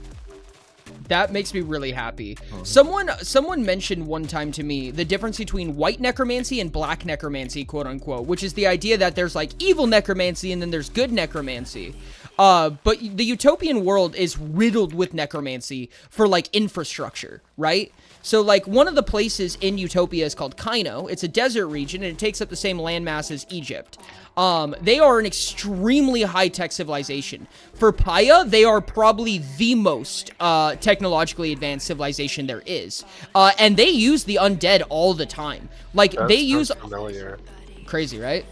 That makes me really happy. Someone mentioned one time to me the difference between white necromancy and black necromancy, quote unquote, which is the idea that there's like evil necromancy and then there's good necromancy. But the utopian world is riddled with necromancy for like infrastructure, right? So like one of the places in Utopia is called Kaino. It's a desert region and it takes up the same landmass as Egypt. They are an extremely high-tech civilization. For Paya, they are probably the most technologically advanced civilization there is. And they use the undead all the time. Like they use familiar. Crazy, right?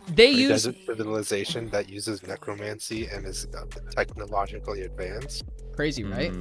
They a use desert civilization that uses necromancy and is technologically advanced. crazy, right?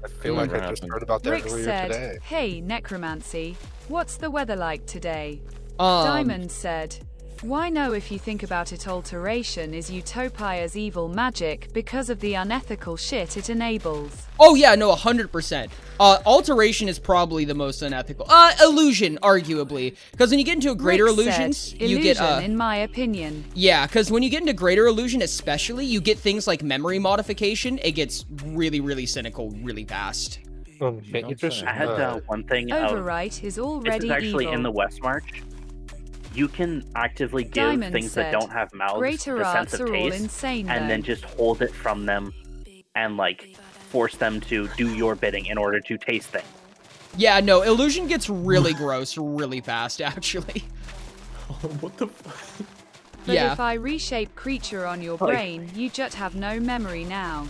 I feel like I Never just happened. heard about that Rick earlier said, today. "Hey, necromancy, what's the weather like today?" Um, Diamond said, "Why no, if you think about it, alteration is Utopia's evil magic because of the unethical shit it enables." Oh yeah, no, 100%. Alteration is probably the most unethical. Illusion, arguably, because when you get into greater Rick illusions, said, you "Illusion, get in my opinion." yeah, because when you get into greater illusion, especially, you get things like memory modification. It gets really, really cynical, really fast. Can't you just, I had one thing. Overwrite is This already is actually evil. in the West March. You can actively give Diamond things said, that don't have mouths "Greater the sense arts of are all taste, insane, and then though." just hold it from them, and like force them to do your bidding in order to taste things. Yeah, no, illusion gets really gross really fast, actually. What the fuck? But Yeah. if I reshape creature on your brain, you just have no memory now.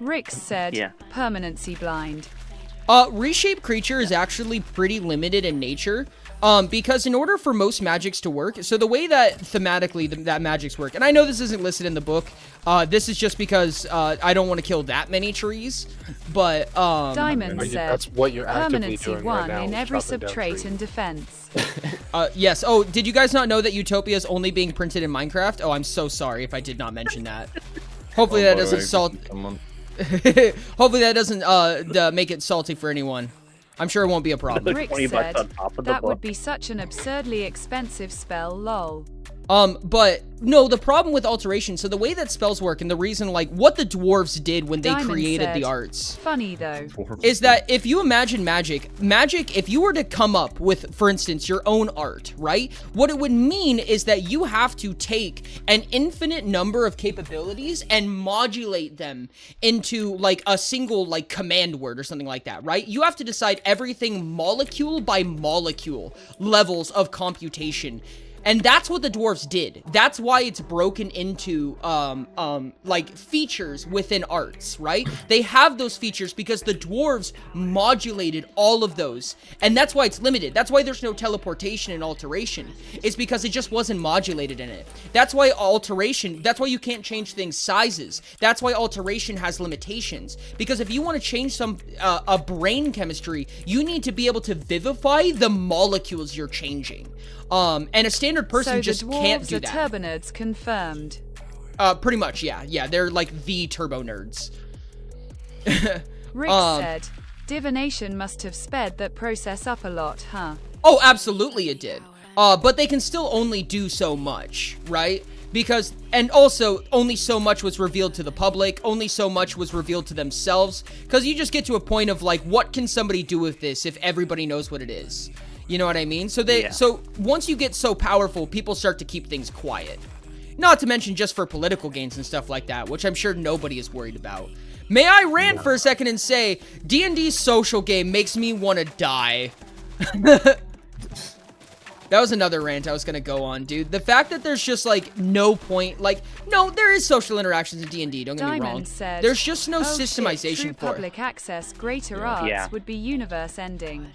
Rick said, Yeah. "Permanency blind." Reshape creature is actually pretty limited in nature. Because in order for most magics to work, so the way that thematically that magics work, and I know this isn't listed in the book, this is just because I don't want to kill that many trees, but Diamond said, that's what you're actively "Permanency doing right 1 now. in is every chopping down subtrait trees. and defense." yes. Oh, did you guys not know that Utopia is only being printed in Minecraft? Oh, I'm so sorry if I did not mention that. Hopefully that doesn't salt. Hopefully that doesn't make it salty for anyone. I'm sure it won't be a problem. Rick 20 bucks said, on top of the "That would book. be such an absurdly expensive spell, lol." But no, the problem with alteration, so the way that spells work and the reason, like, what the dwarves did when they Diamond created said, the arts "Funny though." is that if you imagine magic, if you were to come up with, for instance, your own art, right? What it would mean is that you have to take an infinite number of capabilities and modulate them into, like, a single, like, command word or something like that, right? You have to decide everything molecule by molecule levels of computation. And that's what the dwarves did. That's why it's broken into, like, features within arts, right? They have those features because the dwarves modulated all of those. And that's why it's limited. That's why there's no teleportation and alteration. It's because it just wasn't modulated in it. That's why that's why you can't change things' sizes. That's why alteration has limitations. Because if you want to change a brain chemistry, you need to be able to vivify the molecules you're changing. And a standard person So just the can't dwarves do are that. turbo nerds confirmed. Pretty much, yeah. Yeah, they're like the turbo nerds. Rick said, "Divination must have sped that process up a lot, huh?" Oh, absolutely it did. But they can still only do so much, right? Because, and also, only so much was revealed to the public, only so much was revealed to themselves, because you just get to a point of, like, what can somebody do with this if everybody knows what it is? You know what I mean? So so once you get so powerful, people start to keep things quiet. Not to mention just for political gains and stuff like that, which I'm sure nobody is worried about. May I rant for a second and say, D&D's social game makes me want to die. That was another rant I was gonna go on, dude. The fact that there's just, like, no point, like, no, there is social interactions in D&D, don't get me wrong. Diamond said, There's just no "Oh systemization shit, true for it. public access, greater arts would be universe ending."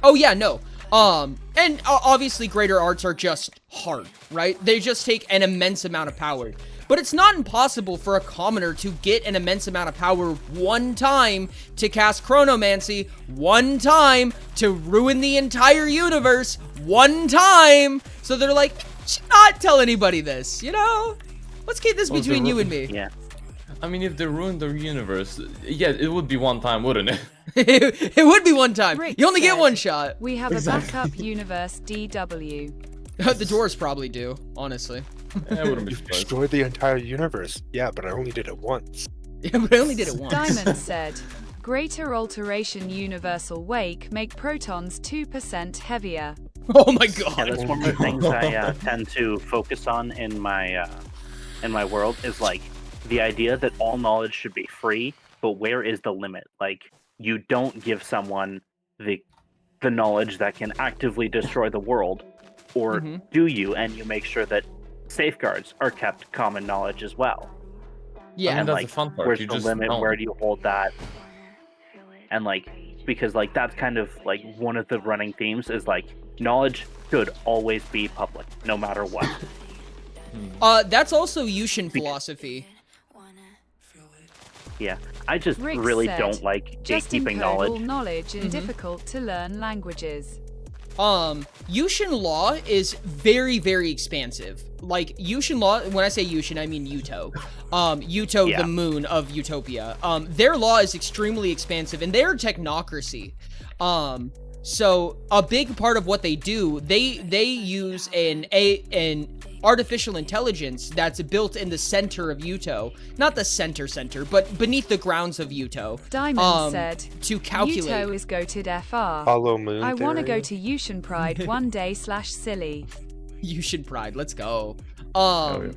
Oh, yeah, no. And obviously greater arts are just hard, right? They just take an immense amount of power. But it's not impossible for a commoner to get an immense amount of power one time to cast chronomancy, one time to ruin the entire universe, one time. So they're like, should not tell anybody this, you know? Let's keep this between you and me. Yeah. I mean, if they ruined the universe, yeah, it would be one time, wouldn't it? It would be one time. Rick You only get said, one shot. "We have a backup universe DW." The dwarves probably do, honestly. I wouldn't be You surprised. destroyed the entire universe. Yeah, but I only did it once. Yeah, but I only did it once. Diamond said, "Greater alteration universal wake make protons 2% heavier." Oh my Yeah, god. that's one of the things I tend to focus on in my world is like the idea that all knowledge should be free, but where is the limit? Like, you don't give someone the knowledge that can actively destroy the world, or do you? And you make sure that safeguards are kept common knowledge as well. Yeah, I mean, And that's like, the fun part. where's You the just limit? don't. Where do you hold that? And like, because like that's kind of like one of the running themes is like knowledge should always be public, no matter what. That's also Yushin philosophy. Yeah, I just Rick really said, don't like just gatekeeping encode all knowledge. knowledge in difficult to learn languages. Yushin law is very, very expansive. Like, Yushin law, when I say Yushin, I mean Yuto. Yuto, Yeah. the moon of Utopia. Their law is extremely expansive, and they're technocracy. So a big part of what they do, they use an artificial intelligence that's built in the center of Yuto. Not the center, but beneath the grounds of Yuto. Diamond said, to calculate. Yuto is goated FR. Hollow Moon I want to theory? go to Yushin Pride one day /silly. Yushin Pride, let's go. yeah.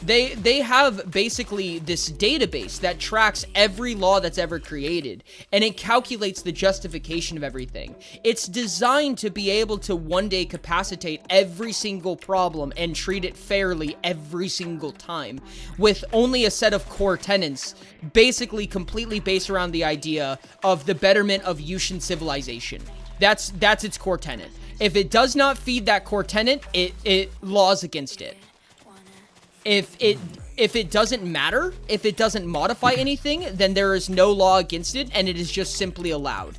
They have basically this database that tracks every law that's ever created, and it calculates the justification of everything. It's designed to be able to one day capacitate every single problem and treat it fairly every single time, with only a set of core tenets, basically completely based around the idea of the betterment of Yushin civilization. That's its core tenet. If it does not feed that core tenet, it laws against it. If it doesn't matter, if it doesn't modify anything, then there is no law against it, and it is just simply allowed.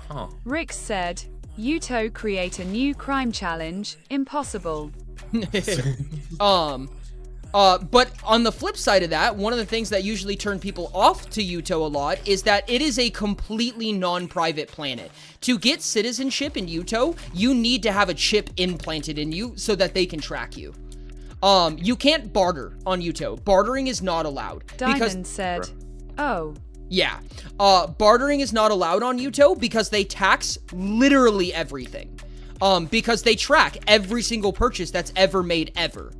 Huh. Rick said, Yuto create a new crime challenge, impossible. But on the flip side of that, one of the things that usually turn people off to Yuto a lot is that it is a completely non-private planet. To get citizenship in Yuto, you need to have a chip implanted in you so that they can track you. You can't barter on Yuto. Bartering is not allowed. Diamond said, oh. Yeah. Bartering is not allowed on Yuto because they tax literally everything. Because they track every single purchase that's ever made ever.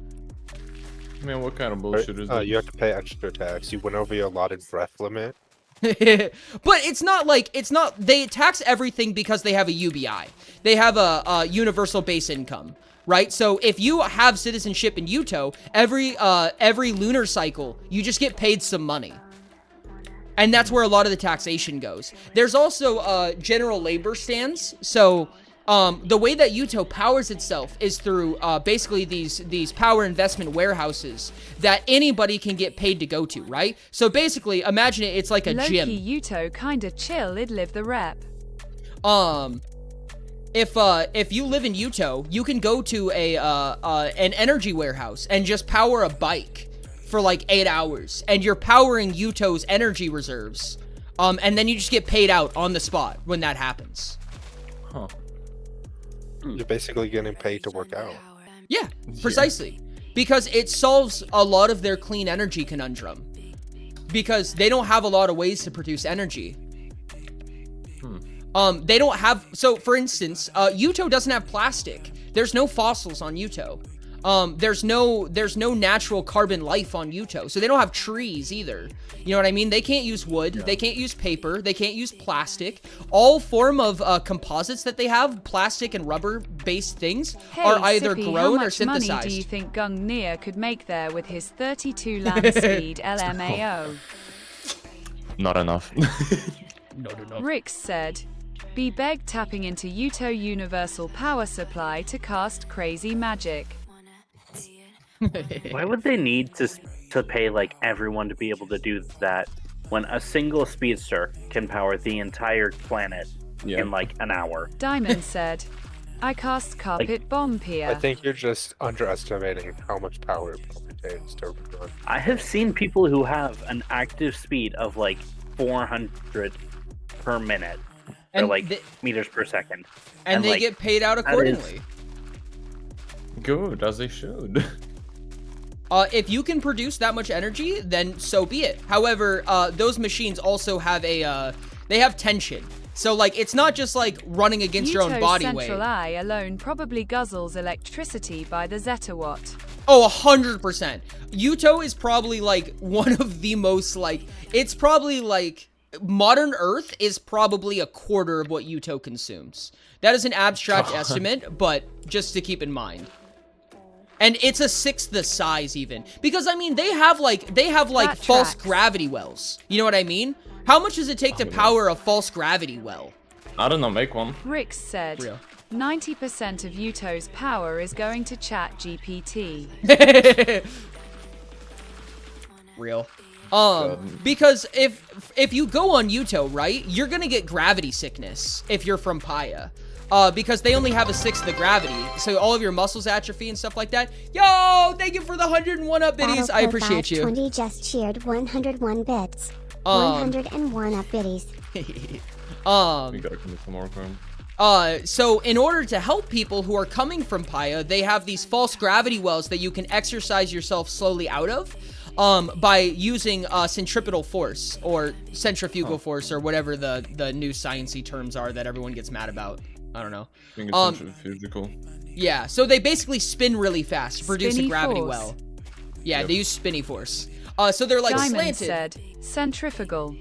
Man, what kind of bullshit is that? You have to pay extra tax. You went over your allotted breath limit. But it's not, they tax everything because they have a UBI. They have a universal base income, right? So if you have citizenship in Yuto, every lunar cycle, you just get paid some money. And that's where a lot of the taxation goes. There's also general labor stands. So the way that Yuto powers itself is through basically these power investment warehouses that anybody can get paid to go to, right? So basically, imagine it's like a gym. Low-key Yuto kinda chill, it'd live the rep. If you live in Yuto, you can go to an energy warehouse and just power a bike for like 8 hours, and you're powering Yuto's energy reserves. And then you just get paid out on the spot when that happens. Huh. You're basically getting paid to work out. Yeah, precisely. Because it solves a lot of their clean energy conundrum. Because they don't have a lot of ways to produce energy. They don't have, so for instance, Yuto doesn't have plastic. There's no fossils on Yuto. There's no natural carbon life on Yuto, so they don't have trees either. You know what I mean? They can't use wood, they can't use paper, they can't use plastic. All form of composites that they have, plastic and rubber-based things, Hey, are either Sippy, grown how or much synthesized. money do you think Gung Nia could make there with his 32 land speed LMAO? Not enough. Rick said, be begged tapping into Yuto universal power supply to cast crazy magic. Why would they need to pay like everyone to be able to do that when a single speedster can power the entire planet in like an hour? Diamond said, I cast carpet bomb pier. I think you're just underestimating how much power it probably takes to run. I have seen people who have an active speed of like 400 per minute, or like meters per second. And they like, get paid out accordingly. Good, as they should. If you can produce that much energy, then so be it. However, those machines also have they have tension. So, like, it's not just, like, running against your own body weight. Central Eye alone probably guzzles electricity by the zettawatt. Oh, 100%. Yuto is probably, like, one of the most, like, it's probably, like, modern Earth is probably a quarter of what Yuto consumes. That is an abstract estimate, but just to keep in mind. And it's a sixth the size even. Because, I mean, they have false gravity wells. You know what I mean? How much does it take to power a false gravity well? I don't know, make one. Rick said, 90% of Yuto's power is going to Chat GPT. Real. Because if you go on Yuto, right, you're gonna get gravity sickness if you're from Paya. Because they only have a sixth of gravity, so all of your muscles atrophy and stuff like that. Yo, thank you for the 101 up biddies. I appreciate you. 20 just cheered 101 bits. 101 up biddies. We gotta commit some more crime. So in order to help people who are coming from Paya, they have these false gravity wells that you can exercise yourself slowly out of. By using centripetal force or centrifugal force or whatever the new sciencey terms are that everyone gets mad about. I don't know. I think it's centrifugal. Yeah, so they basically spin really fast to produce a gravity force. well. Yeah, they use spinny force. So they're like Diamond slanted. said, centrifugal.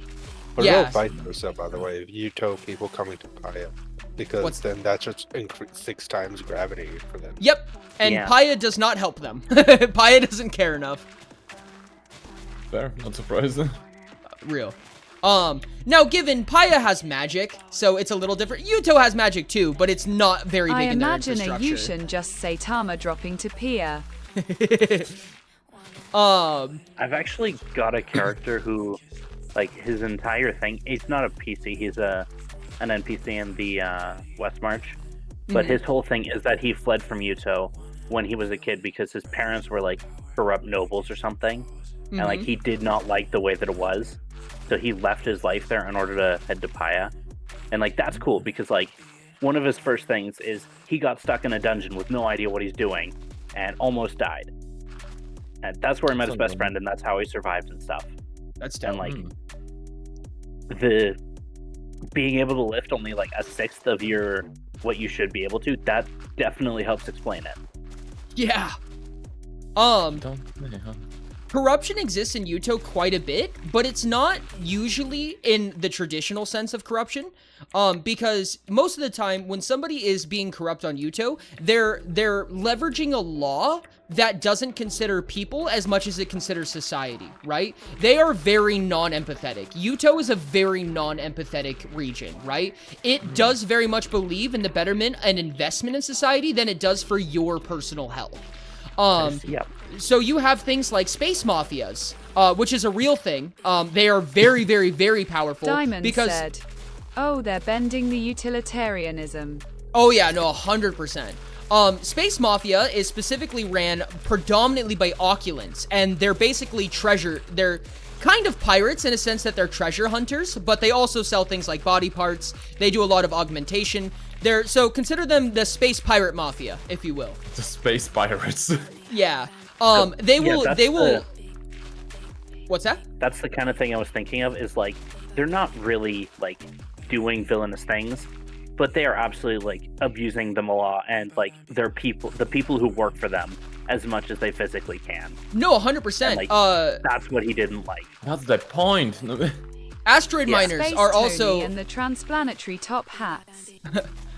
But Yeah. real vice versa, by the way, if you tow people coming to Paya, because then that just increase 6 times gravity for them. Yep, and Yeah. Paya does not help them. Paya doesn't care enough. Fair, not surprising. Real. Now given Paya has magic, so it's a little different. Yuto has magic too, but it's not very big I in their imagine a infrastructure. Yushin just Saitama dropping to Pia. I've actually got a character who, like, his entire thing, he's not a PC, he's an NPC in the West March, but his whole thing is that he fled from Yuto when he was a kid because his parents were, like, corrupt nobles or something, and, like, he did not like the way that it was, so he left his life there in order to head to Paya, and, like, that's cool because, like, one of his first things is he got stuck in a dungeon with no idea what he's doing and almost died. And that's where he met his best friend, and that's how he survived and stuff. That's And dope. like the being able to lift only like a sixth of your what you should be able to, that definitely helps explain it. Yeah. Corruption exists in Yuto quite a bit, but it's not usually in the traditional sense of corruption. Because most of the time when somebody is being corrupt on Yuto, they're leveraging a law that doesn't consider people as much as it considers society, right? They are very non-empathetic. Yuto is a very non-empathetic region, right? It does very much believe in the betterment and investment in society than it does for your personal health. So you have things like space mafias, which is a real thing. They are very, very, very powerful. Diamond because said, oh, they're bending the utilitarianism. Oh yeah, no, 100%. Space Mafia is specifically ran predominantly by opulence, and they're basically they're kind of pirates in a sense that they're treasure hunters, but they also sell things like body parts. They do a lot of augmentation. So consider them the Space Pirate Mafia, if you will. The space pirates. Yeah. They will. What's that? That's the kind of thing I was thinking of, is like they're not really like doing villainous things, but they are absolutely like abusing the law and like the people who work for them as much as they physically can. No, 100%. Like, that's what he didn't like. That's the point. Asteroid miners Space are Tony also and the transplanetary top hats.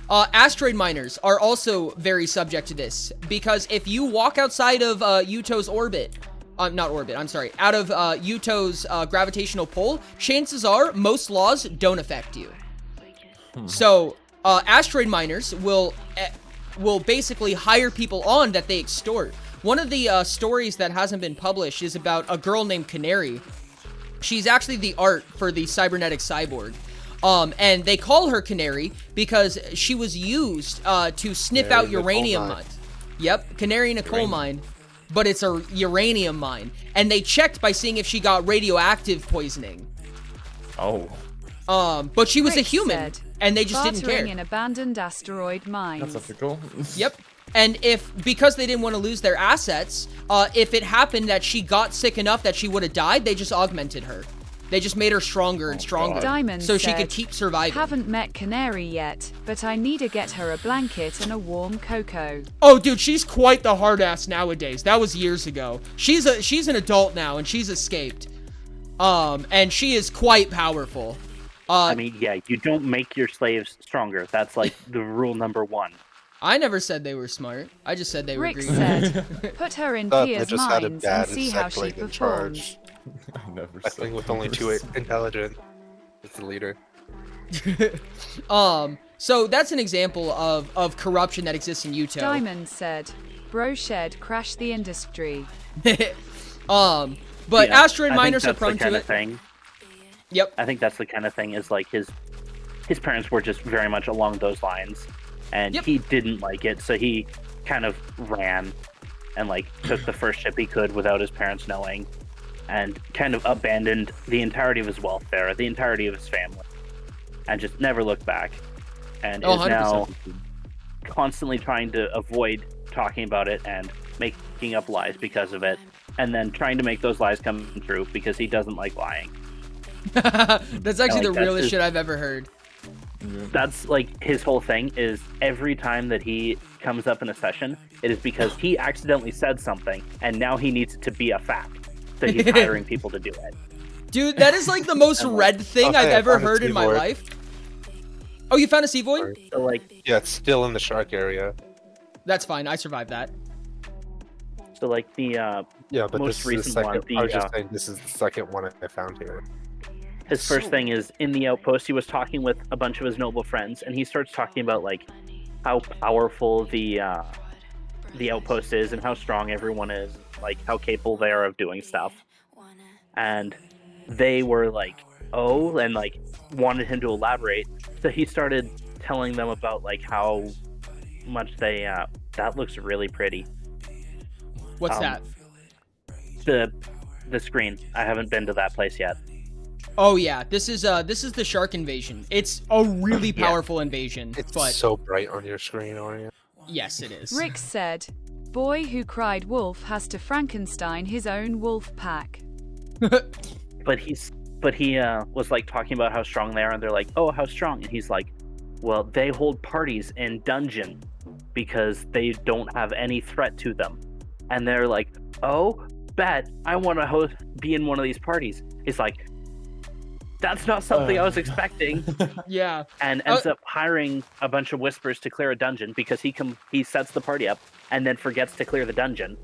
asteroid miners are also very subject to this, because if you walk outside of Yuto's orbit, out of Yuto's gravitational pull, chances are most laws don't affect you. So asteroid miners will basically hire people on that they extort. One of the stories that hasn't been published is about a girl named Canary. She's actually the art for the cybernetic cyborg. And they call her Canary because she was used to sniff out uranium mines. Yep, Canary in a coal mine, but it's a uranium mine. And they checked by seeing if she got radioactive poisoning. Oh. But she was a Rick human, said, and they just didn't care. bartering in abandoned asteroid mines. That's ethical. Yep. And because they didn't want to lose their assets, if it happened that she got sick enough that she would have died, they just augmented her. They just made her stronger and stronger, Diamond so she said, could keep surviving. Haven't met Canary yet, but I need to get her a blanket and a warm cocoa. Oh, dude, she's quite the hard ass nowadays. That was years ago. She's an adult now, and she's escaped. And she is quite powerful. I mean, yeah, you don't make your slaves stronger. That's like the rule number 1. I never said they were smart. I just said they were Rick greedy. said, put her in Thought Pia's they just had a mines dad and see how she insectling in performs. charge. I never I think with only 2 intelligent as the leader. So that's an example of corruption that exists in Utah. Diamond said, "Bro shed crash the industry." But Yeah, asteroid I think miners are that's the prone kind to of it. thing. Yep. I think that's the kind of thing is like his parents were just very much along those lines, and Yep. he didn't like it, so he kind of ran and like took the first ship he could without his parents knowing, and kind of abandoned the entirety of his welfare, the entirety of his family, and just never looked back, and Oh, is now 100%. constantly trying to avoid talking about it and making up lies because of it, and then trying to make those lies come true because he doesn't like lying. That's actually the that's realest his- shit I've ever heard. That's like his whole thing is every time that he comes up in a session, it is because he accidentally said something and now he needs it to be a fact. So he's hiring people to do it. Dude, that is like the most red thing I've Okay, I ever found a heard in my T-Void. life. Oh, you found a sea void? So like Yeah, it's still in the shark area. That's fine. I survived that. the Yeah, but most this is the recent second. one, I was just saying this is the second one I found here. his first thing is in the outpost he was talking with a bunch of his noble friends and he starts talking about like how powerful the outpost is and how strong everyone is, like how capable they are of doing stuff. And they were like, oh, and like wanted him to elaborate. So he started telling them about like how much they that looks really pretty. What's that? The screen. I haven't been to that place yet. Oh yeah, this is the shark invasion. It's a really powerful invasion, It's but so bright on your screen, Orion. yes, it is. Rick said, "Boy who cried wolf has to Frankenstein his own wolf pack." But he was like talking about how strong they are, and they're like, oh, how strong? And he's like, well, they hold parties in dungeon because they don't have any threat to them. And they're like, oh, bet I want to be in one of these parties. He's like, that's not something I was expecting. Yeah. And ends up hiring a bunch of whispers to clear a dungeon because he sets the party up and then forgets to clear the dungeon.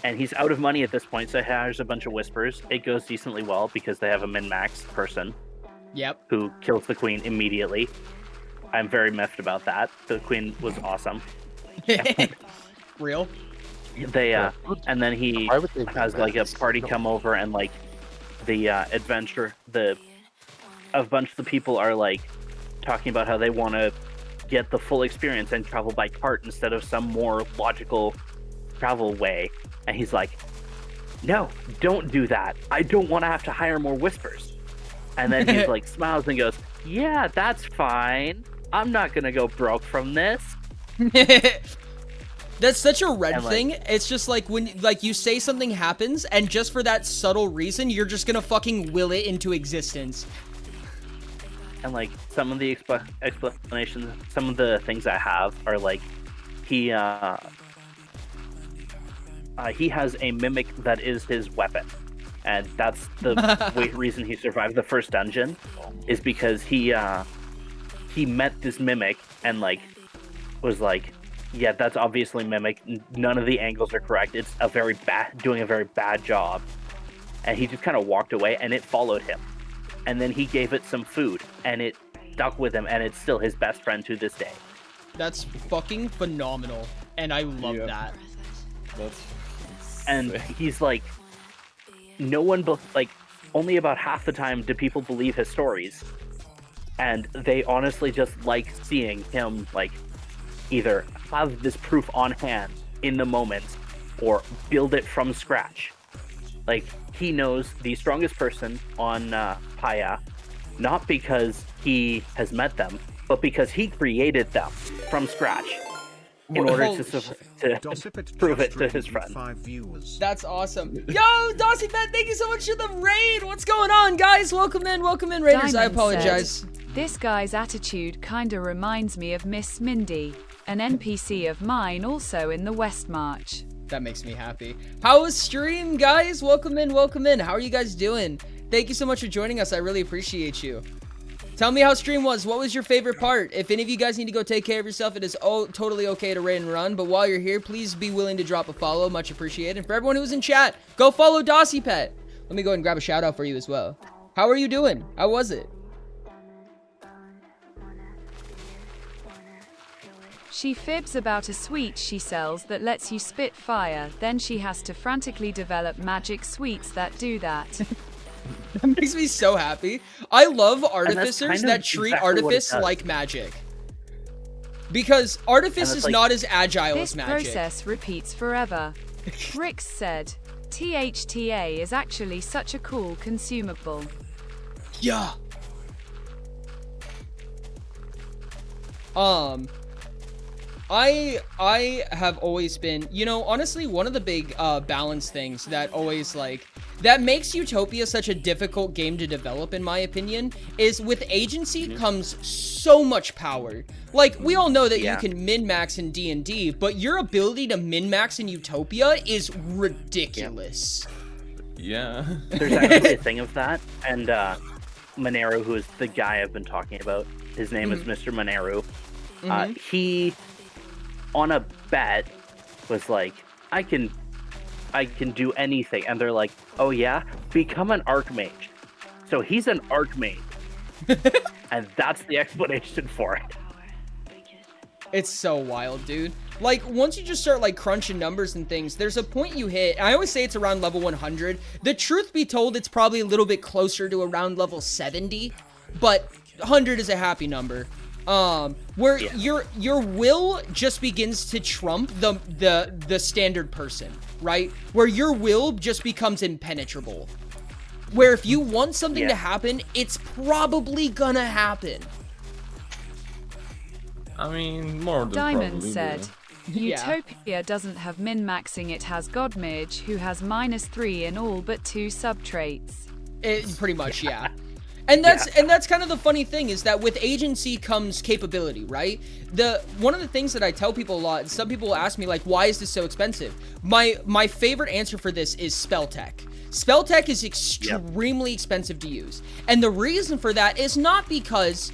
And he's out of money at this point, so he hires a bunch of whispers. It goes decently well because they have a min-max person. Yep. Who kills the queen immediately. I'm very miffed about that. The queen was awesome. Real? They and then he has like a party come over and like the a bunch of the people are like talking about how they want to get the full experience and travel by cart instead of some more logical travel way. And he's like, no, don't do that. I don't want to have to hire more whispers. And then he's like smiles and goes, yeah, that's fine. I'm not gonna go broke from this. That's such a red And, like- thing. It's just like when like you say something happens and just for that subtle reason, you're just gonna fucking will it into existence. And like some of the explanations, some of the things I have are like he has a mimic that is his weapon, and that's the reason he survived the first dungeon, is because he met this mimic and like was like, yeah, that's obviously mimic. None of the angles are correct. It's doing a very bad job, and he just kind of walked away, and it followed him. And then he gave it some food, and it stuck with him, and it's still his best friend to this day. That's fucking phenomenal, and I love that. And he's like, only about half the time do people believe his stories, and they honestly just like seeing him like either have this proof on hand in the moment or build it from scratch. Like, he knows the strongest person on Paya, not because he has met them, but because he created them from scratch in order to prove it to his friend. That's awesome. Yo, Dossie Fett, thank you so much for the raid. What's going on, guys? Welcome in, Raiders. I Diamond apologize. said, "This guy's attitude kinda reminds me of Miss Mindy, an NPC of mine also in the West March." That makes me happy. How was stream, guys? Welcome in, How are you guys doing? Thank you so much for joining us. I really appreciate you. Tell me how stream was. What was your favorite part? If any of you guys need to go take care of yourself, it is totally okay to raid and run. But while you're here, please be willing to drop a follow. Much appreciated. And for everyone who's in chat, go follow Dossie Pet. Let me go ahead and grab a shout out for you as well. How are you doing? How was it? She fibs about a sweet she sells that lets you spit fire, then she has to frantically develop magic sweets that do that. That makes me so happy. I love that's artificers kind of that treat exactly what it artifice does. like magic. Because artifice And is it's not as agile This as magic. process repeats forever. Rix said, THTA is actually such a cool consumable. Yeah. I have always been, you know, honestly, one of the big balance things that always that makes Utopia such a difficult game to develop, in my opinion, is with agency comes so much power. Like, we all know that you can min-max in D&D, but your ability to min-max in Utopia is ridiculous. Yeah. There's actually a thing of that, and Monero, who is the guy I've been talking about, his name is Mr. Monero. He, on a bet, was like, I can do anything, and they're like, oh yeah, become an archmage. So he's an archmage, and that's the explanation for it. It's so wild, dude. Like, once you just start, like, crunching numbers and things, there's a point you hit, and I always say it's around level 100. The truth be told, it's probably a little bit closer to around level 70, but 100 is a happy number. Where your will just begins to trump the standard person, right? Where your will just becomes impenetrable. Where if you want something to happen, it's probably gonna happen. I mean, more than Diamond probably, said, Yeah. Utopia doesn't have min-maxing, it has Godmage, who has -3 in all but 2 sub-traits. Pretty much, yeah. And that's kind of the funny thing, is that with agency comes capability, right? One of the things that I tell people a lot, some people ask me, like, why is this so expensive? My favorite answer for this is spell tech. Spell tech is extremely expensive to use. And the reason for that is not because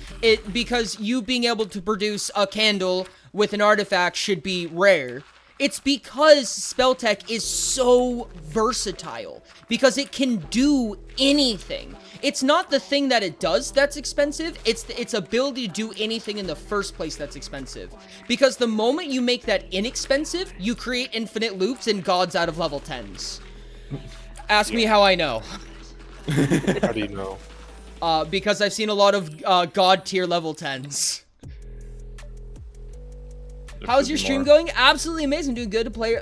you being able to produce a candle with an artifact should be rare. It's because spell tech is so versatile, because it can do anything. It's not the thing that it does that's expensive, it's its ability to do anything in the first place that's expensive. Because the moment you make that inexpensive, you create infinite loops and gods out of level 10s. Ask me how I know. How do you know? Because I've seen a lot of god tier level 10s. How's your stream going? Absolutely amazing. Doing good to play.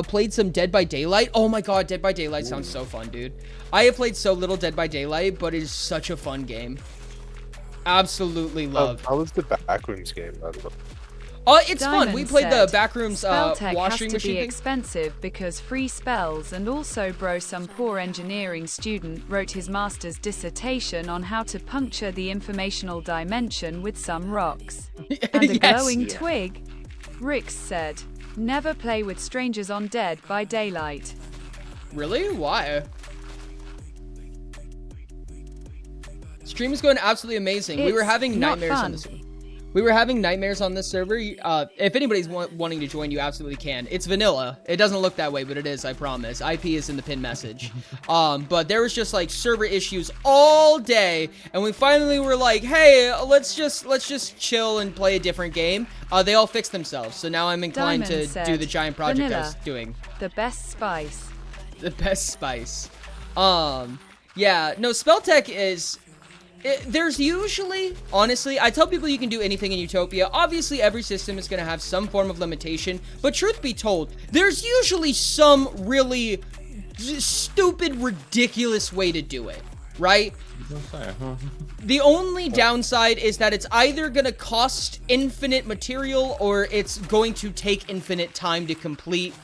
Played some Dead by Daylight. Oh my god, Dead by Daylight sounds so fun, dude. I have played so little Dead by Daylight, but it is such a fun game. Absolutely love. How was the Backrooms game, by the way? It's Diamond fun. We played the said, Backrooms Spelltech washing has to be machine thing. expensive because free spells, and also bro, some poor engineering student wrote his master's dissertation on how to puncture the informational dimension with some rocks. And a Yes. glowing twig. Rix said, never play with strangers on Dead by Daylight. Really? Why? Stream is going absolutely amazing. We were It's having not nightmares on fun. this. We were having nightmares on this server. If anybody's wanting to join, you absolutely can. It's vanilla. It doesn't look that way, but it is, I promise. IP is in the pin message. But there was just like server issues all day, and we finally were like, hey, let's just chill and play a different game. They all fixed themselves, so now I'm inclined Diamond to said, do the giant project I vanilla, was doing. the best spice. The best spice. Yeah, no, Spelltech is... there's usually, honestly, I tell people you can do anything in Utopia. Obviously, every system is going to have some form of limitation, but truth be told, there's usually some really stupid, ridiculous way to do it, right? The only downside is that it's either going to cost infinite material or it's going to take infinite time to complete.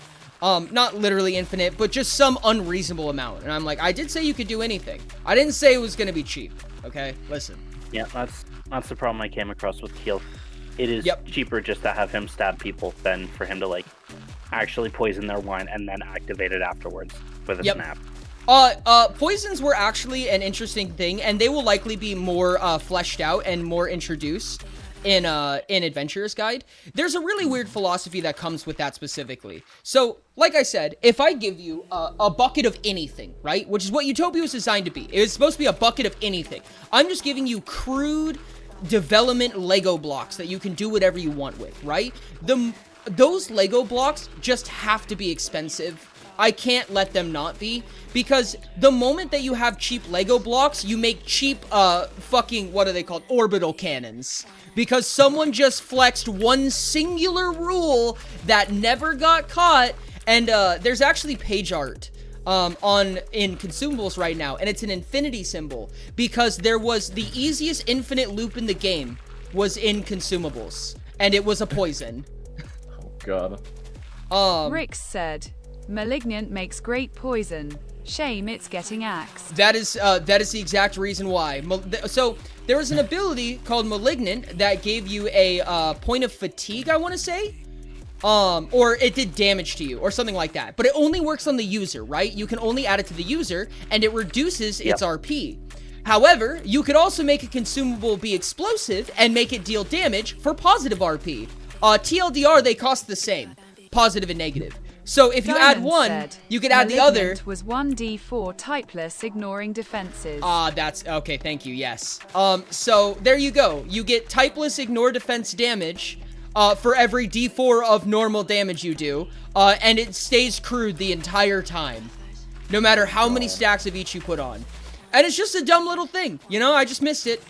Not literally infinite, but just some unreasonable amount. And I'm like, I did say you could do anything. I didn't say it was going to be cheap. Okay, listen. Yeah, that's the problem I came across with Keel. It is cheaper just to have him stab people than for him to like actually poison their wine and then activate it afterwards with a snap. Poisons were actually an interesting thing, and they will likely be more fleshed out and more introduced in Adventurer's Guide. There's a really weird philosophy that comes with that specifically. So, like I said, if I give you a bucket of anything, right, which is what Utopia was designed to be. It was supposed to be a bucket of anything. I'm just giving you crude, development Lego blocks that you can do whatever you want with, right? Those Lego blocks just have to be expensive. I can't let them not be, because the moment that you have cheap Lego blocks, you make cheap, fucking, what are they called? Orbital cannons. Because someone just flexed one singular rule that never got caught, and, there's actually page art, in consumables right now, and it's an infinity symbol, because there was the easiest infinite loop in the game was in consumables, and it was a poison. Oh god. Rick said, Malignant makes great poison. Shame it's getting axed. That is the exact reason why. So there was an ability called Malignant that gave you a point of fatigue, I want to say, or it did damage to you, or something like that. But it only works on the user, right? You can only add it to the user, and it reduces its RP. However, you could also make a consumable be explosive and make it deal damage for positive RP. TLDR, they cost the same, positive and negative. So if you add one, you could add the other. Was 1d4 typeless, ignoring defenses. That's okay. Thank you. Yes. So there you go. You get typeless, ignore defense damage, for every d4 of normal damage you do, and it stays crewed the entire time, no matter how many stacks of each you put on. And it's just a dumb little thing, you know. I just missed it.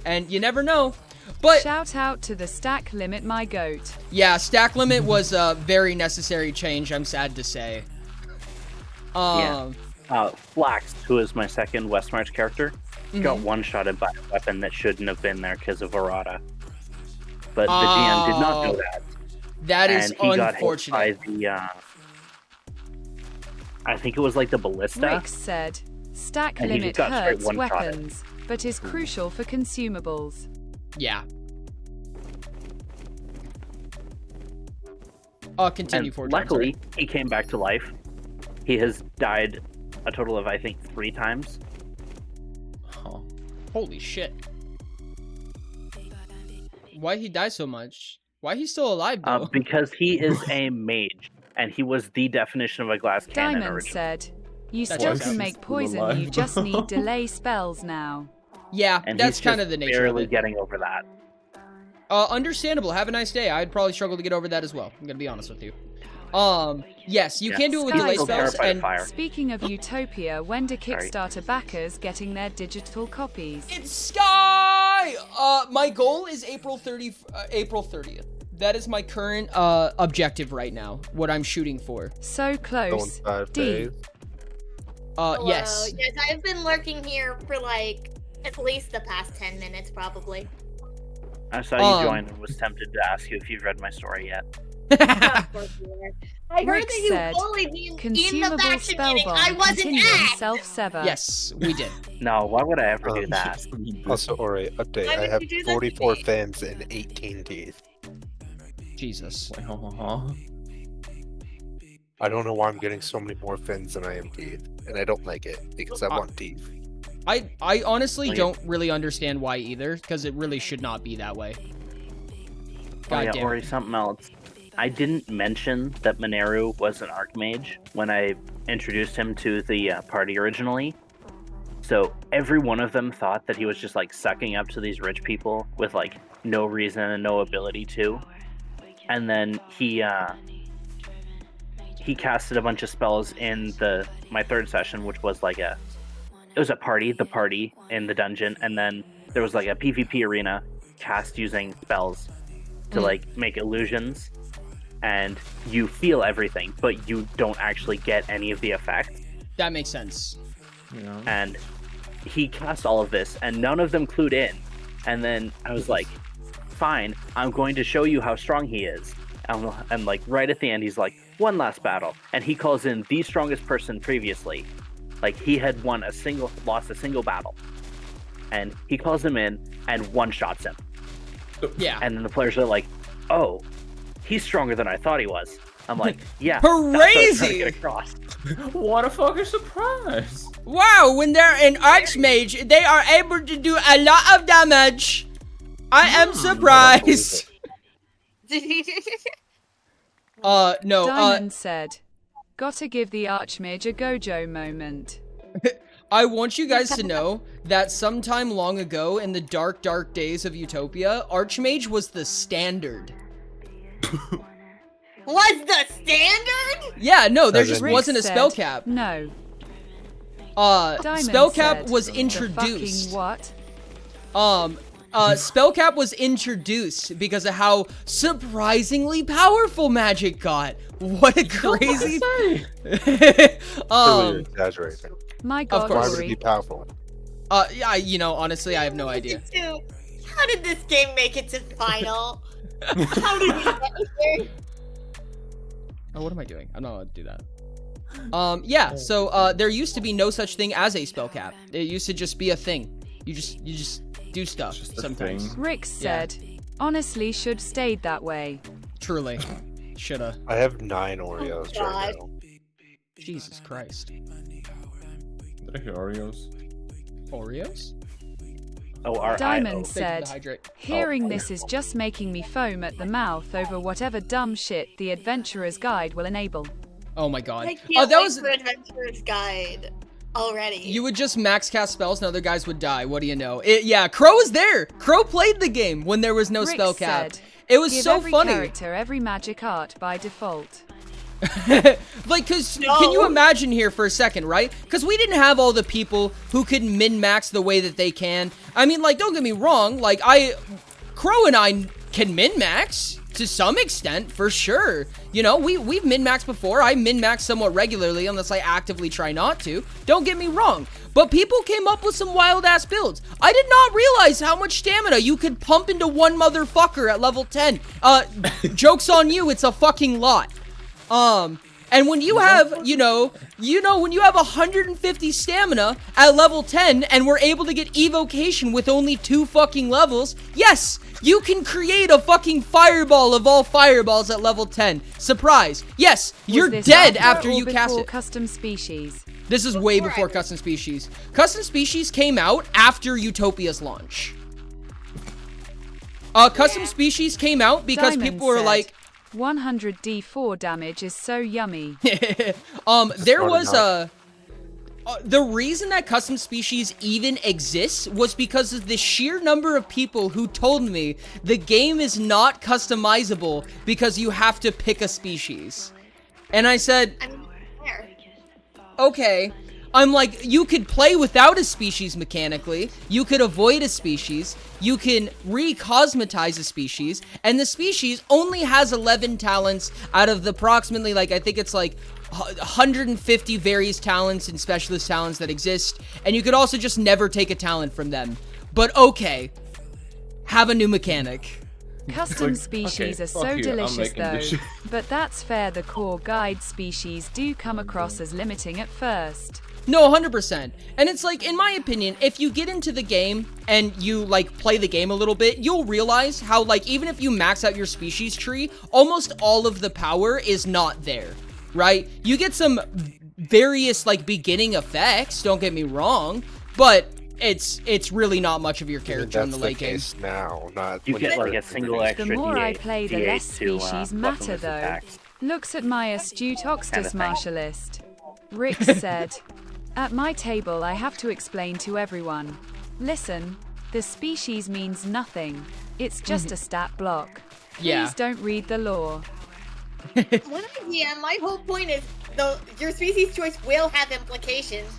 And you never know. But shout out to the stack limit, my goat. Yeah, stack limit was a very necessary change, I'm sad to say. Flax, who is my second West March character, got one-shotted by a weapon that shouldn't have been there because of Verada. But the GM did not know that. That is and he unfortunate. Got hit by the, I think it was like the ballista. Rick said, stack limit hurts weapons, but is crucial for consumables. Yeah. Continue for luckily, he came back to life. He has died a total of, I think, 3 times. Oh. Holy shit. Why he die so much? Why he's still alive, though? Because he is a mage, and he was the definition of a glass cannon Diamond originally. said, you still can make poison, you just need delay spells now. Yeah, and that's kind of the nature barely of it. Getting over that. Understandable. Have a nice day. I'd probably struggle to get over that as well. I'm gonna be honest with you. Yes, you can do it with delay spells. And speaking of Utopia, when do Kickstarter backers getting their digital copies? It's Sky! My goal is April 30th. That is my current objective right now. What I'm shooting for. So close. D. Hello. Yes. Yes, I've been lurking here for like at least the past 10 minutes, probably. I saw you join and was tempted to ask you if you've read my story yet. I heard Rick that you said, bullied me in the consumable faction meeting. I spellbomb wasn't continuing at. self-sever. Yes, we did. No, why would I ever do that? Also, alright, update. Why I would have you do that to 44 me? fins and 18 teeth. Jesus. I don't know why I'm getting so many more fins than I am teeth, and I don't like it because I want teeth. I honestly don't really understand why either, because it really should not be that way. God damn Or it. something else. I didn't mention that Mineru was an Archmage when I introduced him to the party originally. So every one of them thought that he was just like sucking up to these rich people with like no reason and no ability to. And then he casted a bunch of spells in my third session, which was like the party in the dungeon, and then there was like a PvP arena cast using spells to like make illusions, and you feel everything, but you don't actually get any of the effect. That makes sense. Yeah. And he cast all of this, and none of them clued in. And then I was like, fine, I'm going to show you how strong he is. And like right at the end, he's like, one last battle. And he calls in the strongest person previously. Like he had lost a single battle. And he calls him in and one-shots him. Yeah. And then the players are like, oh, he's stronger than I thought he was. I'm like, yeah. Crazy! That's what I was trying to get across. What a fucking surprise! Wow, when they're an Archmage, they are able to do a lot of damage. I am surprised. No, Diamond said, gotta give the Archmage a Gojo moment. I want you guys to know that sometime long ago in the dark, dark days of Utopia, Archmage was the standard. Was the standard? Yeah, no, there just Rick wasn't a said, spell cap. No. Diamond Spell cap said, was "The introduced. fucking what? Spell cap was introduced because of how surprisingly powerful magic got. What a crazy. Really exaggerating. My Of god, course. Why would it Rory. be powerful? Yeah, you know, honestly, I have no idea. How did this game make it to final? How did we get here? Oh, what am I doing? I'm not allowed to do that. Yeah, so, there used to be no such thing as a spell cap. It used to just be a thing. You just do stuff Just a sometimes. thing. Rick said, honestly should stayed that way. Truly. Shoulda. I have 9 Oreos right now. Jesus Christ. Did I hear Oreos? Oreos? O-R-I-O. Diamond Thank you for the said, hydrate. hearing this is just making me foam at the mouth over whatever dumb shit the Adventurer's Guide will enable. Oh my god. I can't That wait was. for Adventurer's Guide already. You would just max cast spells and other guys would die. What do you know? Yeah, Crow was there. Crow played the game when there was no Rick spell cap. said, It was give so every funny. character every magic art by default. Like, cause can you imagine here for a second, right? Cause we didn't have all the people who could min-max the way that they can. I mean, like, don't get me wrong. Like, Crow and I can min-max to some extent, for sure. You know, we've min-maxed before. I min-max somewhat regularly unless I actively try not to. Don't get me wrong. But people came up with some wild-ass builds. I did not realize how much stamina you could pump into one motherfucker at level 10. Joke's on you, it's a fucking lot. And when you have, when you have 150 stamina at level 10 and we're able to get evocation with only 2 fucking levels, yes, you can create a fucking fireball of all fireballs at level 10. Surprise. Yes, you're Was this dead after you or cast before it. Custom species. This is way before Custom Species. Custom Species came out after Utopia's launch. Custom Species came out because Diamond people were said, like, 100 D4 damage is so yummy. there was the reason that Custom Species even exists was because of the sheer number of people who told me the game is not customizable because you have to pick a species. And I said, okay. I'm like, you could play without a species mechanically, you could avoid a species, you can re-cosmetize a species, and the species only has 11 talents out of the approximately, like, I think it's like 150 various talents and specialist talents that exist, and you could also just never take a talent from them. But okay, have a new mechanic. Custom Like, species okay, are so fuck you, I'm delicious making though, this shit. but that's fair, the core guide species do come across as limiting at first. No, 100%. And it's like, in my opinion, if you get into the game and you, like, play the game a little bit, you'll realize how, like, even if you max out your species tree, almost all of the power is not there, right? You get some various, like, beginning effects, don't get me wrong, but it's really not much of your character in the late game. That's the case now, not You when get you like a first single introduced extra The more I D8 play, the D8 less to, species buff matter his though. attacks. Looks at my astute Oxtus Kind of thing. martialist. Rick said, at my table I have to explain to everyone. Listen, the species means nothing. It's just a stat block. Please Yeah. don't read the lore. My whole point is, your species choice will have implications.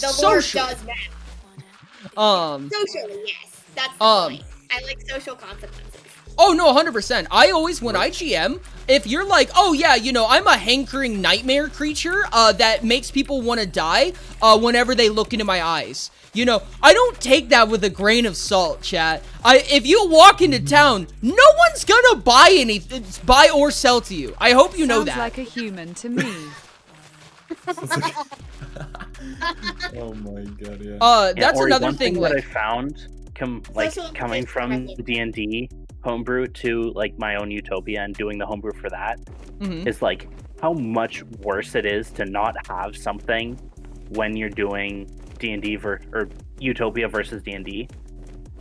The lore Social. does matter. Socially, yes. That's the point. I like social consequences. Oh, no, 100%. I always, when I GM, if you're like, oh, yeah, you know, I'm a hankering nightmare creature that makes people want to die whenever they look into my eyes. You know, I don't take that with a grain of salt, chat. If you walk into town, no one's gonna buy anything, buy or sell to you. I hope you know Sounds that. like a human to me. Oh my god, yeah. That's Ori, another one thing, that I like, found, coming from the D&D homebrew to like my own Utopia and doing the homebrew for that, is like how much worse it is to not have something when you're doing D&D or Utopia versus D&D.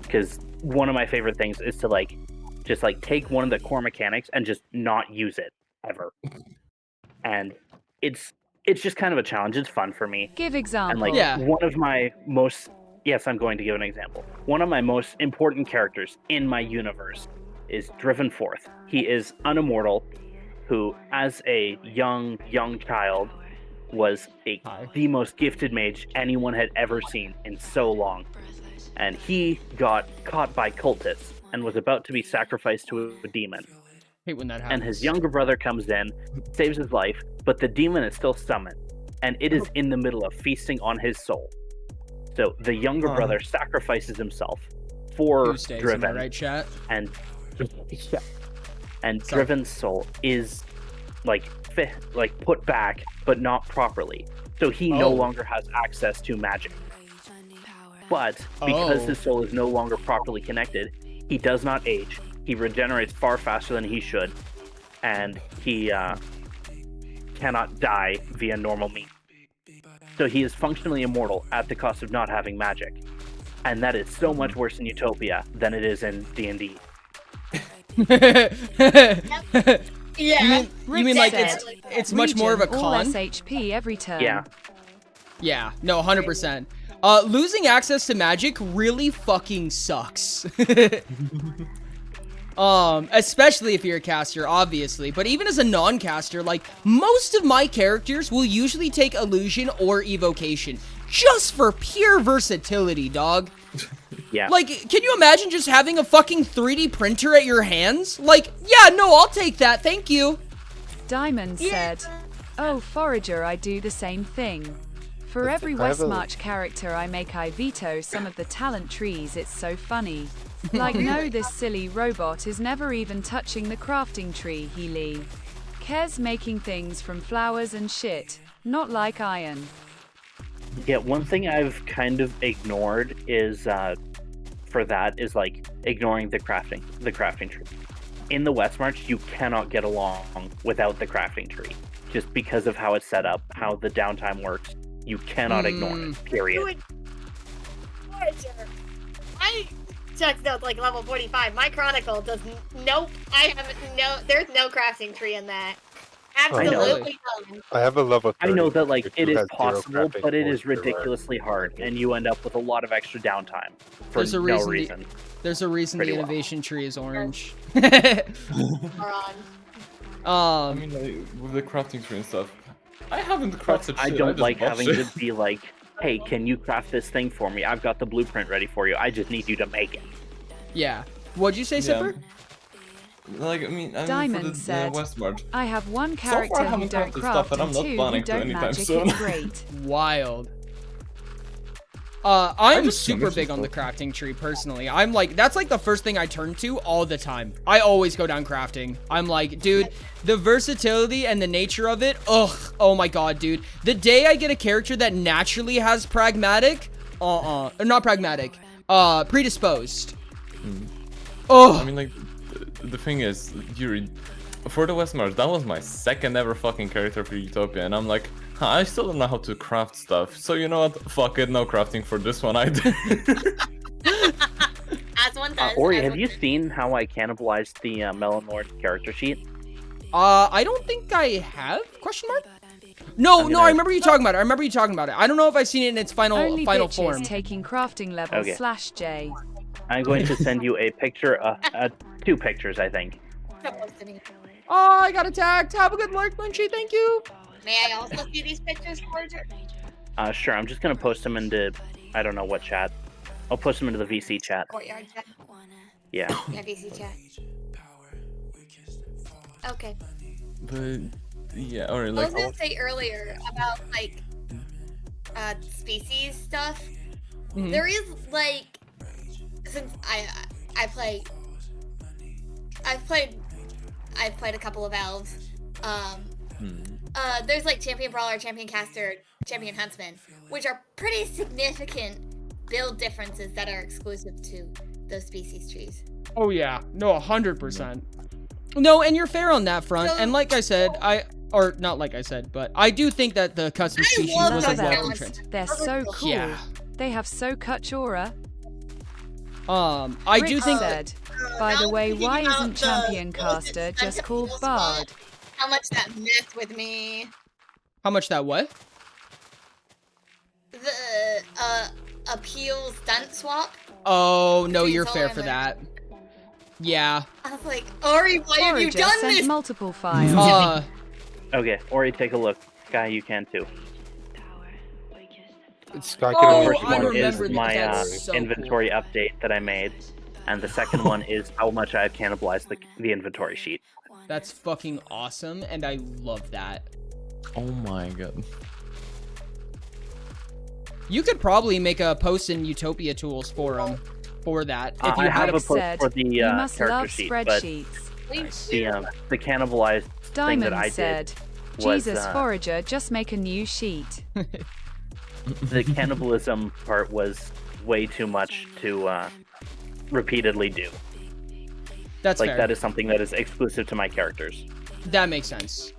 Because one of my favorite things is to like just like take one of the core mechanics and just not use it ever. And it's it's just kind of a challenge. It's fun for me. Give example. And like Yeah. one of my most yes, I'm going to give an example. One of my most important characters in my universe is Driven Forth. He is an immortal who, as a young child, was the most gifted mage anyone had ever seen in so long. And he got caught by cultists and was about to be sacrificed to a demon. Hate when that happens. And his younger brother comes in, saves his life, but the demon is still summoned, and it is in the middle of feasting on his soul. So the younger brother sacrifices himself for Tuesdays, Driven, am I right, chat? and Driven's soul is like put back, but not properly. So he no longer has access to magic. But because his soul is no longer properly connected, he does not age. He regenerates far faster than he should, and he cannot die via normal means. So he is functionally immortal at the cost of not having magic. And that is so much worse in Utopia than it is in D&D. Yeah. You mean like it's much more of a All con? SHP every turn. Yeah. Yeah, no, 100%. Losing access to magic really fucking sucks. Especially if you're a caster, obviously. But even as a non-caster, like, most of my characters will usually take illusion or evocation. Just for pure versatility, dog. Yeah. Like, can you imagine just having a fucking 3D printer at your hands? Like, yeah, no, I'll take that, thank you. Diamond said, "Oh, Forager, I do the same thing. For every Westmarch character I make, I veto some of the talent trees. It's so funny. Like, no, this silly robot is never even touching the crafting tree, he Lee. Cares making things from flowers and shit, not like iron." Yeah, one thing I've kind of ignored is like ignoring the crafting tree. In the Westmarch, you cannot get along without the crafting tree, just because of how it's set up, how the downtime works. You cannot ignore it. Period. I checked out like level 45. My Chronicle does nope. There's no crafting tree in that. Absolutely none. I have a level 30. I know that like it is has zero possible, crafting but it for is zero. ridiculously hard, and you end up with a lot of extra downtime for There's a no reason. reason. There's a reason Pretty the well. innovation tree is orange. I mean, like, with the crafting tree and stuff, I haven't crafted I shit, don't just like bought having shit. to be like, hey, can you craft this thing for me? I've got the blueprint ready for you. I just need you to make it. Yeah. What'd you say, Sipper? Like, I mean, Diamond for the said, Westmarch. "I have one So character far, I who haven't don't crafted craft stuff, and and I'm not two who planning to don't anytime magic. soon. It's great." Wild. I'm just super finished big on the it. crafting tree, personally. I'm like, that's like the first thing I turn to all the time. I always go down crafting. I'm like, dude, the versatility and the nature of it, ugh, oh my god, dude. The day I get a character that naturally has pragmatic, not pragmatic, predisposed. Oh. I mean, like, the thing is, Yuri, for the Westmarch, that was my second ever fucking character for Utopia, and I'm like, I still don't know how to craft stuff, so you know what? Fuck it, no crafting for this one either. As one does. Ori, as have one you does. seen how I cannibalized the Melon Lord character sheet? I don't think I have? Question mark? No, I remember you talking about it. I don't know if I've seen it in its final Only bitches form. taking crafting level Okay. /J. I'm going to send you a picture, 2 pictures, I think. Supposed to be. Oh, I got attacked. Have a good lurk, Munchie. Thank you. May I also see these pictures, Forger? Sure, I'm just gonna post them into, I don't know what chat. I'll post them into the VC chat. Courtyard chat. Yeah. Yeah, VC chat. Okay. But, yeah, or I like, was gonna say earlier about like species stuff. Mhm. There is like, since I've played a couple of elves. There's like champion brawler, champion caster, champion huntsman, which are pretty significant build differences that are exclusive to those species trees. Oh yeah, no, 100%. No, and you're fair on that front. And like I said, not like I said, but I do think that the custom species love was those a welcome talents. trend. They're so cool. Yeah. They have so much aura. I do Rick think said, by the way, why isn't champion caster just called bard? How much that messed with me. How much that what? The appeal stunt swap. Oh, no, Between you're solar fair and for wind. that. Yeah. I was like, Ori, why have you Forager done sent this? multiple files. Okay, Ori, take a look. Guy, you can too. Sky can Oh, only First I one shoot is remember that. my That's so inventory update that I made, and the second one is how much I've cannibalized the inventory sheet. That's fucking awesome, and I love that. Oh my god. You could probably make a post in Utopia Tools forum for that if you I had have a a post said, for the you must character love sheet, but spreadsheets. the cannibalized thing that Diamond I said, did was Jesus, Forager, just make a new sheet. the cannibalism part was way too much to repeatedly do. That's Like fair. that is something that is exclusive to my characters. That makes sense.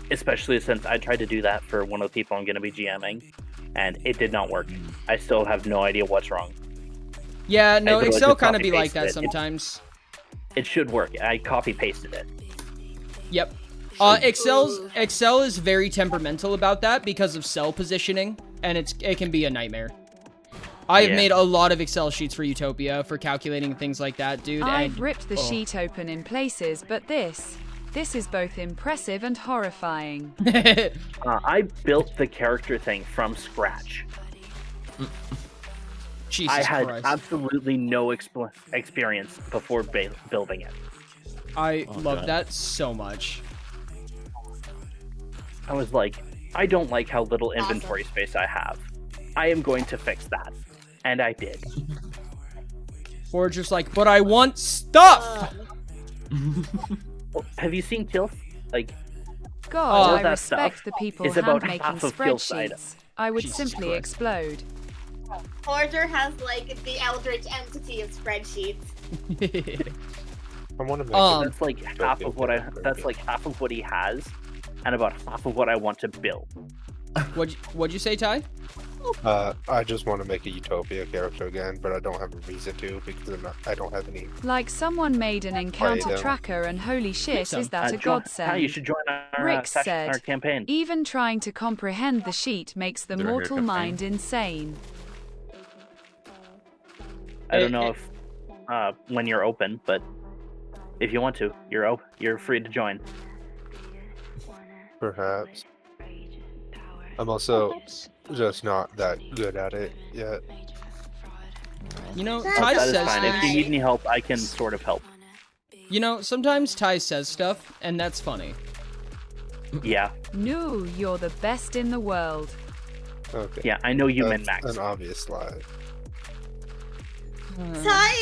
Especially since I tried to do that for one of the people I'm going to be GMing, and it did not work. I still have no idea what's wrong. Yeah, no, literally Excel just kind of be like copy-pasted that it. sometimes. It should work. I copy pasted it. Yep. Excel is very temperamental about that because of cell positioning, and it can be a nightmare. I have made a lot of Excel sheets for Utopia for calculating things like that, dude. I've and, ripped the sheet open in places, but this is both impressive and horrifying. I built the character thing from scratch. Jesus I had Christ. absolutely no experience before building it. I love that so much. I was like, I don't like how little inventory space I have. I am going to fix that. And I did. Or just like, but I want stuff! Well, have you seen Tilth? Like, God, all I that respect stuff the people is about hand-making half of Tilth's item. spreadsheets. I would Jesus simply Christ. explode. Forger has like the eldritch entity of spreadsheets. I want to make That's like half of what that's like half of what he has, and about half of what I want to build. What'd you say, Ty? I just want to make a Utopia character again, but I don't have a reason to because I don't have any. Like someone made an encounter them. tracker and holy shit, is that a John, godsend? you should join our, Rick our said, campaign. even trying to comprehend the sheet makes the Did I hear mortal campaign? mind insane. I don't know if when you're open, but if you want to, you're free to join. Perhaps. I'm also just not that good at it yet. You know, That's Ty That is says fine. If you things. need any help, I can sort of help. You know, sometimes Ty says stuff, and that's funny. Yeah, No, you're the best in the world. Okay. yeah, I know you min That's max. an obvious lie. Ty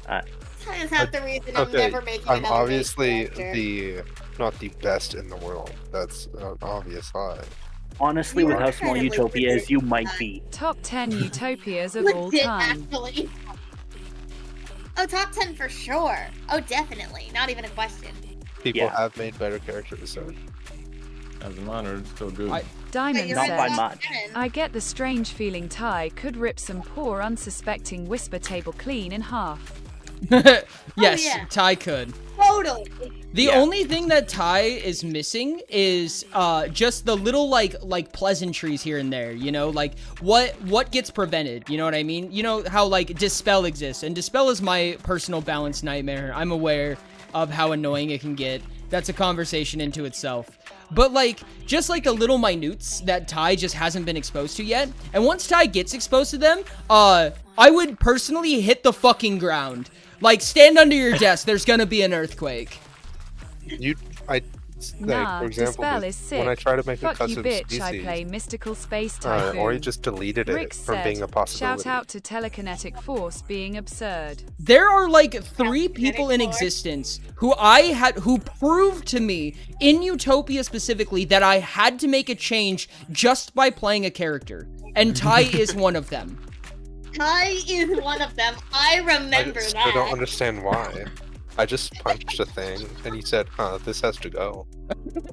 is half the reason I'm Okay, never making I'm another obviously base character. not the best in the world. That's an obvious lie. Honestly, You with are how small kind of Utopia like is, you might be. Top 10 utopias of all Legit, time. actually. Oh, top 10 for sure. Oh, definitely. Not even a question. People Yeah. have made better characters, so As a manner, it's still good. Diamond you're Not said, by top much. 10. I get the strange feeling Ty could rip some poor unsuspecting whisper table clean in half. Yes, yeah. Ty could. Totally. The Yeah. only thing that Ty is missing is just the little like pleasantries here and there, you know, like what gets prevented, you know what I mean? You know how like Dispel exists, and Dispel is my personal balance nightmare. I'm aware of how annoying it can get. That's a conversation into itself. But like just like the little minutes that Ty just hasn't been exposed to yet, and once Ty gets exposed to them, I would personally hit the fucking ground. Like stand under your desk, there's gonna be an earthquake. Nah, for example, Dispel is sick. when I try to make a Fuck you, custom bitch, species, I play Mystical Space Typhoon. or he just deleted Rick it from said, being a possibility. shout out to telekinetic force being absurd. There are like 3 people in existence who who proved to me in Utopia specifically that I had to make a change just by playing a character, and Ty is one of them. Ty is one of them. I remember I that. don't understand why. I just punched a thing, and he said, "Huh, this has to go."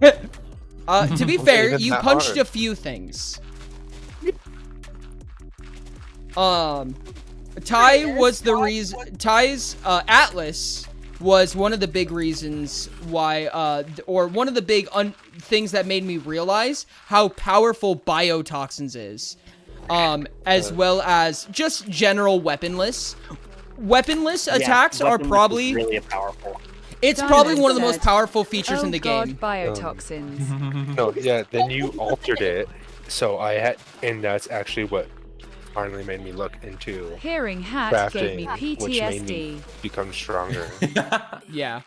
To be fair, Even you that punched hard. a few things. Ty was the reason. Ty's Atlas was one of the big reasons why, or one of the big things that made me realize how powerful biotoxins is, as well as just general weaponless. Weaponless attacks are probably really powerful. It's probably one of the most powerful features in the God, game. biotoxins. No, yeah, then you altered it. So I had, and that's actually what finally made me look into Hearing hat crafting, gave me which made me PTSD. become stronger. Yeah.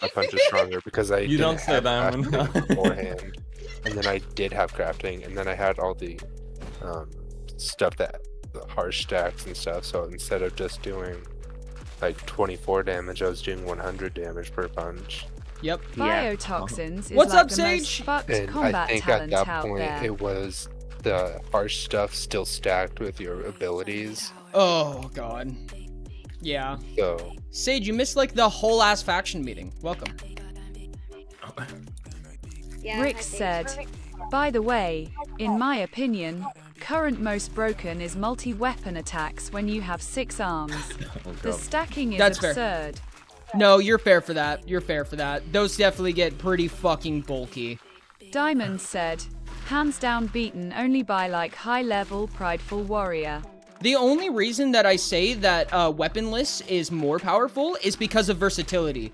My punch is stronger because I You don't didn't say have Diamond. crafting beforehand, and then I did have crafting, and then I had all the stuff the harsh stacks and stuff. So instead of just doing like 24 damage, I was doing 100 damage per punch. Yep. Biotoxins is What's like up, the Sage? most fucked And combat I think talent at that out point there. it was the harsh stuff still stacked with your abilities. Oh god. Yeah. So Sage, you missed like the whole ass faction meeting. Welcome. Yeah, Rick I think- said, by the way, in my opinion, current most broken is multi-weapon attacks when you have 6 arms. The stacking is That's fair. absurd. No, you're fair for that. You're fair for that. Those definitely get pretty fucking bulky. Diamond said, hands down beaten only by like high-level prideful warrior. The only reason that I say that weaponless is more powerful is because of versatility.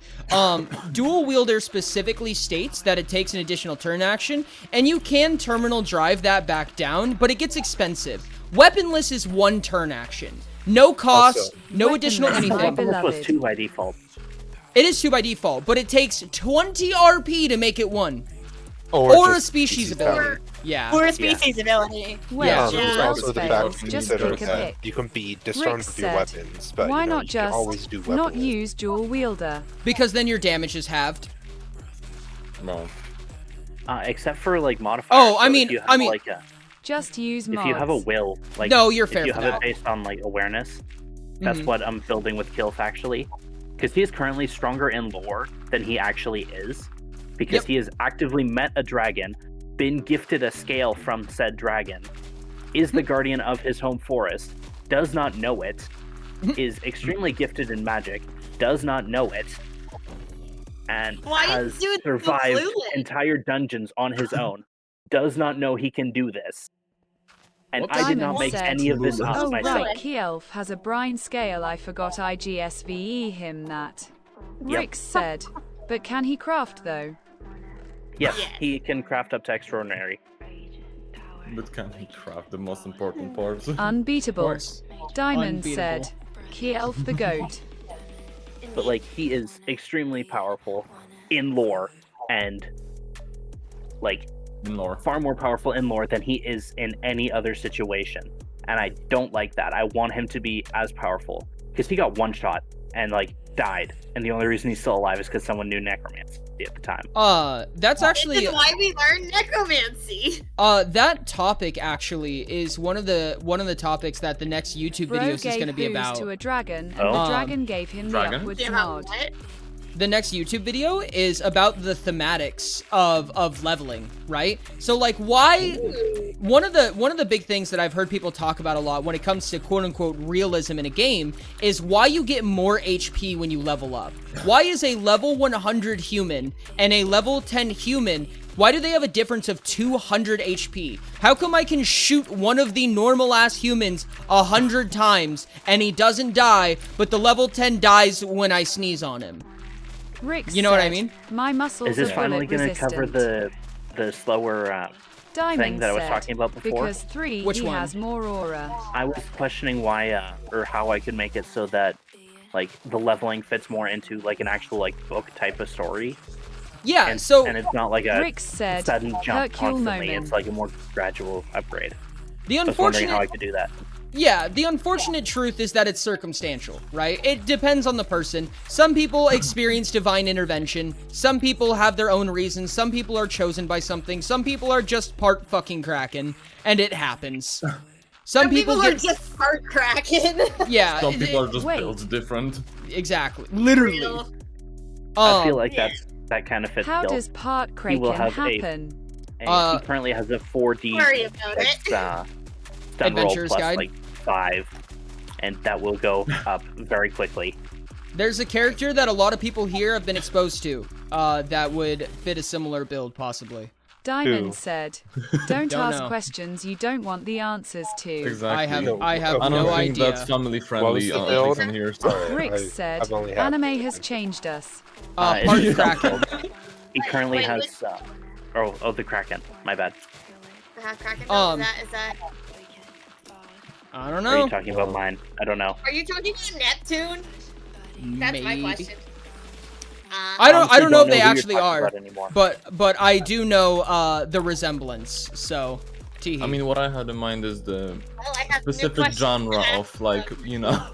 Dual wielder specifically states that it takes an additional turn action, and you can terminal drive that back down, but it gets expensive. Weaponless is 1 turn action. No cost, no additional anything. Weaponless was 2 by default. It is 2 by default, but it takes 20 RP to make it 1. Or a just species ability. Yeah. Or a species ability. Yeah. There's also the fact that Just consider pick a that pick. you can be disarmed Rick with your said, weapons, but why you know, not you can just always do not weapons. use dual wielder? Because then your damage is halved. No. Except for like modifiers. Oh, I so if mean- you have, I mean- like Just use if mods. you have a will, like No, you're if fair you for have that. it based on like awareness, that's Mhm. what I'm building with Kilf actually, because he is currently stronger in lore than he actually is, because Yep. he has actively met a dragon, been gifted a scale from said dragon, is the guardian of his home forest, does not know it, is extremely gifted in magic, does not know it, and Why is has dude so survived clueless? entire dungeons on his own, does not know he can do this. And I did not Diamond make said, any of this up oh myself. right, Kielf has a brine scale, I forgot IGSVE him that. Yep. Rick said, but can he craft though? Yes, Yes. he can craft up to extraordinary. But can he craft the most important parts? Unbeatable. course. Diamond Unbeatable. said, Kielf the goat. But like he is extremely powerful in lore and like Ignore. far more powerful in lore than he is in any other situation. And I don't like that. I want him to be as powerful because he got one shot and like died, and the only reason he's still alive is because someone knew necromancy at the time. That's actually This is why we learn necromancy. that topic actually is one of the topics that the next YouTube Bro videos is gave going to be booze about. to a dragon, and Oh. the dragon gave him Dragon? the upwards Yeah, nod. what? The next YouTube video is about the thematics of leveling, right? So like why one of the big things that I've heard people talk about a lot when it comes to quote unquote realism in a game is why you get more HP when you level up. Why is a level 100 human and a level 10 human, why do they have a difference of 200 HP? How come I can shoot one of the normal ass humans 100 times and he doesn't die, but the level 10 dies when I sneeze on him? Rick You know what I said, mean? My muscles Is this are finally bullet going to cover resistant. the slower Diamond thing that I was said, talking about before? Because 3, Which he one? has more aura. I was questioning why or how I could make it so that like the leveling fits more into like an actual like book type of story. Yeah, And, so and it's not like a Rick said, sudden jump Hercule constantly. moment. It's like a more gradual upgrade. the I was wondering how I unfortunate could do that. Yeah, the unfortunate truth is that it's circumstantial, right? It depends on the person. Some people experience divine intervention. Some people have their own reasons. Some people are chosen by something. Some people are just part fucking Kraken, and it happens. Some people are get just part Kraken. yeah. Some people are just Wait. built different. Exactly, literally. Real. I feel like yeah. that kind of fits. How Gil. does part He will Kraken have a- happen? And he currently has a 4D Worry about it. stun roll Adventurer's plus Guide. like 5, and that will go up very quickly. There's a character that a lot of people here have been exposed to that would fit a similar build, possibly. Diamond Who? said, don't Don't ask know. questions you don't want the answers to. Exactly. I have I don't no think idea. that's family What friendly was the on build? from here. Rick said, I've only had anime two. has changed us. It's Part just Kraken. He currently Wait, has. The Kraken. My bad. Kraken? Is that? I don't Are know. you talking about mine? I don't know. Are you talking about Neptune? That's my Maybe. question. I don't Honestly, know if who they you're actually talking are, about anymore. but I do know the resemblance. So, I mean, what I had in mind is the Well, I have new specific questions genre to ask. of, like, you know.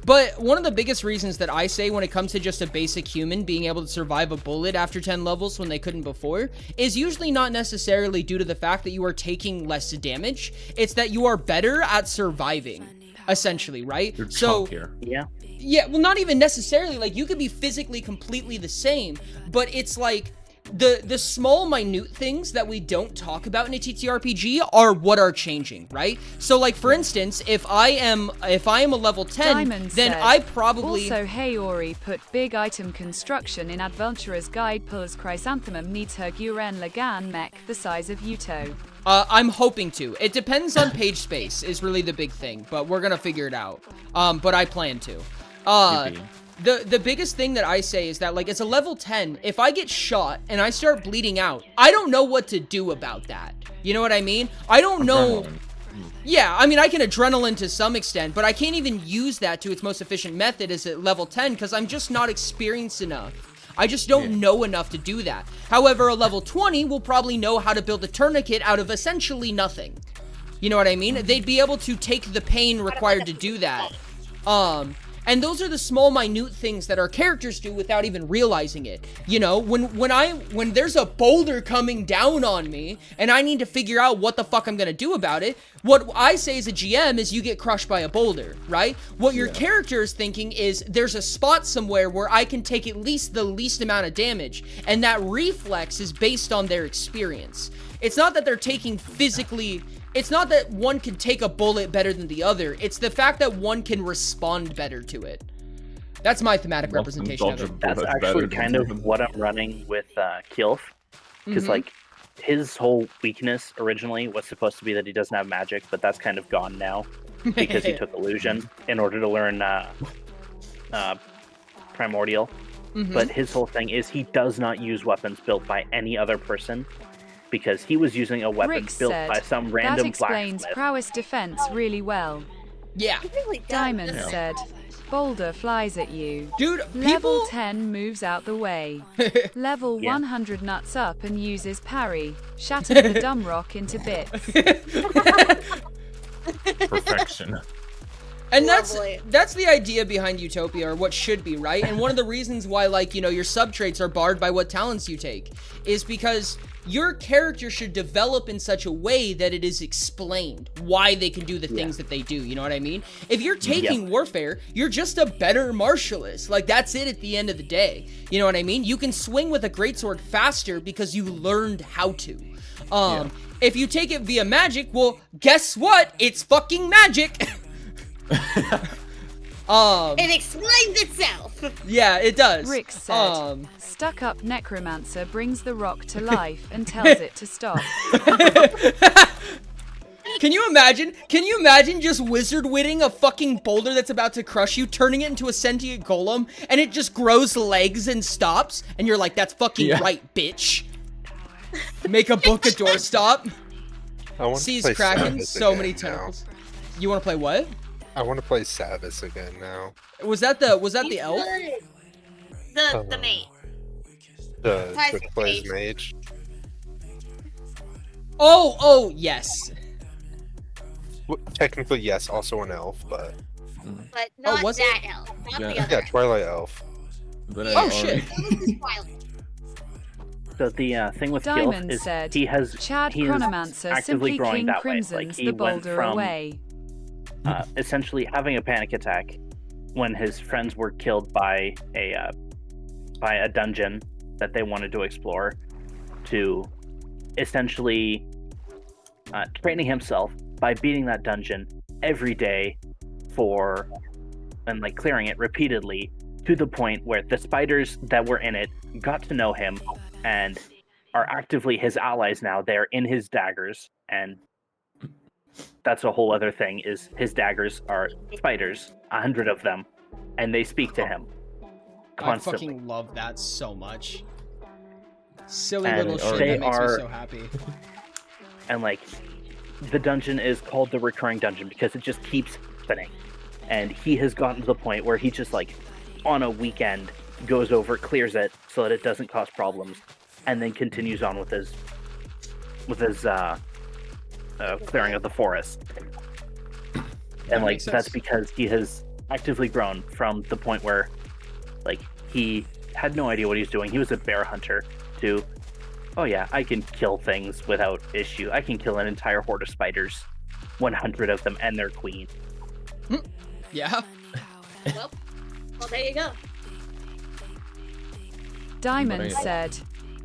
But one of the biggest reasons that I say when it comes to just a basic human being able to survive a bullet after 10 levels when they couldn't before is usually not necessarily due to the fact that you are taking less damage. It's that you are better at surviving, essentially, right? You're So, chunkier. yeah, well, not even necessarily. Like, you could be physically completely the same, but it's like the small minute things that we don't talk about in a TTRPG are what are changing, right? So, like, for instance, if I am a level 10, Diamond then said, I probably Also, hey Ori put big item construction in Adventurer's Guide. Pulls Chrysanthemum needs her Guren Lagan mech the size of Yuto. I'm hoping to. It depends on page space is really the big thing, but we're gonna figure it out. But I plan to. Yippee. The biggest thing that I say is that, like, it's a level 10. If I get shot and I start bleeding out, I don't know what to do about that. You know what I mean? I don't know. Adrenaline. Yeah, I mean, I can adrenaline to some extent, but I can't even use that to its most efficient method as at level 10 because I'm just not experienced enough. I just don't know enough to do that. However, a level 20 will probably know how to build a tourniquet out of essentially nothing. You know what I mean? They'd be able to take the pain required to do that. And those are the small, minute things that our characters do without even realizing it. You know, when there's a boulder coming down on me and I need to figure out what the fuck I'm gonna do about it, what I say as a GM is you get crushed by a boulder, right? What your character is thinking is there's a spot somewhere where I can take at least the least amount of damage, and that reflex is based on their experience. It's not that they're taking physically... It's not that one can take a bullet better than the other. It's the fact that one can respond better to it. That's my thematic representation of it. That's actually kind of what I'm running with Kilf. Because, like, his whole weakness originally was supposed to be that he doesn't have magic, but that's kind of gone now. Because he took illusion in order to learn primordial. But his whole thing is he does not use weapons built by any other person. Because he was using a weapon Rick built said, by some random that explains blacksmith. prowess defense really well. Yeah. It really does, Diamond doesn't it? said, boulder flies at you. Dude, Level people... 10 moves out the way. Level 100 nuts up and uses parry. Shatters the dumb rock into bits. Perfection. And Lovely. that's the idea behind Utopia, or what should be, right? And one of the reasons why, like, you know, your sub-traits are barred by what talents you take is because your character should develop in such a way that it is explained why they can do the things that they do, you know what I mean? If you're taking warfare, you're just a better martialist. Like, that's it at the end of the day. You know what I mean? You can swing with a greatsword faster because you learned how to. If you take it via magic, well, guess what? It's fucking magic! It explains itself. Yeah, it does. Rick said, stuck-up necromancer brings the rock to life and tells it to stop. Can you imagine? Can you imagine just wizard witting a fucking boulder that's about to crush you, turning it into a sentient golem, and it just grows legs and stops, and you're like, that's fucking right, bitch. Make a book a doorstop. Sees Kraken, so many tentacles. You want to play what? I want to play Savis again now. Was that the elf? The mate. The Ties which with plays mage. mage. Oh, yes. Well, technically, yes, also an elf, but But not was that elf. Not the other. yeah, Twilight elf. But Oh, shit. So the thing with Kilf Diamond is said, he is Chad actively Chronomancer simply growing King that way. crimsons Like, he the went boulder from away. essentially having a panic attack when his friends were killed by a dungeon that they wanted to explore, to essentially training himself by beating that dungeon every day for and like clearing it repeatedly to the point where the spiders that were in it got to know him and are actively his allies now. They're in his daggers, and that's a whole other thing. Is his daggers are spiders, 100 of them, and they speak to him constantly. I fucking love that so much. Silly And little shit they that makes me are- so happy. And like, the dungeon is called the recurring dungeon because it just keeps happening. And he has gotten to the point where he just like, on a weekend, goes over, clears it so that it doesn't cause problems, and then continues on with his clearing of the forest. And like, makes that's sense. because he has actively grown from the point where like he had no idea what he was doing. He was a bear hunter to, oh yeah, I can kill things without issue. I can kill an entire horde of spiders, 100 of them and their queen. Yeah. Well, there you go. Diamond But I- said,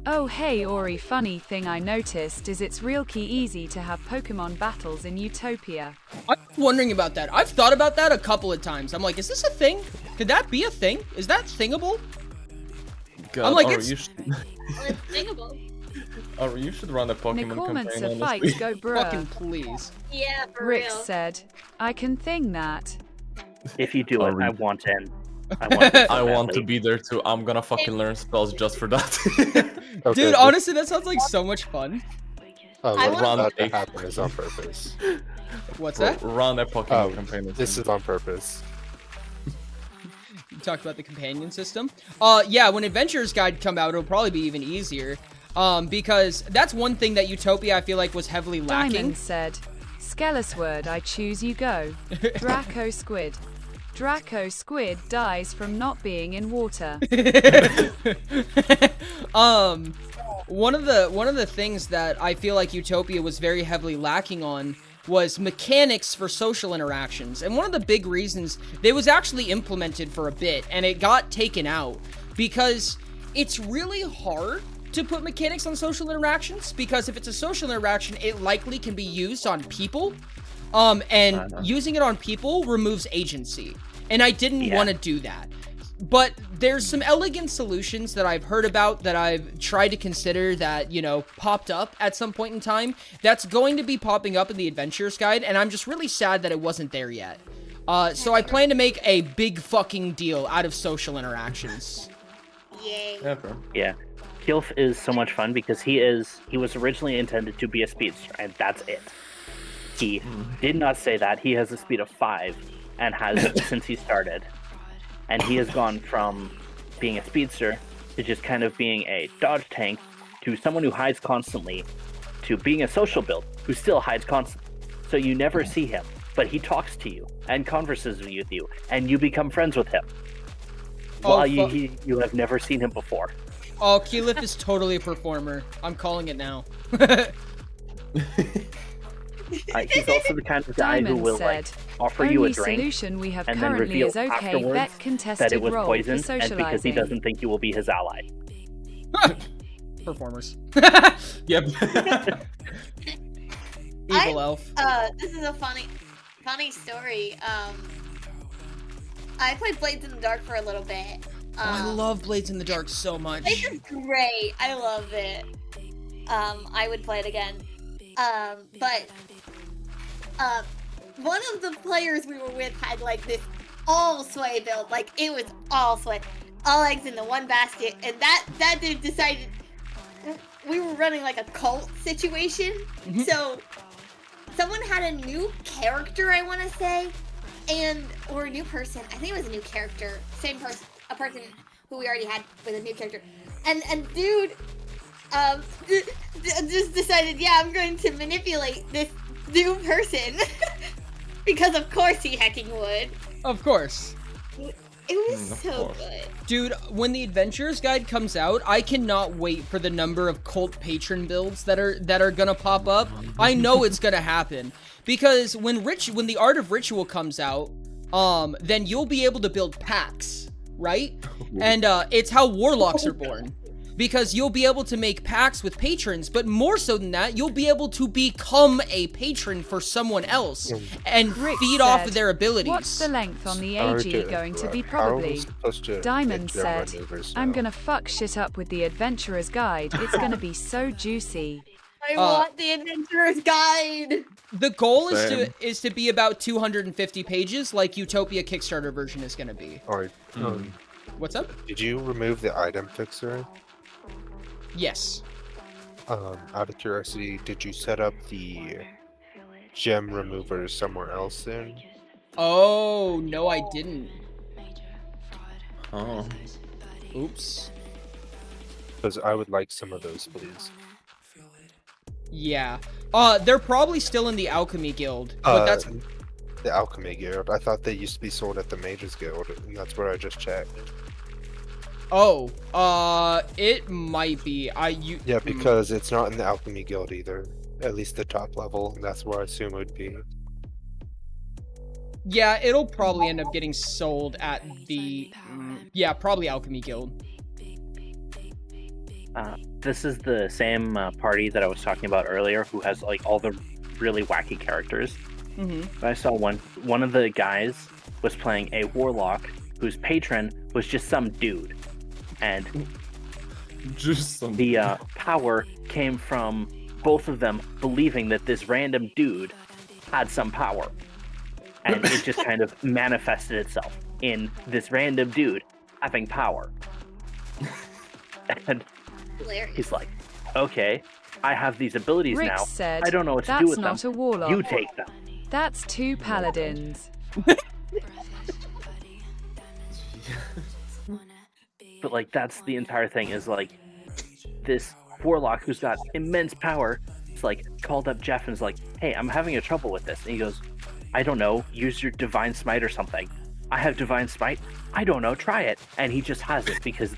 "Oh hey Ori, funny thing I noticed is it's real key easy to have Pokemon battles in Utopia." I'm wondering about that. I've thought about that a couple of times. I'm like, is this a thing? Could that be a thing? Is that thingable? God, I'm like, Ori, it's- you should, Well, it's thinkable. Ori, you should run a Pokemon Nickormans campaign, a honestly. fight go Fucking bruh. please. Yeah, for Rick real. said, "I can thing that." If you do it, Ori. I want in. I want in so I want to badly. be there too. I'm gonna fucking learn spells just for that. Okay, Dude, this- honestly, that sounds like so much fun. I what wanna- about to happen is on purpose. What's that? Run a Pokemon Oh, campaign. This is on purpose. You talked about the companion system. Yeah, when Adventurer's Guide come out, it'll probably be even easier. Because that's one thing that Utopia I feel like was heavily lacking. Diamond said, "Skelis word, I choose you go." Draco Squid. Draco Squid dies from not being in water. One of the things that I feel like Utopia was very heavily lacking on was mechanics for social interactions. And one of the big reasons they was actually implemented for a bit and it got taken out because it's really hard to put mechanics on social interactions, because if it's a social interaction, it likely can be used on people. And using it on people removes agency. And I didn't want to do that. But there's some elegant solutions that I've heard about that I've tried to consider that, you know, popped up at some point in time that's going to be popping up in the Adventurer's Guide, and I'm just really sad that it wasn't there yet. So I plan to make a big fucking deal out of social interactions. Yay. Yeah, bro. Yeah. Kilf is so much fun because he was originally intended to be a speedster, and that's it. He did not say that. He has a speed of 5 and has since he started. And he has gone from being a speedster to just kind of being a dodge tank to someone who hides constantly to being a social build who still hides constantly. So you never see him, but he talks to you and converses with you, and you become friends with him. Oh, While you have never seen him before. Oh, Keylif is totally a performer. I'm calling it now. He's also the kind of guy who Diamond will said, offer you a "Only drink solution we have and then currently reveal is okay afterwards bet that contested it was role poison, for and because he socializing." doesn't think you will be his ally. Performers. Yep. Evil elf. This is a funny story. I played Blades in the Dark for a little bit. I love Blades in the Dark so much. Blades is great. I love it. I would play it again. But one of the players we were with had like this all sway build. Like it was all sway, all eggs in the one basket, and that dude decided we were running like a cult situation. So someone had a new character, I want to say, or a new person. I think it was a new character, same person, a person who we already had with a new character, and dude. Just decided, yeah, I'm going to manipulate this new person because of course he hecking would. Of course. It was so good. Dude, when the Adventurer's Guide comes out, I cannot wait for the number of cult patron builds that are gonna pop up. I know it's gonna happen because when the Art of Ritual comes out, then you'll be able to build packs, right? And it's how warlocks are born. because you'll be able to make pacts with patrons, but more so than that, you'll be able to become a patron for someone else and Rick feed off said, of their abilities. What's the length on the Sorry AG to going to be? interrupt. How are we Probably. supposed to Diamond get gem said, maneuvers I'm now? gonna fuck shit up with the Adventurer's Guide. It's gonna be so juicy. I want the Adventurer's Guide. The goal Same. is to be about 250 pages, like Utopia Kickstarter version is going to be. Alright, What's up? did you remove the item fixer? Yes. Out of curiosity, did you set up the gem remover somewhere else then? Oh, no, I didn't. Oh. Oops. Because I would like some of those, please. Yeah. They're probably still in the Alchemy Guild, but that's... The Alchemy Guild. I thought they used to be sold at the Mages Guild. And that's where I just checked. Oh, it might be. Yeah, because it's not in the Alchemy Guild either. At least the top level. And that's where I assume it would be. Yeah, it'll probably end up getting sold at the... yeah, probably Alchemy Guild. This is the same party that I was talking about earlier, who has like all the really wacky characters. I saw one of the guys was playing a warlock whose patron was just some dude, and the power came from both of them believing that this random dude had some power, and it just kind of manifested itself in this random dude having power. And he's like, okay, I have these abilities Rick now. said, I don't know what to that's do with not them. a warlock. You take them. That's 2 paladins. But like, that's the entire thing, is like, this warlock who's got immense power, it's like, called up Jeff and is like, hey, I'm having a trouble with this. And he goes, I don't know, use your Divine Smite or something. I have Divine Smite? I don't know, try it. And he just has it because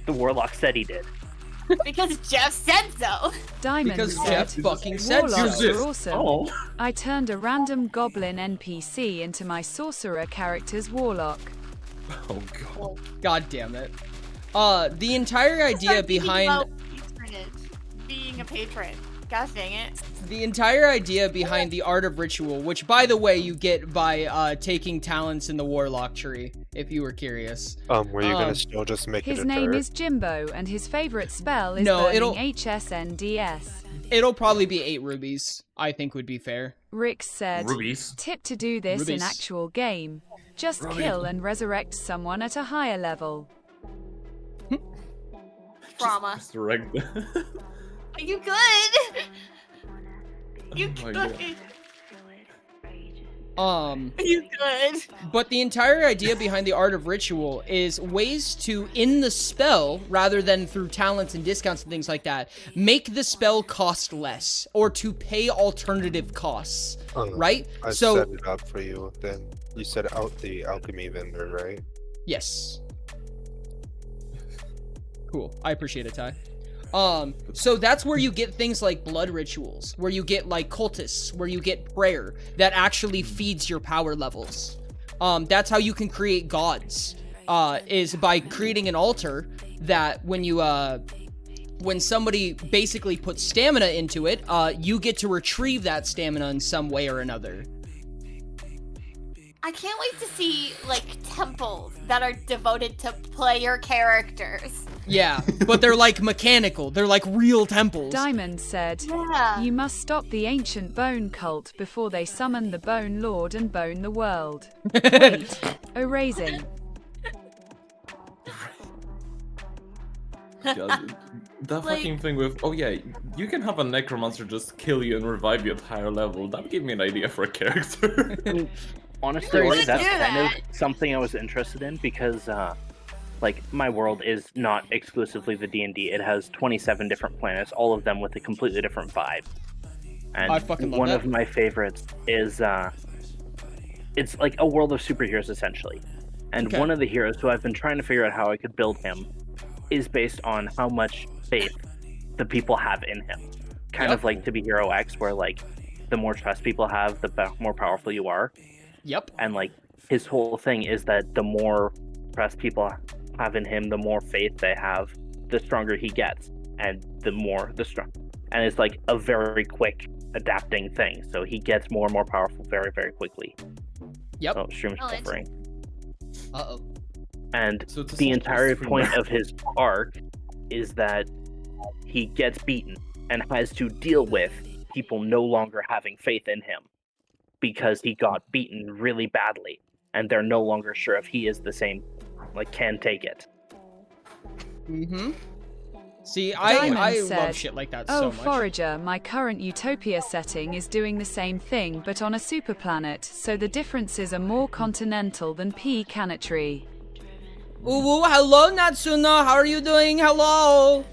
the warlock said he did. Because Jeff said so. Diamond Because said, Jeff fucking said warlocks so. are awesome. I turned a random goblin NPC into my sorcerer character's warlock. Oh god. God damn it. The entire idea behind... Being a patron. Gosh dang it. The entire idea behind the Art of Ritual, which, by the way, you get by taking talents in the Warlock tree, if you were curious. Were you gonna still just make it His a name turret? is Jimbo, and his favorite spell is No, burning it'll- HSNDS. It'll probably be 8 rubies, I think would be fair. Rick said, Rubies. tip to do this in Rubies. actual game. Just kill and resurrect someone at a higher level. Trauma. Resurrect them. Are you good? You Oh my good? God. Are you good? But the entire idea behind the Art of Ritual is ways to, in the spell, rather than through talents and discounts and things like that, make the spell cost less, or to pay alternative costs, right? I set it up for you, then you set out the alchemy vendor, right? Yes. Cool. I appreciate it, Ty. So that's where you get things like blood rituals, where you get like cultists, where you get prayer that actually feeds your power levels. That's how you can create gods, is by creating an altar that when you, when somebody basically puts stamina into it, you get to retrieve that stamina in some way or another. I can't wait to see like temples that are devoted to player characters. Yeah, but they're like mechanical. They're like real temples. Diamond said, Yeah. you must stop the ancient bone cult before they summon the Bone Lord and bone the world. Wait, erasing. Yeah, that Like- fucking thing with, oh yeah, you can have a necromancer just kill you and revive you at higher level. That gave me an idea for a character. Honestly, You like, would that's do kind that. of something I was interested in because, like, my world is not exclusively the D&D. It has 27 different planets, all of them with a completely different vibe. And I fucking love one that. of my favorites is, it's like a world of superheroes, essentially. And Okay. one of the heroes who I've been trying to figure out how I could build him is based on how much faith the people have in him. Kind of like To Be Hero X, where, like, the more trust people have, the more powerful you are. Yep. And like his whole thing is that the more trust people have in him, the more faith they have, the stronger he gets, and the strong. And it's like a very quick adapting thing. So he gets more and more powerful very, very quickly. Yep. Oh, stream's Oh, buffering. Uh-oh. And So this the is entire supposed to be point bad. of his arc is that he gets beaten and has to deal with people no longer having faith in him because he got beaten really badly, and they're no longer sure if he is the same, like, can take it. Mm-hmm. See, Diamond I said, love shit like that "Oh, so much. Forager, my current Utopia setting is doing the same thing but on a super planet, so the differences are more continental than P Canetry." Ooh, hello, Natsuno. How are you doing? Hello.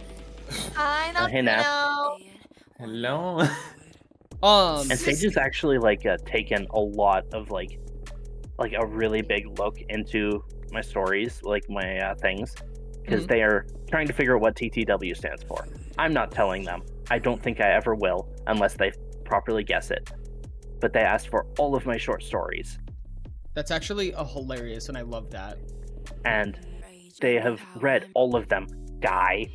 Hi, Hey, Nat. Hello. And Sage has actually like taken a lot of like a really big look into my stories, like my things, because they are trying to figure out what TTW stands for. I'm not telling them. I don't think I ever will unless they properly guess it. But they asked for all of my short stories. That's actually hilarious, and I love that. And they have read all of them, Guy.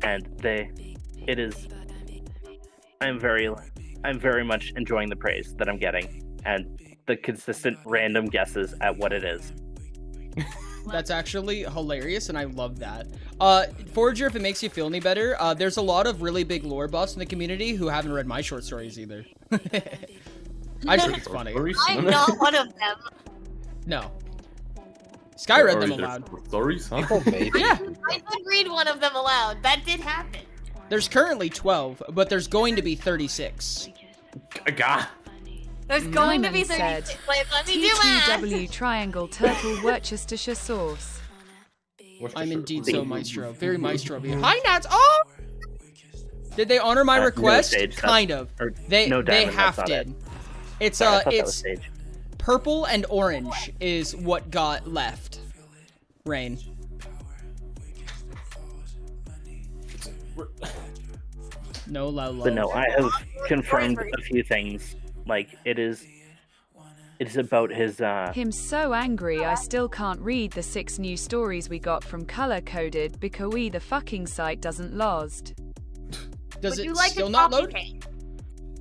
And I'm very much enjoying the praise that I'm getting and the consistent random guesses at what it is. That's actually hilarious, and I love that. Forager, if it makes you feel any better, there's a lot of really big lore buffs in the community who haven't read my short stories either. I just think it's funny. I'm not one of them. No. Sky read them aloud. Stories, huh? Yeah. I did read one of them aloud. That did happen. There's currently 12, but there's going to be 36. God. There's going to be Diamond 36. said, Wait, let me do math. TTW triangle turtle Worcestershire sauce. I'm indeed so maestro. Very maestro of you. Hi, Nats. Oh! Did they honor my request? No, Sage, kind of. They Diamond, half that's not did. it. It's Sorry, I thought that was it's Sage. purple and orange is what got left. Rain. No Lolo. But no, I have confirmed a few things. Like it is about his Him so angry I still can't read the 6 new stories we got from color coded because the fucking site doesn't lost. Does Would it you like still a not coffee load? cake?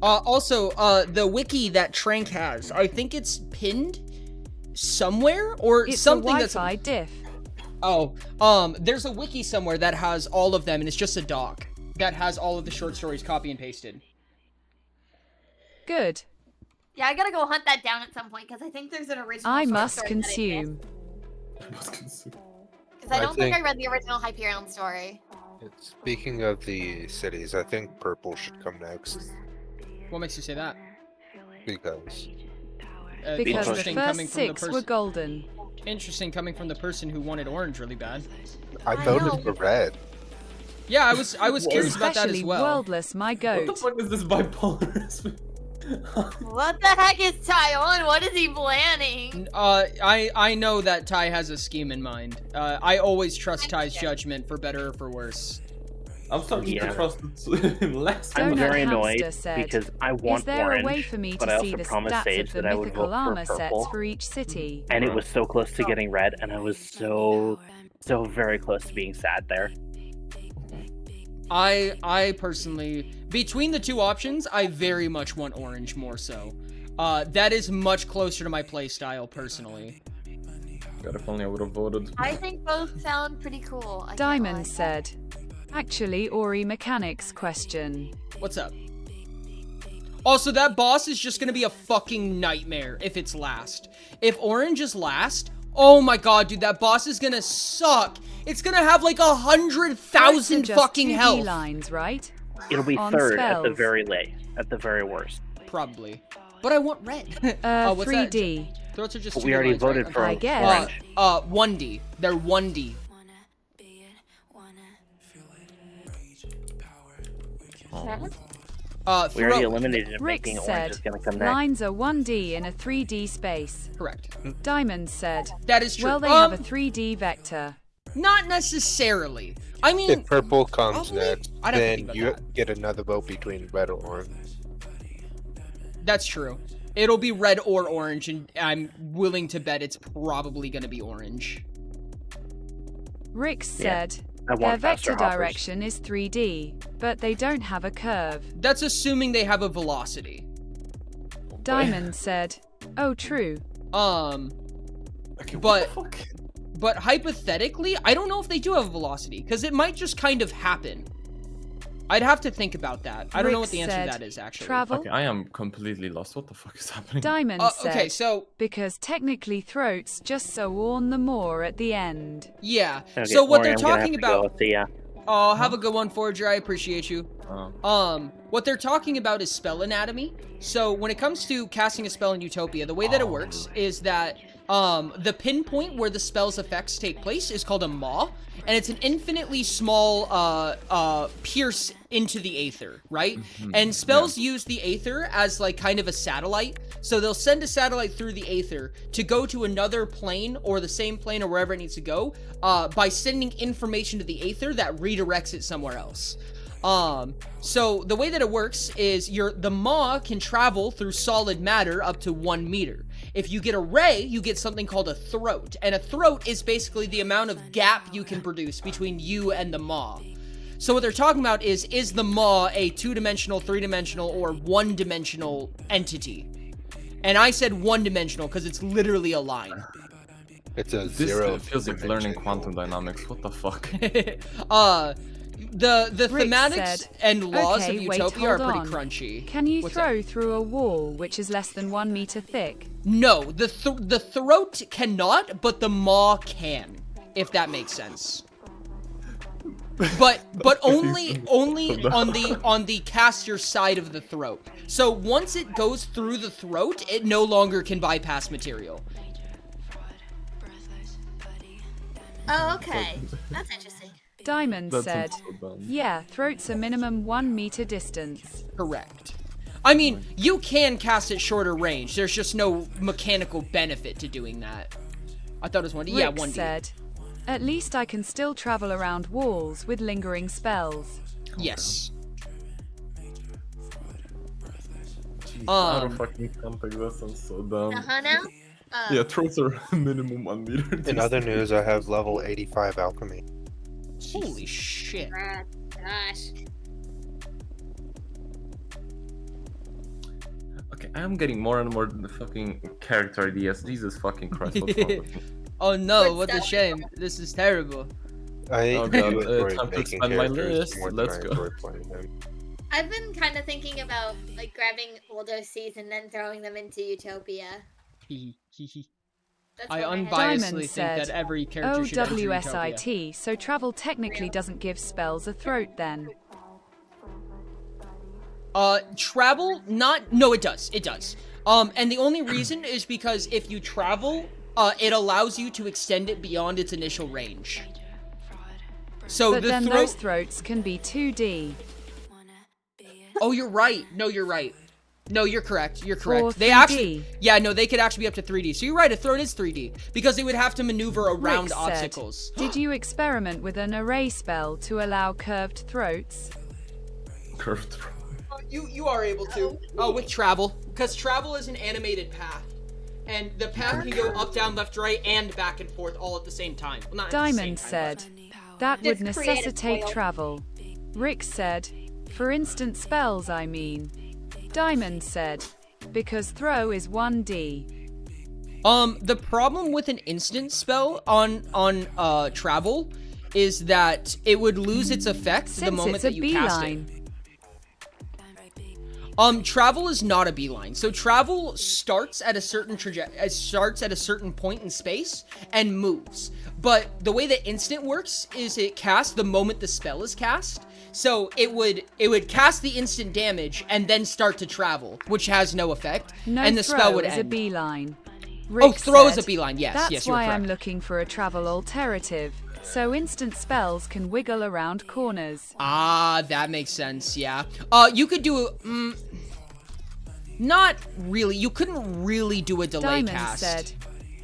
Also, the wiki that Trank has, I think it's pinned somewhere or It's something a that's Wi-Fi diff. Oh, there's a wiki somewhere that has all of them, and it's just a doc that has all of the short stories copy and pasted. Good. Yeah, I gotta go hunt that down at some point because I think there's an original. I short must story consume. Because I don't think I read the original Hyperion story. Speaking of the cities, I think purple should come next What makes you say that? because Because the interesting coming first from the 6 were person. golden. Interesting coming from the person who wanted orange really bad. I I voted know. for red. Yeah, I was curious about that as Especially well. Worldless, my What the goat. fuck is this bipolarism? What the heck is Taiwan? What is he planning? I know that Ty has a scheme in mind. I always trust Ty's judgment for better or for worse. I'm starting to trust him less. I'm Donut very Hamster annoyed said, because I Is want there orange, a way for me but to I see also the promised stats Sage of the that I would mythical vote armor for sets purple, for each city? and it was so close to getting red, and I was so very close to being sad there. I personally, between the two options, I very much want orange more so. That is much closer to my playstyle personally. God, if only I would have voted. I think both sound pretty cool. I can't lie. Diamond said, actually, Ori mechanics question. What's up? Also, that boss is just gonna be a fucking nightmare if it's last. If orange is last, oh my god, dude, that boss is gonna suck. It's gonna have like 100,000 Just fucking 2D health. lines, right? It'll be On third at the spells. very late, at the very worst. Probably. But I want red. What's that? 3D. Throats are just But 2D we already lines, right? voted for I guess. orange. 1D. They're 1D. We already eliminated it, Rick making orange said, is going to come next. lines are 1D in a 3D space. Correct. Diamond said, That is true. well, they have a 3D vector. Not necessarily. I mean, If purple comes probably- next, I'd have to then think about you that. get another vote between red or orange. that's true. It'll be red or orange, and I'm willing to bet it's probably gonna be orange. Rick Yeah, said, I their want faster vector hoppers. direction is 3D, but they don't have a curve. That's assuming they have a velocity. Diamond said, oh true. Okay, But what the fuck? but hypothetically, I don't know if they do have a velocity, because it might just kind of happen. I'd have to think about that. I don't know Rick what the answer to said, that is, actually. Travel? Okay, I am completely lost. What the fuck is happening? Diamond said, okay, so because technically throats just so on the more at the end. yeah. Okay, So what Maury, they're I'm gonna have talking to go. about. See ya. Oh, have a good one, Forger. I appreciate you. What they're talking about is spell anatomy. So when it comes to casting a spell in Utopia, the way that it works is that the pinpoint where the spell's effects take place is called a maw, and it's an infinitely small pierce into the aether, right? And spells use the aether as like kind of a satellite. So they'll send a satellite through the aether to go to another plane or the same plane or wherever it needs to go by sending information to the aether that redirects it somewhere else. So the way that it works is the maw can travel through solid matter up to 1 meter. If you get a ray, you get something called a throat, and a throat is basically the amount of gap you can produce between you and the maw. So what they're talking about is the maw a 2-dimensional, 3-dimensional, or 1-dimensional entity? And I said 1-dimensional because it's literally a line. It's a This zero. feels like learning quantum dynamics. What the fuck? The Rick thematics said, and laws okay, of wait, Utopia are hold pretty on. crunchy. Can you What's throw that? through a wall which is less than 1 meter thick? No, the throat cannot, but the maw can, if that makes sense. But only on the caster side of the throat. So once it goes through the throat, it no longer can bypass material. Oh, okay. That's interesting. Diamond That said, sounds so dumb. yeah, throats a minimum 1 meter distance. Correct. I mean, you can cast at shorter range. There's just no mechanical benefit to doing that. I thought it was 1D. Yeah, Rick 1D. said, at least I can still travel around walls with lingering spells. Yes. Jeez, out of fucking context, that sounds so dumb. Now? Yeah, throats are minimum 1 meter. In other news, I have level 85 alchemy. Holy shit. Gosh. Okay, I am getting more and more fucking character ideas. Jesus fucking Christ, what's wrong with me? Oh no, Good what a stuff. shame. This is terrible. I Oh do god, enjoy time to making expand my characters list. more than Let's I go. enjoy playing them. I've been kind of thinking about like grabbing older seeds and then throwing them into Utopia. I That's what my head- unbiasedly Diamond think said, that every character should enter Utopia. OWSIT, so travel technically doesn't give spells a throat then. Travel, no, it does. It does. And the only reason is because if you travel, it allows you to extend it beyond its initial range. So But the then throat. those throats can be 2D. Oh, you're right. No, you're right. No, you're correct. You're correct. Or They 3D. actually, yeah, no, they could actually be up to 3D. So you're right. A throat is 3D because they would have to maneuver around Rick said, obstacles. did you experiment with an array spell to allow curved throats? Curved. You are able to. Oh, with travel, because travel is an animated path, and the path can go up, down, left, right, and back and forth all at the same time. Well, not at the same Diamond time, said, that would It's creative necessitate toil. travel. Rick said, for instant spells, I mean. Diamond said, because throw is 1D. The problem with an instant spell on travel is that it would lose its effect the Since moment it's a that you cast it. beeline. Travel is not a beeline. So travel starts at a certain starts at a certain point in space and moves. But the way that instant works is it casts the moment the spell is cast. So it would cast the instant damage and then start to travel, which has no effect, No and the throw spell would is a end. beeline. Oh, Rick throw is said, a beeline. Yes, That's yes, you're why correct. I'm looking for a travel alternative, so instant spells can wiggle around corners. Ah, that makes sense. Yeah. You could do not really. You couldn't really do a delay Diamond cast. said,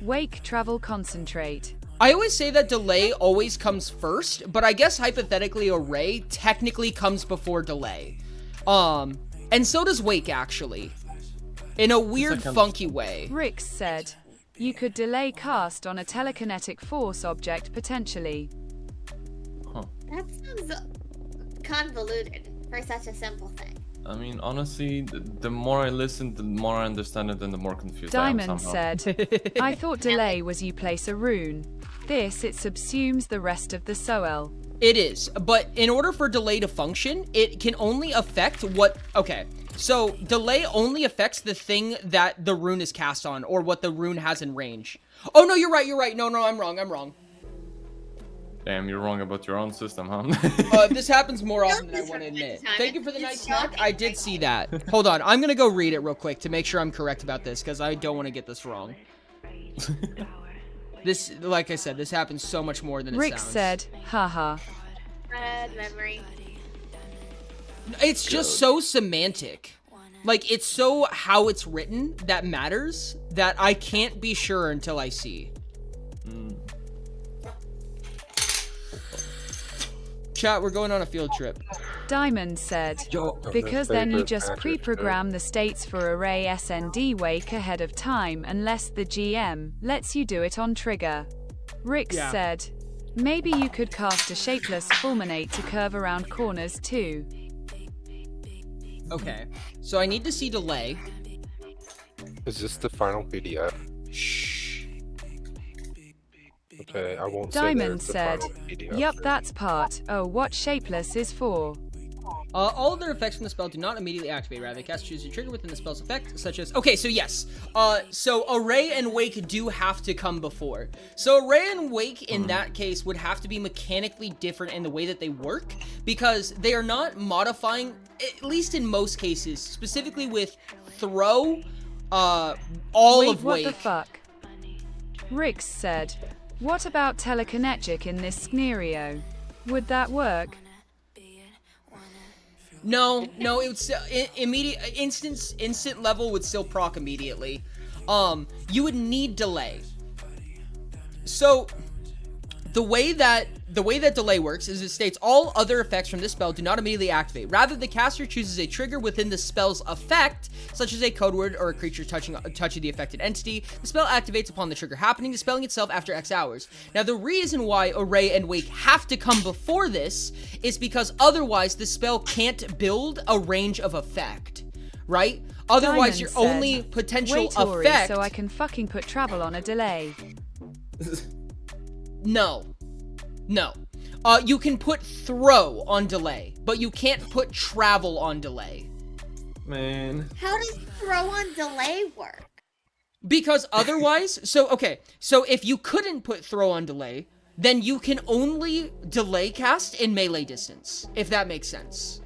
wake, travel, concentrate. I always say that delay always comes first, but I guess hypothetically array technically comes before delay. And so does wake actually. In a weird, funky way. Rick said, you could delay cast on a telekinetic force object potentially. That sounds convoluted for such a simple thing. I mean, honestly, the more I listen, the more I understand it, and the more confused I am Diamond somehow. said, I thought delay was you place a rune. This, it subsumes the rest of the Soel. It is, but in order for delay to function, it can only affect what... Okay, so delay only affects the thing that the rune is cast on, or what the rune has in range. Oh, no, you're right. No, I'm wrong. Damn, you're wrong about your own system, huh? This happens more often than I want to admit. Thank you for the nice snack. I did see that. Hold on, I'm gonna go read it real quick to make sure I'm correct about this, because I don't want to get this wrong. This, like I said, this happens so much more than it Rick sounds. said, haha. Bad memory. It's just so semantic. Like, it's so how it's written that matters that I can't be sure until I see. Chat, we're going on a field trip. Diamond said, because then you just pre-program the states for array SND wake ahead of time unless the GM lets you do it on trigger. Rick said, maybe you could cast a shapeless fulminate to curve around corners too. Okay, so I need to see delay. Is this the final PDF? Shh. Okay, I won't Diamond say said, there's the final PDF. yup, that's part. Oh, what shapeless is for. All of their effects from the spell do not immediately activate. Rather, the cast chooses a trigger within the spell's effect, such as... Okay, so yes. So Array and Wake do have to come before. So Array and Wake, in that case, would have to be mechanically different in the way that they work, because they are not modifying, at least in most cases, specifically with Throw, all Wait, of Wake. what the fuck? Rix said, what about telekinetic in this scenario? Would that work? No, it would still immediate instant level would still proc immediately. You would need delay. So the way that delay works is it states all other effects from this spell do not immediately activate. Rather, the caster chooses a trigger within the spell's effect, such as a code word or a creature touching the affected entity. The spell activates upon the trigger happening, dispelling itself after X hours. Now, the reason why Array and Wake have to come before this is because otherwise the spell can't build a range of effect, right? Otherwise, Diamond your said, only potential wait, Tori, effect... so I can fucking put travel on a delay. No. You can put throw on delay, but you can't put travel on delay. Man. How does throw on delay work? Because otherwise, so if you couldn't put throw on delay, then you can only delay cast in melee distance, if that makes sense.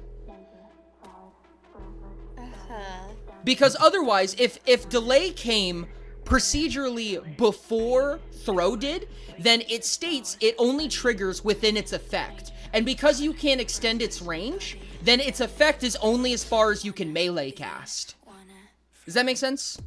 Because otherwise, if delay came procedurally before throw did, then it states it only triggers within its effect. And because you can't extend its range, then its effect is only as far as you can melee cast. Does that make sense?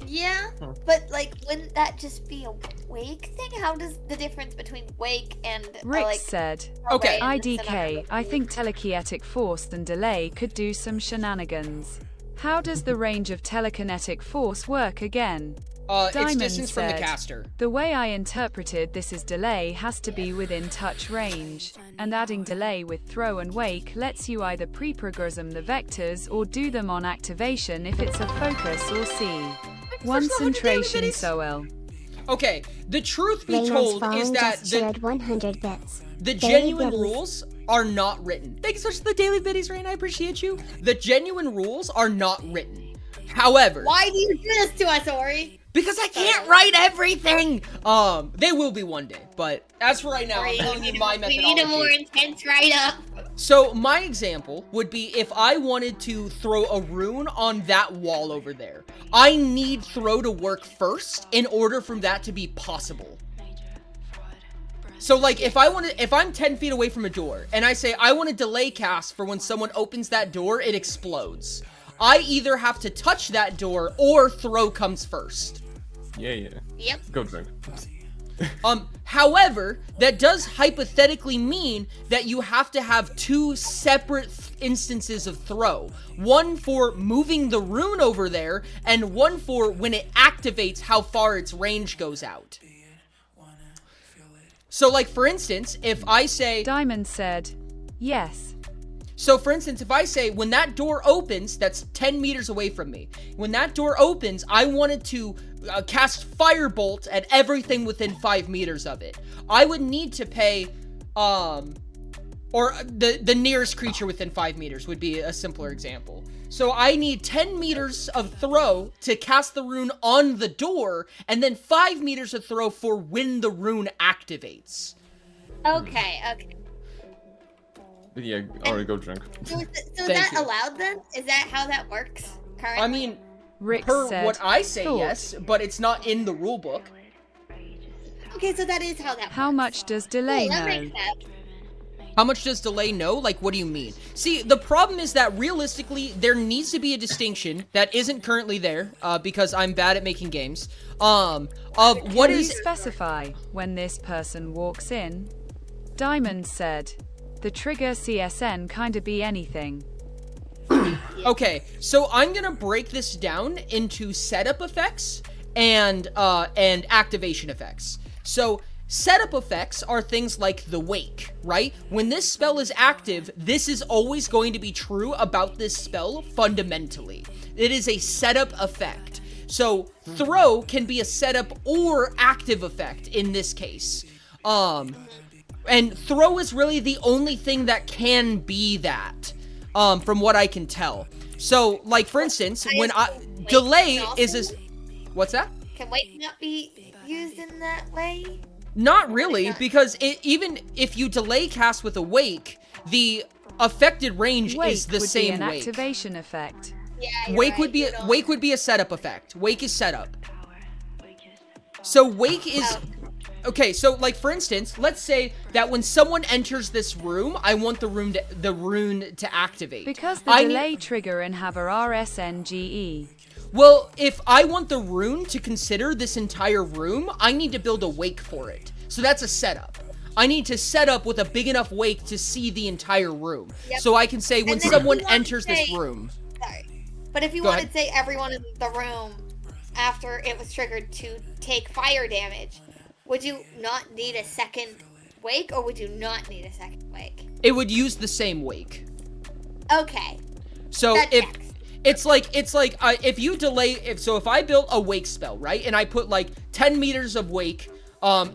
Yeah, but like, wouldn't that just be a wake thing? How does the difference between wake and Rick like, said, okay, IDK, I think telekinetic force than delay could do some shenanigans. How does the range of telekinetic force work again? It's distance from the caster. The way I interpreted this is delay has to be within touch range, and adding delay with throw and wake lets you either pre-program the vectors or do them on activation if it's a focus or C. One centration so well. Okay, the truth be Raymond's told phone is that just shared 100 bits. the Daily genuine biddies. rules are not written. Thanks so much for the daily biddies, Rain. I appreciate you. The genuine rules are not written. However, why do you do this to us, Ori? because I can't write everything. They will be one day, but as for right now, Ori, I'm telling you my we need a more methodology. intense write-up. So my example would be if I wanted to throw a rune on that wall over there. I need throw to work first in order for that to be possible. So like if I'm 10 feet away from a door and I say I want to delay cast for when someone opens that door, it explodes. I either have to touch that door or throw comes first. Yeah. Yep. Go drink. However, that does hypothetically mean that you have to have two separate instances of throw. One for moving the rune over there, and one for when it activates how far its range goes out. So like for instance, if I say Diamond said, yes. So for instance, if I say when that door opens, that's 10 meters away from me. When that door opens, I wanted to cast Firebolt at everything within 5 meters of it. I would need to pay, or the nearest creature within 5 meters would be a simpler example. So I need 10 meters of throw to cast the rune on the door, and then 5 meters of throw for when the rune activates. Okay. Yeah, already go drink. So is that allowed then? Is that how that works currently? I mean, Rick per said, what I say, thought. yes, but it's not in the rule book. Okay, so that is how that works. How much does delay That know? makes sense. How much does delay know? Like, what do you mean? See, the problem is that realistically, there needs to be a distinction that isn't currently there, because I'm bad at making games, of what Can you is... specify when this person walks in? Diamond said, the trigger CSN kinda be anything. Okay, so I'm gonna break this down into setup effects and activation effects. So, setup effects are things like the wake, right? When this spell is active, this is always going to be true about this spell fundamentally. It is a setup effect. So, throw can be a setup or active effect in this case. And throw is really the only thing that can be that, from what I can tell. So, like, for instance, when delay is what's that? Can wake not be used in that way? Not really, because even if you delay cast with a wake, the affected range Wake is the would same be an wake. activation effect. Yeah, Wake would be wake would be a setup effect. Wake is setup. So wake is okay. So like for instance, let's say that when someone enters this room, I want the rune to activate Because the delay trigger and have a RSNGE. Well, if I want the rune to consider this entire room, I need to build a wake for it. So that's a setup. I need to set up with a big enough wake to see the entire room. Yep. So I can say when someone enters this room. Sorry. But if you Go wanted ahead. to say everyone in the room after it was triggered to take fire damage, would you not need a second wake or would you not need a second wake? It would use the same wake. Okay. So That if checks. it's like if you delay if I built a wake spell, right, and I put like 10 meters of wake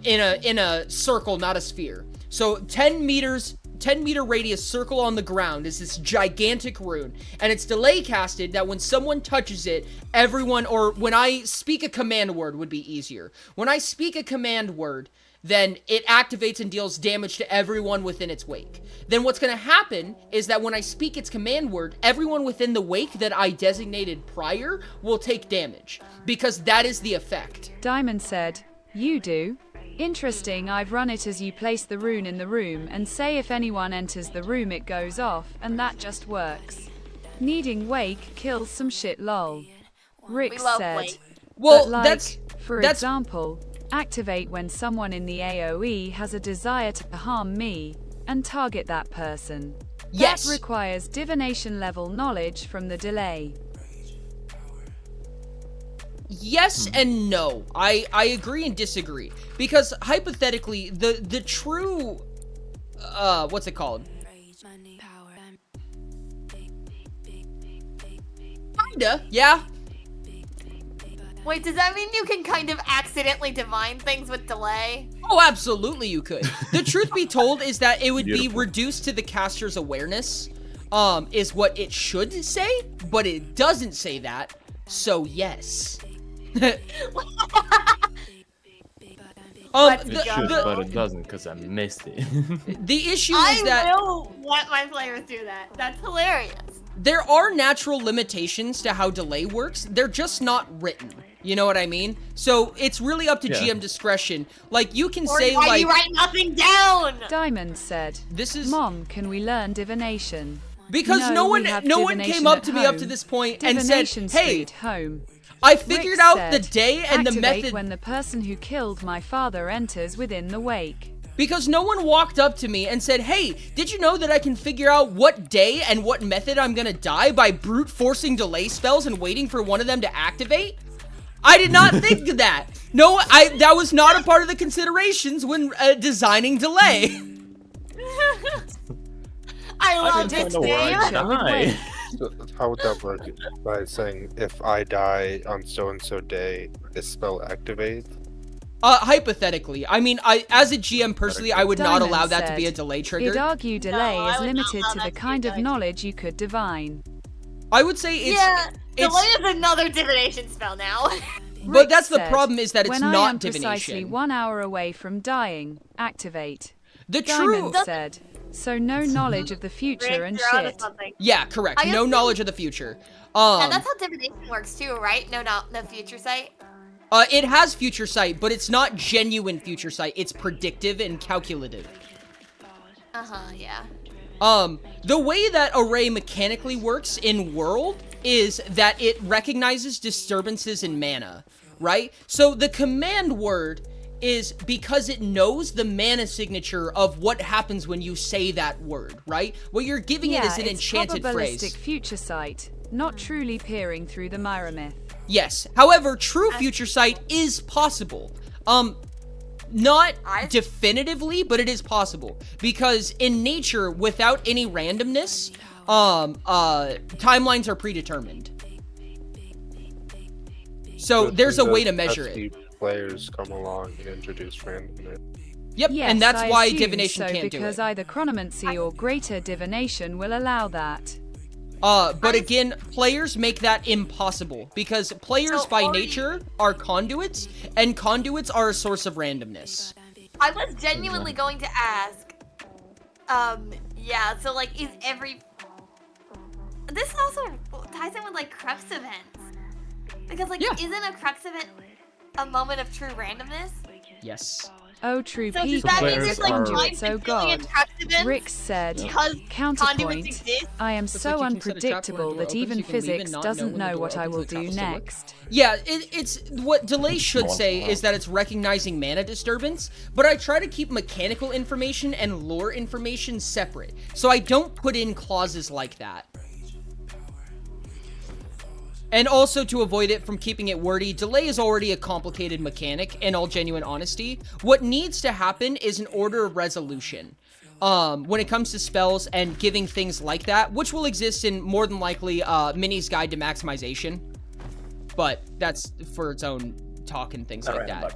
in a circle, not a sphere. So 10 meter radius circle on the ground is this gigantic rune, and it's delay casted that when someone touches it, everyone, or when I speak a command word would be easier. When I speak a command word, then it activates and deals damage to everyone within its wake. Then what's going to happen is that when I speak its command word, everyone within the wake that I designated prior will take damage, because that is the effect. Diamond said, you do. Interesting, I've run it as you place the rune in the room and say if anyone enters the room it goes off, and that just works. Needing wake kills some shit lol. Rick love said, wake. Well, but like, that's example, activate when someone in the AoE has a desire to harm me, and target that person. Yes. That requires divination level knowledge from the delay. Yes and no. I agree and disagree. Because hypothetically, the true what's it called? Kinda, yeah. Wait, does that mean you can kind of accidentally divine things with delay? Oh, absolutely you could. The truth be told is that it would be Beautiful. reduced to the caster's awareness, is what it should say, but it doesn't say that, so yes. It should, but it doesn't because I missed it. The issue is that I will let my players do that. That's hilarious. there are natural limitations to how delay works. They're just not written. You know what I mean? So it's really up to Yeah. GM discretion. Like you can Or say why like you write nothing down? Diamond said, this is Mom, can we learn divination? because No, no we one have came divination up at to me up to home. this point and said, Divination "Hey, Street home. I figured Rick out said, the day and the activate method." when the person who killed my father enters within the wake. Because no one walked up to me and said, "Hey, did you know that I can figure out what day and what method I'm gonna die by brute forcing delay spells and waiting for one of them to activate?" I did not think of that. No, that was not a part of the considerations when designing delay. I love didn't this know where game. I'd die. So how would that work? By saying if I die on so and so day, this spell activates? Hypothetically, I mean, as a GM personally, I would not Diamond allow that to be a said, delay He'd trigger. argue delay I is would not limited allow to that the to be kind of delay. knowledge you could divine. I would say it's, Yeah, it's delay is another divination spell now. but Rick that's the said, problem is that it's when I not am precisely divination. 1 hour away from dying, activate. The true, Diamond said, so no knowledge of the future and Rick, you're onto shit. something. yeah, correct. I No assume- knowledge of the future. Yeah, that's how divination works too, right? No future sight. It has future sight, but it's not genuine future sight. It's predictive and calculative. Yeah. The way that array mechanically works in world is that it recognizes disturbances in mana, right? So the command word is because it knows the mana signature of what happens when you say that word, right? What you're giving it is an it's enchanted probabilistic phrase. future sight, not truly peering through the Myra myth. Yes. However, true future sight is possible. Not definitively, but it is possible. Because in nature, without any randomness, timelines are predetermined. So there's a way to measure it. Players come along and introduce randomness. Yep, Yes, and that's I why assume divination so, can't do because it. either chronomancy or greater divination will allow that. But again, players make that impossible because players by nature are conduits, and conduits are a source of randomness. I was genuinely going to ask. Yeah. So like, is every this also ties in with like crux events because like, isn't a crux event a moment of true randomness? Yes. Oh, true So does people, that mean players there's like are- conduits, oh god. crux events Rick said, because conduits counterpoint, exist? I am It's so like you can set a trap where a unpredictable door that opens, even you can leave and physics not doesn't when the know door what I opens, will the trap do will still work. next. Yeah, it's what delay should say is that it's recognizing mana disturbance, but I try to keep mechanical information and lore information separate, so I don't put in clauses like that. And also to avoid it from keeping it wordy, delay is already a complicated mechanic, in all genuine honesty. What needs to happen is an order of resolution. When it comes to spells and giving things like that, which will exist in more than likely Mini's Guide to Maximization. But that's for its own talk and things like that.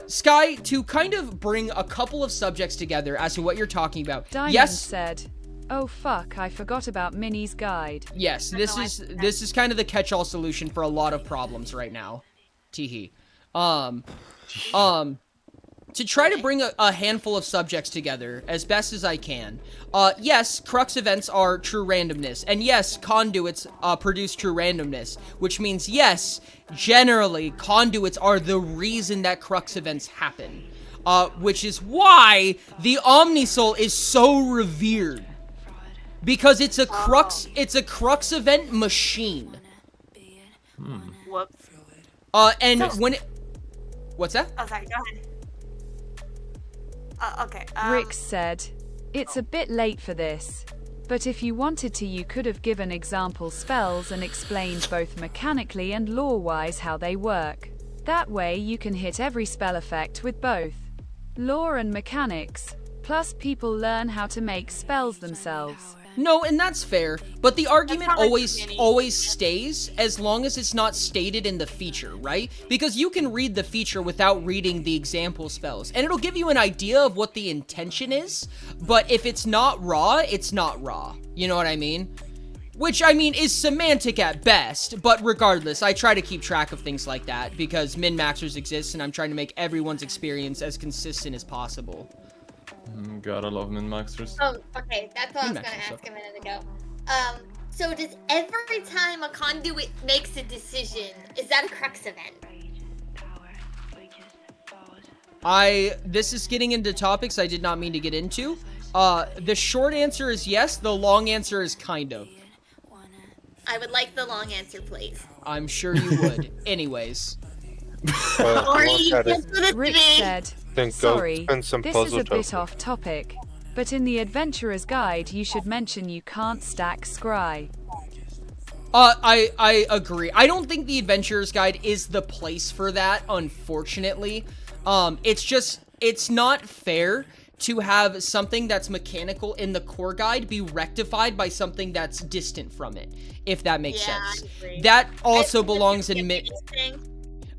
Sky, to kind of bring a couple of subjects together as to what you're talking about. Diamond Yes, said, oh fuck, I forgot about Minnie's guide. yes, this is kind of the catch-all solution for a lot of problems right now. Teehee. To try to bring a handful of subjects together as best as I can. Yes, crux events are true randomness, and yes, conduits produce true randomness, which means yes, generally, conduits are the reason that crux events happen. Which is why the Omnisoul is so revered. Because it's a crux event machine. Whoops. And So- when it... What's that? Oh, sorry. Go ahead. Okay. Rick said, it's a bit late for this, but if you wanted to you could have given example spells and explained both mechanically and lore-wise how they work. That way you can hit every spell effect with both lore and mechanics, plus people learn how to make spells themselves. No, and that's fair, but the argument probably too many. always stays as long as it's not stated in the feature, right? Because you can read the feature without reading the example spells, and it'll give you an idea of what the intention is, but if it's not raw, it's not raw. You know what I mean? Which, I mean, is semantic at best, but regardless, I try to keep track of things like that, because min-maxers exist, and I'm trying to make everyone's experience as consistent as possible. Gotta love min-maxers. Oh, okay. That's what I was Min-maxers, gonna ask so. a minute ago. So does every time a conduit makes a decision, is that a crux event? This is getting into topics I did not mean to get into. The short answer is yes, the long answer is kind of. I would like the long answer, please. I'm sure you would. Anyways. Or look you at can it. put it Rick to me. said, Then go sorry, spend some this is puzzle a bit tokens. off topic, but in the Adventurer's Guide you should mention you can't stack scry. I agree. I don't think the Adventurer's Guide is the place for that, unfortunately. It's not fair to have something that's mechanical in the core guide be rectified by something that's distant from it, if that makes sense. That also belongs in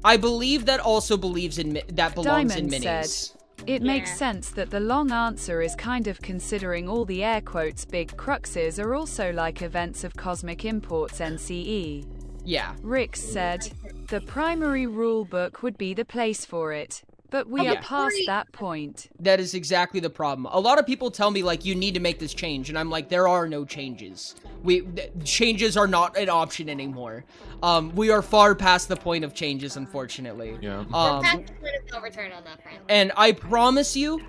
I believe that also belongs in Diamond minis. said, it makes sense that the long answer is kind of considering all the air quotes big cruxes are also like events of cosmic imports NCE. Yeah. Rick said, the primary rule book would be the place for it. But we are past that point. That is exactly the problem. A lot of people tell me, like, you need to make this change, and I'm like, there are no changes. Changes are not an option anymore. We are far past the point of changes, unfortunately. Yeah. Past the point of no return on that front. And I promise you,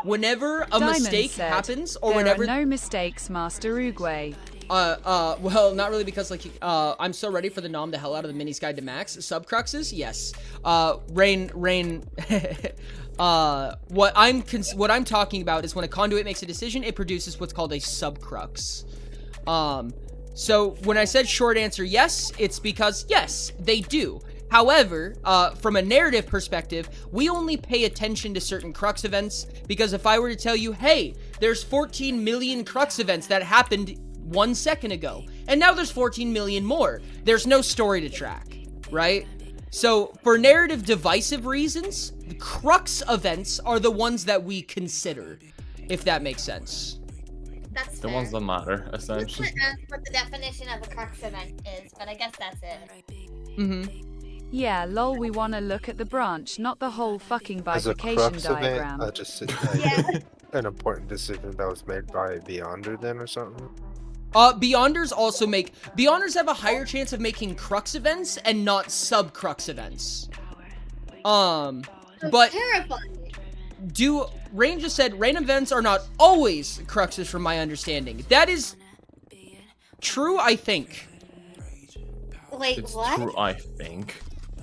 whenever a mistake happens, or whenever there are no mistakes, Master Uguay. Well, not really, because, like, I'm so ready for the nom the hell out of the minis guide to max. Subcruxes, yes. Rain, what I'm talking about is when a conduit makes a decision, it produces what's called a subcrux. So when I said short answer yes, it's because, yes, they do. However, from a narrative perspective, we only pay attention to certain crux events, because if I were to tell you, hey, there's 14 million crux events that happened 1 second ago, and now there's 14 million more, there's no story to track, right? So for narrative divisive reasons, the crux events are the ones that we consider, if that makes sense. That's the fair. ones that matter, essentially. I don't know what the definition of a crux event is, but I guess that's it. Yeah, lol, we want to look at the branch, not the whole fucking As a bifurcation crux diagram. event, just an important decision that was made by Beyonder then or something? Beyonders also Beyonders have a higher chance of making crux events and not sub-crux events. But terrifying. Rain just said random events are not always cruxes from my understanding. That is true, I think. Wait, It's what? true, I think.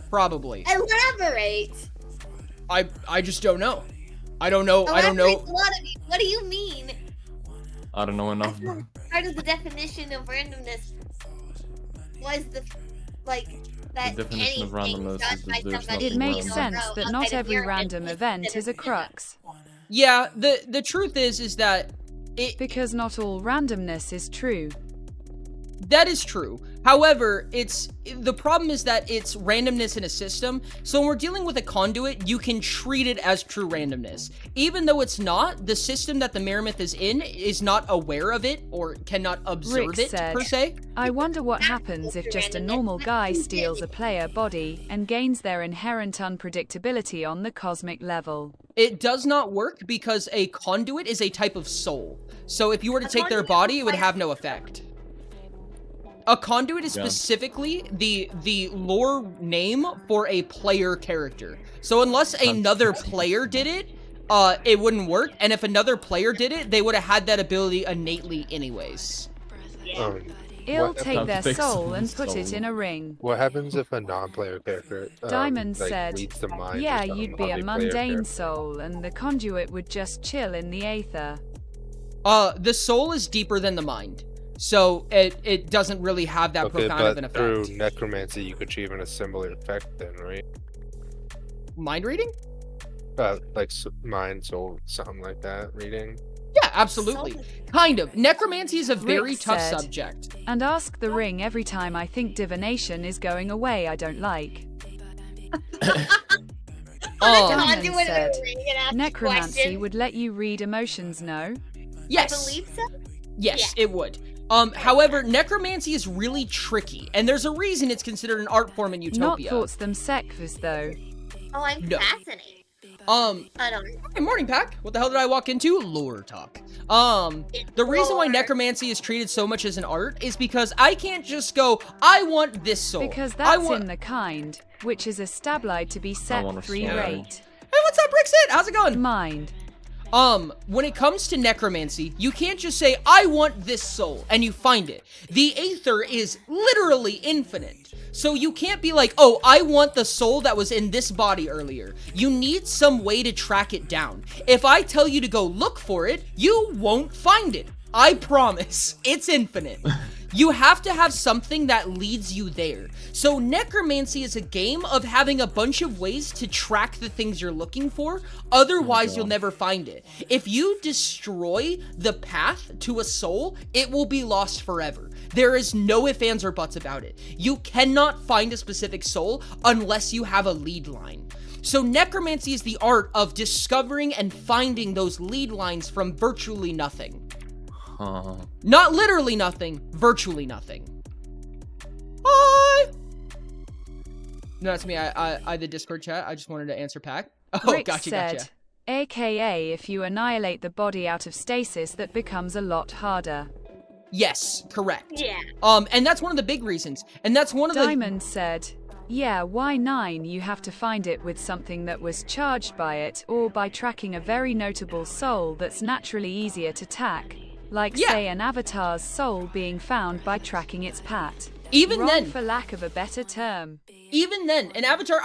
Probably. Elaborate. I just don't know. I don't know. I don't know. What do you mean? I don't know enough. Part of the definition of randomness was that The definition of randomness is that there's nothing It makes random. sense that not every random event is a crux. Yeah, the truth is that because not all randomness is true. That is true. However, the problem is that it's randomness in a system. So when we're dealing with a conduit, you can treat it as true randomness. Even though it's not, the system that the Meramith is in is not aware of it or cannot observe Rick it, said, per se. I wonder what happens if just a normal guy steals a player body and gains their inherent unpredictability on the cosmic level. It does not work because a conduit is a type of soul. So if you were to take their body, it would have no effect. A conduit is specifically the lore name for a player character. So unless another player did it, it wouldn't work. And if another player did it, they would have had that ability innately anyways. It'll take their soul and put it in a ring. What happens if a non-player character Diamond like, said, reads the mind yeah, of you'd be a player mundane character? soul and the conduit would just chill in the aether. The soul is deeper than the mind. So it doesn't really have that profound of an effect. Through necromancy, you could achieve a similar effect then, right? Mind reading? Like mind, soul, something like that, reading? Yeah, absolutely. Kind of. Necromancy is a very Rick tough said, subject. And ask the ring every time I think divination is going away I don't like. Diamond said, necromancy would let you read emotions, no? Yes. I believe so. Yes, it would. However, necromancy is really tricky, and there's a reason it's considered an art form in Not Utopia. thoughts them sekvas though. Oh, I'm No. fascinated. I don't know. Hey, morning, Pack. What the hell did I walk into? Lore talk. The reason why necromancy is treated so much as an art is because I can't just go, I want this soul. Because that's in the kind, which is established to be set free soul. rate. Hey, what's up, Brixit? How's it going? Mind. When it comes to necromancy, you can't just say, I want this soul, and you find it. The aether is literally infinite. So you can't be like, oh, I want the soul that was in this body earlier. You need some way to track it down. If I tell you to go look for it, you won't find it. I promise. It's infinite. You have to have something that leads you there. So necromancy is a game of having a bunch of ways to track the things you're looking for. Otherwise, you'll never find it. If you destroy the path to a soul, it will be lost forever. There is no ifs, ands, or buts about it. You cannot find a specific soul unless you have a lead line. So necromancy is the art of discovering and finding those lead lines from virtually nothing. Not literally nothing, virtually nothing. Hi! No, that's me. I the Discord chat. I just wanted to answer Pac. Oh, Rick gotcha, said, gotcha. AKA if you annihilate the body out of stasis, that becomes a lot harder. Yes, correct. Yeah. And that's one of the big reasons. And that's one of the... Diamond said, yeah, why 9? You have to find it with something that was charged by it, or by tracking a very notable soul that's naturally easier to tack. Like, say, an avatar's soul being found by tracking its pat. Even Wrong then, for lack of a better term. Even then, an avatar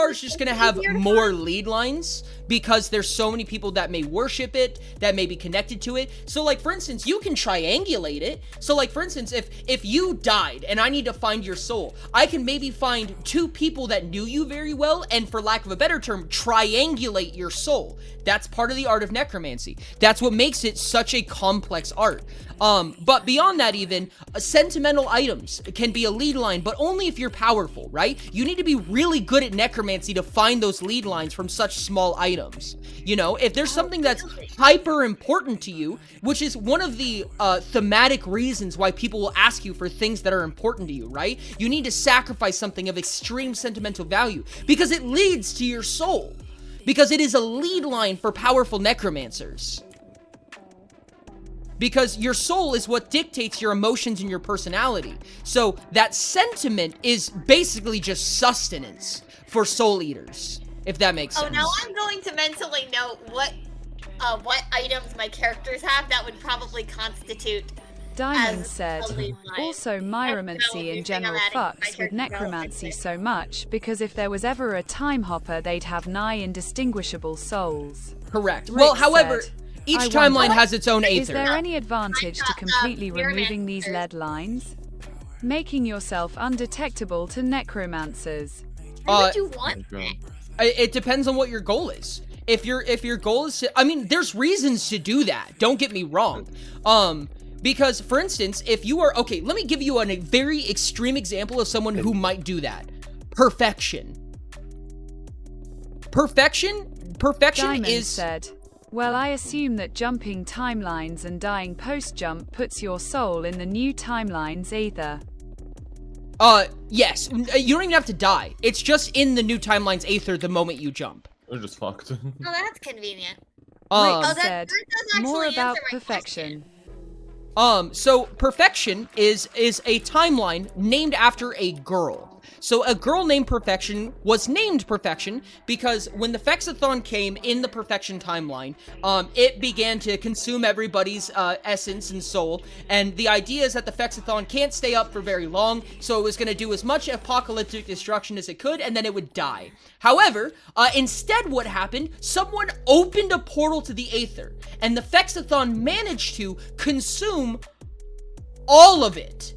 is just gonna have more lead lines because there's so many people that may worship it, that may be connected to it. So like, for instance, you can triangulate it. So like, for instance, if you died and I need to find your soul, I can maybe find 2 people that knew you very well and, for lack of a better term, triangulate your soul. That's part of the art of necromancy. That's what makes it such a complex art. But beyond that, even sentimental items can be a lead line, but only if you're powerful, right? You need to be really good at necromancy to find those lead lines from such small items. You know, if there's something that's hyper important to you, which is one of the thematic reasons why people will ask you for things that are important to you, right? You need to sacrifice something of extreme sentimental value because it leads to your soul. Because it is a lead line for powerful necromancers. Because your soul is what dictates your emotions and your personality. So that sentiment is basically just sustenance for soul eaters, if that makes sense. Oh, now I'm going to mentally note what items my characters have that would probably constitute. Diamond said, also myromancy in general fucks with necromancy so much, because if there was ever a time hopper, they'd have nigh indistinguishable souls. Correct. Rick Well, however, said, each I timeline wonder, has its own aether. Is there any advantage to completely removing these lead lines? Making yourself undetectable to necromancers. Why would you want that? It depends on what your goal is. If your goal is to, I mean, there's reasons to do that. Don't get me wrong. Because, for instance, if you are... Okay, let me give you a very extreme example of someone who might do that. Perfection. Perfection Diamond is... said, well, I assume that jumping timelines and dying post-jump puts your soul in the new timeline's aether. Yes. You don't even have to die. It's just in the new timeline's aether the moment you jump. We're just fucked. Oh, that's convenient. Rick said, more about perfection. So Perfection is a timeline named after a girl. So a girl named Perfection was named Perfection because when the Fexathon came in the Perfection timeline, it began to consume everybody's essence and soul, and the idea is that the Fexathon can't stay up for very long, so it was going to do as much apocalyptic destruction as it could, and then it would die. However, instead what happened, someone opened a portal to the Aether, and the Fexathon managed to consume all of it.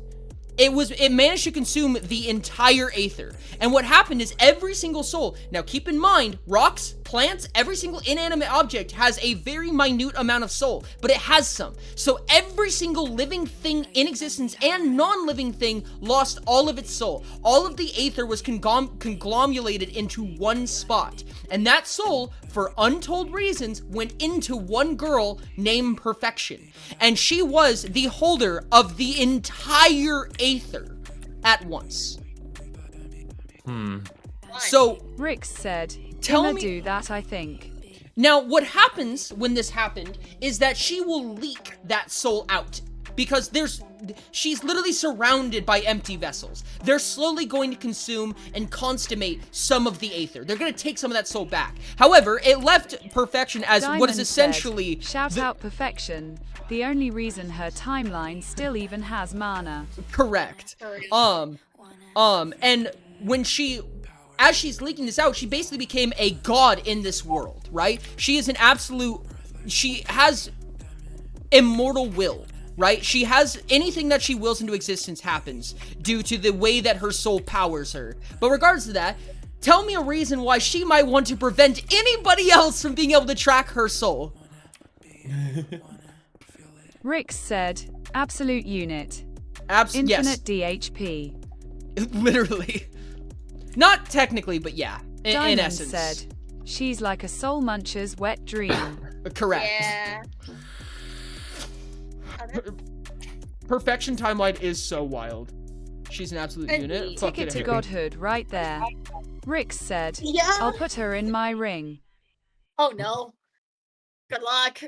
It managed to consume the entire Aether. And what happened is every single soul, now keep in mind, rocks, plants, every single inanimate object has a very minute amount of soul, but it has some. So every single living thing in existence and non-living thing lost all of its soul. All of the Aether was conglomerated into one spot. And that soul, for untold reasons, went into one girl named Perfection. And she was the holder of the entire Aether at once. So Rick said, tell gonna me- do that, I think. now what happens when this happened is that she will leak that soul out. Because she's literally surrounded by empty vessels. They're slowly going to consume and consummate some of the Aether. They're going to take some of that soul back. However, it left Perfection as what is Diamond essentially... said, shout out Perfection. The only reason her timeline still even has mana. Correct. And when as she's leaking this out, she basically became a god in this world, right? She is an absolute... She has immortal will. right? She has anything that she wills into existence happens due to the way that her soul powers her. But regardless of that, tell me a reason why she might want to prevent anybody else from being able to track her soul. Rick said, absolute unit. Infinite Infinite DHP. Literally. Not technically, but yeah, in Diamond essence. said, she's like a soul muncher's wet dream. Correct. Yeah. Perfection timeline is so wild. She's an absolute unit. Fuck Ticket it, to Harry. godhood right there. Rick said, Yeah. I'll put her in my ring. Oh no. Good luck.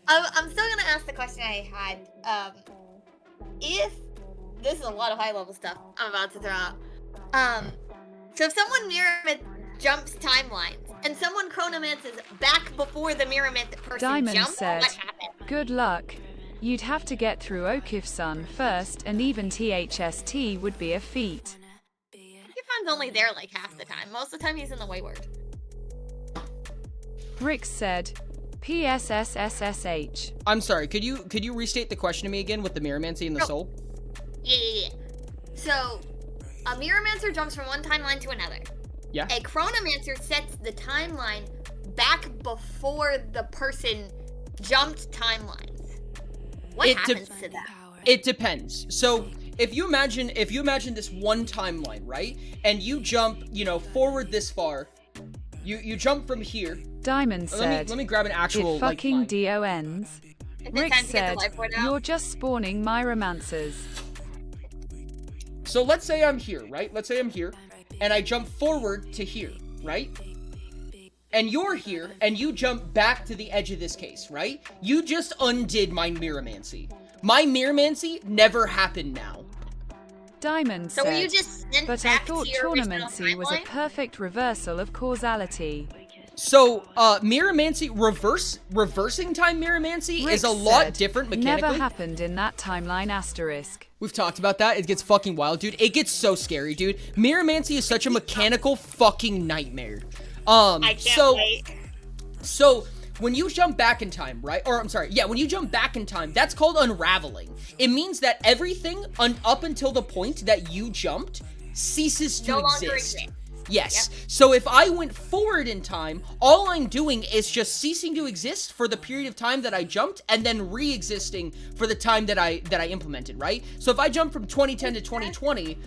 I'm still gonna ask the question I had. If this is a lot of high level stuff I'm about to throw out. So if someone mirror jumps timelines and someone chronomances back before the mirror person Diamond jumps, said, what happens? good luck. You'd have to get through Okifsun first, and even THST would be a feat. Yufan's only there like half the time. Most of the time he's in the wayward. Rick said, PSSSSH. I'm sorry, could you restate the question to me again with the Mirrormancy and the soul? Yeah. So, a Mirrormancer jumps from one timeline to another. Yeah. A Chronomancer sets the timeline back before the person jumped timelines. What happens to that? It depends. So, if you imagine this one timeline, right? And you jump, forward this far. You jump from here. Diamond said, let me grab an actual it fucking line. DONs. Rick said, you're just spawning my romancers. So let's say I'm here, right? Let's say I'm here, and I jump forward to here, right? And you're here, and you jump back to the edge of this case, right? You just undid my Mirrormancy. My Mirrormancy never happened now. Diamond So said, were you just sent but I back thought to your original Tournamency was a timeline? perfect reversal of causality. So, Mirrormancy, reversing time Mirrormancy Rick is a lot said, different mechanically. Never happened in that timeline asterisk. We've talked about that. It gets fucking wild, dude. It gets so scary, dude. Mirrormancy is such a mechanical fucking nightmare. I can't wait. So, when you jump back in time, right? Or, I'm sorry, yeah, when you jump back in time, that's called unraveling. It means that everything up until the point that you jumped ceases to No exist. longer exists. Yes. So if I went forward in time, all I'm doing is just ceasing to exist for the period of time that I jumped and then re-existing for the time that I implemented, right? So if I jump from 2010 to 2020,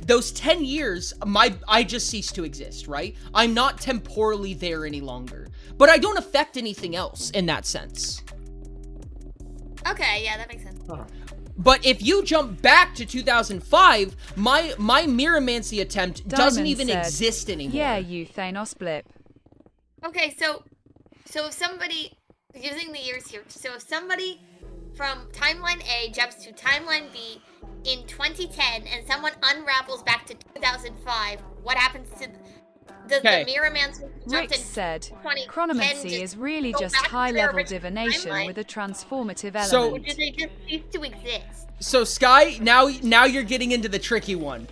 those 10 years, I just cease to exist, right? I'm not temporally there any longer. But I don't affect anything else in that sense. Okay, yeah, that makes sense. But if you jump back to 2005, my Mirrormancy attempt doesn't Diamond even said, exist anymore. Yeah, you Thanos blip. Okay, so if somebody, using the years here, so if somebody from timeline A jumps to timeline B in 2010 and someone unravels back to 2005, what happens to the Mirrormancer Rick jumped in said, 2010 Chronomancy is really go just back to their high-level original divination timeline? with a transformative So- Or element. do they just cease to exist? So Sky, now you're getting into the tricky one.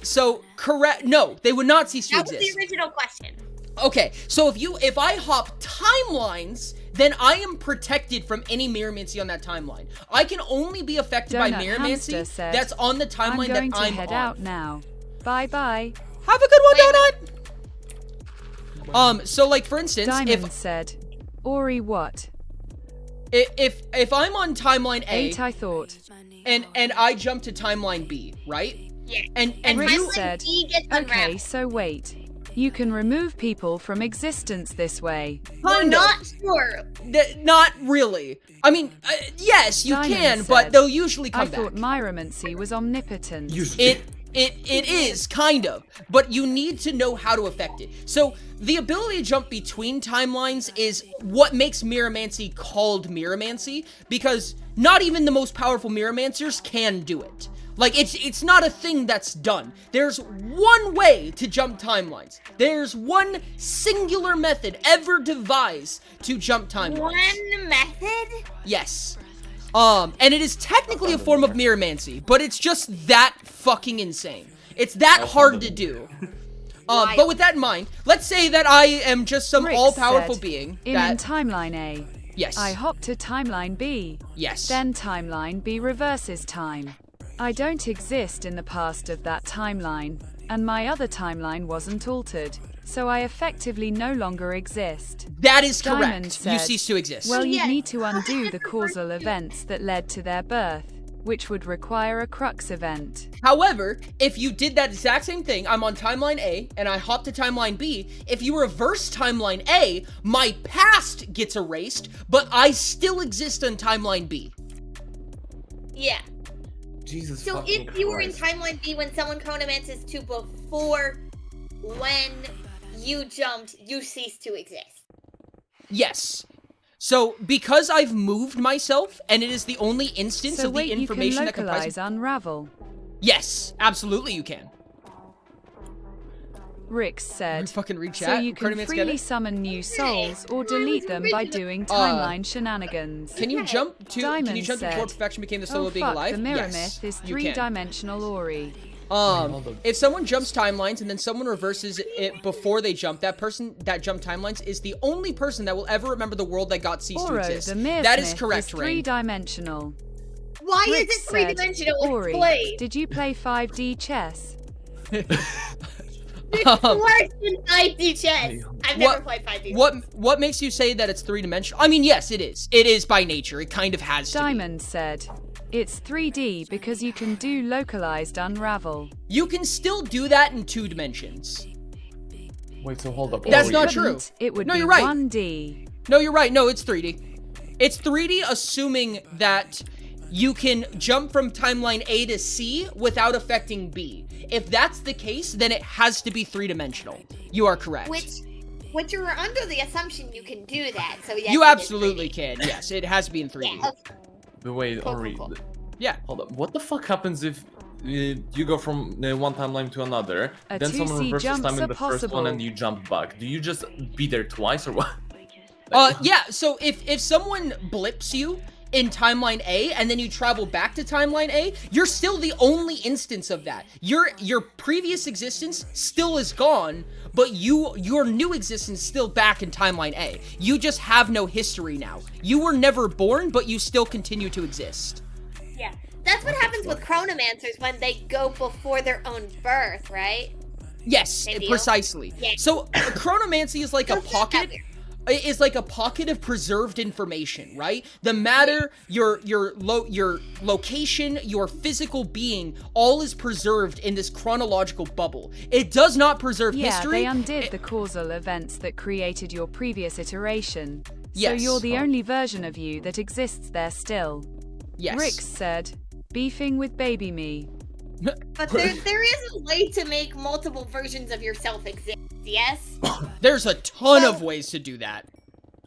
So correct, no, they would not cease to That was exist. the original question. Okay, so if I hop timelines, then I am protected from any Mirrormancy on that timeline. I can only be affected by Donut Hamster Mirrormancy said, that's on the timeline I'm going that to I'm head on. out now. Bye-bye. Have a good one, Wait. Donut. So like for instance, Diamond said, Ori what? if I'm on timeline A 8 I thought. and I jump to timeline B, right? Yeah. And Rick you timeline said, B gets okay, unraveled. so wait. You can remove people from existence this way. We're kind of. not sure. Not really. I mean, yes, you Diamond can, said, but they'll usually come I back. thought Myromancy was omnipotent. It is, kind of, but you need to know how to affect it. So, the ability to jump between timelines is what makes Mirrormancy called Mirrormancy, because not even the most powerful Mirrormancers can do it. Like, it's not a thing that's done. There's one way to jump timelines. There's one singular method ever devised to jump timelines. One method? Yes. And it is technically a form of Mirrormancy, but it's just that fucking insane. It's that hard to do. But with that in mind, let's say that I am just some Rick all-powerful said, being In that... timeline A, Yes. I hop to timeline B. Yes. Then timeline B reverses time. I don't exist in the past of that timeline, and my other timeline wasn't altered, so I effectively no longer exist. That is Diamond correct. said, You cease to exist. Well, you Yes. need to undo the causal events that led to their birth, which would require a crux event. However, if you did that exact same thing, I'm on timeline A and I hop to timeline B, if you reverse timeline A, my past gets erased, but I still exist on timeline B. Yeah. Jesus So fucking if you were in Christ. timeline B when someone chronomances to before when you jumped, you cease to exist. Yes. So, because I've moved myself, and it is the only instance So of wait, the you can information that localize comprises... unravel. Yes, absolutely you can. Rix said, Fucking read so chat. you can Chronomancer, get freely it? summon new souls or delete them by doing timeline shenanigans. Can you jump to Diamond before said, perfection became the solo oh being fuck, alive? the mirror Yes, myth is you can. three-dimensional Ori. If someone jumps timelines and then someone reverses it before they jump, that person that jumped timelines is the only person that will ever remember the world that got ceased to Oro, exist. the mirror That is myth correct, is Rain. three-dimensional. Why Rix is it said, three-dimensional? Ori, Explain. did you play 5D chess? It's worse than 5D chess. I've never played 5D chess. What makes you say that it's three-dimensional? I mean, yes, it is. It is by nature. It kind of has to be. Diamond said, it's 3D because you can do localized unravel. You can still do that in 2 dimensions. Wait, so hold up. That's Ori. not true. It would No, be you're right. 1D. No, you're right. No, it's 3D. It's 3D assuming that you can jump from timeline A to C without affecting B. If that's the case, then it has to be 3-dimensional. You are correct. Which you're under the assumption you can do that, so yes. You it is absolutely 3D. can. Yes, it has to be in 3D. Yeah, okay. But wait, Cool, Ori. cool, cool. Yeah. Hold up. What the fuck happens if you go from one timeline to another, A then someone 2C reverses jumps time in are the first one possible. and you jump back? Do you just be there twice or what? Yeah, so if someone blips you in timeline A and then you travel back to timeline A, you're still the only instance of that. Your previous existence still is gone, but your new existence is still back in timeline A. You just have no history now. You were never born, but you still continue to exist. Yeah. That's what happens with chronomancers when they go before their own birth, right? Yes, Same deal? precisely. Yeah. So chronomancy is like a So it's not that pocket. weird. Is like a pocket of preserved information, right? The matter, your location, your physical being, all is preserved in this chronological bubble. It does not preserve Yeah, history. they undid the causal events that created your previous iteration. So Yes. you're the only version of you that exists there still. Yes. Rix said, beefing with baby me. But there is a way to make multiple versions of yourself exist, yes? There's a ton of ways to do that.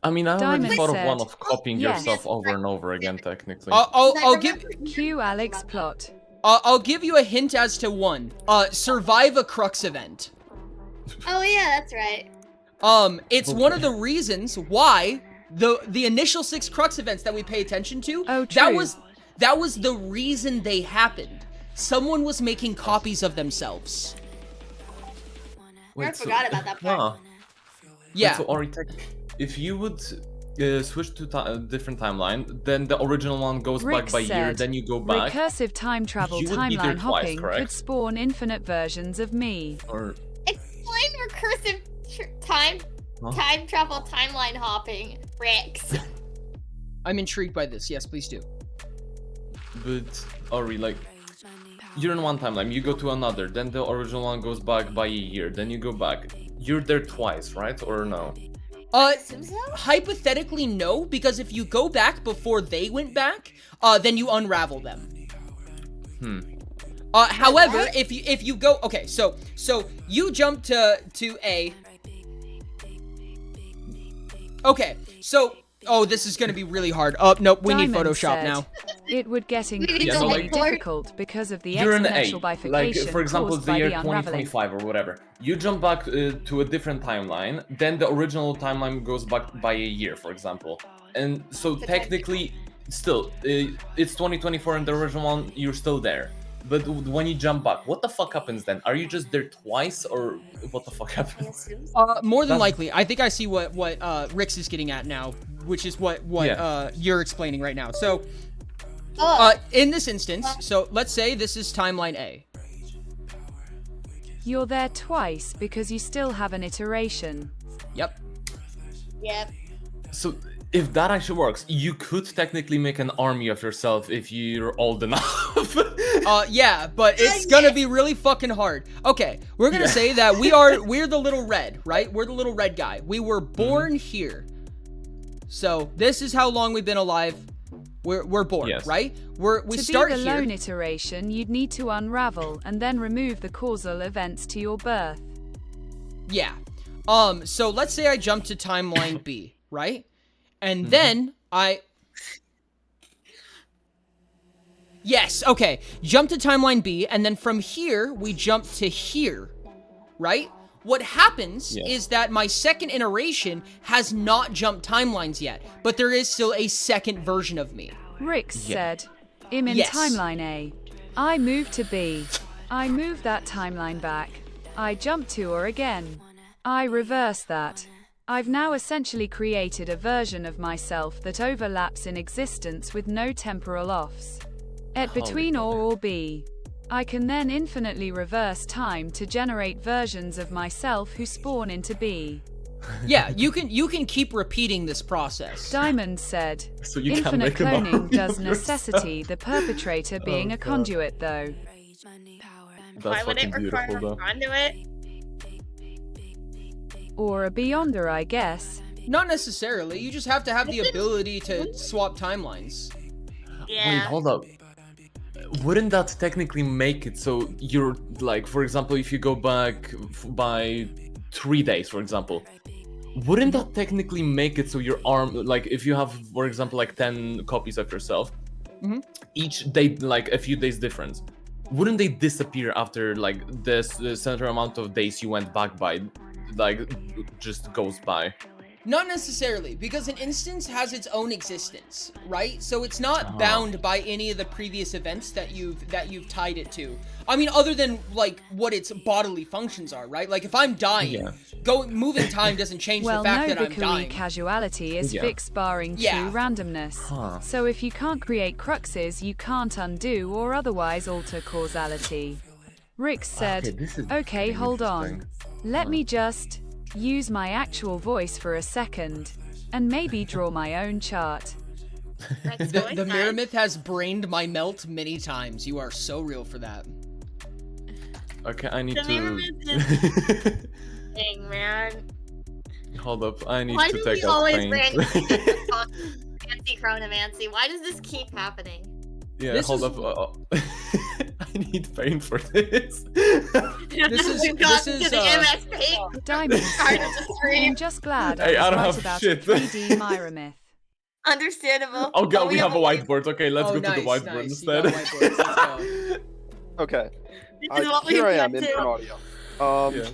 I mean, I already Diamond thought of said, one of copying yes. yourself over and over again, technically. I'll give Q Alex plot. I'll give you a hint as to one. Survive a crux event. Oh yeah, that's right. It's one of the reasons why the initial 6 crux events that we pay attention to, Oh, true. that was the reason they happened. Someone was making copies of themselves. I forgot about that part. Huh. Yeah. Wait, so Ori, if you would switch to a different timeline, then the original one goes Rick back by year, said, then you go back. recursive time travel You would be there timeline twice, hopping correct? could spawn infinite versions of me. Or Explain recursive time travel timeline hopping, Rix. I'm intrigued by this. Yes, please do. But Ori, like, you're in one timeline, you go to another, then the original one goes back by a year, then you go back. You're there twice, right? Or no? Assume so? Hypothetically, no, because if you go back before they went back, then you unravel them. However, What? if you go, okay, so you jump to A. Okay, so this is gonna be really hard. Nope, we need Diamond Photoshop said, now. It would get need increasingly to, like, difficult because of the You're in A. exponential Like, bifurcation for example, caused it's the by year the unraveling. 2025 or whatever. You jump back to a different timeline, then the original timeline goes back by a year, for example. And so technically, still, it's 2024 and the original one, you're still there. But when you jump back, what the fuck happens then? Are you just there twice, or what the fuck happens? More than That's- likely. I think I see what Rix is getting at now, which is what you're explaining right now. So, in this instance, so let's say this is timeline A. You're there twice because you still have an iteration. Yep. Yep. So if that actually works, you could technically make an army of yourself if you're old enough. Yeah, but it's gonna be really fucking hard. Okay, we're gonna say that we're the little red, right? We're the little red guy. We were born here. So this is how long we've been alive. We're born, right? We start to be the here. lone iteration, you'd need to unravel and then remove the causal events to your birth. Yeah. So let's say I jump to timeline B, right? And then Yes, okay. Jump to timeline B, and then from here, we jump to here, right? What happens is that my second iteration has not jumped timelines yet, but there is still a second version of me. Rix said, I'm in timeline A. I move to B. I move that timeline back. I jump to or again. I reverse that. I've now essentially created a version of myself that overlaps in existence with no temporal offs. At between or B. I can then infinitely reverse time to generate versions of myself who spawn into B. Yeah, you can keep repeating this process. Diamond said, So you can't infinite make an army cloning does of necessity the perpetrator being a conduit though. Why would it require a conduit? Or a beyonder, I guess. Not necessarily. You just have to have the ability to swap timelines. Yeah. Wait, hold up. Wouldn't that technically make it so you're, like, for example, if you go back by 3 days, for example, wouldn't that technically make it so your arm, like, if you have, for example, like 10 copies of yourself, each day, like, a few days difference, wouldn't they disappear after, like, the certain amount of days you went back by, like, just goes by? Not necessarily, because an instance has its own existence, right? So it's not bound by any of the previous events that you've tied it to. I mean, other than like what its bodily functions are, right? Like if I'm dying, moving time doesn't change the fact that I'm dying. Casuality is fixed barring true randomness. So if you can't create cruxes, you can't undo or otherwise alter causality. Rick said, okay, hold on. Let me just use my actual voice for a second, and maybe draw my own chart. The Mirror Myth has brained my melt many times. You are so real for that. Okay, I need The Mirror to... Myth is thing, man. Hold up, I need Why to do take we out always paint. brand fancy chronomancy? Why does this keep happening? Yeah, hold up. I need paint for this. We've gotten to the MS paint. Diamond. Part of the stream. I'm just glad Hey, I I don't was have right about shit. a 3D Myra myth. Understandable. Oh god, we have a white. whiteboard. Okay, let's go to the whiteboard instead. Okay. This is what we Here I went am, to. input audio. Yeah.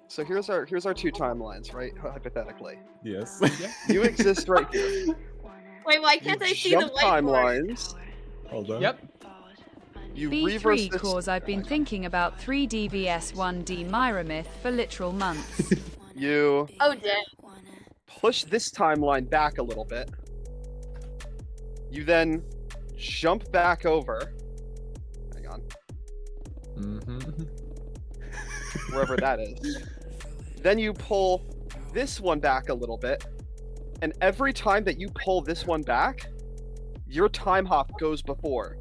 So here's our two timelines, right? Hypothetically. Yes. You exist right here. Wait, why can't I see the Jump whiteboard? timelines. Hold on. Yep. You reverse B3 this. cause I've been thinking about 3D vs 1D Myra myth for literal months. You Oh, damn. push this timeline back a little bit. You then jump back over. Hang on. Wherever that is. Then you pull this one back a little bit. And every time that you pull this one back, your time hop goes before.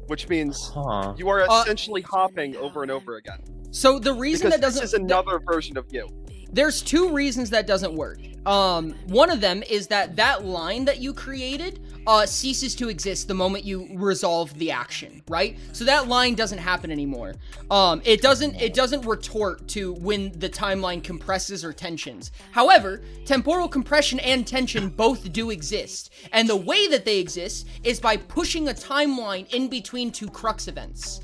Which means you are essentially hopping over and over again. So the reason Because that doesn't this is another version of you. There's two reasons that doesn't work. One of them is that line that you created ceases to exist the moment you resolve the action, right? So that line doesn't happen anymore. It doesn't retort to when the timeline compresses or tensions. However, temporal compression and tension both do exist, and the way that they exist is by pushing a timeline in between two crux events.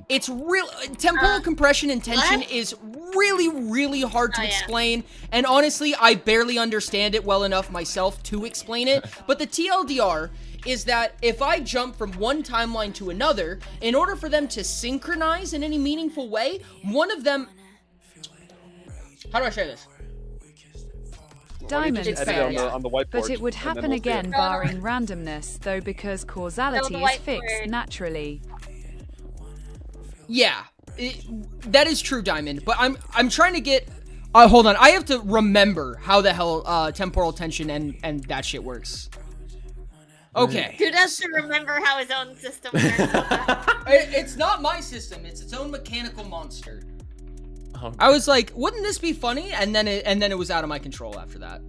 It's real temporal compression and tension is really hard to explain, and honestly I barely understand it well enough myself to explain it, but the TLDR is that if I jump from one timeline to another, in order for them to synchronize in any meaningful way, one of them... How do I share this? Diamond edit said, on the whiteboard, but it would and then happen we'll see it. again barring randomness, though because causality No, is the fixed whiteboard. naturally. Yeah, that is true, Diamond. But I'm trying to get... hold on. I have to remember how the hell temporal tension and that shit works. Okay. Dude has to remember how his own system works. It's not my system. It's its own mechanical monster. Oh, I was like, wouldn't this be funny? And then it was out of my control after that.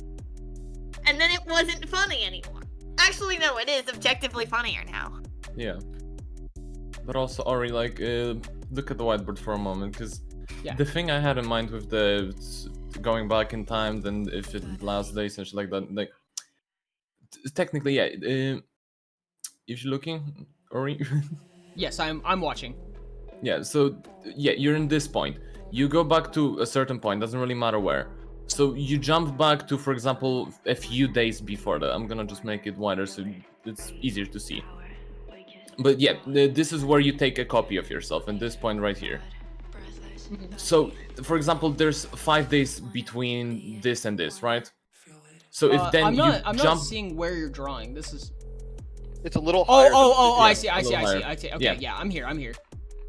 And then it wasn't funny anymore. Actually, no, it is objectively funnier now. yeah. But also, Ori, like, look at the whiteboard for a moment, because Yeah. the thing I had in mind with the going back in time, then if it lasts days and shit like that, like, technically, yeah. If you're looking, Ori. Yes, I'm watching. Yeah, so yeah, you're in this point. You go back to a certain point, doesn't really matter where. So you jump back to, for example, a few days before that. I'm gonna just make it wider so it's easier to see. But yeah, this is where you take a copy of yourself, in this point right here. So, for example, there's 5 days between this and this, right? So if then I'm not you jump... seeing where you're drawing. This is... It's a little higher. I see. a little higher. Okay, yeah, I'm here.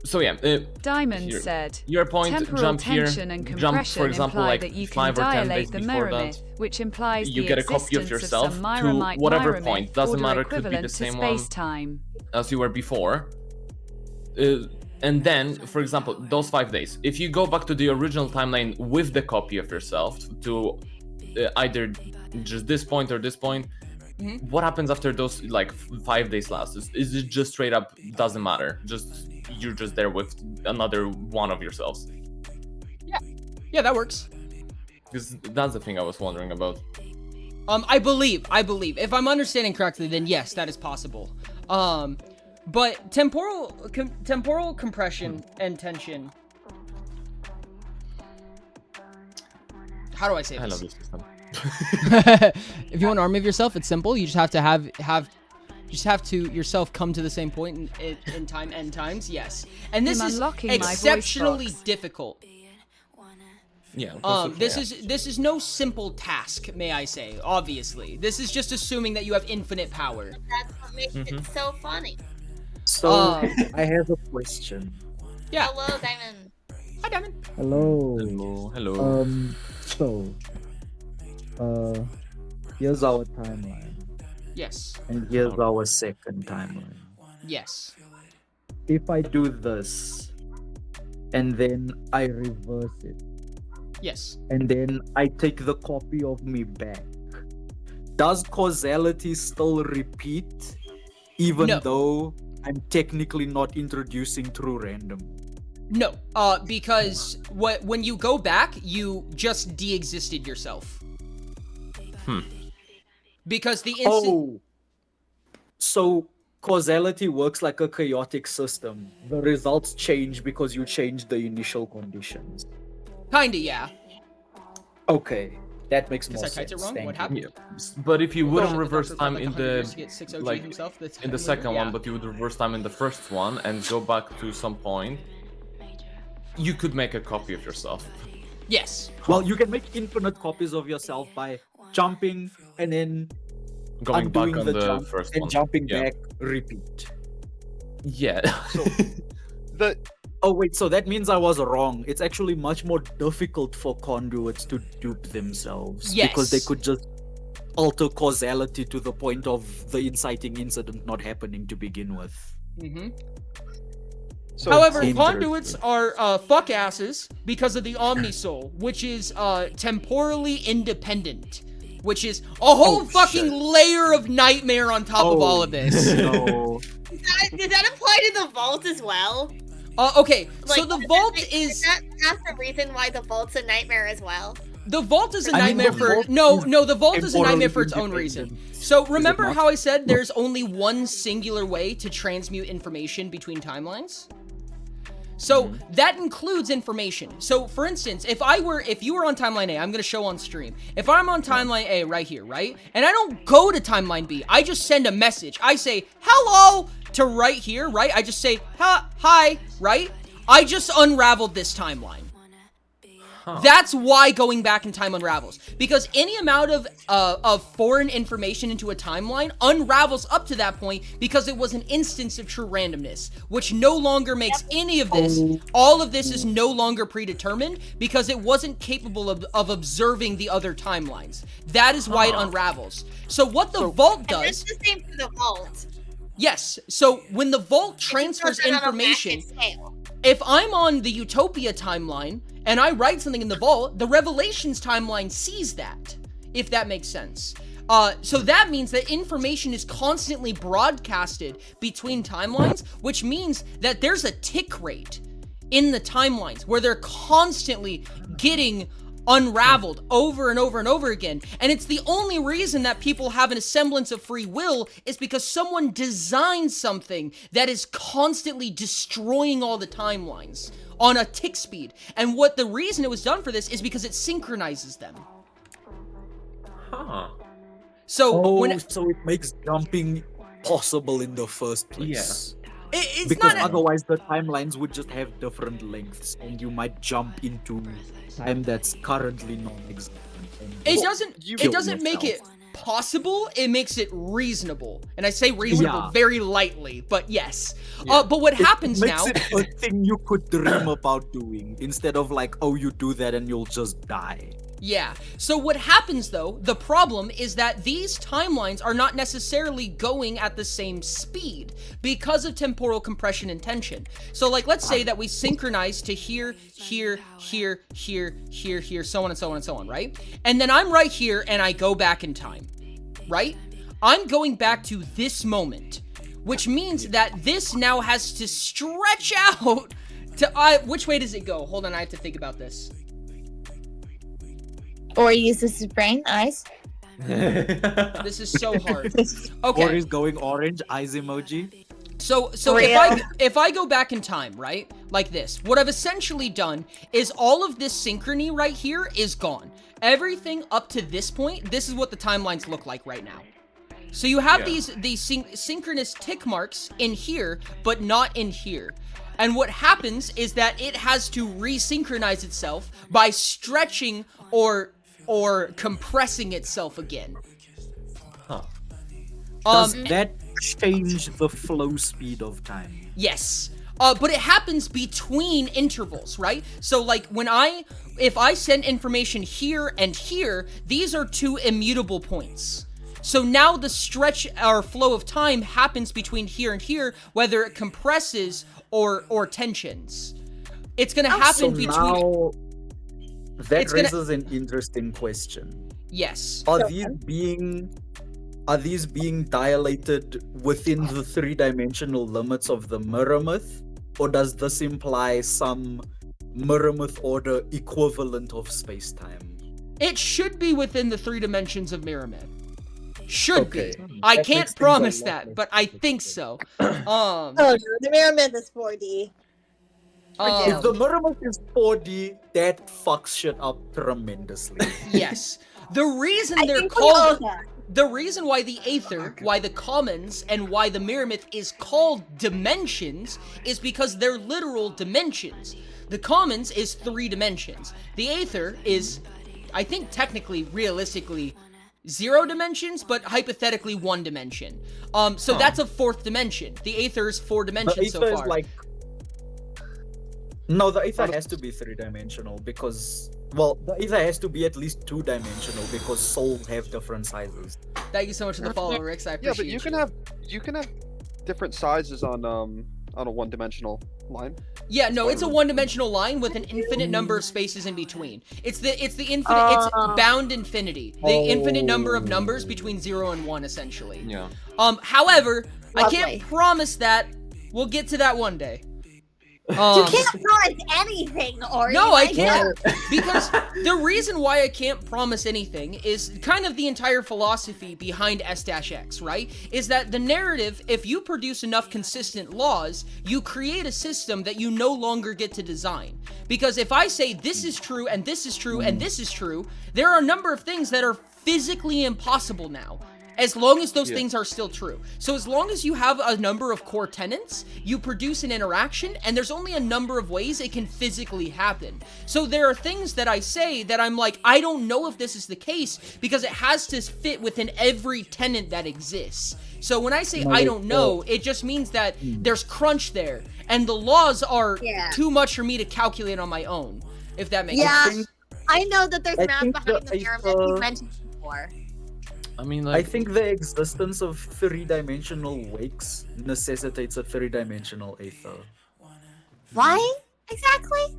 So yeah, Diamond here. said, Your point, temporal jump here, tension and jump, compression for example, imply like that you can 5 or 10 days dilate the before mirror that. myth, which implies You the get a copy of existence yourself some to Myramite whatever Myra point, myth, doesn't order matter, could be the equivalent to same one space-time. as you were before. And then, for example, those 5 days, if you go back to the original timeline with the copy of yourself to either just this point or this point, what happens after those like 5 days last? Is it just straight up doesn't matter? Just you're just there with another one of yourselves? Yeah, that works. Because that's the thing I was wondering about. I believe. If I'm understanding correctly, then yes, that is possible. But temporal compression and tension. How do I say this? I love this system. If you want to arm of yourself, it's simple. You just have to yourself come to the same point in time n times. Yes, and this I'm is unlocking my voice exceptionally box. difficult. Yeah. This is no simple task, may I say. Obviously, this is just assuming that you have infinite power. That's what makes it so funny. So I have a question. Yeah. Hello, Diamond. Hi, Diamond. Hello. Hello. So, here's our timeline, Yes. and here's our second timeline. Yes. If I do this, and then I reverse it, Yes. and then I take the copy of me back, does causality still repeat, even No. though I'm technically not introducing true random? No. Because when you go back, you just de-existed yourself. Because the instant. Oh, so causality works like a chaotic system. The results change because you changed the initial conditions. Kinda, yeah. Okay, that makes Because more I typed sense. it wrong. Thank What you. happened? Yeah. But if you wouldn't Dr. reverse felt time like in 100 the years to get 6 OG like himself, the in the time second later? one, Yeah. but you would reverse time in the first one and go back to some point, you could make a copy of yourself. Yes. Well, you can make infinite copies of yourself by jumping and then Going back undoing on the the jump first and one. jumping Yeah. back, repeat. Yeah. The Oh wait, so that means I was wrong. It's actually much more difficult for conduits to dupe themselves because they Yes. could just alter causality to the point of the inciting incident not happening to begin with. Mm-hmm. so However, Interesting. conduits are fuck asses because of the Omnisoul, which is temporally independent, which is a whole fucking shit. layer of nightmare on top of all of this. No. Does that apply to the vault as well? Okay, so Like, the does vault that- is That's the reason why the vault's a nightmare as well. the vault is a I mean, nightmare the for vault no the vault is a nightmare for its own temporally reason. independent. So remember not? how I said there's only one singular way to transmute information between timelines? So that includes information. So for instance, if you were on timeline A, I'm gonna show on stream. If I'm on timeline A right here, right? And I don't go to timeline B, I just send a message. I say, hello, to right here, right? I just say, hi, right? I just unraveled this timeline. That's why going back in time unravels. Because any amount of foreign information into a timeline unravels up to that point because it was an instance of true randomness, which no longer makes any of this. All of this is no longer predetermined because it wasn't capable of observing the other timelines. That is why it unravels. So what the vault does... And that's the same for the vault. Yes, so when the vault transfers information... If I'm on the Utopia timeline and I write something in the vault, the Revelations timeline sees that, if that makes sense. So that means that information is constantly broadcasted between timelines, which means that there's a tick rate in the timelines where they're constantly getting unraveled over and over and over again. And it's the only reason that people have a semblance of free will is because someone designed something that is constantly destroying all the timelines on a tick speed. And what the reason it was done for this is because it synchronizes them. So so it makes jumping possible in the first place. It's because not otherwise the timelines would just have different lengths and you might jump into time that's currently non-existent. It doesn't make it possible, it makes it reasonable. And I say reasonable very lightly, but yes. But what happens now... It makes it a thing you could dream about doing, instead of like, oh, you do that and you'll just die. Yeah. So what happens though, the problem is that these timelines are not necessarily going at the same speed because of temporal compression and tension. So like, let's say that we synchronize to here, here, here, here, here, here, so on and so on and so on, right? And then I'm right here and I go back in time, right? I'm going back to this moment, which means that this now has to stretch out to, which way does it go? Hold on, I have to think about this. Or use this brain, eyes. This is so hard. Okay. Or is going orange, eyes emoji. So if I go back in time, right, like this, what I've essentially done is all of this synchrony right here is gone. Everything up to this point, this is what the timelines look like right now. So you have these synchronous tick marks in here, but not in here. And what happens is that it has to resynchronize itself by stretching or compressing itself again. Does that change the flow speed of time? Yes. But it happens between intervals, right? So like if I send information here and here, these are two immutable points. So now the stretch or flow of time happens between here and here, whether it compresses or tensions. It's gonna happen between... Now, that raises an interesting question. Yes. Are these being dilated within the three-dimensional limits of the mirror myth? Or does this imply some mirror myth order equivalent of space-time? It should be within the 3 dimensions of mirror myth. Should be. I can't promise that, but I think so. Oh no, the mirror myth is 4D. If the mirror myth is 4D, that fucks shit up tremendously. Yes. The reason they're called... The reason why the Aether, why the Commons, and why the mirror myth is called dimensions is because they're literal dimensions. The Commons is 3 dimensions. The Aether is, I think technically, realistically, 0 dimensions, but hypothetically 1 dimension. So that's a 4th dimension. The Aether is 4 dimensions so far. No, the Aether has to be 3-dimensional because... Well, the Aether has to be at least 2-dimensional because souls have different sizes. Thank you so much for the follow, Rix. I appreciate you can have different sizes on a 1-dimensional line. Yeah, no, it's a 1-dimensional line with an infinite number of spaces in between. It's the infinite. It's bound infinity. The infinite number of numbers between 0 and 1, essentially. Yeah. However, Lovely. I can't promise that. We'll get to that one day. You can't promise anything, Ori. No, I like, can't. Because the reason why I can't promise anything is kind of the entire philosophy behind S-X, right? Is that the narrative, if you produce enough consistent laws, you create a system that you no longer get to design. Because if I say this is true, and this is true, and this is true, there are a number of things that are physically impossible now, as long as those things are still true. So as long as you have a number of core tenets, you produce an interaction, and there's only a number of ways it can physically happen. So there are things that I say that I'm like, I don't know if this is the case, because it has to fit within every tenet that exists. So when I say I don't know, it just means that there's crunch there, and the laws are too much for me to calculate on my own, if that makes sense. I know that there's math think behind the the pyramid. You've mentioned it before. I mean, I think the existence of three-dimensional wakes necessitates a three-dimensional aether. Why exactly?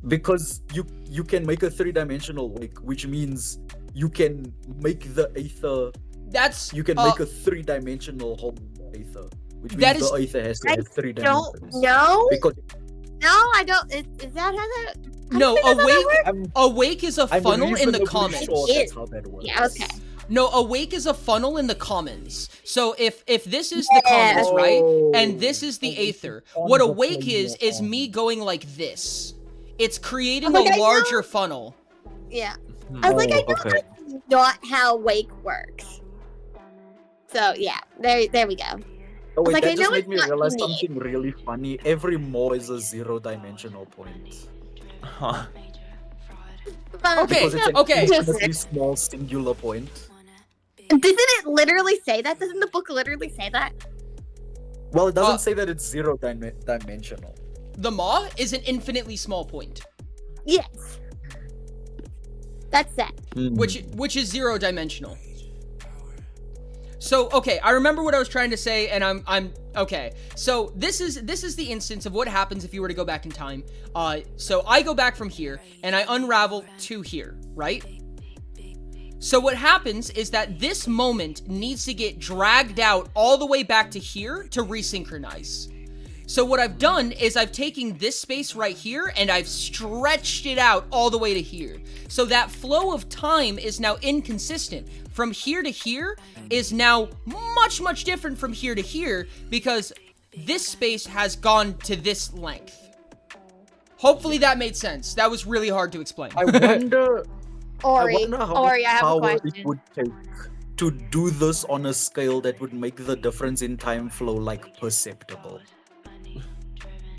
Because you can make a three-dimensional wake, which means you can make the aether. You can make a three-dimensional whole aether, which means the aether has to have three dimensions. No. Because No, I don't. Is that how that? No, awake is a funnel in the commons. Sure that's how that works. Yeah. Okay. No, awake is a funnel in the commons. So if this is the commons, right, and this is the aether, what awake is me going like this. It's creating a larger funnel. Yeah. I was like, I know that's not how wake works. So yeah, there we go. Oh wait, like, that I just know made it's me not realize unique. something really funny. Every more is a zero-dimensional point. Huh. Because it's an okay. infinitely small singular point. Doesn't it literally say that? Doesn't the book literally say that? Well, it doesn't say that it's zero-dimensional. The maw is an infinitely small point. Yes. That's that. Which is zero-dimensional. So, okay, I remember what I was trying to say, and I'm okay. So this is the instance of what happens if you were to go back in time. So I go back from here, and I unravel to here, right? So what happens is that this moment needs to get dragged out all the way back to here to resynchronize. So what I've done is I've taken this space right here and I've stretched it out all the way to here. So that flow of time is now inconsistent. From here to here is now much, much different from here to here because this space has gone to this length. Hopefully that made sense. That was really hard to explain. I wonder Ori, how Ori, I have a power question. it would take to do this on a scale that would make the difference in time flow like perceptible.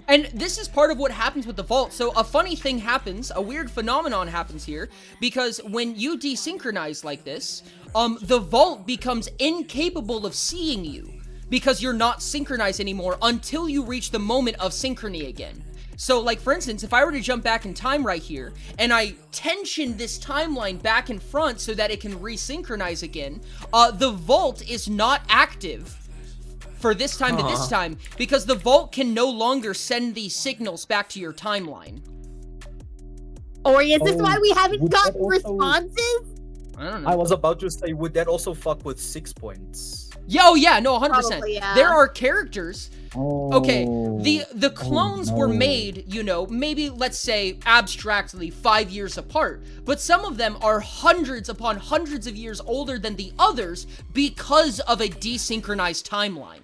And this is part of what happens with the vault. So a funny thing happens, a weird phenomenon happens here, because when you desynchronize like this, the vault becomes incapable of seeing you because you're not synchronized anymore until you reach the moment of synchrony again. So like for instance, if I were to jump back in time right here and I tension this timeline back in front so that it can resynchronize again, the vault is not active for this time to this time, because the vault can no longer send these signals back to your timeline. Ori, is this why we haven't gotten responses? I don't know. I was about to say, would that also fuck with 6 points? Oh yeah, no, 100%. Probably, yeah. There are characters. Okay, the clones were made, you know, maybe let's say abstractly 5 years apart, but some of them are hundreds upon hundreds of years older than the others because of a desynchronized timeline.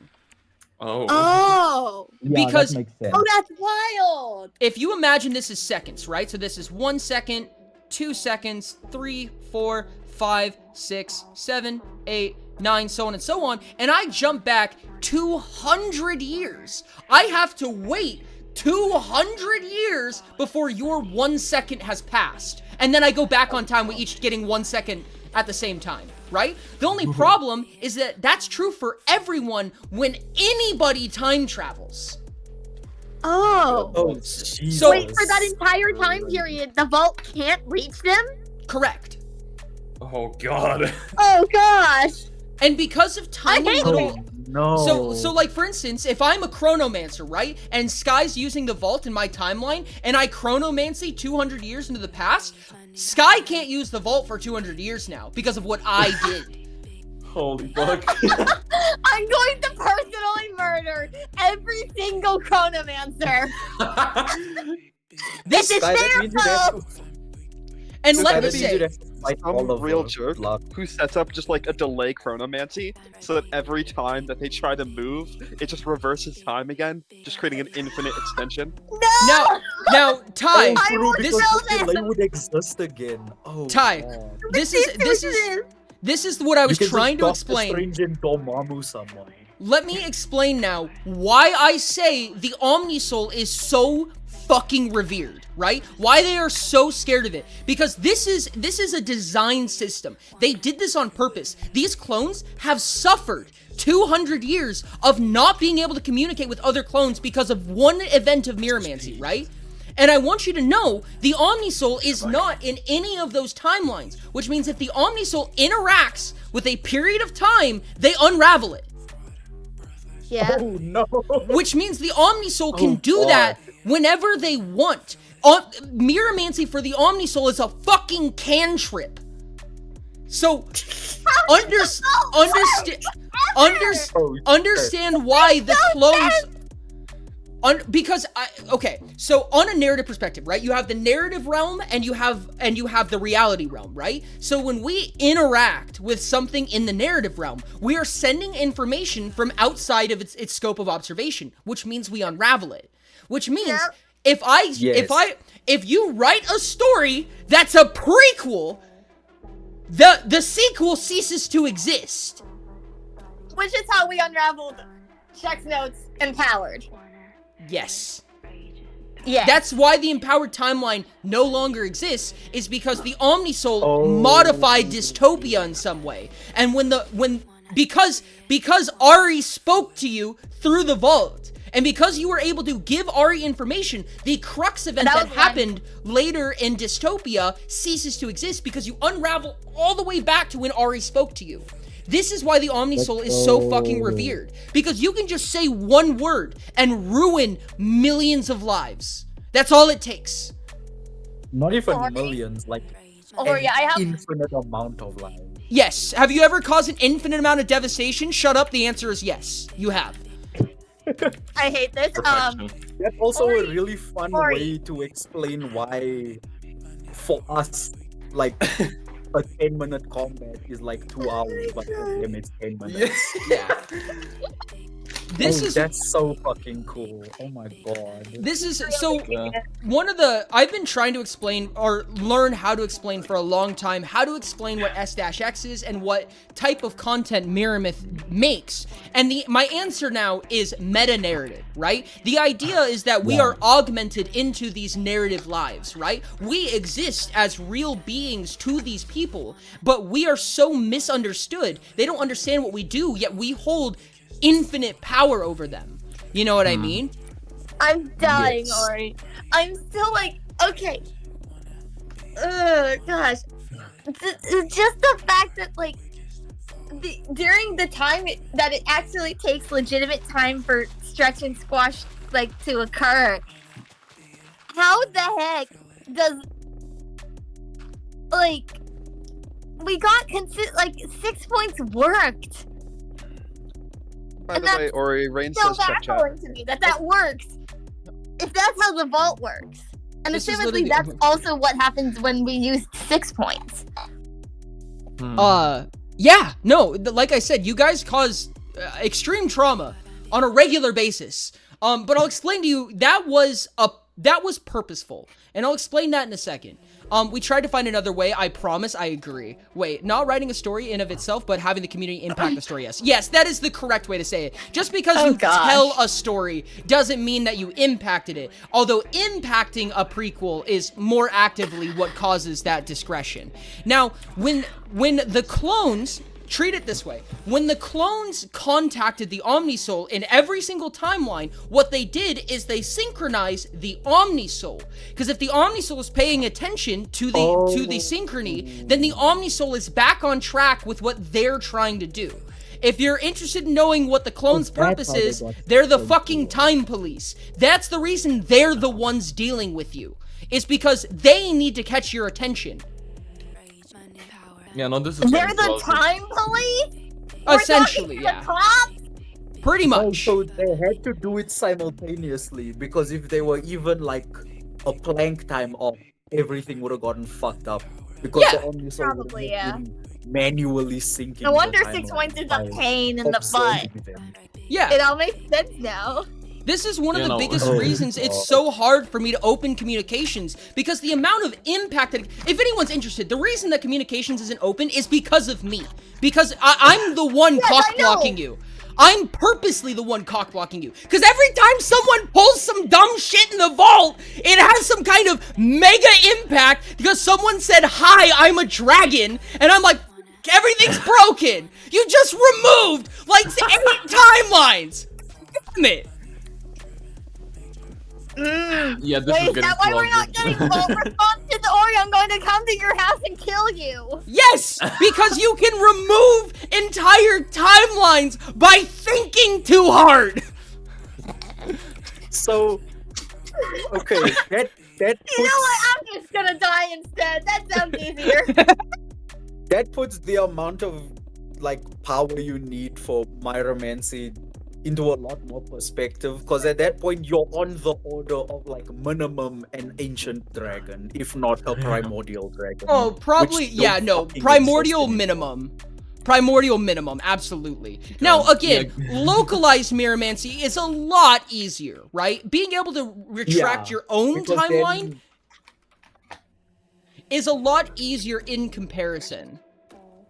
Oh. Yeah, because that makes sense. Oh, that's wild. if you imagine this is seconds, right? So this is 1 second, 2 seconds, 3, 4, 5, 6, 7, 8, 9, so on and so on, and I jump back 200 years. I have to wait 200 years before your 1 second has passed. And then I go back on time, we each getting 1 second at the same time, right? The only problem is that that's true for everyone when anybody time travels. Oh. Oh, Jesus. So- Wait, for that entire time period, the vault can't reach them? Correct. Oh god. Oh gosh. And because of tiny hate little... No. So like for instance, if I'm a chronomancer, right? And Sky's using the vault in my timeline, and I chronomancy 200 years into the past, Sky can't use the vault for 200 years now because of what I did. Holy fuck. I'm going to personally murder every single chronomancer. This is hysterical. And So let that me means say, you'd have to fight some real jerk who sets up just like a delay chronomancy, so that every time that they try to move, it just reverses time again, just creating an infinite extension. now, Ty, True, this because the delay would exist again. Oh, Ty, God. this is what I was trying to explain. Strange in Dormammu someone. Let me explain now why I say the Omnisoul is so fucking revered, right? Why they are so scared of it. Because this is a design system. They did this on purpose. These clones have suffered 200 years of not being able to communicate with other clones because of one event of Mirrormancy, right? And I want you to know, the Omnisoul is not in any of those timelines, which means if the Omnisoul interacts with a period of time, they unravel it. Yeah. Oh, no. Which means the Omnisoul can do that whenever they want. Mirrormancy for the Omnisoul is a fucking cantrip. So, understand why the clones... because okay, so on a narrative perspective, right? You have the narrative realm and you have the reality realm, right? So when we interact with something in the narrative realm, we are sending information from outside of its scope of observation, which means we unravel it. Which means if you write a story that's a prequel, the sequel ceases to exist. Which is how we unraveled Chex Notes Empowered. Yes. Yeah. That's why the empowered timeline no longer exists, is because the Omnisoul modified dystopia in some way. And because Ari spoke to you through the vault, and because you were able to give Ari information, the crux event that happened later in dystopia ceases to exist because you unravel all the way back to when Ari spoke to you. This is why the Omnisoul is so fucking revered. Because you can just say one word and ruin millions of lives. That's all it takes. Not even millions, like infinite amount of lives. Yes. Have you ever caused an infinite amount of devastation? Shut up. The answer is yes. You have. I hate this. That's also a really fun way to explain why, for us, like... a 10-minute combat is like 2 hours, but for them it's 10 minutes. Yeah. That's so fucking cool. Oh my god. This is so one of the I've been trying to explain or learn how to explain for a long time how to explain what S-X is and what type of content Mirror Myth makes. And my answer now is meta narrative, right? The idea is that we are augmented into these narrative lives, right? We exist as real beings to these people, but we are so misunderstood. They don't understand what we do, yet we hold infinite power over them. You know what I mean? I'm dying, Ori. I'm still like, okay. Gosh. Just the fact that, like, during the time that it actually takes legitimate time for stretch and squash, like, to occur, how the heck does, like, we got 6 points worked. By the way, Ori, Rain So says check chat. baffling to me that works. If that's how the vault works. And This is assumedly literally- that's also what happens when we use 6 points. Yeah, no, like I said, you guys cause extreme trauma on a regular basis. But I'll explain to you, that was purposeful. And I'll explain that in a second. We tried to find another way. I promise. I agree. Wait, not writing a story in of itself, but having the community impact the story. Yes. Yes, that is the correct way to say it. Just because you tell a story doesn't mean that you impacted it. Although impacting a prequel is more actively what causes that discretion. Now, when the clones... Treat it this way. When the clones contacted the Omnisoul in every single timeline, what they did is they synchronized the Omnisoul. Because if the Omnisoul is paying attention to the synchrony, then the Omnisoul is back on track with what they're trying to do. If you're interested in knowing what the clone's purpose is, they're the fucking time police. That's the reason they're the ones dealing with you. It's because they need to catch your attention. Yeah, no, this is They're the time police? Essentially, yeah. Pretty much. So they had to do it simultaneously, because if they were even like a plank time off, everything would have gotten fucked up. Because the Omnisol would Probably, have yeah. been manually syncing. No wonder the 6 timeline points is a by pain in the butt. observing them. Yeah. It all makes sense now. This is one of You the know- biggest Oh, reasons it's so hard for me to open communications, because the amount of impact that, if anyone's interested, the reason that communications isn't open is because of me. Because I'm the one cock-blocking you. I'm purposely the one cock-blocking you. Because every time someone pulls some dumb shit in the vault, it has some kind of mega impact because someone said, "Hi, I'm a dragon," and I'm like, everything's broken. You just removed like 8 timelines. Damn it. Yeah, this Wait, is is getting that why we're too not getting obvious. full responses, or I'm going to come to your house and kill you? Yes, because you can remove entire timelines by thinking too hard. So, okay, that You know what? I'm just gonna die instead. That sounds easier. that puts the amount of like power you need for Myromancy into a lot more perspective, because at that point you're on the order of like minimum an ancient dragon, if not a primordial dragon. Oh, probably, which yeah, don't no, fucking primordial exist minimum. Primordial minimum, absolutely. Now, again, localized Mirromancy is a lot easier, right? Being able to retract Yeah, your own because timeline then- is a lot easier in comparison.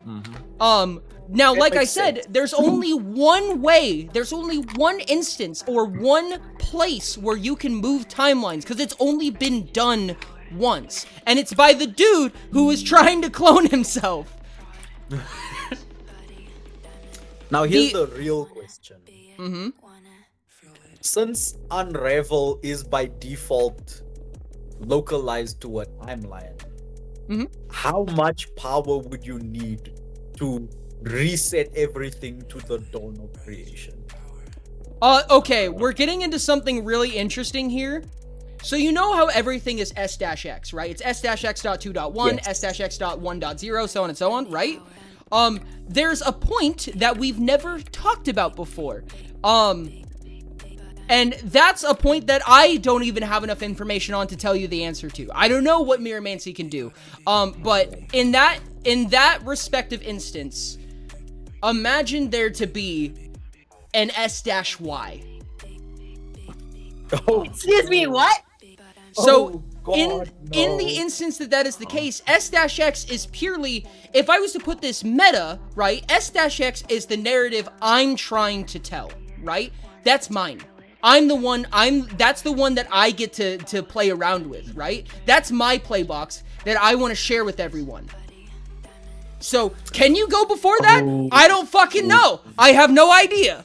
Mm-hmm. Now, That like I makes said, sense. there's only one way, there's only one instance or one place where you can move timelines, because it's only been done once. And it's by the dude who is trying to clone himself. Now here's the real question. Mm-hmm. Since Unravel is by default localized to a timeline, how much power would you need to reset everything to the dawn of creation? Okay, we're getting into something really interesting here. So you know how everything is S-X, right? It's S-X.2.1, Yes. S-X.1.0, so on and so on, right? There's a point that we've never talked about before. And that's a point that I don't even have enough information on to tell you the answer to. I don't know what Mirromancy can do. But in that respective instance, imagine there to be an S-Y. Oh, Excuse me, what? So, Oh, in God, the no. instance that is the case, S-X is purely, if I was to put this meta, right, S-X is the narrative I'm trying to tell, right? That's mine. That's the one that I get to play around with, right? That's my playbox that I want to share with everyone. So, can you go before that? I don't fucking know. I have no idea.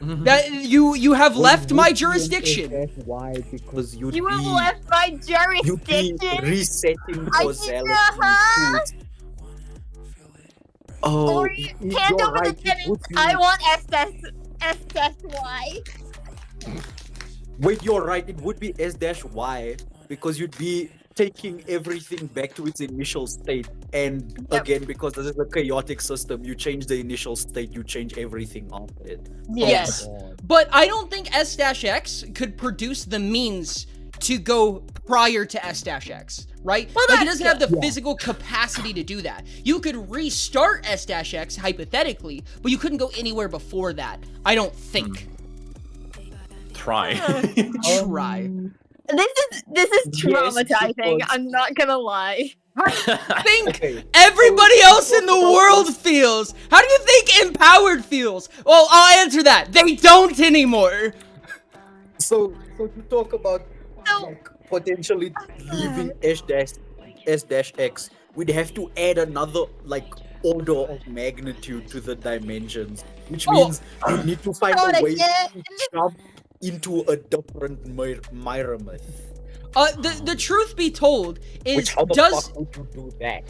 That you have left my jurisdiction. Why? Because you'd You have be, left my you'd be jurisdiction. resetting I causality did, to its. Oh, Or you hand you're over right, the it sentence. would be- I want SSY. Wait, you're right. It would be S-Y because you'd be taking everything back to its initial state. And again, because this is a chaotic system, you change the initial state, you change everything after it. Yes, but I don't think S-X could produce the means to go prior to S-X, right? Well, like, it that's doesn't have the good. physical capacity to do that. You could restart S-X, hypothetically, but you couldn't go anywhere before that. I don't think. Try. Try. This is traumatizing. because- I'm not gonna lie. Think everybody else in the world feels. How do you think empowered feels? Well, I'll answer that. They don't anymore. So to talk about like, potentially leaving S-X, we'd have to add another like order of magnitude to the dimensions, which means you need to find Not a way again. to jump into a different Myramith. The truth be told is, Which how the fuck would you do that?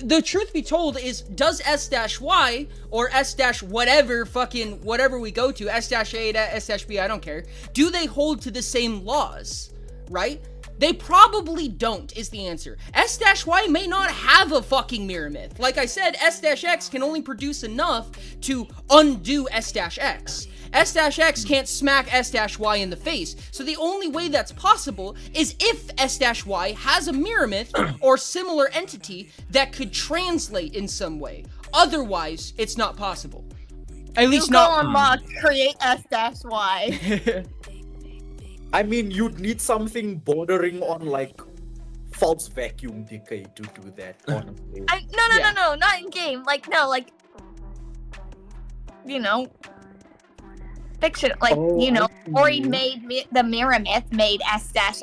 the truth be told is, does S-Y or S-whatever whatever we go to, S-A, S-B, I don't care, do they hold to the same laws, right? They probably don't, is the answer. S-Y may not have a fucking mirror myth. Like I said, S-X can only produce enough to undo S-X. S-X can't smack S-Y in the face. So the only way that's possible is if S-Y has a mirror myth or similar entity that could translate in some way. Otherwise, it's not possible. At least not. Unlock, create S-Y. I mean, you'd need something bordering on like false vacuum decay to do that, honestly. No, not in game. Like, no, like, you know, fiction. Like, you know, Ori made the mirror myth made S-X.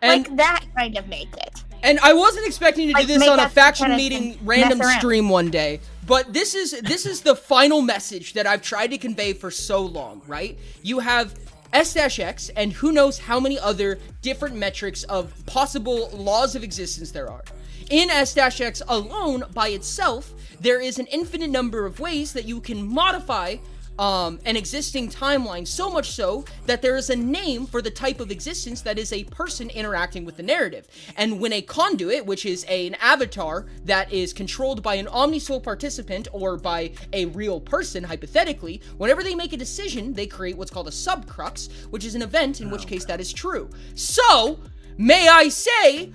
Like, that kind of make it. And I wasn't expecting to do this on a faction meeting random stream one day, but this is the final message that I've tried to convey for so long, right? You have S-X and who knows how many other different metrics of possible laws of existence there are. In S-X alone, by itself, there is an infinite number of ways that you can modify an existing timeline, so much so that there is a name for the type of existence that is a person interacting with the narrative. And when a conduit, which is an avatar that is controlled by an Omnisoul participant or by a real person, hypothetically, whenever they make a decision, they create what's called a subcrux, which is an event, in which case that is true. So, may I say,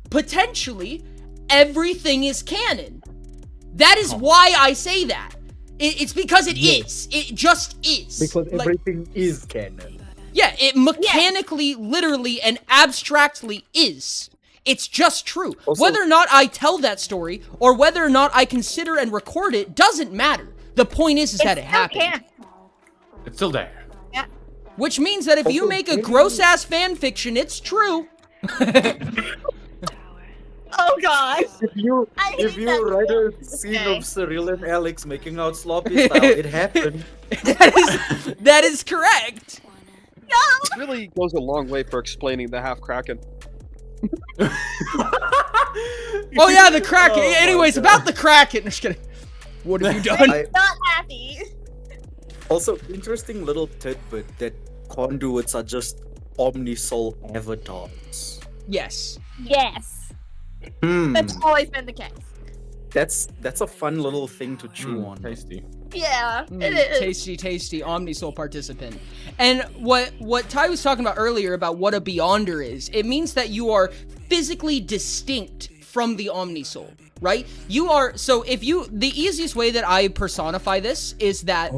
potentially, everything is canon. That is why I say that. It's because it is. It just is. Because everything is canon. Yeah, it mechanically, literally, and abstractly is. It's just true. Also, whether or not I tell that story, or whether or not I consider and record it, doesn't matter. The point is that it happened. It's still there. Yeah. Which means that if you make a gross-ass fan fiction, it's true. Oh gosh! If you write a scene of Cyril and Alex making out sloppy style, it happened. That is correct. No. This really goes a long way for explaining the half Kraken. Oh yeah, the Kraken. Anyways, about the Kraken. Just kidding. What have you done? I'm not happy. Also, interesting little tidbit that conduits are just Omnisoul avatars. Yes. Yes. That's always been the case. That's a fun little thing to chew on. Tasty. Yeah, it is. Tasty Omnisoul participant. And what Ty was talking about earlier about what a Beyonder is, it means that you are physically distinct from the Omnisoul, right? You are, so if you, the easiest way that I personify this is that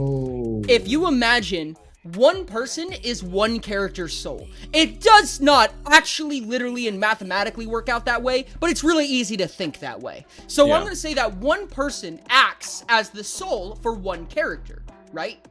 if you imagine one person is one character's soul. It does not actually literally and mathematically work out that way, but it's really easy to think that way. So I'm going to say that one person acts as the soul for one character, right?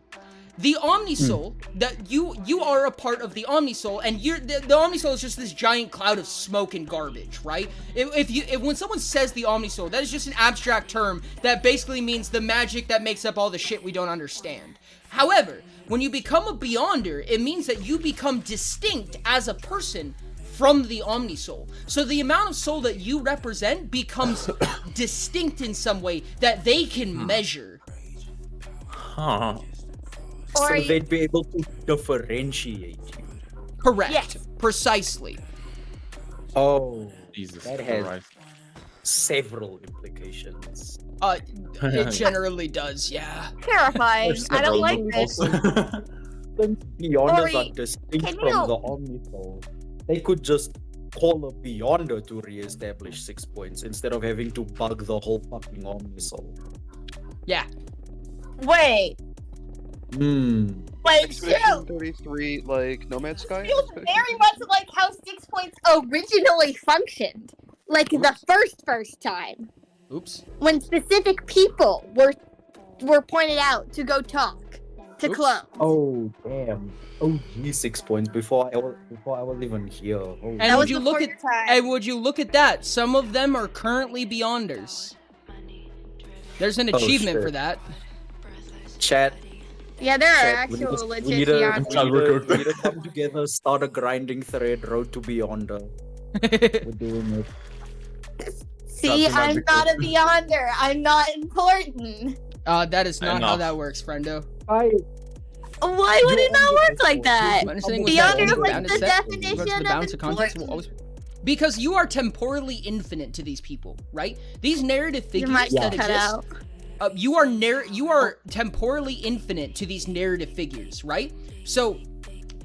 The Omnisoul, that you are a part of the Omnisoul, and the Omnisoul is just this giant cloud of smoke and garbage, right? If when someone says the Omnisoul, that is just an abstract term that basically means the magic that makes up all the shit we don't understand. However, when you become a Beyonder, it means that you become distinct as a person from the Omnisoul. So the amount of soul that you represent becomes distinct in some way that they can measure. Huh. So they'd be able to differentiate you. Correct. Yes. Precisely. Oh, Jesus that has Christ. several implications. It generally does, yeah. Terrifying. I don't like this. Since Beyonders are distinct from the Omnisoul, they could just call a Beyonder to re-establish 6 points instead of having to bug the whole fucking Omnisoul. Yeah. Wait. Like, Expedition 33, like Nomad Sky? feels very much like how 6 points originally functioned. Like the first time. Oops. When specific people were pointed out to go talk to clone. Oh damn! Oh gee, 6 points before I was even here. Oh. And would you look at that? Some of them are currently Beyonders. There's an achievement for that. Chat. Yeah, there are Chat, actual we legit need Beyonders. we need to come together, start a grinding thread, road to Beyonder. We're doing it. See, I'm not a Beyonder. I'm not important. That is not how that works, friendo. Why would it not work like that? My understanding was that Beyonder only is like bounded the set, definition regardless of the of balance of context, will always. Because you are temporally infinite to these people, right? These narrative figures mic that cut exist. out. You are temporally infinite to these narrative figures, right? So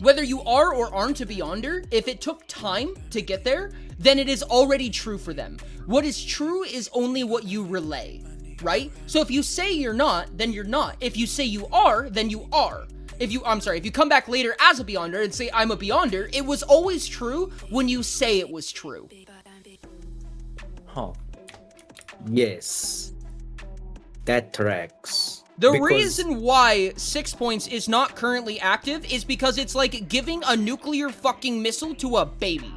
whether you are or aren't a Beyonder, if it took time to get there, then it is already true for them. What is true is only what you relay, right? So if you say you're not, then you're not. If you say you are, then you are. If you come back later as a Beyonder and say I'm a Beyonder, it was always true when you say it was true. Huh. Yes. That tracks. The reason why 6 points is not currently active is because it's like giving a nuclear fucking missile to a baby.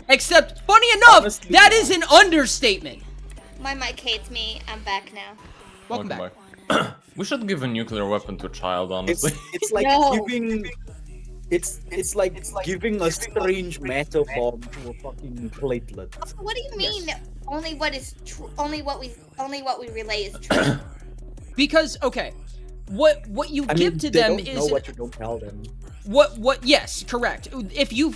Except, funny enough, honestly, that is an understatement. My mic hates me. I'm back now. Welcome back. We should give a nuclear weapon to a child, honestly. It's like giving... It's like giving a strange matter bomb to a fucking platelet. What do you mean? Yes. Only what is true? Only what we relay is true. Because what you give to them is. They don't know what you don't tell them. Yes, correct. If you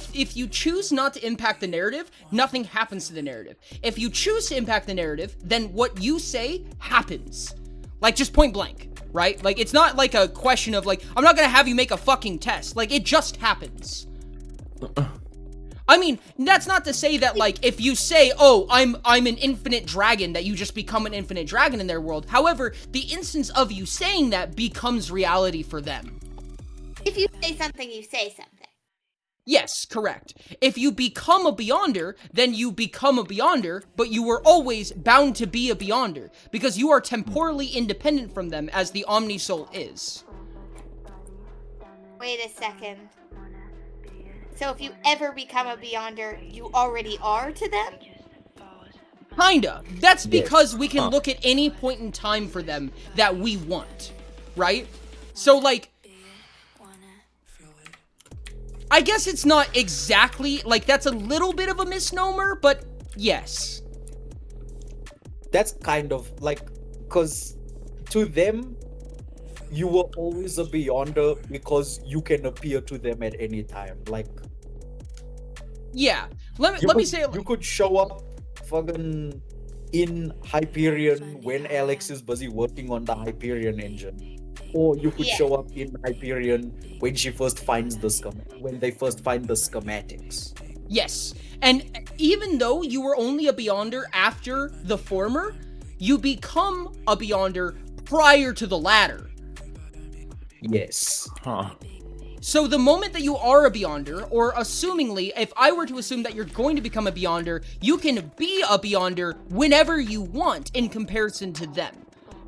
choose not to impact the narrative, nothing happens to the narrative. If you choose to impact the narrative, then what you say happens. Like, just point blank. Right? Like, it's not like a question of, like, I'm not gonna have you make a fucking test. Like, it just happens. I mean, that's not to say that, like, if you say, oh, I'm an infinite dragon, that you just become an infinite dragon in their world. However, the instance of you saying that becomes reality for them. If you say something, you say something. Yes, correct. If you become a Beyonder, then you become a Beyonder, but you were always bound to be a Beyonder, because you are temporally independent from them as the Omnisoul is. Wait a second. So if you ever become a Beyonder, you already are to them? Kinda. That's because we can look at any point in time for them that we want, right? So, like, I guess it's not exactly, like, that's a little bit of a misnomer, but yes. That's kind of, like, because to them, you were always a Beyonder because you can appear to them at any time. Like, yeah. Let me say it. You could show up fucking in Hyperion when Alex is busy working on the Hyperion engine. Or you could show up in Hyperion when she first finds when they first find the schematics. Yes, and even though you were only a Beyonder after the former, you become a Beyonder prior to the latter. Yes. Huh. So the moment that you are a Beyonder, or assumingly, if I were to assume that you're going to become a Beyonder, you can be a Beyonder whenever you want in comparison to them.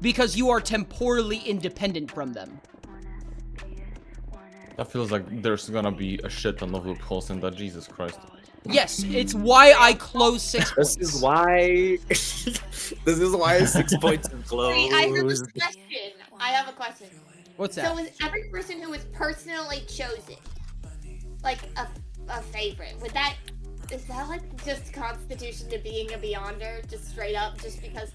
Because you are temporally independent from them. That feels like there's gonna be a shit ton of loopholes in that, Jesus Christ. Yes, it's why I close 6 points. This is why 6 points is closed. Wait, I have a question. I have a question. What's that? So is every person who was personally chosen, like a favorite, is that like just constitution to being a Beyonder, just straight up, just because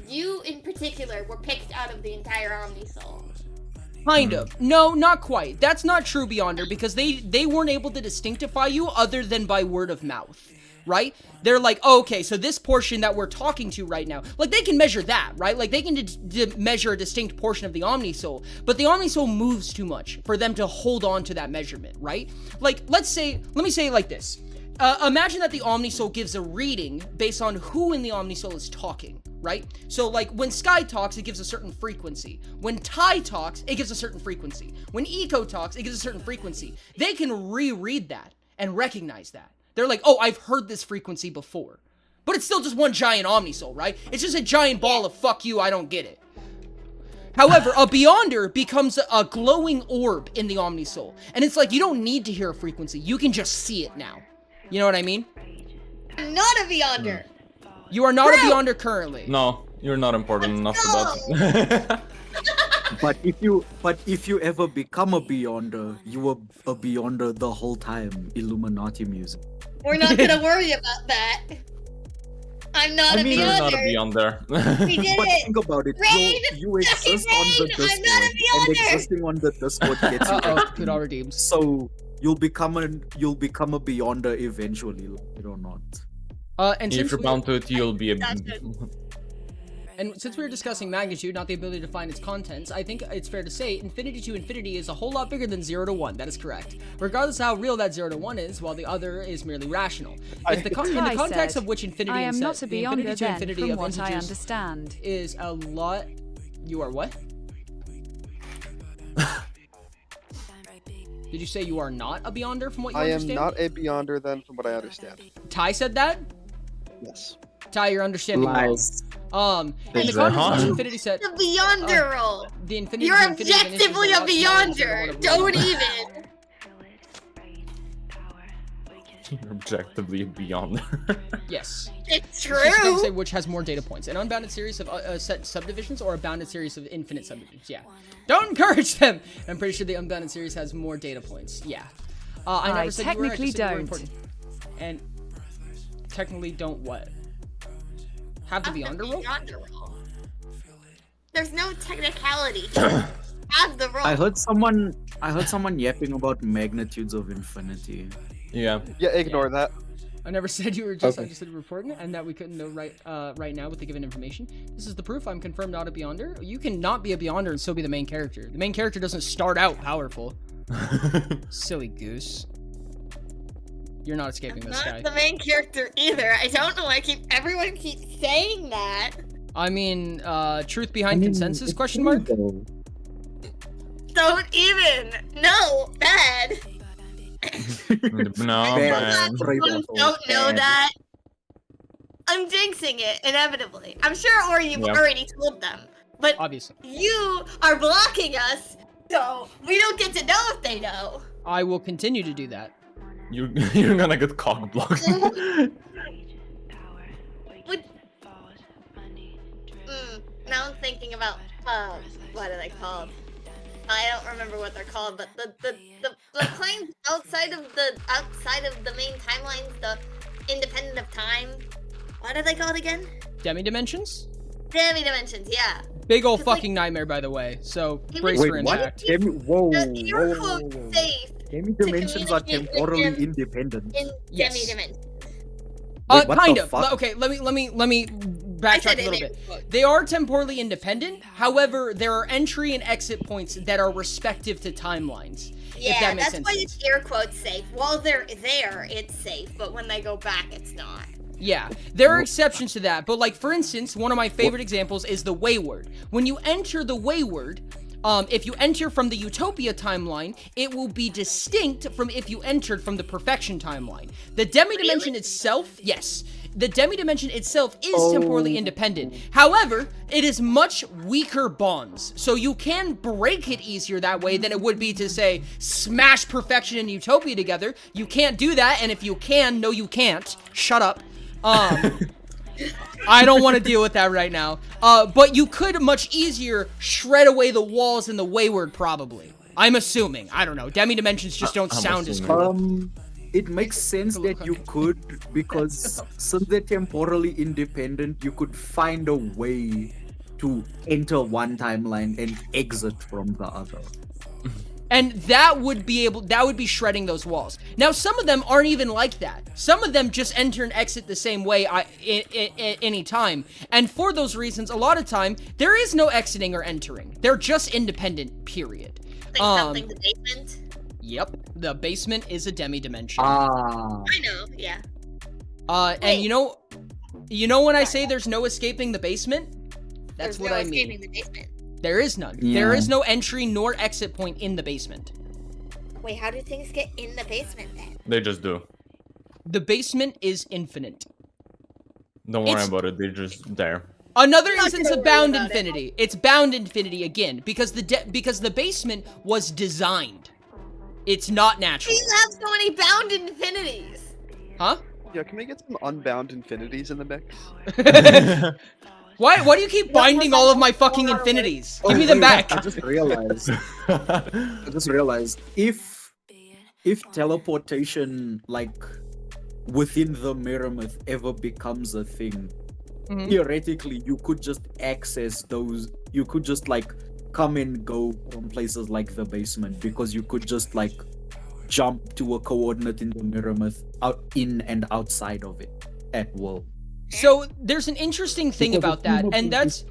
you in particular were picked out of the entire Omnisoul? Kind of. No, not quite. That's not true, Beyonder, because they weren't able to distinctify you other than by word of mouth, right? They're like, oh, okay, so this portion that we're talking to right now, like, they can measure that, right? Like, they can measure a distinct portion of the Omnisoul, but the Omnisoul moves too much for them to hold on to that measurement, right? Like, let me say it like this. Imagine that the Omnisoul gives a reading based on who in the Omnisoul is talking, right? So, like, when Sky talks, it gives a certain frequency. When Ty talks, it gives a certain frequency. When Eco talks, it gives a certain frequency. They can reread that and recognize that. They're like, oh, I've heard this frequency before. But it's still just one giant Omnisoul, right? It's just a giant ball of fuck you, I don't get it. However, a Beyonder becomes a glowing orb in the Omnisoul. And it's like, you don't need to hear a frequency. You can just see it now. You know what I mean? I'm not a Beyonder. You are not a Beyonder currently. No, you're not important enough for that. But if you ever become a Beyonder, you were a Beyonder the whole time. Illuminati music. We're not gonna worry about that. I'm not a You're not a Beyonder. Beyonder. We did But it. think about it. Rain, You exist on the Rain, I'm not a Discord, and Beyonder. existing on the Discord gets you. Uh-oh, good all redeemed. So you'll become a Beyonder eventually, like it or not. And If since you're bound to it, you'll be a. And since we were discussing magnitude, not the ability to find its contents, I think it's fair to say infinity to infinity is a whole lot bigger than 0 to 1. That is correct. Regardless of how real that 0 to 1 is, while the other is merely rational. If the in the context of which infinity I am and not a the Beyonder infinity to then, infinity from of what I integers understand. is a lot. You are what? Did you say you are not a Beyonder from what you understand? I am not a Beyonder then, from what I understand. Ty said that? Yes. Ty, you're understanding Lies. wrong. In the context of which infinity set. The Beyonder role. The infinity You're to infinity of objectively a integers is a lot smaller than Beyonder. the one of Don't even. You're objectively a Beyonder. Yes. It's It's just gonna true. say which has more data points, an unbounded series of set subdivisions or a bounded series of infinite subdivisions. Yeah, don't encourage them. I'm pretty sure the unbounded series has more data points. Yeah, I never said you were, I technically just said you were don't. important. And technically don't what? Have the Beyonder role? Beyonder role. There's no technicality. Have the role. I heard someone yapping about magnitudes of infinity. Yeah. Yeah, ignore that. I never said you were just. I Okay. just said reporting and that we couldn't know right now with the given information. This is the proof. I'm confirmed not a Beyonder. You can not be a Beyonder and still be the main character. The main character doesn't start out powerful. Silly goose. You're not escaping this guy. Not the main character either. I don't know why everyone keeps saying that. I mean, truth behind consensus? Question mark. Don't even. No, bad. No, man. Don't know that. I'm jinxing it inevitably. I'm sure, or you've Yeah. already told them. But obviously, you are blocking us, so we don't get to know if they know. I will continue to do that. You're gonna get cock blocked. Now I'm thinking about what are they called? I don't remember what they're called, but the planes outside of the main timelines, the independent of time. What are they called again? Demi-dimensions? Demi-dimensions, yeah. Big ol' fucking nightmare, by the way. So, brace for impact. Whoa, You're quote safe Demi-dimensions are communicate with temporally them independent. in Yes. demi-dimensions. Wait, what Kind the of. fuck? Okay, let me backtrack said a little it bit. They are temporally independent. However, there are entry and exit points that are respective to timelines. If Yeah, that makes that's sense. why it's air quotes safe. While they're there, it's safe, but when they go back, it's not. Yeah, there are exceptions to that, but like for instance, one of my favorite examples is the Wayward. When you enter the Wayward, if you enter from the Utopia timeline, it will be distinct from if you entered from the Perfection timeline. The demi-dimension itself, yes, the demi-dimension itself is temporally independent. However, it is much weaker bonds, so you can break it easier that way than it would be to, say, smash Perfection and Utopia together. You can't do that, and if you can, no you can't. Shut up. I don't want to deal with that right now. But you could much easier shred away the walls in the Wayward, probably. I'm assuming. I don't know. Demi-dimensions just don't sound as cool. It makes sense that you could, because since they're temporally independent, you could find a way to enter one timeline and exit from the other. And that would be shredding those walls. Now, some of them aren't even like that. Some of them just enter and exit the same way any time. And for those reasons, a lot of time, there is no exiting or entering. They're just independent, period. Like something the basement. Yep, the basement is a demi-dimension. Ah. I know, yeah. And you know when I say there's no escaping the basement? That's There's what no I mean. escaping the basement. There is none. Yeah. There is no entry nor exit point in the basement. Wait, how do things get in the basement then? They just do. The basement is infinite. Don't worry It's- about it. They're just there. Another Not instance gonna of worry bound about it. infinity. It's bound infinity again because the basement was designed. It's not natural. You have so many bound infinities. Huh? Yeah, can we get some unbound infinities in the mix? Why do you keep binding all of my fucking infinities? Give me them back. I just realized. if teleportation, like, within the Mirrormyth ever becomes a thing, theoretically you could just access those. You could just like come and go from places like the basement, because you could just like jump to a coordinate in the Mirrormyth out in and outside of it at will. So there's an interesting thing Because about that, and that's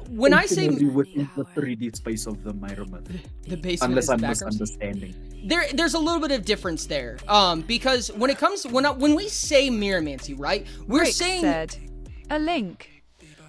when I say within the 3D space of the Mirrormyth. the basement Unless is I'm background. misunderstanding. There's a little bit of difference there, because when it comes when we say Mirrormancy, right? We're Rick saying said, a link.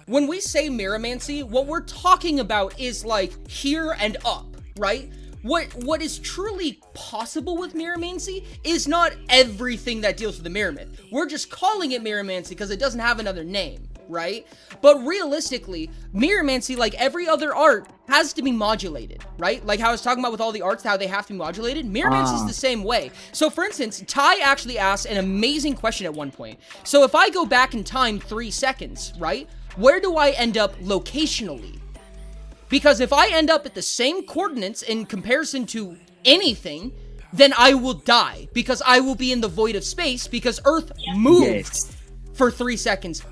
When we say Mirrormancy, what we're talking about is like here and up, right? What is truly possible with Mirrormancy is not everything that deals with the Mirrormyth. We're just calling it Mirrormancy because it doesn't have another name, right? But realistically, Mirrormancy, like every other art, has to be modulated, right? Like how I was talking about with all the arts, how they have to be modulated. Mirrormancy is the same way. So for instance, Ty actually asked an amazing question at one point. So if I go back in time 3 seconds, right? Where do I end up locationally? Because if I end up at the same coordinates in comparison to anything, then I will die. Because I will be in the void of space, because Earth moved for 3 seconds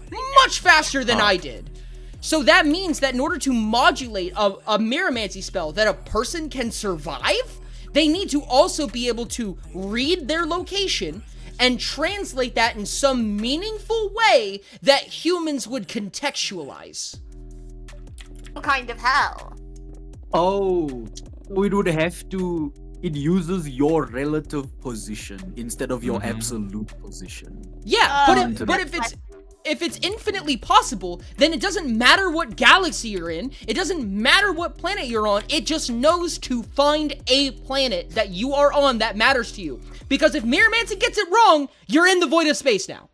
much faster than I did. So that means that in order to modulate a Mirrormancy spell that a person can survive, they need to also be able to read their location and translate that in some meaningful way that humans would contextualize. What kind of hell? Oh, so it would have to. It uses your relative position instead of your absolute position. Yeah, but if it's infinitely possible, then it doesn't matter what galaxy you're in. It doesn't matter what planet you're on. It just knows to find a planet that you are on that matters to you. Because if Mirrormancy gets it wrong, you're in the void of space now.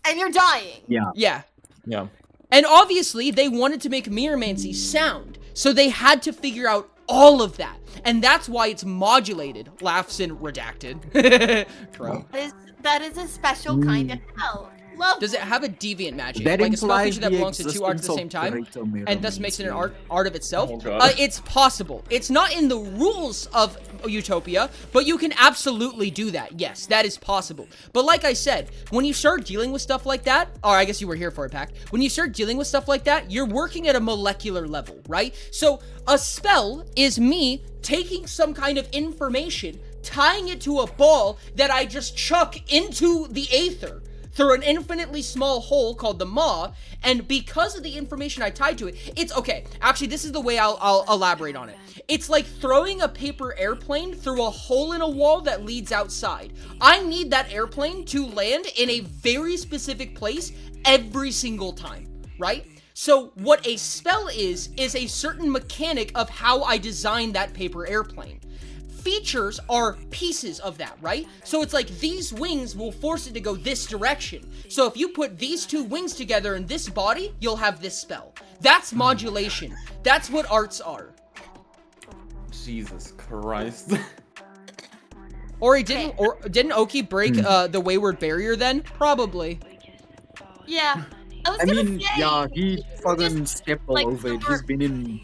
And you're dying. Yeah. Yeah. And obviously, they wanted to make Mirrormancy sound, so they had to figure out all of that. And that's why it's modulated. Laughs in redacted. True. That is a special kind of hell. Love. Does it have a deviant magic? That Like a spell implies feature that the belongs to two arts at the same existence of time? greater And thus makes it an Mirrormancy. art of itself? Oh, God. It's possible. It's not in the rules of Utopia, but you can absolutely do that. Yes, that is possible. But like I said, when you start dealing with stuff like that, or I guess you were here for it, Pac. When you start dealing with stuff like that, you're working at a molecular level, right? So a spell is me taking some kind of information, tying it to a ball that I just chuck into the aether through an infinitely small hole called the maw, and because of the information I tied to it, it's okay. Actually, this is the way I'll elaborate on it. It's like throwing a paper airplane through a hole in a wall that leads outside. I need that airplane to land in a very specific place every single time, right? So what a spell is a certain mechanic of how I design that paper airplane. Features are pieces of that, right? So it's like these wings will force it to go this direction. So if you put these two wings together in this body, you'll have this spell. That's modulation. That's what arts are. Jesus Christ. Didn't Oki break the wayward barrier then? Probably. Yeah. I mean, yeah, he fucking stepped all over it. He's been in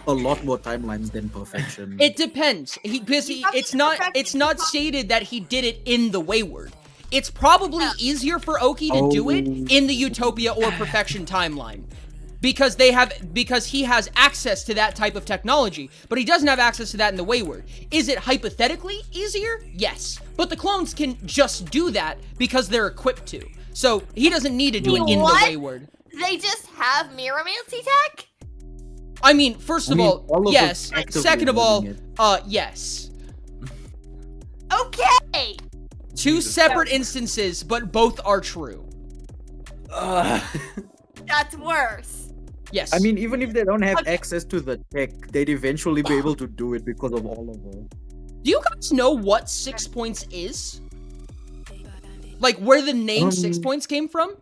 a lot more timelines than perfection. It depends. It's not stated that he did it in the wayward. It's probably easier for Oki to do it in the Utopia or perfection timeline. Because he has access to that type of technology, but he doesn't have access to that in the wayward. Is it hypothetically easier? Yes. But the clones can just do that because they're equipped to. So he doesn't need to do it in the wayward. They just have Mirrormancy tech? I mean, first of all, yes. Second of all, it. yes. Okay. Two separate instances, but both are true. That's worse. Yes. I mean, even if they don't have access to the tech, they'd eventually be able to do it because of all of it. Do you guys know what 6 points is? Like, where the name 6 points came from?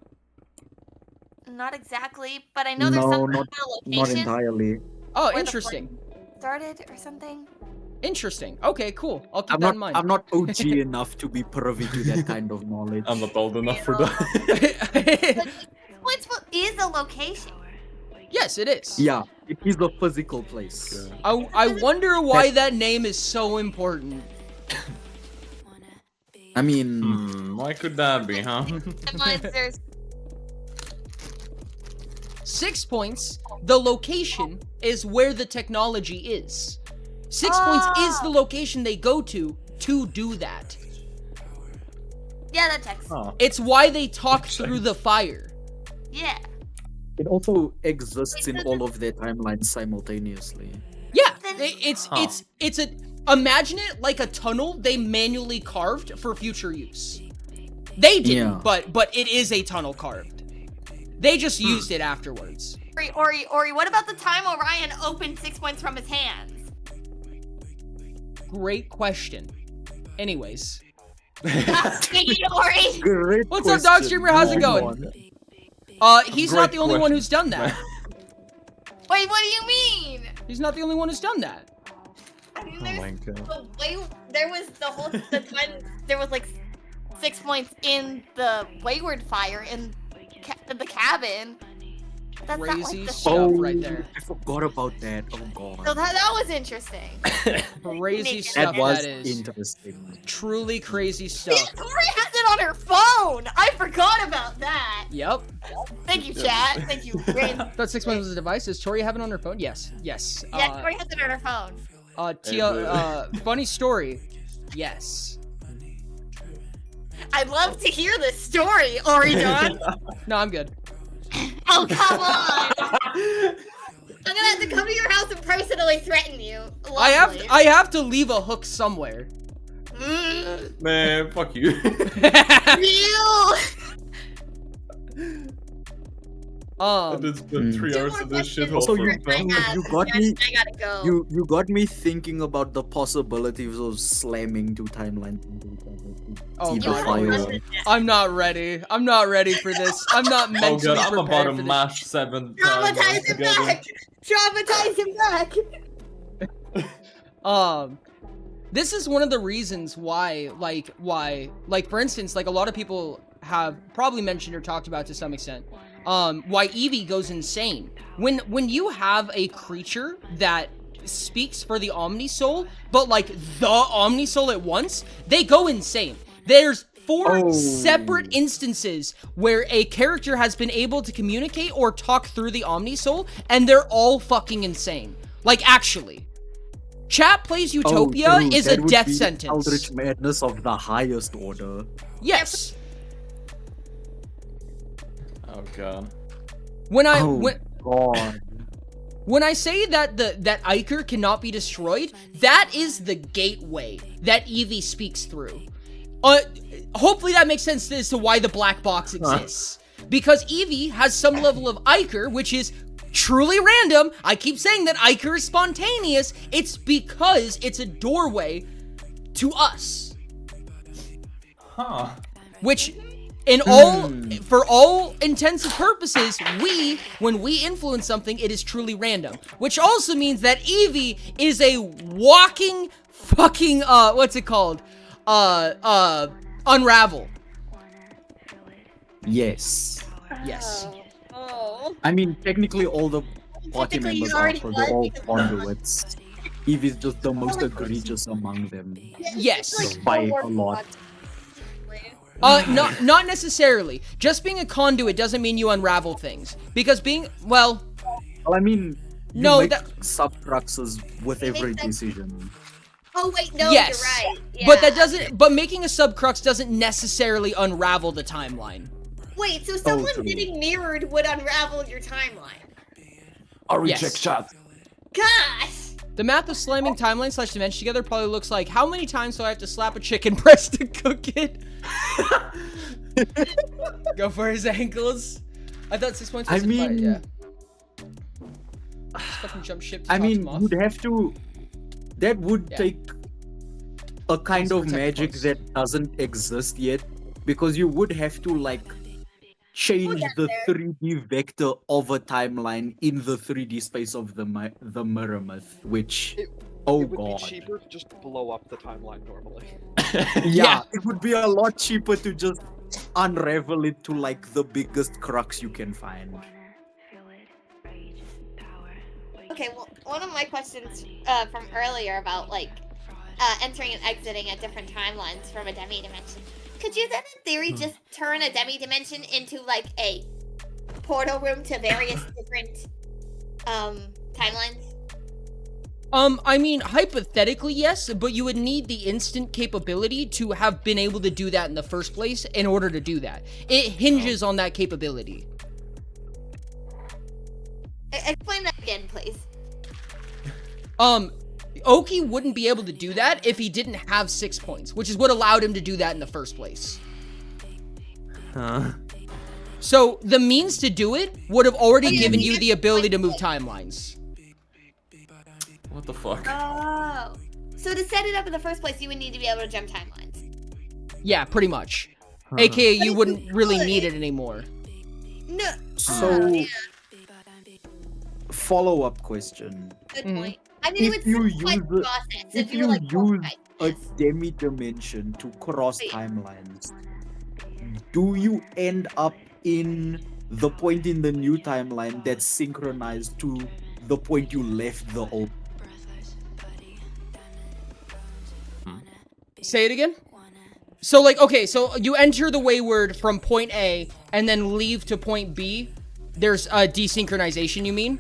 Not exactly, but I know there's some kind of location. Not entirely. Oh, interesting. Started or something. Interesting. Okay, cool. I'll keep that in mind. I'm not OG enough to be privy to that kind of knowledge. I'm not old enough for that. What is a location? Yes, it is. Yeah, it is a physical place. I wonder why that name is so important. I mean, why could that be, huh? There's 6 points, the location is where the technology is. 6 points is the location they go to do that. Yeah, that checks. It's why they talk through the fire. Yeah. it also exists in all of their timelines simultaneously. Yeah, it's a imagine it like a tunnel they manually carved for future use. They didn't, but it is a tunnel carved. They just used it afterwards. Ori, what about the time Orion opened 6 points from his hands? Great question. Anyways. Ori. Great What's up, Dog Streamer? How's it going? He's not the only one who's done that. Wait, what do you mean? He's not the only one who's done that. I mean, There was the time there was like 6 points in the Wayward Fire in the cabin. That's not Crazy like the stuff right there. I forgot about that. Oh god. So that was interesting. Crazy stuff was that is. interesting. Truly crazy stuff. Tori has it on her phone. I forgot about that. Yep. Thank you, chat. Thank you. Thought 6 points was a device. Does Tori have it on her phone? Yes. Yes. Yeah, Tori has it on her phone. Funny story. Yes. I'd love to hear this story, Ori Don. No, I'm good. Oh, come on! I'm gonna have to come to your house and personally threaten you. Lovely. I have to leave a hook somewhere. Man, fuck you. You. I did spend 3 hours in this shithole So for you fun. got me. I gotta go. You got me thinking about the possibilities of slamming two timelines. Oh See the god, fire. I'm not ready. I'm not ready for this. I'm not Oh mentally god, I'm about prepared to for this. mash 7 Traumatize him together. back. Traumatize him back. This is one of the reasons why, for instance, like a lot of people have probably mentioned or talked about to some extent, why Eevee goes insane. When you have a creature that speaks for the Omnisoul, but like the Omnisoul at once, they go insane. There's 4 separate instances where a character has been able to communicate or talk through the Omnisoul, and they're all fucking insane. Like, actually. Chat Plays Utopia is a death sentence. Eldritch madness of the highest order. Yes. Oh god. When I God. when I say that that Iker cannot be destroyed, that is the gateway that Eevee speaks through. Hopefully that makes sense as to why the black box exists. Because Eevee has some level of Iker, which is truly random. I keep saying that Iker is spontaneous. It's because it's a doorway to us. Huh. Which, for all intents and purposes, when we influence something, it is truly random. Which also means that Eevee is a walking fucking, what's it called? Unravel. Yes. Yes. Oh. I mean, technically all the party Technically, members you are, already so they're all was because- conduits. Eve is just the most egregious among them. Yes. By a lot. Not necessarily. Just being a conduit doesn't mean you unravel things. Because Well, I mean, you no, make subcruxes with every decision. Oh wait, no, yes. you're right. Yeah. But that doesn't. But making a subcrux doesn't necessarily unravel the timeline. Wait, so someone true. getting mirrored would unravel your timeline? A reject shot. Gosh! The math of slamming timeline / dimension together probably looks like how many times do I have to slap a chicken breast to cook it? Go for his ankles. I thought 6 points was yeah. Just fucking jump ship to I top mean, him off. you'd have to. That would take a kind of magic that doesn't exist yet, because you would have to like change the 3D vector of a timeline in the 3D space of the mirror myth, which it would be cheaper to just blow up the timeline normally. Yeah, it would be a lot cheaper to just unravel it to like the biggest crux you can find. Okay, well, one of my questions from earlier about like entering and exiting at different timelines from a demi-dimension, could you then, in theory, just turn a demi-dimension into, like, a portal room to various different, timelines? I mean, hypothetically, yes, but you would need the instant capability to have been able to do that in the first place in order to do that. It hinges on that capability. Explain that again, please. Oki wouldn't be able to do that if he didn't have 6 points, which is what allowed him to do that in the first place. Huh. So, the means to do it would have already given you the ability to move timelines. What the fuck? Oh. So to set it up in the first place, you would need to be able to jump timelines. Yeah, pretty much. AKA, you wouldn't really need it anymore. No. So, follow-up question. Good point. I mean, If you use the process. if you use a demi-dimension to cross timelines, do you end up in the point in the new timeline that's synchronized to the point you left the old? Say it again? So, like, okay, so you enter the wayward from point A and then leave to point B. There's a desynchronization, you mean?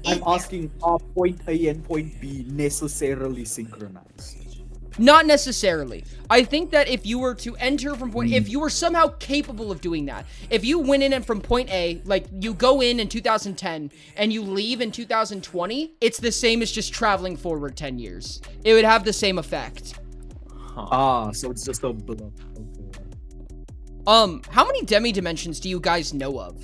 I'm asking, are point A and point B necessarily synchronized? Not necessarily. I think that if you were to enter from point, if you were somehow capable of doing that, if you went in and from point A, like you go in 2010 and you leave in 2020, it's the same as just traveling forward 10 years. It would have the same effect. Ah, so it's just a blur. Okay. How many demi-dimensions do you guys know of?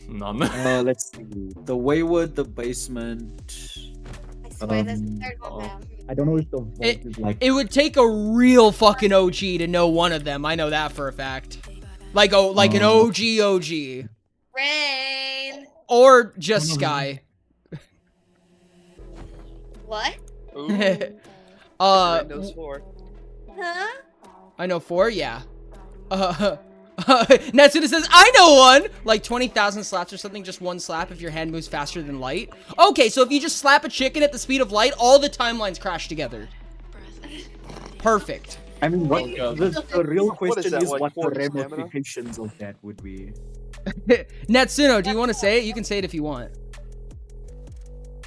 None. Let's see. The wayward, the basement. I swear there's a third one now. I don't know if the vault is like. It would take a real fucking OG to know one of them. I know that for a fact. Like an OG. Rain. Or just Sky. What? Rain knows 4. Huh? I know 4, yeah. Natsuna says, I know one! Like 20,000 slaps or something, just one slap if your hand moves faster than light. Okay, so if you just slap a chicken at the speed of light, all the timelines crash together. Perfect. I mean, what the real question is like what the 40 stamina? ramifications of that would be. Natsuno, do you want to say it? You can say it if you want.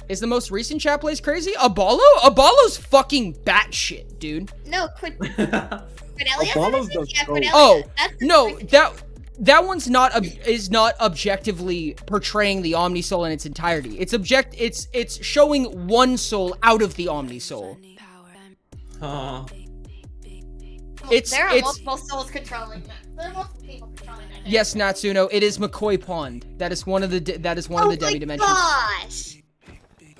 Is the most recent chat plays crazy? Abalo? Abalo's fucking batshit, dude. No, Cordelia? Apollo's the Yeah, goat. Cordelia. Oh, That's the no, recent- that one's is not objectively portraying the Omni Soul in its entirety. It's showing one soul out of the Omni Soul. There are multiple souls controlling that. There are multiple people controlling that. Yes, Natsuno, it is McCoy Pond. That is one of the demi dimensions. Gosh!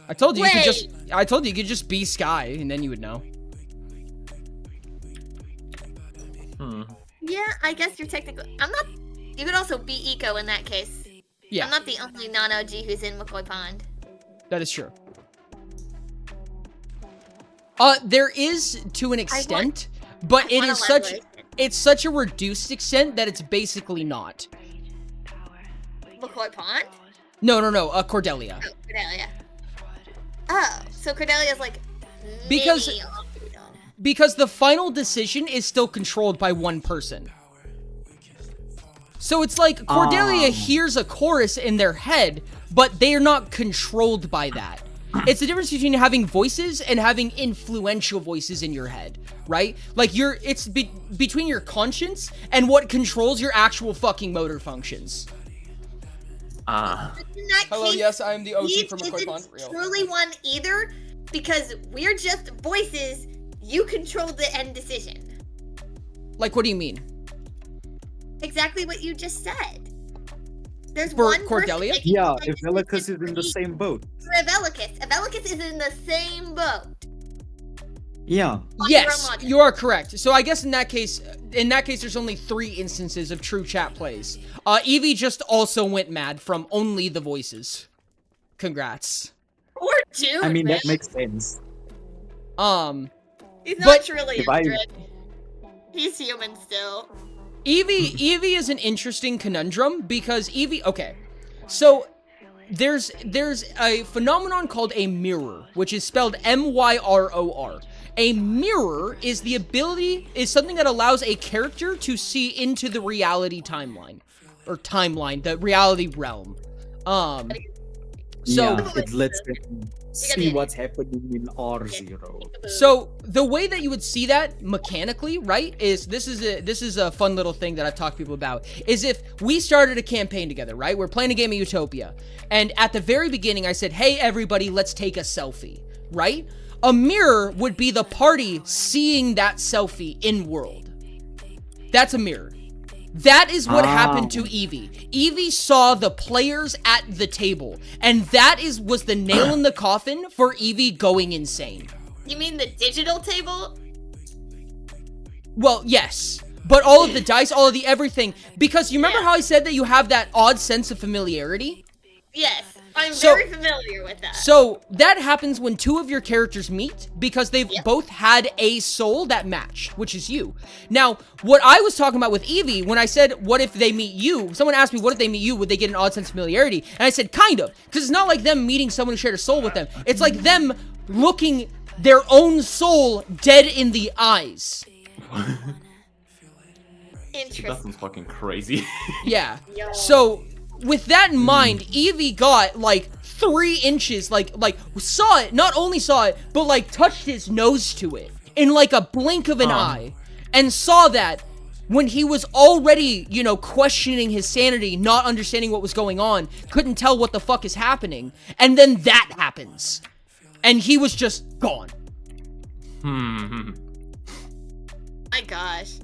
I told you you could just be Sky and then you would know. Yeah, I guess you're technically. I'm not. You could also be Eco in that case. Yeah. I'm not the only non-OG who's in McCoy Pond. That is true. There is to an extent, but it is such a reduced extent that it's basically not. McCoy Pond? No, Cordelia. Oh, Cordelia. Oh, so Cordelia's like Because mini- because the final decision is still controlled by one person. So it's like Cordelia hears a chorus in their head, but they are not controlled by that. It's the difference between having voices and having influential voices in your head, right? Like it's between your conscience and what controls your actual fucking motor functions. Hello, yes, I am the OG from McCoy Pond. Real. Truly one either, because we're just voices. You control the end decision. Like, what do you mean? Exactly what you just said. There's For one Cordelia? person Yeah, Evelicus is in the same boat. for Evelicus. Evelicus is in the same boat. Yeah. Yes, you are correct. So I guess in that case, there's only 3 instances of true chat plays. Evie just also went mad from only the voices. Congrats. Or June. I mean, man. that makes sense. He's not but truly if I- Indrid. He's human still. Evie is an interesting conundrum because Evie, okay. So there's a phenomenon called a mirror, which is spelled M-Y-R-O-R. A mirror is something that allows a character to see into the reality timeline, the reality realm. It lets them see what's happening in R0. So the way that you would see that mechanically, right, is this is a fun little thing that I've talked to people about, is if we started a campaign together, right? We're playing a game of Utopia, and at the very beginning I said, hey everybody, let's take a selfie, right? A mirror would be the party seeing that selfie in world. That's a mirror. That is what happened to Eevee. Eevee saw the players at the table, and that was the nail in the coffin for Eevee going insane. You mean the digital table? Well, yes. But all of the dice, all of the everything. Because you remember how I said that you have that odd sense of familiarity? Yes. I'm very familiar with that. So that happens when two of your characters meet because they've both had a soul that match, which is you. Now, what I was talking about with Eevee, when I said, what if they meet you? Someone asked me, what if they meet you? Would they get an odd sense of familiarity? And I said, kind of. Because it's not like them meeting someone who shared a soul with them. It's like them looking their own soul dead in the eyes. Interesting. That sounds fucking crazy. Yeah. So with that in mind, Eevee got like 3 inches, like saw it, not only saw it, but like touched his nose to it in like a blink of an eye, and saw that when he was already, you know, questioning his sanity, not understanding what was going on, couldn't tell what the fuck is happening, and then that happens, and he was just gone. My gosh.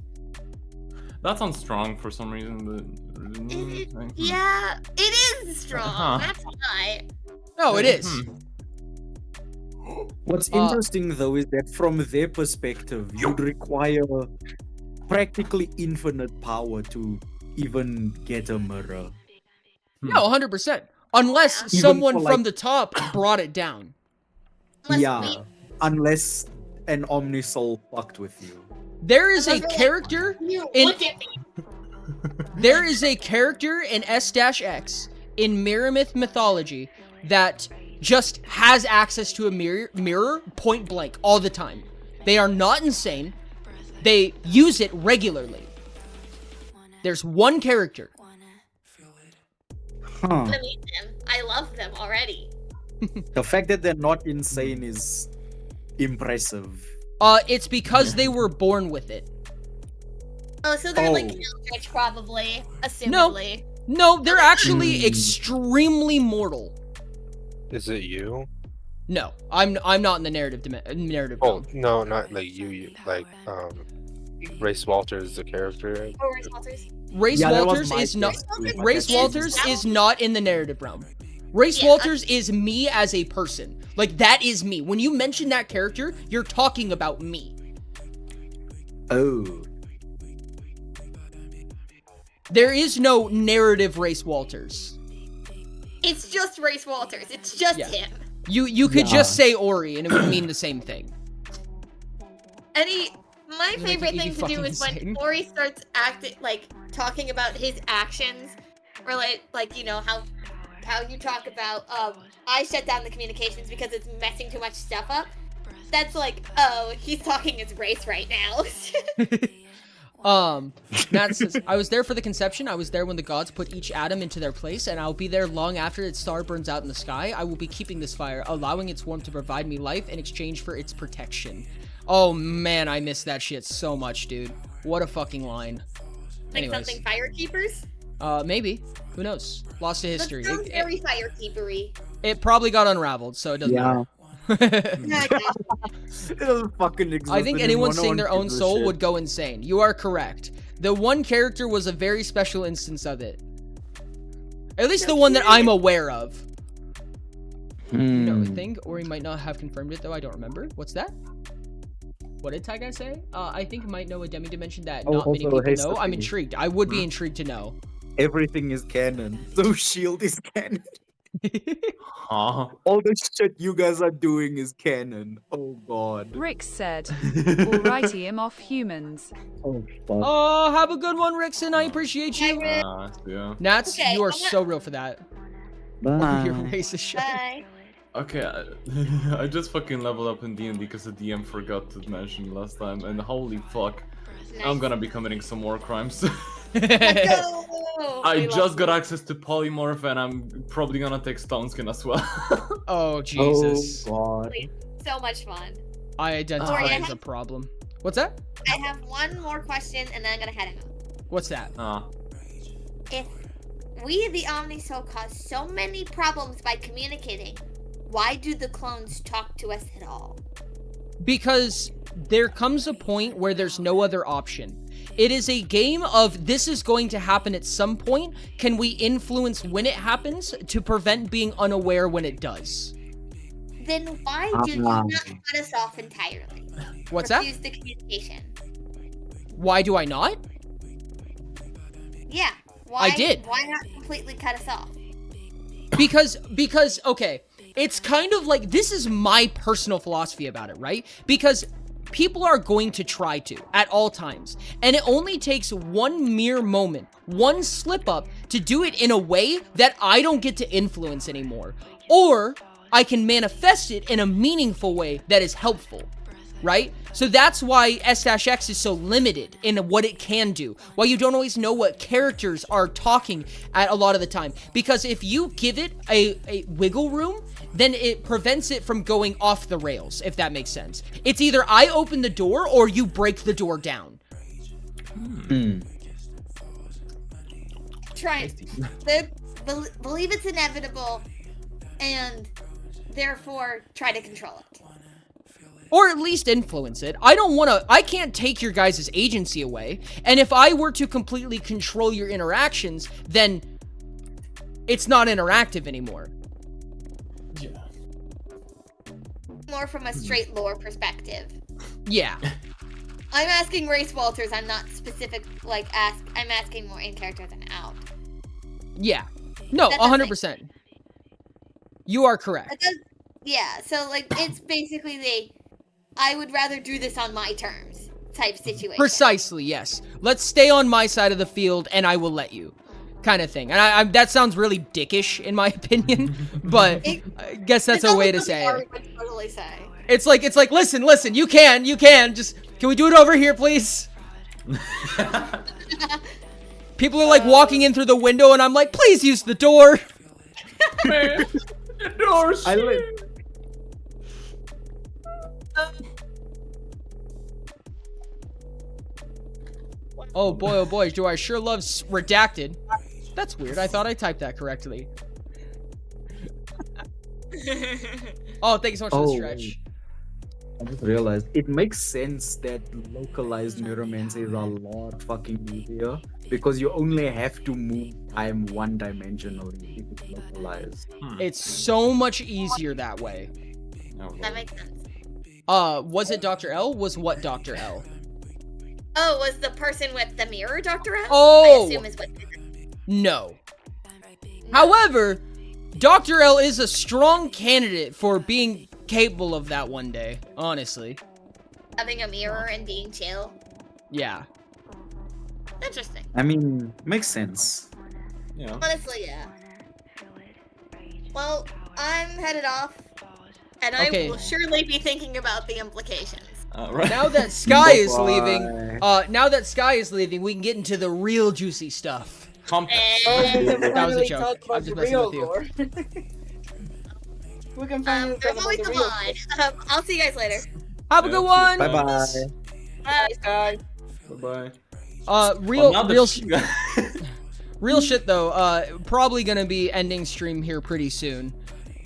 That sounds strong for some reason, but... Yeah, it is strong. That's why. No, it is. What's interesting though is that from their perspective, you'd require practically infinite power to even get a mirror. No, 100%. Unless Even someone for, like- from the top brought it down. Unless an Omnisoul fucked with you. There is a character in... Look at me. There is a character in S-X in Mirrormyth mythology that just has access to a mirror point blank all the time. They are not insane. They use it regularly. There's one character. I'm gonna meet them. I love them already. The fact that they're not insane is impressive. It's because they were born with it. Oh, so they're like Eldritch, probably, assumedly. No, they're actually extremely mortal. Is it you? No, I'm not in the narrative Oh, no, not like you like Race Walters, the character. Oh, Race Walters. Race Walters is not. Race Walters is not in the narrative realm. Race Walters is me as a person. Like, that is me. When you mention that character, you're talking about me. Oh. There is no narrative Race Walters. It's just Race Walters. It's just him. You could just say Ori and it would mean the same thing. My favorite thing to do is when Ori starts talking about his actions, or like you know how you talk about I shut down the communications because it's messing too much stuff up. That's like, oh, he's talking his race right now. Matt says, I was there for the conception. I was there when the gods put each atom into their place, and I'll be there long after its star burns out in the sky. I will be keeping this fire, allowing its warmth to provide me life in exchange for its protection. Oh man, I miss that shit so much, dude. What a fucking line. Like Anyways. something Firekeepers? Maybe. Who knows? Lost to history. That sounds very Firekeepery. It probably got unraveled, so it doesn't matter. It doesn't fucking exist. I think anyone anymore. seeing No their one own gives a soul shit. would go insane. You are correct. The one character was a very special instance of it. At least the one that I'm aware of. No, I think Ori might not have confirmed it though. I don't remember. What's that? What did Ty guy say? I think might know a demi-dimension that not many people know. I'm intrigued. I would be intrigued to know. Everything is canon. So Shield is canon. Huh? All the shit you guys are doing is canon. Oh god. Rick said, alrighty, I'm off humans. Oh fuck. Oh, have a good one, Rickson. I appreciate you. Yeah. Nats, Okay, you are I'm gonna- so real for that. Bye. You're racist shit. Bye. Okay, I just fucking leveled up in D&D because the DM forgot to mention last time, and holy fuck, I'm gonna be committing some more crimes. Let's go. I just got access to polymorph, and I'm probably gonna take stone skin as well. Oh Jesus! God. So much fun. I identify Sorry, I as a have- problem. What's that? I have one more question, and then I'm gonna head out. What's that? If we, the Omnisoul, cause so many problems by communicating, why do the clones talk to us at all? Because there comes a point where there's no other option. It is a game of this is going to happen at some point. Can we influence when it happens to prevent being unaware when it does? Then why do you not cut us off entirely? What's that? Refuse the communication. Why do I not? Yeah. Why, did. Why not completely cut us off? Because okay, it's kind of like, this is my personal philosophy about it, right? Because people are going to try to at all times, and it only takes one mere moment, one slip up to do it in a way that I don't get to influence anymore, or I can manifest it in a meaningful way that is helpful, right? So that's why S-X is so limited in what it can do, why you don't always know what characters are talking at a lot of the time, because if you give it a wiggle room, then it prevents it from going off the rails, if that makes sense. It's either I open the door or you break the door down. Try believe it's inevitable, and therefore try to control it. Or at least influence it. I can't take your guys' agency away, and if I were to completely control your interactions, then it's not interactive anymore. More from a straight lore perspective. Yeah. I'm asking Race Walters, I'm not specific, I'm asking more in character than out. Yeah. No, 100%. You are correct. Yeah, so, it's basically I would rather do this on my terms type situation. Precisely, yes. Let's stay on my side of the field, and I will let you. Kind of thing. And I that sounds really dickish, in my opinion, but I guess that's a way to say it. Would totally say. It's like, listen, you can, just, can we do it over here, please? People are like walking in through the window, and I'm like, please use the door. Oh boy, do I sure love redacted. That's weird, I thought I typed that correctly. Oh, thank you so much for the stretch. I just realized it makes sense that localized neuromancy is a lot fucking easier because you only have to move time one-dimensionally if it's localized. It's so much easier that way. That makes sense. Was it Dr. L? Was what Dr. L? Oh, was the person with the mirror Dr. L? Oh! I assume is what. No. However, Dr. L is a strong candidate for being capable of that one day, honestly. Having a mirror and being chill. Yeah. Interesting. I mean, makes sense. Yeah. Honestly, yeah. Well, I'm headed off, and Okay. I will surely be thinking about the implications. Right. Now that Sky is leaving, we can get into the real juicy stuff. That was a joke. I'm just messing with you. We can finally There's always the line. I'll see you guys later. Have a good one. Bye-bye. Bye. Bye. Bye-bye. Real shit though, probably gonna be ending stream here pretty soon.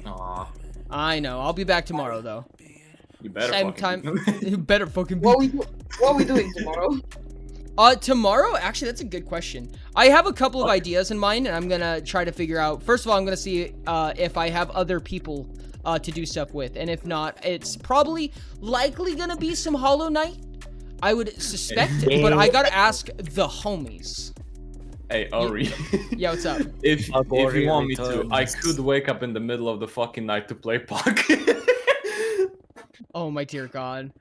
Aw. I know, I'll be back tomorrow though. You better Same fucking time. You better fucking be. What are we doing tomorrow? Tomorrow? Actually, that's a good question. I have a couple of ideas in mind, and I'm gonna try to figure out. First of all, I'm gonna see if I have other people to do stuff with, and if not, it's probably likely gonna be some Hollow Knight. I would suspect, but I gotta ask the homies. Hey, Ori. Yeah, what's up? If you want me to, I could wake up in the middle of the fucking night to play Puck. Oh my dear God.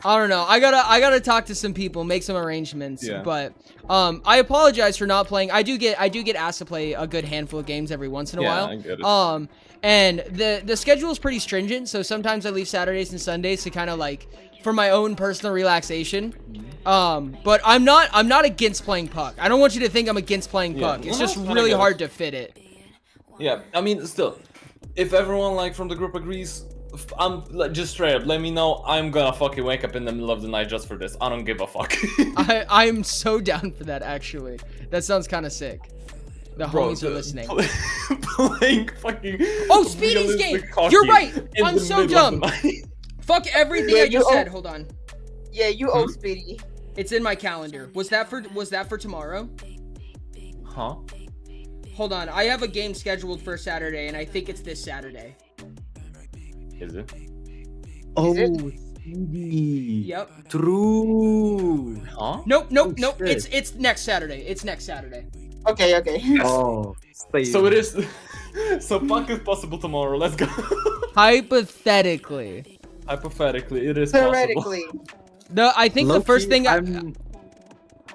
I don't know. I gotta talk to some people, make some arrangements. Yeah. But I apologize for not playing. I do get asked to play a good handful of games every once in a while. I get it. And the schedule is pretty stringent, so sometimes I leave Saturdays and Sundays to kind of like for my own personal relaxation. But I'm not against playing puck. I don't want you to think I'm against playing puck. It's just really hard to fit it. Yeah, I mean, still, if everyone like from the group agrees, I'm like, just straight up, let me know. I'm gonna fucking wake up in the middle of the night just for this. I don't give a fuck. I'm so down for that, actually. That sounds kind of sick. The homies are listening. Playing fucking. Oh, Speedy's game. You're right. I'm so dumb. Fuck everything I just said. Hold on. Yeah, you owe Speedy. It's in my calendar. Was that for tomorrow? Huh? Hold on. I have a game scheduled for Saturday, and I think it's this Saturday. Is it? Oh, Speedy. Yep. True. Huh? Nope. It's next Saturday. It's next Saturday. Okay. Oh, so it is. So puck is possible tomorrow. Let's go. Hypothetically, it is Theoretically. possible. No, I think the first thing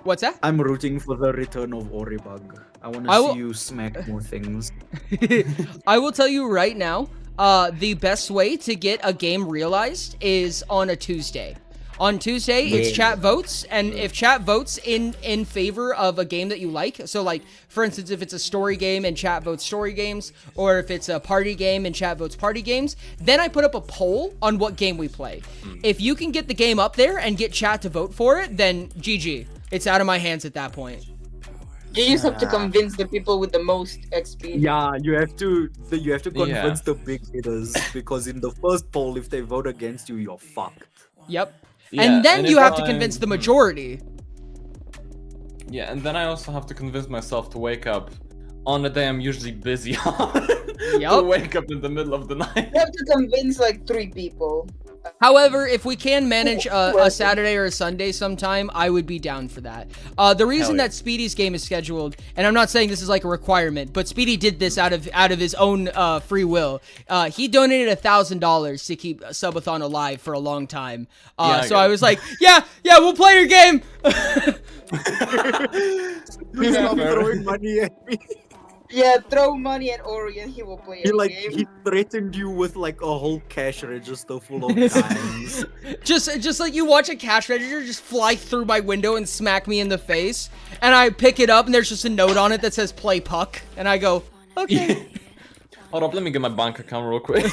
What's that? I'm rooting for the return of Oribug. I want to see you smack more things. I will tell you right now, the best way to get a game realized is on a Tuesday. On Tuesday, it's chat votes, and if chat votes in favor of a game that you like, so like, for instance, if it's a story game and chat votes story games, or if it's a party game and chat votes party games, then I put up a poll on what game we play. If you can get the game up there and get chat to vote for it, then GG. It's out of my hands at that point. You just have to convince the people with the most XP. Yeah, you have to convince the big hitters, because in the first poll, if they vote against you, you're fucked. Yep. Yeah, and then you have to convince the majority. Yeah, and then I also have to convince myself to wake up on a day I'm usually busy on. To wake up in the middle of the night. You have to convince like 3 people. However, if we can manage a Saturday or a Sunday sometime, I would be down for that. The reason that Speedy's game is scheduled, and I'm not saying this is like a requirement, but Speedy did this out of his own free will. He donated $1,000 to keep Subathon alive for a long time. So I was like, yeah, we'll play your game. Please stop throwing money at me. Yeah, throw money at Ori and he will play your game. He threatened you with like a whole cash register full of dimes. just like you watch a cash register just fly through my window and smack me in the face, and I pick it up and there's just a note on it that says play puck, and I go, okay. Hold up, let me get my bank account real quick.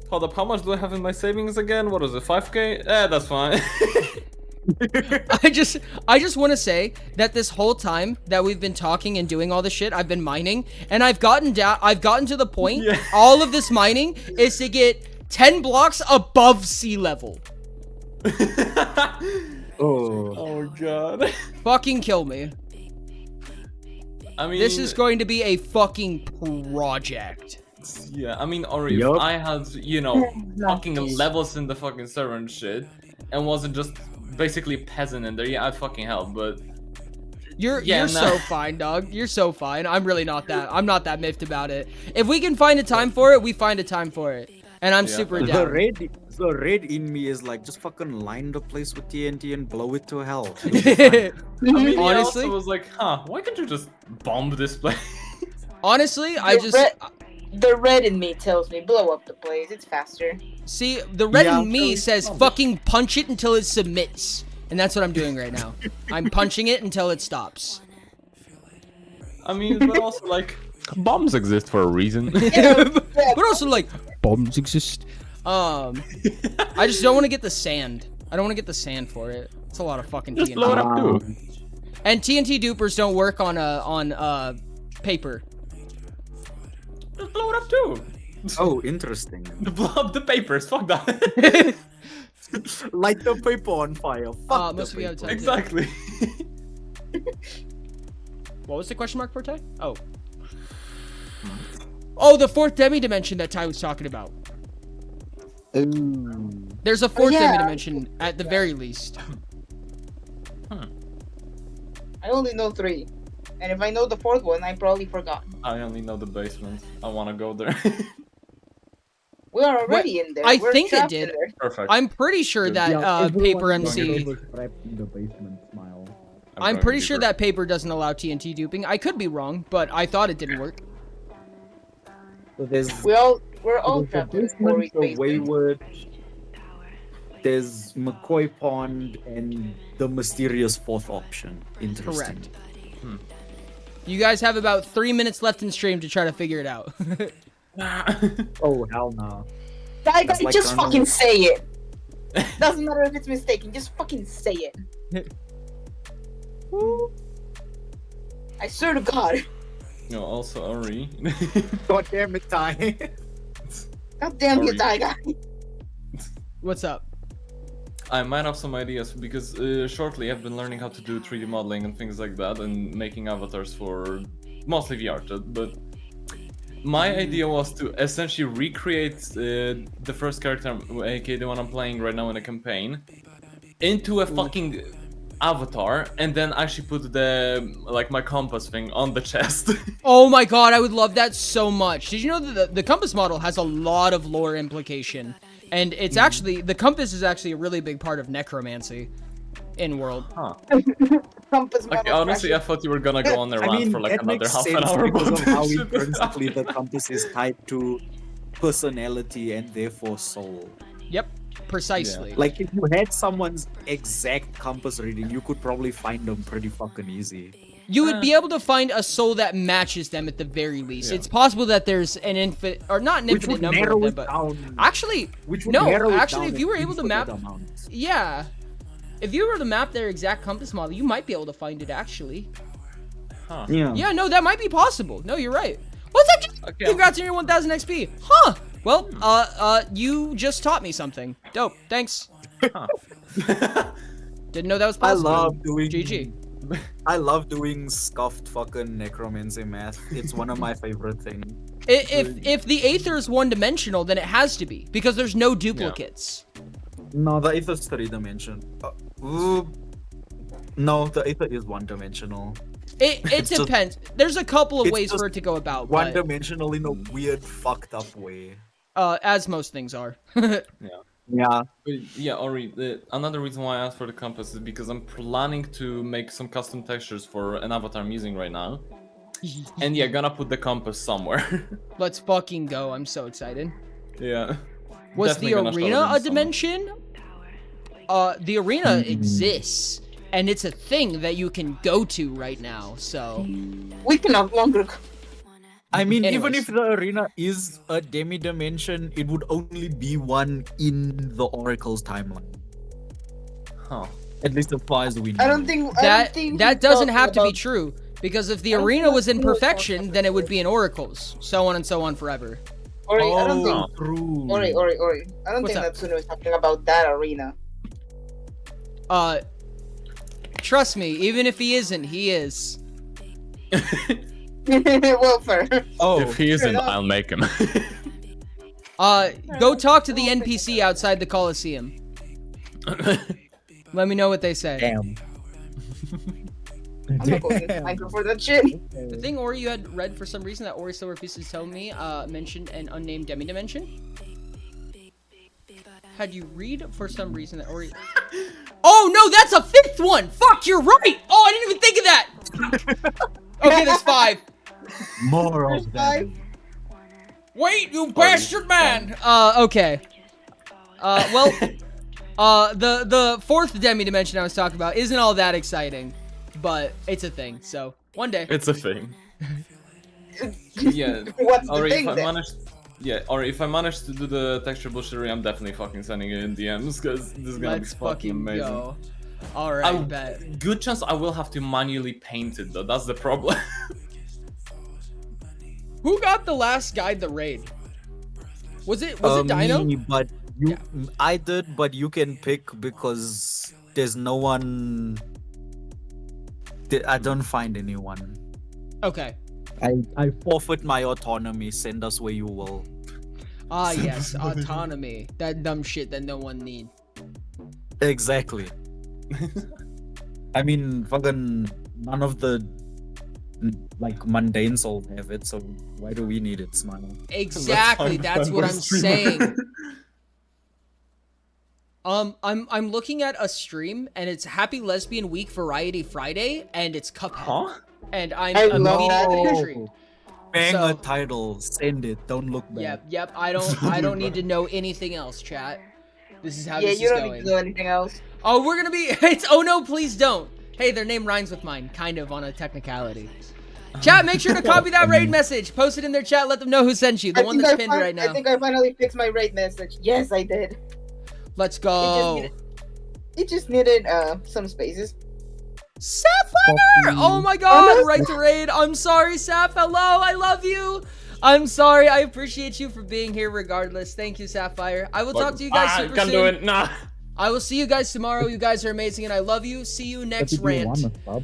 Hold up, how much do I have in my savings again? What is it, 5k? That's fine. I just want to say that this whole time that we've been talking and doing all this shit, I've been mining, and I've gotten to the point, all of this mining is to get 10 blocks above sea level. Oh god. Fucking kill me. I mean, this is going to be a fucking project. Yeah, I mean, Ori, if I had, fucking levels in the fucking server and shit, and wasn't just basically peasant in there, yeah, I'd fucking help, but you're so fine, dog. You're so fine. I'm really not that. I'm not that miffed about it. If we can find a time for it, we find a time for it, and I'm super down. The red in me is like, just fucking line the place with TNT and blow it to hell. I mean, honestly, I was like, why can't you just bomb this place? Honestly, the red in me tells me blow up the place. It's faster. See, the red in me says fucking punch it until it submits. And that's what I'm doing right now. I'm punching it until it stops. I mean, but also, like, bombs exist for a reason. But also, like, bombs exist. I just don't want to get the sand. I don't want to get the sand for it. It's a lot of fucking just TNT. Blow it up too. And TNT dupers don't work on paper. Just blow it up too. Oh, interesting. Blow up the papers. Fuck that. Light the paper on fire. Fuck most the of you have paper. time. Exactly. What was the question mark for Ty? Oh, the 4th demi-dimension that Ty was talking about. Ooh. There's a 4th demi-dimension at the very least. I only know 3. And if I know the 4th one, I probably forgot. I only know the basement. I want to go there. We are already in there. I We're think it trapped in did. there. Perfect. I'm pretty sure that paper MC. I'm pretty sure that paper doesn't allow TNT duping. I could be wrong, but I thought it didn't work. So there's We're all trapped in Ori's the basement. Wayward. There's McCoy Pond and the mysterious fourth option. Interesting. Correct. You guys have about 3 minutes left in stream to try to figure it out. Oh hell no! Guy, That's like just running- fucking say it. Doesn't matter if it's mistaken. Just fucking say it. I swear to God. No, also Ori. God damn it, Ty. God damn you, Ori. die guy. What's up? I might have some ideas because shortly I've been learning how to do 3D modeling and things like that and making avatars for mostly VR, but my idea was to essentially recreate the first character, aka the one I'm playing right now in a campaign, into a fucking avatar and then actually put the my compass thing on the chest. Oh my god, I would love that so much. Did you know that the compass model has a lot of lore implication? And it's actually, the compass is actually a really big part of necromancy in world. Huh. Compass Okay, honestly, I thought you were gonna go on a rant for like that another makes half an sense hour because about of how this shit. intrinsically the compass is tied to personality and therefore soul. Yep, precisely. Like if you had someone's exact compass reading, you could probably find them pretty fucking easy. You would be able to find a soul that matches them at the very least. It's possible that there's an infinite, or not an infinite number of them, but actually, if you were able to map, yeah, if you were to map their exact compass model, you might be able to find it actually. Huh. Yeah, no, that might be possible. No, you're right. What's that? Okay. Congrats on your 1000 XP. Huh. Well, you just taught me something. Dope. Thanks. Huh. Didn't know that was possible. I love doing GG. I love doing scuffed fucking necromancy math. It's one of my favorite things. If the Aether is one-dimensional, then it has to be, because there's no duplicates. No, the Aether is 3-dimensional. No, the Aether is 1-dimensional. It depends. There's a couple of it's ways just for it to go about. One-dimensional in a weird, fucked up way. As most things are. Yeah. Yeah, Ori, another reason why I asked for the compass is because I'm planning to make some custom textures for an avatar I'm using right now. And yeah, gonna put the compass somewhere. Let's fucking go. I'm so excited. Yeah. Was Definitely the gonna show arena them a some. dimension? The arena exists, and it's a thing that you can go to right now, so... We can no longer... I mean, Anyways. even if the arena is a demi-dimension, it would only be one in the Oracle's timeline. Huh. At least as far as we know. I don't think That doesn't have to be about- true, because if the I don't arena think was in he was talking perfection, then it would be in Oracles, so on and so on forever. Ori, I don't think... True. Ori. I don't What's think up? Natsune was talking about that arena. Trust me, even if he isn't, he is. Well, fair. Oh, If he isn't, enough. I'll make him. Go talk to the NPC outside the Coliseum. Let me know what they say. damn. I'm not going to micro for that shit. The thing Ori you had read for some reason that Ori still refuses to tell me mentioned an unnamed demi-dimension. Had you read for some reason that Ori... Oh no, that's a 5th one! Fuck, you're right! Oh, I didn't even think of that! Okay, there's 5. More of them. Wait, you bastard man! Okay. Well, the 4th demi-dimension I was talking about isn't all that exciting, but it's a thing, so one day. It's a thing. Yeah. What's the Ori, thing if I then? managed... Yeah, or if I manage to do the texture bullshittery, I'm definitely fucking sending it in DMs, because this is gonna Let's be fucking amazing. go. Alright, bet. Good chance I will have to manually paint it though, that's the problem. Who got the last guide the raid? Was it Dino? Me, but you, I did, but you can pick because there's no one. I don't find anyone. Okay. I forfeit my autonomy. Send us where you will. Ah yes, autonomy. That dumb shit that no one need. Exactly. I mean, fucking none of the like mundanes all have it, so why do we need it, Smile? Exactly, that's what I'm saying. I'm looking at a stream and it's Happy Lesbian Week Variety Friday and it's Cuphead. Huh? And I'm I love immediately that. intrigued. Banger So- title. Send it. Don't look back. Yep. I don't need to know anything else, chat. This is how Yeah, this you is don't going. need to know anything else. Oh, we're gonna be. It's oh no, please don't. Hey, their name rhymes with mine, kind of on a technicality. Chat, make sure to copy that raid message. Post it in their chat. Let them know who sent you. The one that's pinned right now. I think I finally fixed my raid message. Yes, I did. Let's go. It just needed some spaces. Sapphire! Oh my god, right to raid. I'm sorry, Sap. Hello, I love you. I'm sorry. I appreciate you for being here regardless. Thank you, Sapphire. I will talk to you guys super can't soon. do it. Nah. I will see you guys tomorrow. You guys are amazing and I love you. See you next rant. Bye.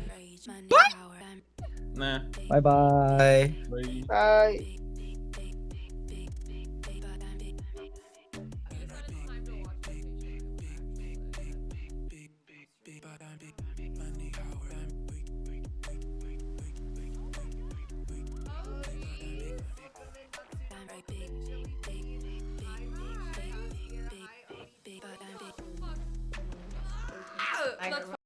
Nah. Bye-bye. Bye.